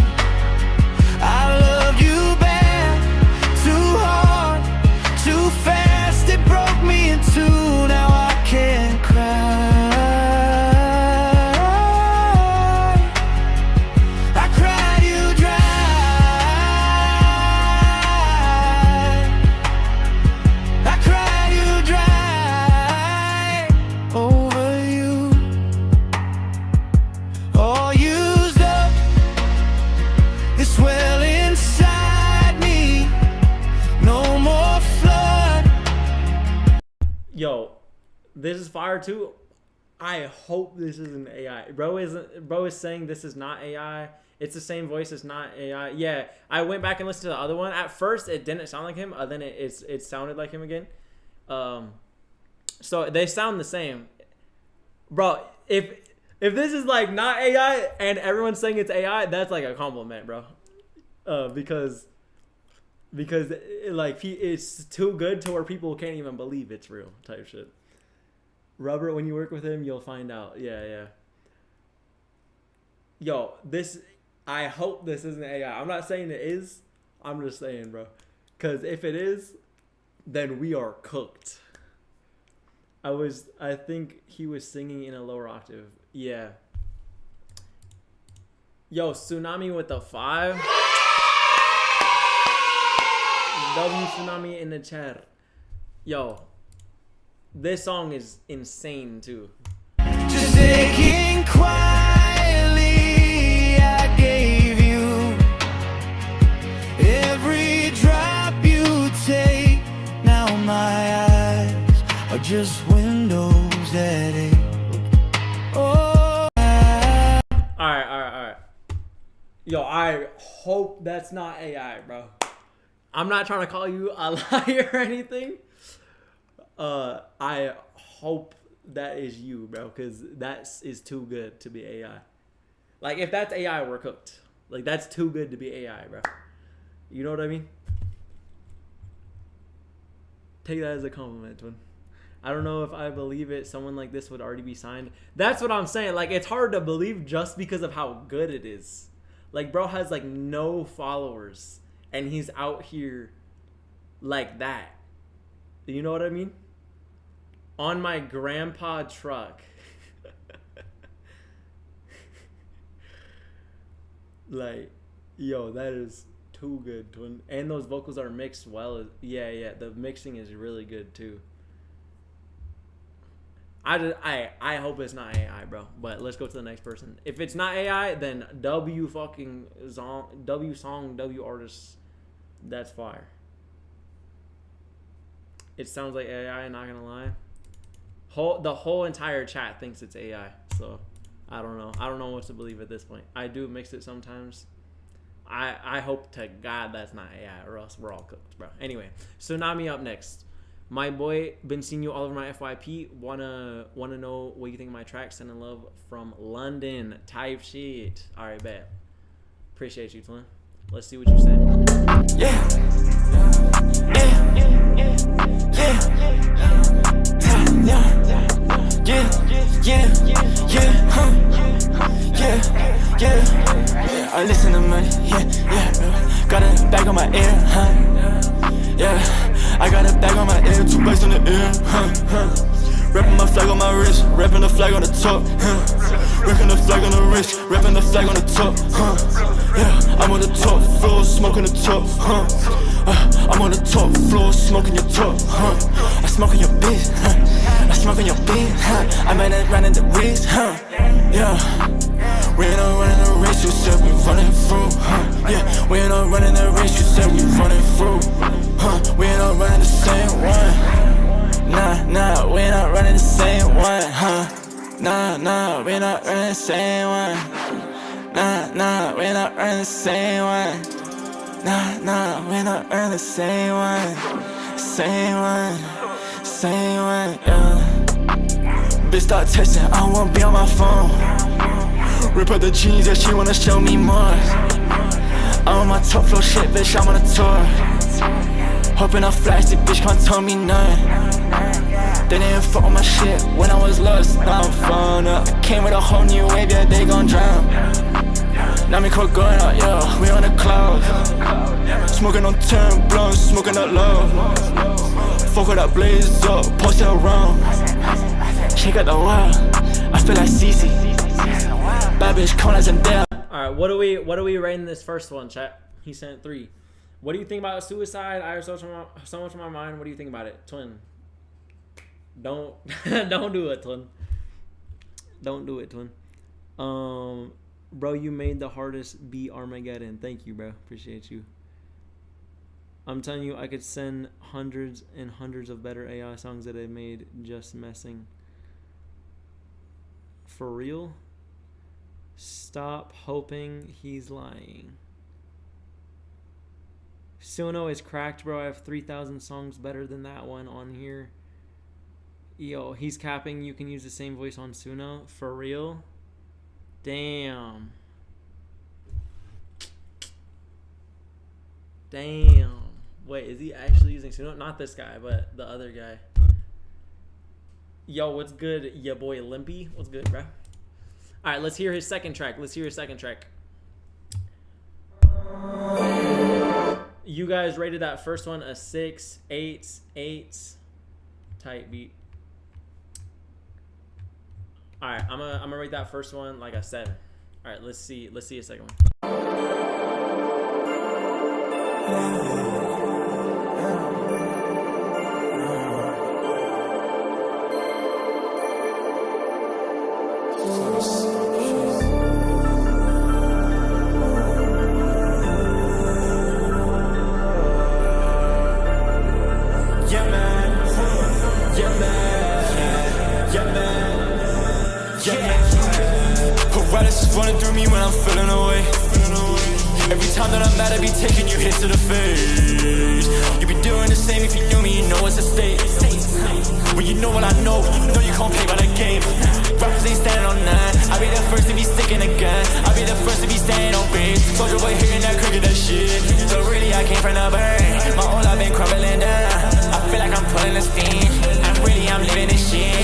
I loved you bad, too hard, too fast. It broke me in two, now I can't cry. I cried you dry. I cried you dry over you. All used up, it's well inside me. No more flood. Yo, this is fire too. I hope this isn't AI. Bro is saying this is not AI. It's the same voice. It's not AI. Yeah, I went back and listened to the other one. At first, it didn't sound like him. Then it sounded like him again. So they sound the same, bro. If this is like not AI and everyone's saying it's AI, that's like a compliment, bro. Because like it's too good to where people can't even believe it's real type shit. Robert, when you work with him, you'll find out. Yeah. Yo, I hope this isn't AI. I'm not saying it is. I'm just saying, bro. Because if it is, then we are cooked. I think he was singing in a lower octave. Yeah. Yo, Tsunami with the 5. W Tsunami in the chat. Yo, this song is insane too. Just taking quietly, I gave you every drop you take. Now my eyes are just windows that ache. Oh. Alright. Yo, I hope that's not AI, bro. I'm not trying to call you a liar or anything. I hope that is you, bro, because that is too good to be AI. Like, if that's AI, we're cooked. Like, that's too good to be AI, bro. You know what I mean? Take that as a compliment, twin. I don't know if I believe it. Someone like this would already be signed. That's what I'm saying. Like, it's hard to believe just because of how good it is. Like, bro has, like, no followers. And he's out here like that. You know what I mean? On my grandpa truck. Like, yo, that is too good, twin. And those vocals are mixed well. Yeah, the mixing is really good too. I hope it's not AI, bro. But let's go to the next person. If it's not AI, then W song, W artist. That's fire. It sounds like AI, not gonna lie. The whole entire chat thinks it's AI, so I don't know what to believe at this point. I do mix it sometimes. I hope to God that's not AI, or else we're all cooked, bro. Anyway, Tsunami up next. My boy, been seeing you all over my FYP. Wanna know what you think of my track? Sending love from London. Type shit. All right, bet. Appreciate you, twin. Let's see what you say. Yeah. I listen to money, yeah. Got a bag on my ear, yeah. I got a bag on my ear, 2 bags on the ear, Rapping my flag on my wrist, rapping the flag on the top, Rapping the flag on the wrist, rapping the flag on the top, yeah. I'm on the top floor, smoking the top, I'm on the top floor, smoking your top, I smoke on your bitch, I smoke on your bitch, I made it run in the wrist, yeah. We ain't not running the race, you said we running through, yeah. We ain't not running the race, you said we running through, we ain't not running the same one, nah, we ain't not running the same one, nah, we ain't not running the same one, nah, we ain't not running the same one, nah, we ain't not running the same one, yeah. Bitch start texting, I won't be on my phone. Rip up the jeans, yeah, she wanna show me more. I'm on my top floor shit, bitch, I'm on a tour. Hoping I flash, this bitch can't tell me none. They didn't fuck with my shit when I was lost, now I'm falling up. Came with a whole new wave, yeah, they gon' drown. Now me coke going out, yeah, we on the cloud. Smoking on turn, blowing, smoking up low. Fuck with that blaze up, post it around. Shake out the world, I feel like CeCe. Bad bitch, come as I'm there. Alright, what are we rating this first one, chat? He sent 3. What do you think about suicide? I have so much on my mind. What do you think about it, twin? Don't do it, twin. Don't do it, twin. Bro, you made the hardest beat Armageddon. Thank you, bro. Appreciate you. I'm telling you, I could send hundreds and hundreds of better AI songs that I made just messing. For real? Stop hoping he's lying. Suno is cracked, bro. I have 3,000 songs better than that one on here. Yo, he's capping. You can use the same voice on Suno. For real? Damn. Damn. Wait, is he actually using Suno? Not this guy, but the other guy. Yo, what's good, ya boy Limpy? What's good, bro? All right, let's hear his second track. You guys rated that first one a 6, 8, 8. Tight beat. All right, I'm gonna rate that first one like a 7. All right, let's see a second one. Paralysis running through me when I'm feeling away. Every time that I'm mad, I be taking you hits to the face. You be doing the same if you knew me, you know it's a state. When you know what I know you can't play by the game. Rappers ain't standing on 9. I be the first to be sticking a gun. I be the first to be standing on base. Soldier boy hearing that cricket, that shit. So really I came from the burn. My whole life been crumbling down. I feel like I'm pulling the steam. I'm living this shit.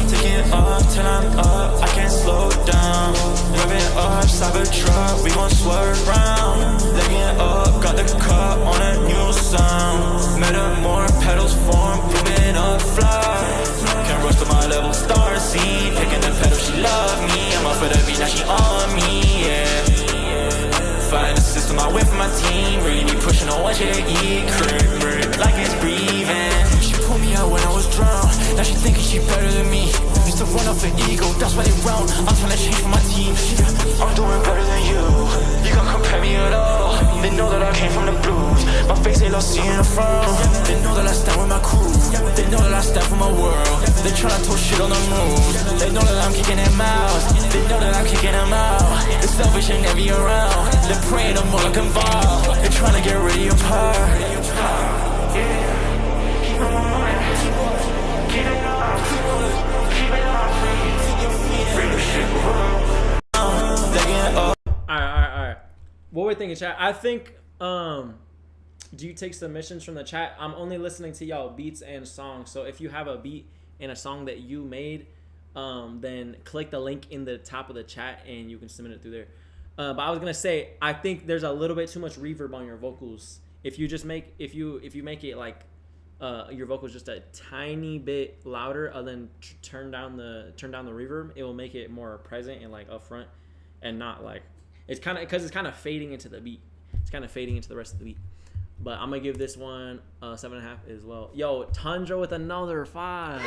Taking up till I'm up, I can't slow down. Driving up, Cybertruck, we gon' swerve round. Legging up, got the cup on a new sound. Metamorph, pedals form, moving up, fly. Can't rush to my level, star scene. Picking the pedal, she love me. I'm up for the beat, now she on me, yeah. Fighting the system, I went for my team. Really be pushing on what you eat. Crib, like it's breathing. Pulled me out when I was drowned. Now she thinking she better than me. Used to run off an ego, that's why they round. I'm trying to change for my team. I'm doing better than you. You can't compare me at all. They know that I came from the blues. My face ain't lost seeing a frown. They know that I stand with my crew. They know that I stand for my world. They tryna talk shit on the moves. They know that I'm kicking them out. They know that I'm kicking them out. They're selfish and never around. They're praying I'm more like a ball. They're trying to get rid of your power. Alright. What we're thinking, chat? I think, do you take submissions from the chat? I'm only listening to y'all beats and songs. So if you have a beat and a song that you made, then click the link in the top of the chat and you can submit it through there. But I was gonna say, I think there's a little bit too much reverb on your vocals. If you just make, if you make it like, your vocals just a tiny bit louder, and then turn down the reverb, it will make it more present and like upfront, and not like it's kind of because it's kind of fading into the beat. It's kind of fading into the rest of the beat. But I'm gonna give this one 7.5 as well. Yo, Tundra with another 5.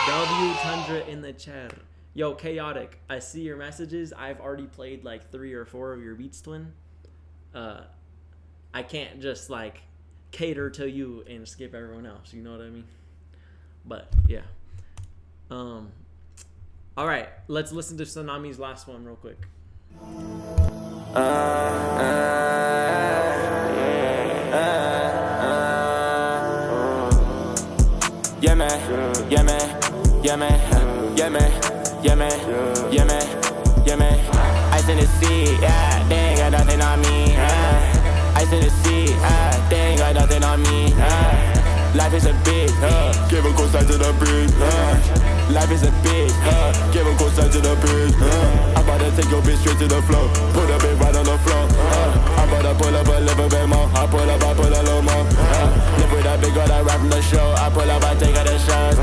W Tundra in the chat. Yo, Chaotic, I see your messages. I've already played like 3 or 4 of your beats, twin. I can't just like cater to you and skip everyone else, you know what I mean? But yeah. All right, let's listen to Tsunami's last one real quick. Yeah man, yeah man, yeah man, yeah man, yeah man, yeah man, yeah man. Ice in the sea, yeah, they ain't got nothing on me. Ice in the sea, they ain't got nothing on me. Life is a bitch, give him close side to the bridge. Life is a bitch, give him close side to the bridge. I'm about to take your bitch straight to the floor, put a bit right on the floor. I'm about to pull up a little bit more, I pull a little more. Live with that big girl that rap from the show, I pull up, I take her the shots.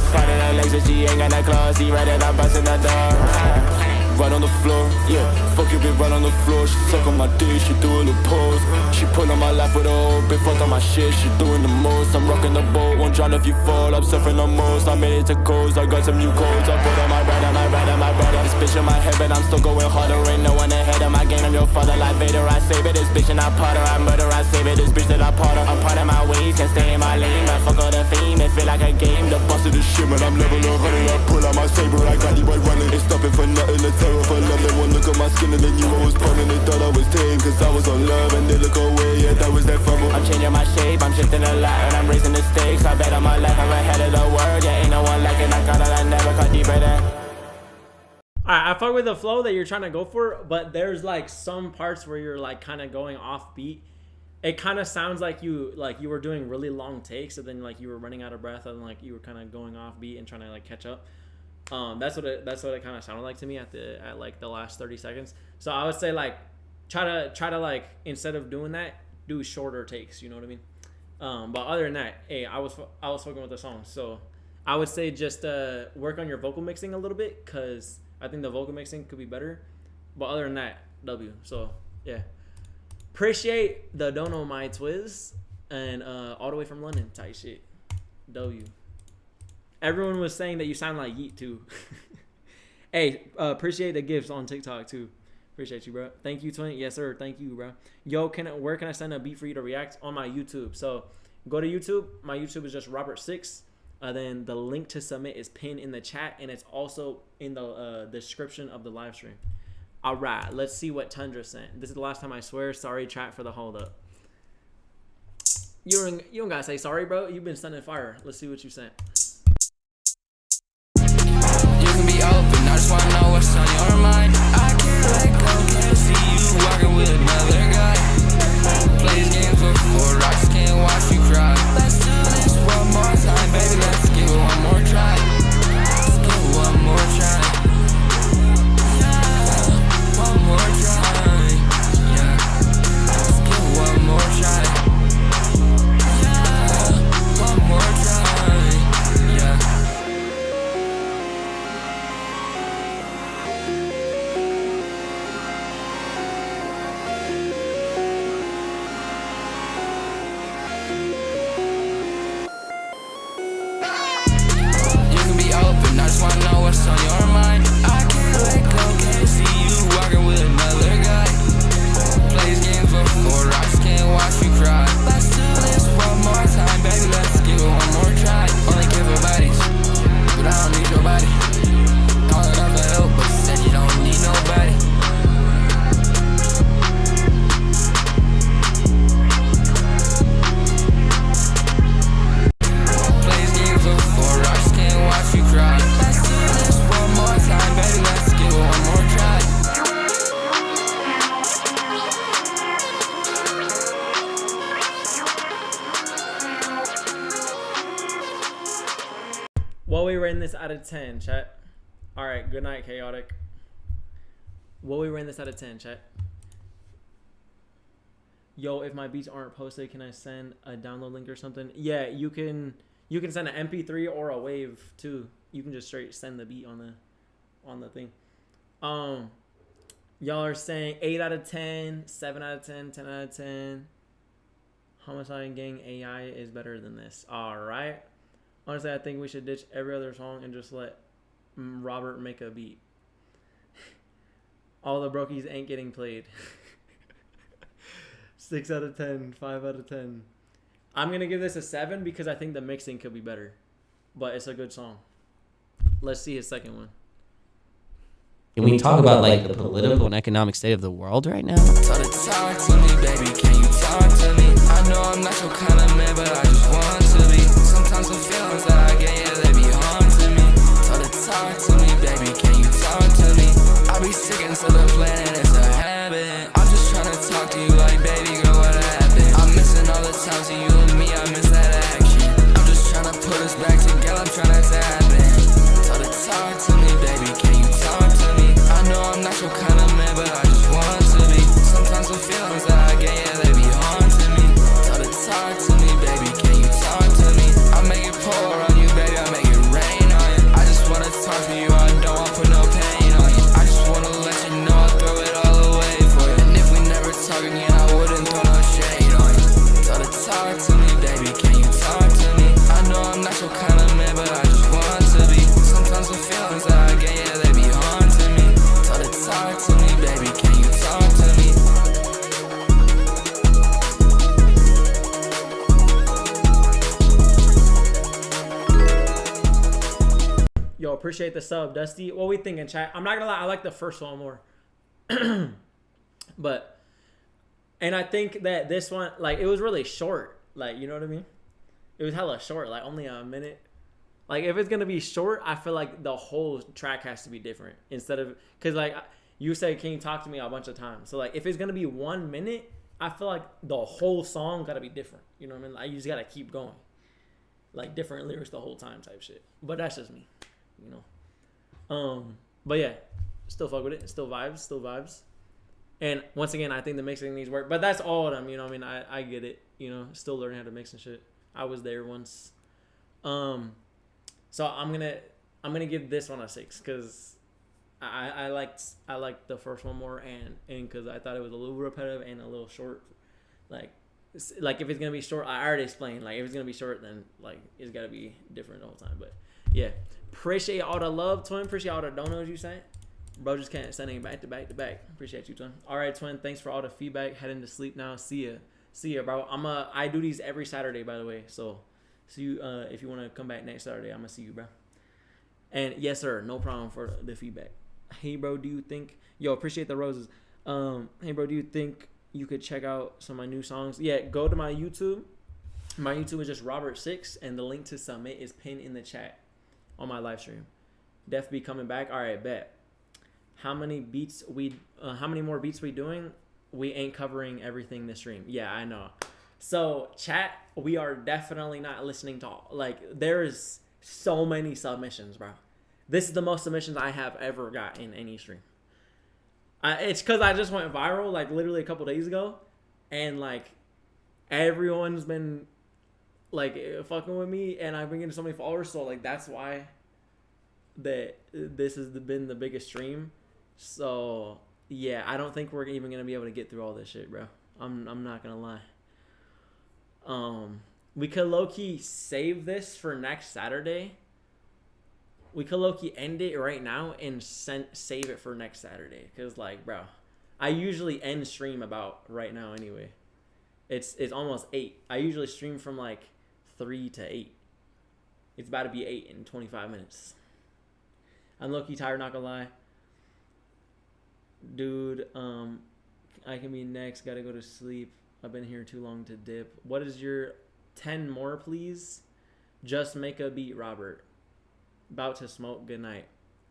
Finding her legs and she ain't got no claws, see right and I'm busting the door. Right on the floor, yeah. Fuck you, bitch, right on the floor. She suck on my dick, she do a little pose. She pull on my lap with her old bitch, fuck on my shit, she doing the most. I'm rocking the boat, won't drown if you fall. I'm surfing the most, I made it to coast. I got some new codes, I put on my brand and my brand and my brand. It's bitch in my head, but I'm still going harder. Ain't no one ahead of my game. I'm your father like Vader. I save it, this bitch and I Potter. I murder, I save it, this bitch that I Potter. I'm part of my ways, can't stay in my lane. Man, fuck all the fame, it feel like a game. The boss of this shit, man, I'm level 100. I pull out my saber, I got the boy running. It's stopping for nothing, the terror for love. They won't look at my skin and they knew I was punning. They thought I was tame, cause I was on love. And they look away, yeah, that was that fumble. I'm changing my shape, I'm shifting a lot. And I'm raising the stakes, I bet on my life, I'm ahead of the world. Yeah, ain't no one like it, I got it, I never cut deeper than. Alright, I fuck with the flow that you're trying to go for, but there's like some parts where you're like kind of going off beat. It kind of sounds like you were doing really long takes, and then like you were running out of breath, and like you were kind of going off beat and trying to like catch up. That's what it kind of sounded like to me at like the last 30 seconds. So I would say like try to like, instead of doing that, do shorter takes. You know what I mean? But other than that, hey, I was fucking with the song. So I would say just work on your vocal mixing a little bit, cause I think the vocal mixing could be better. But other than that, W. So yeah, appreciate the Don't Know My Twiz and all the way from London type shit. W. Everyone was saying that you sound like Yeet too. Hey, appreciate the gifts on TikTok too. Appreciate you, bro. Thank you, Twin. Yes, sir. Thank you, bro. Yo, where can I send a beat for you to react? On my YouTube. So go to YouTube. My YouTube is just Robert6. Then the link to submit is pinned in the chat, and it's also in the description of the live stream. All right, let's see what Tundra sent. This is the last time I swear. Sorry, chat, for the hold up. You don't gotta say sorry, bro. You've been sending fire. Let's see what you sent. You can be open, I just wanna know what's on your mind. I can't let go, can't see you walking with another guy. Plays games for 4 rocks, can't watch you cry. Let's do this one more time, baby, let's give it one more try. Let's give it one more try. Yeah, one more try. Yeah, let's give it one more try. Yeah, one more try. Yeah. I just wanna know what's on your mind. I can't let go, can't see you walking with another guy. Plays games for 4 rocks, can't watch you cry. Let's do this one more time, baby, let's give it one more try. Only give her bodies, but I don't need your body. All that other help, but said you don't need nobody. Plays games for 4 rocks, can't watch you cry. Let's do this one more time, baby, let's give it one more try. What we rating this out of 10, chat? All right, good night, Chaotic. What we rating this out of 10, chat? Yo, if my beats aren't posted, can I send a download link or something? Yeah, you can send an MP3 or a wave too. You can just straight send the beat on the thing. Y'all are saying 8 out of 10, 7 out of 10, 10 out of 10. Homicide Gang AI is better than this. All right. Honestly, I think we should ditch every other song and just let Robert make a beat. All the brokies ain't getting played. 6 out of 10, 5 out of 10. I'm going to give this a 7 because I think the mixing could be better. But it's a good song. Let's see his second one. Can we talk about like the political and economic state of the world right now? Talk to me, baby, can you talk to me? I know I'm not your kind of man, but I just want to be. Sometimes some feelings that I get, yeah, they be haunting me. Talk to me, baby, can you talk to me? I be sticking to the plan and it's a habit. I'm just trying to talk to you like, baby girl, what happened? I'm missing all the times you and me, I miss that action. I'm just trying to put us back together, I'm trying to tap in. Talk to me, baby, can you talk to me? I know I'm not your kind of man, but I just want to be. Sometimes the feelings that I get, yeah, they be haunting me. Talk to me, baby, can you talk to me? I make it pour on you, baby, I make it rain on you. I just wanna talk to you. appreciate the sub, Dusty. What we thinking, chat? I'm not gonna lie, I like the first one more. But, and I think that this one, like, it was really short. Like, you know what I mean? It was hella short, like only a minute. Like, if it's gonna be short, I feel like the whole track has to be different instead of, cause like you said, can you talk to me a bunch of times? So like, if it's gonna be 1 minute, I feel like the whole song gotta be different. You know what I mean? Like, you just gotta keep going, like different lyrics the whole time type shit. But that's just me, you know. But yeah, still fuck with it. Still vibes. And once again, I think the mixing needs work. But that's all of them. You know what I mean? I get it. You know, still learning how to mix and shit. I was there once. So I'm gonna give this one a 6 because I liked the first one more and because I thought it was a little repetitive and a little short. Like if it's gonna be short, I already explained. Like if it's gonna be short, then like it's gotta be different the whole time. But yeah, appreciate all the love, Twin. Appreciate all the donos you sent. Bro, just can't send any back to back. Appreciate you, Twin. All right, Twin. Thanks for all the feedback. Heading to sleep now. See ya, bro. I do these every Saturday, by the way. So see you if you want to come back next Saturday. I'm gonna see you, bro. And yes, sir. No problem for the feedback. Hey, bro. Do you think? Yo, appreciate the roses. Hey, bro. Do you think you could check out some of my new songs? Yeah, go to my YouTube. My YouTube is just Robert6, and the link to submit is pinned in the chat on my live stream. Def be coming back. All right, bet. How many more beats we doing? We ain't covering everything this stream. Yeah, I know. So chat, we are definitely not listening to all. Like, there's so many submissions, bro. This is the most submissions I have ever got in any stream. It's because I just went viral like literally a couple days ago, and like everyone's been like fucking with me, and I've been getting so many followers. So like that's why that this has been the biggest stream. So yeah, I don't think we're even gonna be able to get through all this shit, bro. I'm not gonna lie. We could low-key save this for next Saturday. We could low-key end it right now and save it for next Saturday. Cause like, bro, I usually end stream about right now anyway. It's almost 8. I usually stream from like 3 to 8. It's about to be 8 in 25 minutes. I'm low-key tired, not gonna lie. Dude, I can be next. Gotta go to sleep. I've been here too long to dip. What is your 10 more, please? Just make a beat, Robert. About to smoke. Good night.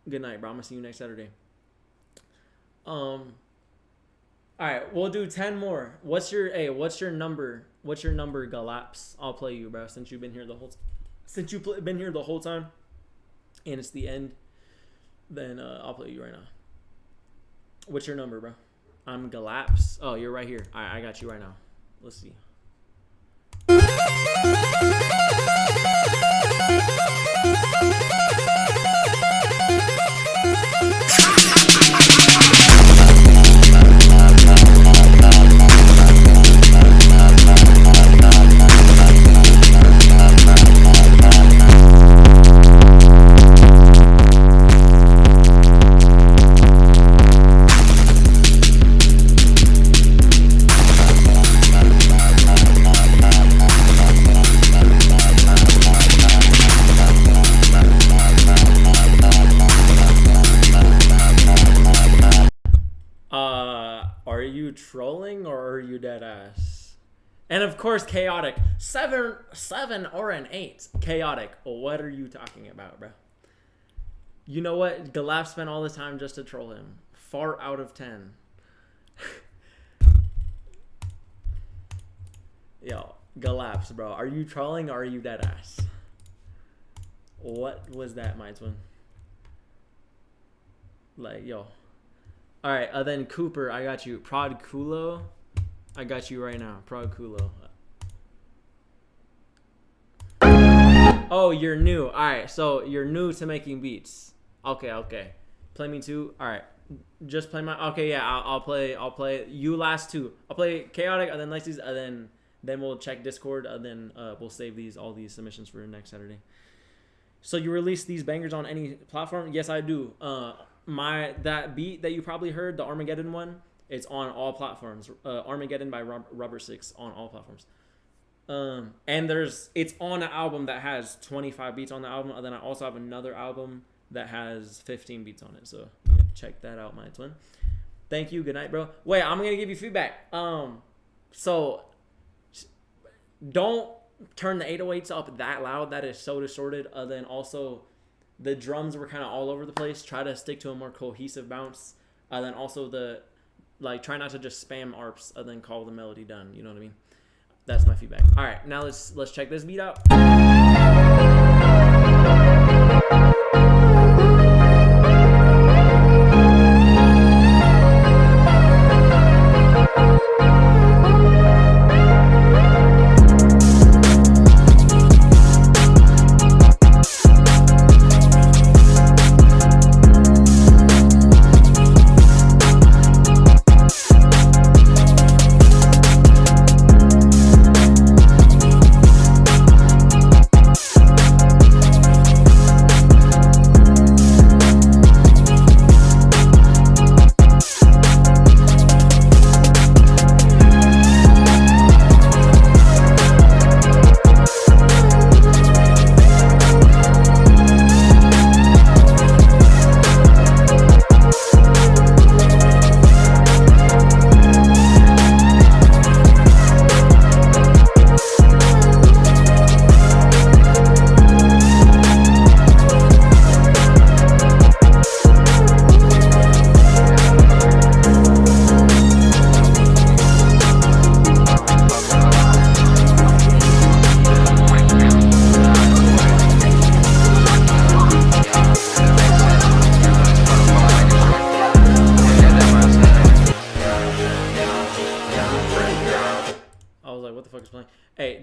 Good night, bro. I'm gonna see you next Saturday. All right, we'll do 10 more. What's your number? What's your number, Galaps? I'll play you, bro. Since you've been here the whole time, and it's the end, then I'll play you right now. What's your number, bro? I'm Galaps. Oh, you're right here. I got you right now. Let's see. Are you trolling or are you dead ass? And of course, chaotic. 7 or an 8. Chaotic. What are you talking about, bro? You know what? Galap spent all the time just to troll him. Far out of 10. Yo, Galaps, bro. Are you trolling or are you dead ass? What was that, my twin? Like, yo. Alright, then Cooper, I got you. Prod Kulo, I got you right now. Prod Kulo. Oh, you're new. Alright, so you're new to making beats. Okay. Play me too. Alright. Just play my... Okay, yeah, I'll play you last 2. I'll play Chaotic, and then Lexis, and then we'll check Discord, and then we'll save all these submissions for next Saturday. So you release these bangers on any platform? Yes, I do. That beat that you probably heard, the Armageddon one, it's on all platforms. Armageddon by Rubber6 on all platforms. And it's on an album that has 25 beats on the album. And then I also have another album that has 15 beats on it. So yeah, check that out, my twin. Thank you. Good night, bro. Wait, I'm gonna give you feedback. So don't turn the 808s up that loud. That is so distorted. Then also the drums were kind of all over the place. Try to stick to a more cohesive bounce. Then also try not to just spam ARPs and then call the melody done. You know what I mean? That's my feedback. All right, now let's check this beat out.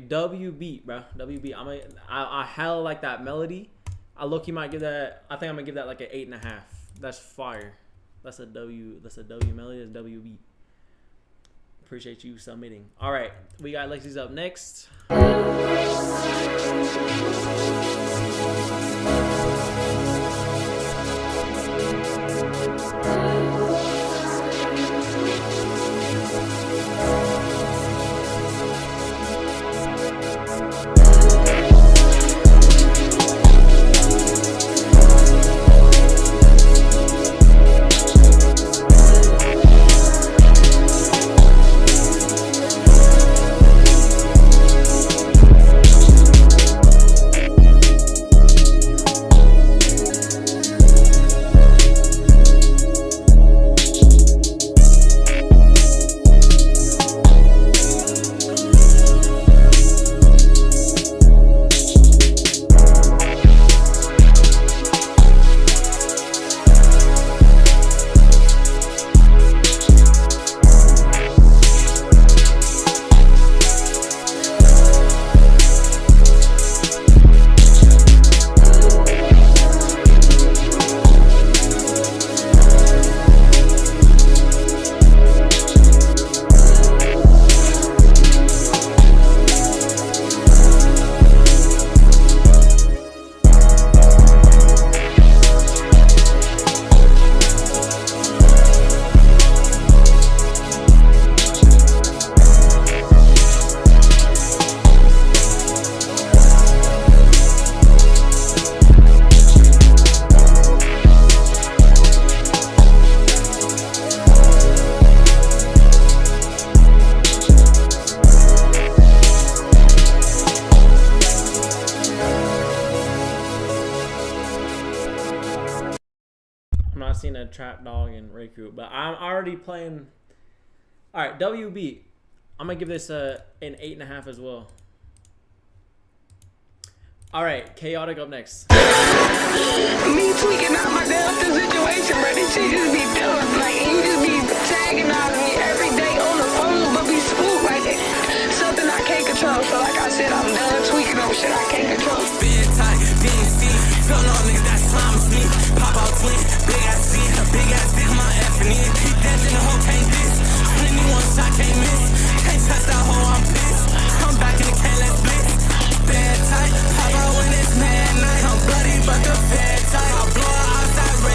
W beat, bro. W beat. I hella like that melody. I look, you might give that. I think I'm gonna give that like an 8.5. That's fire. That's a W. That's a W melody. That's W beat. Appreciate you submitting. All right, we got Lexi's up next. Trap Dog and Raku, but I'm already playing. All right, WB. I'm gonna give this an 8.5 as well. All right, Chaotic up next. Me tweaking out my damn situation, bro. This shit just be dumb. Like, you just be tagging on me every day on the phone, but be spooked like something I can't control. So like I said, I'm done tweaking over shit I can't control. Being tight, being seen, feeling all niggas that's slime with me. Pop out twin, big ass C, big ass dick, my F and N. He dancing the whole can't diss. Anyone shot can't miss. Can't touch that hoe, I'm pissed. I'm back in the can, let's blitz. Bad tight, pop out when it's mad night. I'm bloody, but the fed tight. I blow her outside red.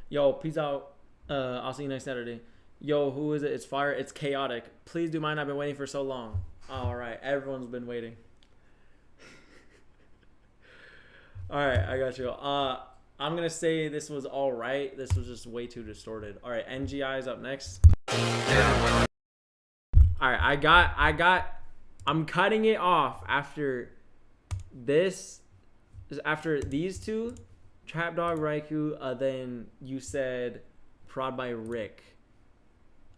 Yo, peace out. I'll see you next Saturday. Yo, who is it? It's fire. It's chaotic. Please do mine. I've been waiting for so long. All right, everyone's been waiting. All right, I got you. I'm gonna say this was all right. This was just way too distorted. All right, NGI is up next. All right, I'm cutting it off after this. After these two, Trap Dog, Raikou. Then you said Prod by Rick.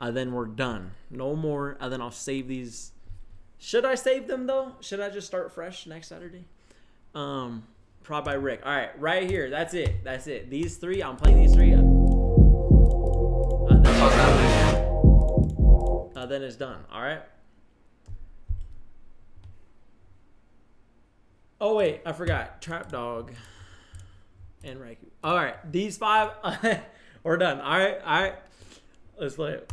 Then we're done. No more. And then I'll save these. Should I save them though? Should I just start fresh next Saturday? Prod by Rick. All right, right here. That's it. That's it. These three. I'm playing these three. Then it's done. All right. Oh wait, I forgot. Trap Dog and Raikou. All right, these five. We're done. All right. All right. Let's play it.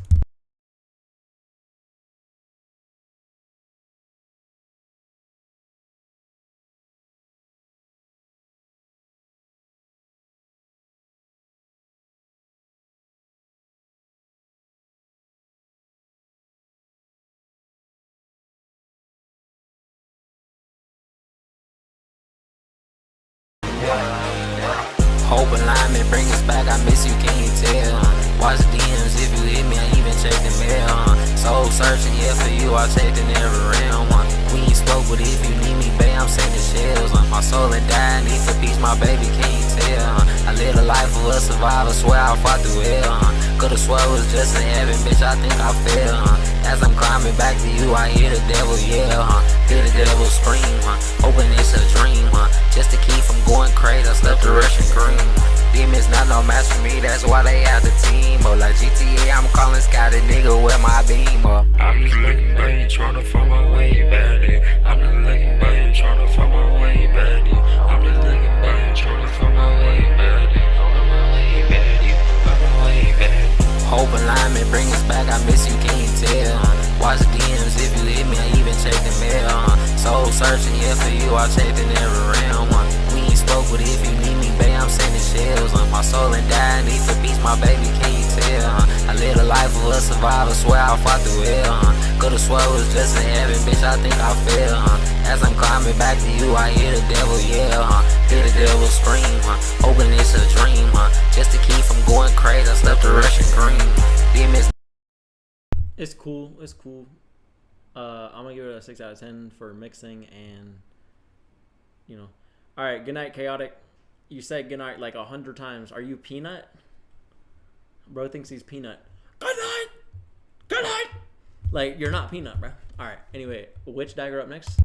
Hope alignment bring us back, I miss you, can you tell? Watch the DMs, if you hit me, I even check the mail. Soul searching, yeah, for you, I checked in every realm. We ain't spoke, but if you need me, babe, I'm sending shells. My soul and die, need for peace, my baby, can you tell? I live a life of a survivor, swear I fought through hell. Could've swore it was just in heaven, bitch, I think I fell. As I'm climbing back to you, I hear the devil yell. Hear the devil scream, hoping it's a dream. Just to keep from going crazy, I slept the Russian cream. Demons not no match for me, that's why they have the team. But like GTA, I'm calling Scott a nigga with my beam up. I'm just looking back, tryna find my way back. I'm just looking back, tryna find my way back. I'm just looking back, tryna find my way back. On my way back, on my way back. Hope alignment bring us back, I miss you, can you tell? Watch the DMs, if you hit me, I even check the mail. Soul searching, yeah, for you, I checked in every realm. We ain't spoke, but if you need me, babe, I'm sending shells. My soul and die, need for peace, my baby, can you tell? I live a life of a survivor, swear I fought through hell. Could've swore it was just in heaven, bitch, I think I fell. As I'm climbing back to you, I hear the devil yell. Hear the devil scream, hoping it's a dream. Just to keep from going crazy, I slept the Russian cream. Demons. It's cool. It's cool. I'm gonna give it a 6 out of 10 for mixing and, you know. All right. Good night, Chaotic. You said good night like 100 times. Are you Peanut? Bro thinks he's Peanut. Good night. Good night. Like you're not Peanut, bro. All right. Anyway, which dagger up next?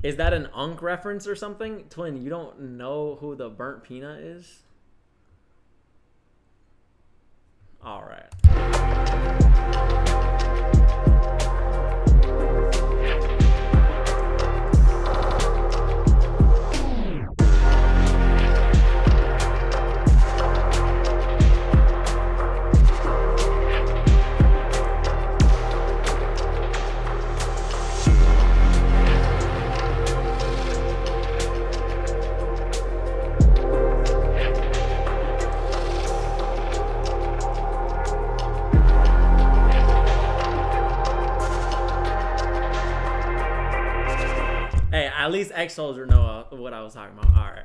Is that an Unk reference or something? Twin, you don't know who the Burnt Peanut is? Alright. Hey, at least X-Soldier know what I was talking about. All right.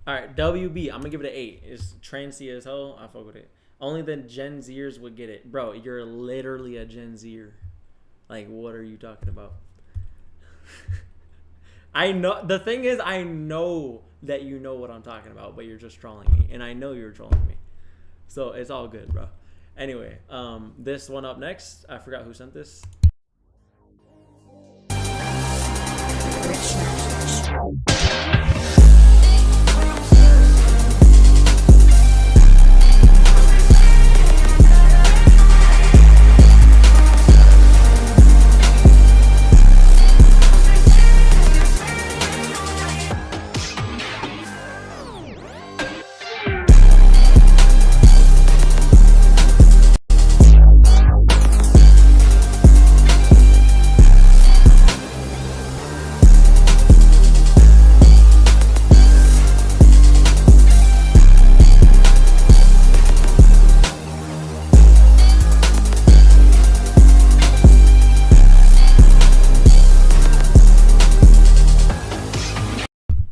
All right, WB. I'm gonna give it an 8. It's trancy as hell. I fuck with it. Only the Gen Zers would get it, bro. You're literally a Gen Zer. Like, what are you talking about? I know. The thing is, I know that you know what I'm talking about, but you're just trolling me, and I know you're trolling me. So it's all good, bro. Anyway, this one up next. I forgot who sent this.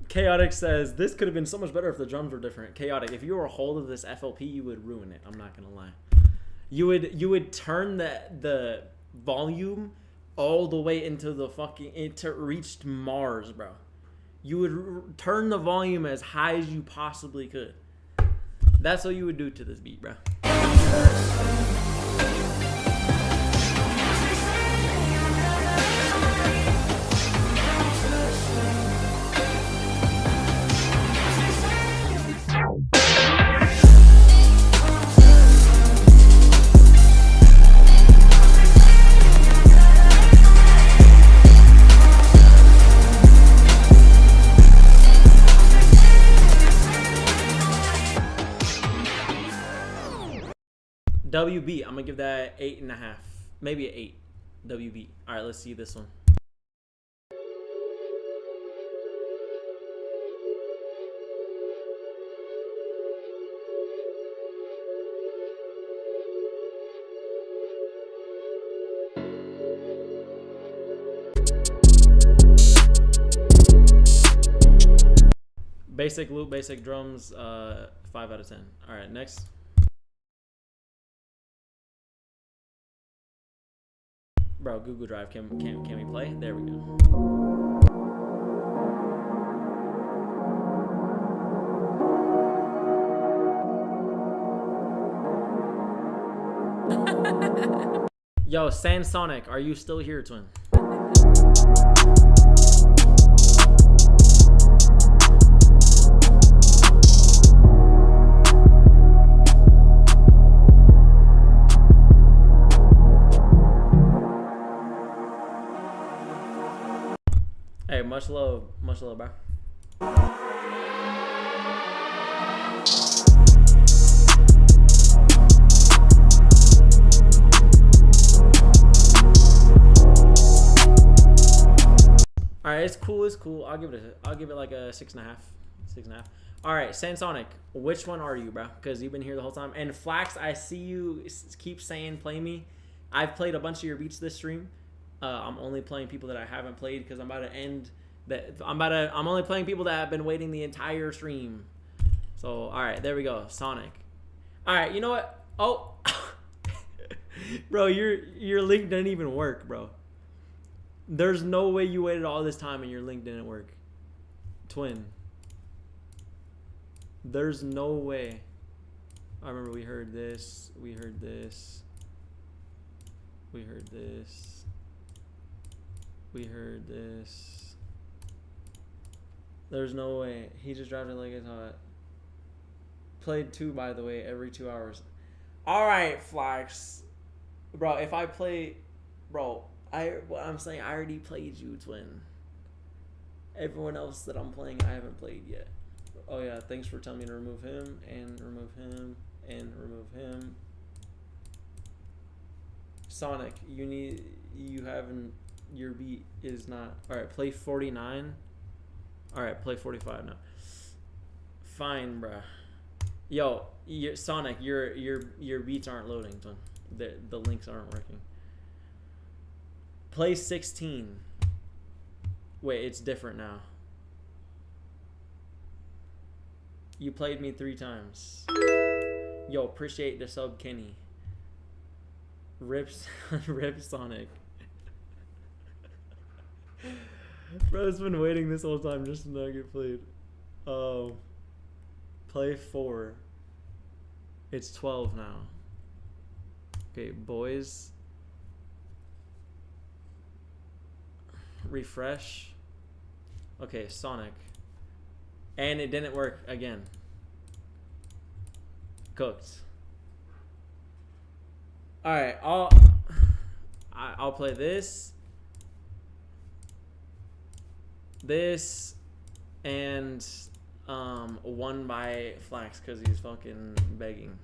Chaotic says, this could have been so much better if the drums were different. Chaotic, if you were a hold of this FLP, you would ruin it. I'm not gonna lie. You would turn the volume all the way into the fucking, it reached Mars, bro. You would turn the volume as high as you possibly could. That's what you would do to this beat, bro. WB, I'm gonna give that 8.5, maybe an 8. WB. All right, let's see this one. Basic loop, basic drums, 5 out of 10. All right, next. Bro, Google Drive, can we play? There we go. Yo, Sansonic, are you still here, twin? Hey, much love, bro. All right, it's cool. I'll give it like a 6.5. 6.5. All right, Sansonic, which one are you, bro? Because you've been here the whole time. And Flax, I see you keep saying play me. I've played a bunch of your beats this stream. I'm only playing people that I haven't played because I'm about to end that. I'm only playing people that have been waiting the entire stream. So all right, there we go, Sonic. All right, you know what? Oh, bro, your link didn't even work, bro. There's no way you waited all this time and your link didn't work, twin. There's no way. I remember we heard this. We heard this. We heard this. We heard this. There's no way. He just dropped it like it's hot. Played 2, by the way, every 2 hours. Alright, Flax. Bro, if I play... Bro, what I'm saying, I already played you, twin. Everyone else that I'm playing, I haven't played yet. Oh yeah, thanks for telling me to remove him, and remove him, and remove him. Sonic, you haven't... Your beat is not... Alright, play 49. Alright, play 45 now. Fine, bruh. Yo, Sonic, your beats aren't loading, twin. The links aren't working. Play 16. Wait, it's different now. You played me 3 times. Yo, appreciate the sub, Kenny. Rip Sonic. Bro's been waiting this whole time just to not get played. Play 4. It's 12 now. Okay, boys. Refresh. Okay, Sonic. And it didn't work again. Cooked. Alright, I'll play this. This and one by Flax because he's fucking begging.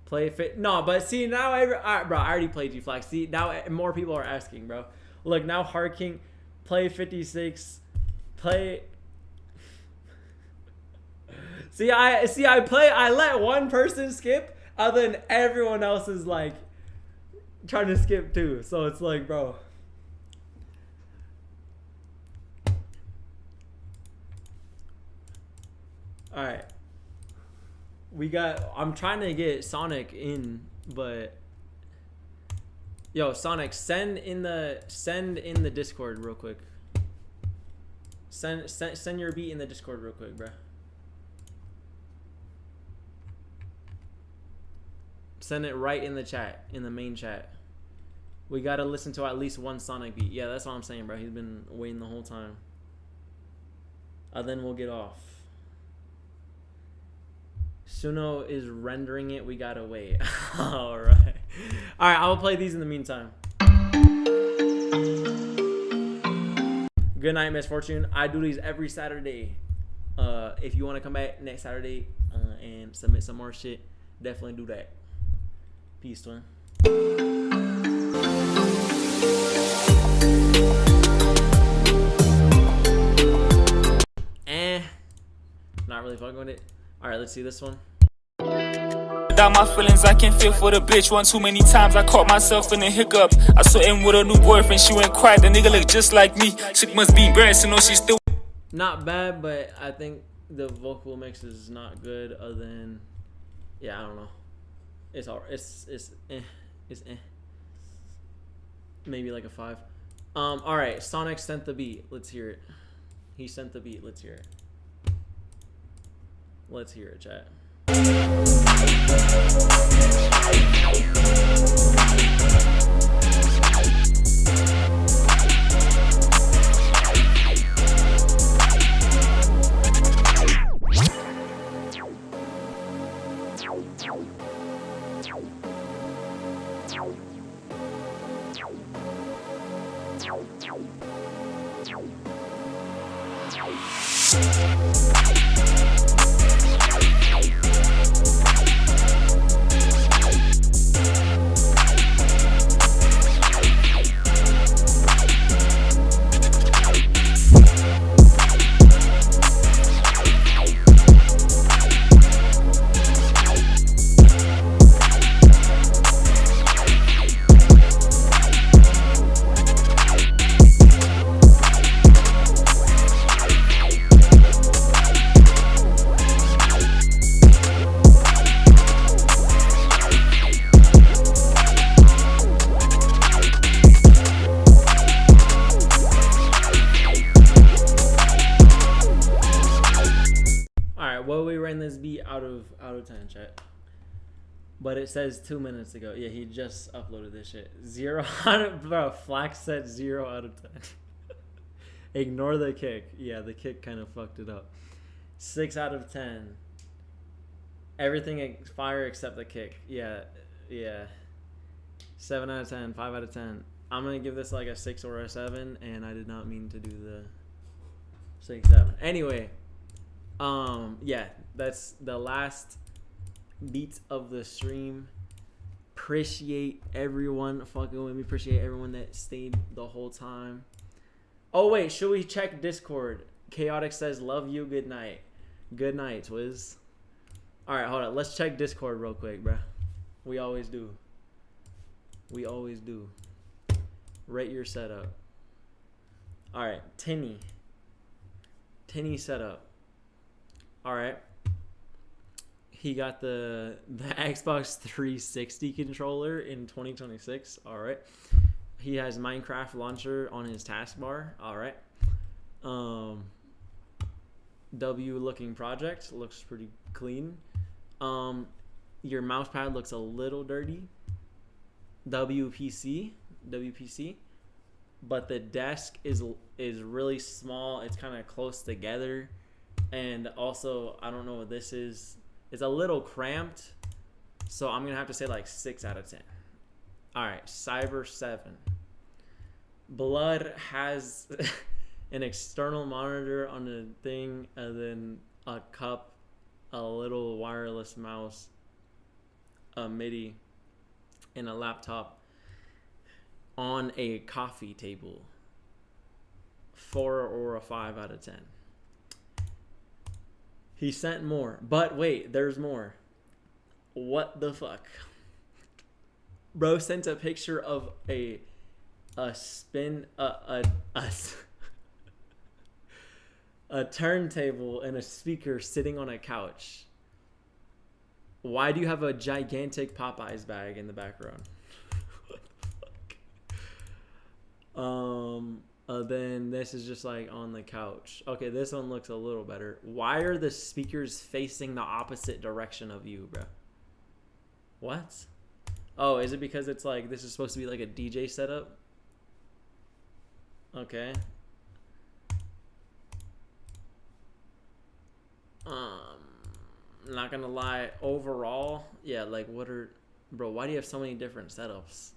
Play fit. No, but see now, alright, bro. I already played you, Flax. See now, more people are asking, bro. Look now, Hard King, play 56. Play. I let one person skip, other than everyone else is like trying to skip too. So it's like, bro. All right. I'm trying to get Sonic in, but yo, Sonic, send in the Discord real quick. Send your beat in the Discord real quick, bruh. Send it right in the chat, in the main chat. We gotta listen to at least one Sonic beat. Yeah, that's what I'm saying, bro. He's been waiting the whole time. Then we'll get off. Suno is rendering it. We gotta wait. All right. I'll play these in the meantime. Good night, Misfortune. I do these every Saturday. If you want to come back next Saturday and submit some more shit, definitely do that. Peace, twin. Not really fucking with it. All right, let's see this one. Without my feelings, I can feel for the bitch. One too many times, I caught myself in a hiccup. I saw him with a new boyfriend, she went quiet. The nigga look just like me. Chick must be embarrassed to know she's still. Not bad, but I think the vocal mix is not good. Other than, yeah, I don't know. It's all. It's maybe like a 5. All right, Sonic sent the beat. Let's hear it. He sent the beat. Let's hear it. Let's hear it, chat. Out of 10, chat. But it says 2 minutes ago. Yeah, he just uploaded this shit. 0 out of, bro. Flax said 0 out of 10. Ignore the kick. Yeah, the kick kind of fucked it up. 6 out of 10. Everything fire except the kick. Yeah. 7 out of 10. 5 out of 10. I'm gonna give this like a 6 or a 7, and I did not mean to do the 6, 7. Anyway. Yeah, that's the last beat of the stream. Appreciate everyone fucking with me. Appreciate everyone that stayed the whole time. Oh wait, should we check Discord? Chaotic says love you, good night. Good night, Twiz. Alright, hold on. Let's check Discord real quick, bruh. We always do. We always do. Rate your setup. Alright, Tinny setup. Alright. He got the Xbox 360 controller in 2026. Alright. He has Minecraft launcher on his taskbar. Alright. W looking project. Looks pretty clean. Your mouse pad looks a little dirty. WPC, but the desk is really small. It's kind of close together, and also I don't know what this is. It's a little cramped, so I'm gonna have to say like 6 out of 10. All right, Cyber 7. Blood has an external monitor on the thing, and then a cup, a little wireless mouse, a MIDI, and a laptop on a coffee table. 4 or a 5 out of 10. He sent more, but wait, there's more. What the fuck? Bro sent a picture of a turntable and a speaker sitting on a couch. Why do you have a gigantic Popeyes bag in the background? What the fuck? Then this is just like on the couch. Okay, this one looks a little better. Why are the speakers facing the opposite direction of you, bro? What? Oh, is it because it's like this is supposed to be like a DJ setup? Okay. Not gonna lie, overall, yeah, like bro, why do you have so many different setups?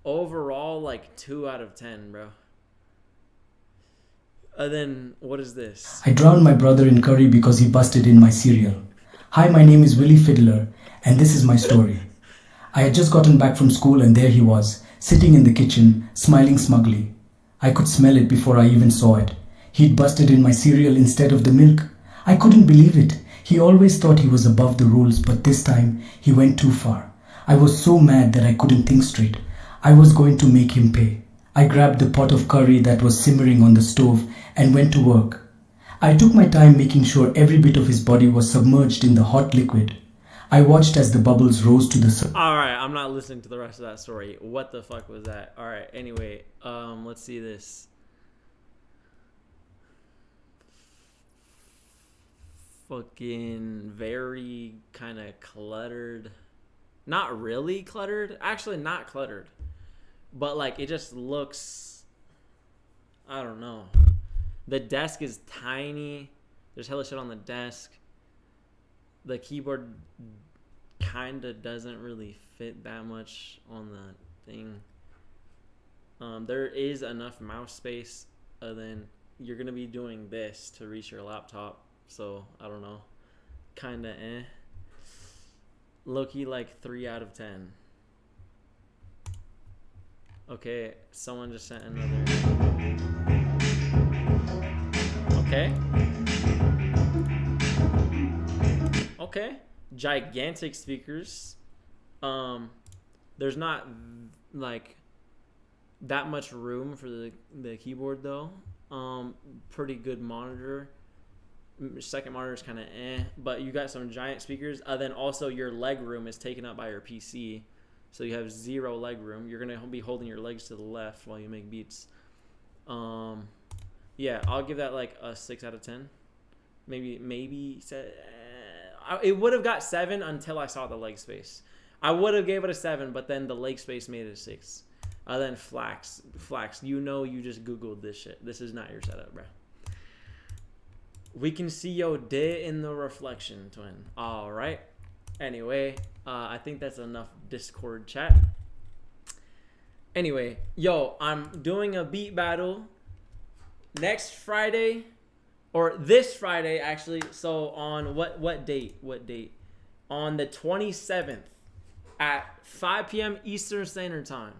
Overall, like 2 out of 10, bro. Then what is this? I drowned my brother in curry because he busted in my cereal. Hi, my name is Willie Fiddler, and this is my story. I had just gotten back from school, and there he was, sitting in the kitchen, smiling smugly. I could smell it before I even saw it. He'd busted in my cereal instead of the milk. I couldn't believe it. He always thought he was above the rules, but this time he went too far. I was so mad that I couldn't think straight. I was going to make him pay. I grabbed the pot of curry that was simmering on the stove and went to work. I took my time making sure every bit of his body was submerged in the hot liquid. I watched as the bubbles rose to the surface. Alright, I'm not listening to the rest of that story. What the fuck was that? Alright, anyway, let's see this. Fucking very kind of cluttered. Not really cluttered. Actually, not cluttered. But like it just looks, I don't know. The desk is tiny. There's hella shit on the desk. The keyboard kind of doesn't really fit that much on the thing. There is enough mouse space. Then you're gonna be doing this to reach your laptop. So I don't know. Kind of Low-key like 3 out of 10. Okay, someone just sent another. Okay. Okay. Gigantic speakers. There's not like that much room for the keyboard though. Pretty good monitor. Second monitor is kind of but you got some giant speakers. Then also your leg room is taken up by your PC, so you have 0 leg room. You're gonna be holding your legs to the left while you make beats. Yeah, I'll give that like a 6 out of 10. Maybe it would have got 7 until I saw the leg space. I would have gave it a 7, but then the leg space made it a 6. Then Flax, you just Googled this shit. This is not your setup, bro. We can see your day in the reflection, twin. All right. Anyway, I think that's enough Discord chat. Anyway, yo, I'm doing a beat battle next Friday, or this Friday actually. So on what date? On the 27th at 5 p.m. Eastern Standard Time.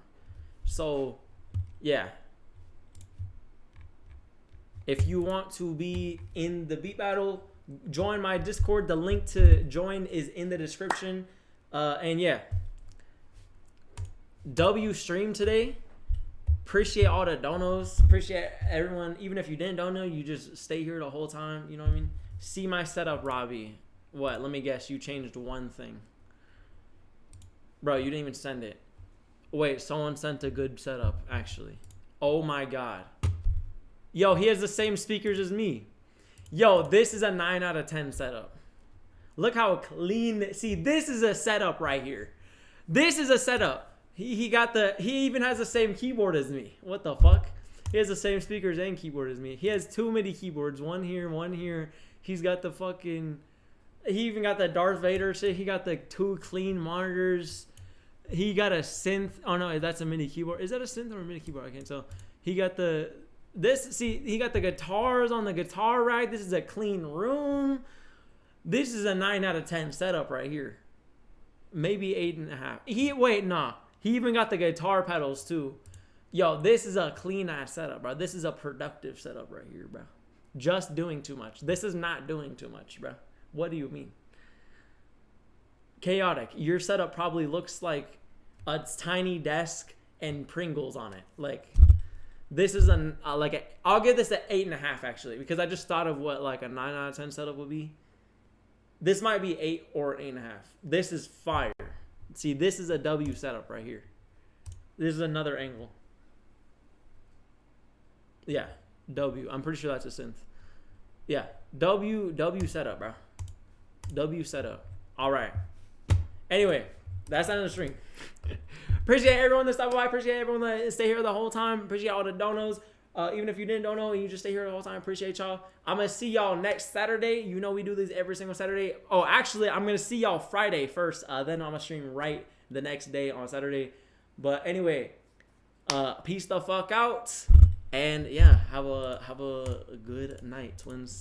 So, yeah. If you want to be in the beat battle, join my Discord. The link to join is in the description. And yeah, W stream today. Appreciate all the donos. Appreciate everyone. Even if you didn't dono, you just stay here the whole time. You know what I mean? See my setup, Robbie. What? Let me guess. You changed one thing. Bro, you didn't even send it. Wait, someone sent a good setup, actually. Oh my God. Yo, he has the same speakers as me. Yo, this is a 9 out of 10 setup. Look how clean. See, this is a setup right here. This is a setup. He even has the same keyboard as me. What the fuck? He has the same speakers and keyboard as me. He has too many keyboards. One here, one here. He's got the fucking... He even got the Darth Vader shit. He got the 2 clean monitors. He got a synth. Oh no, that's a mini keyboard. Is that a synth or a mini keyboard? I can't tell. He got the... he got the guitars on the guitar rack. This is a clean room. This is a 9 out of 10 setup right here. Maybe 8.5. He even got the guitar pedals too. Yo, this is a clean ass setup, bro. This is a productive setup right here, bro. Just doing too much. This is not doing too much, bro. What do you mean? Chaotic. Your setup probably looks like a tiny desk and Pringles on it. Like, this is I'll give this an 8.5 actually, because I just thought of what like a 9 out of 10 setup would be. This might be 8 or 8.5. This is fire. See, this is a W setup right here. This is another angle. Yeah, W. I'm pretty sure that's a synth. Yeah, W setup, bro. W setup. All right. Anyway, that's the end of the stream. Appreciate everyone that stopped by. Appreciate everyone that stayed here the whole time. Appreciate all the donos. Even if you didn't dono and you just stay here the whole time, appreciate y'all. I'm going to see y'all next Saturday. You know we do this every single Saturday. Oh, actually, I'm going to see y'all Friday first. Then I'm going to stream right the next day on Saturday. But anyway, peace the fuck out. And yeah, have a good night, twins.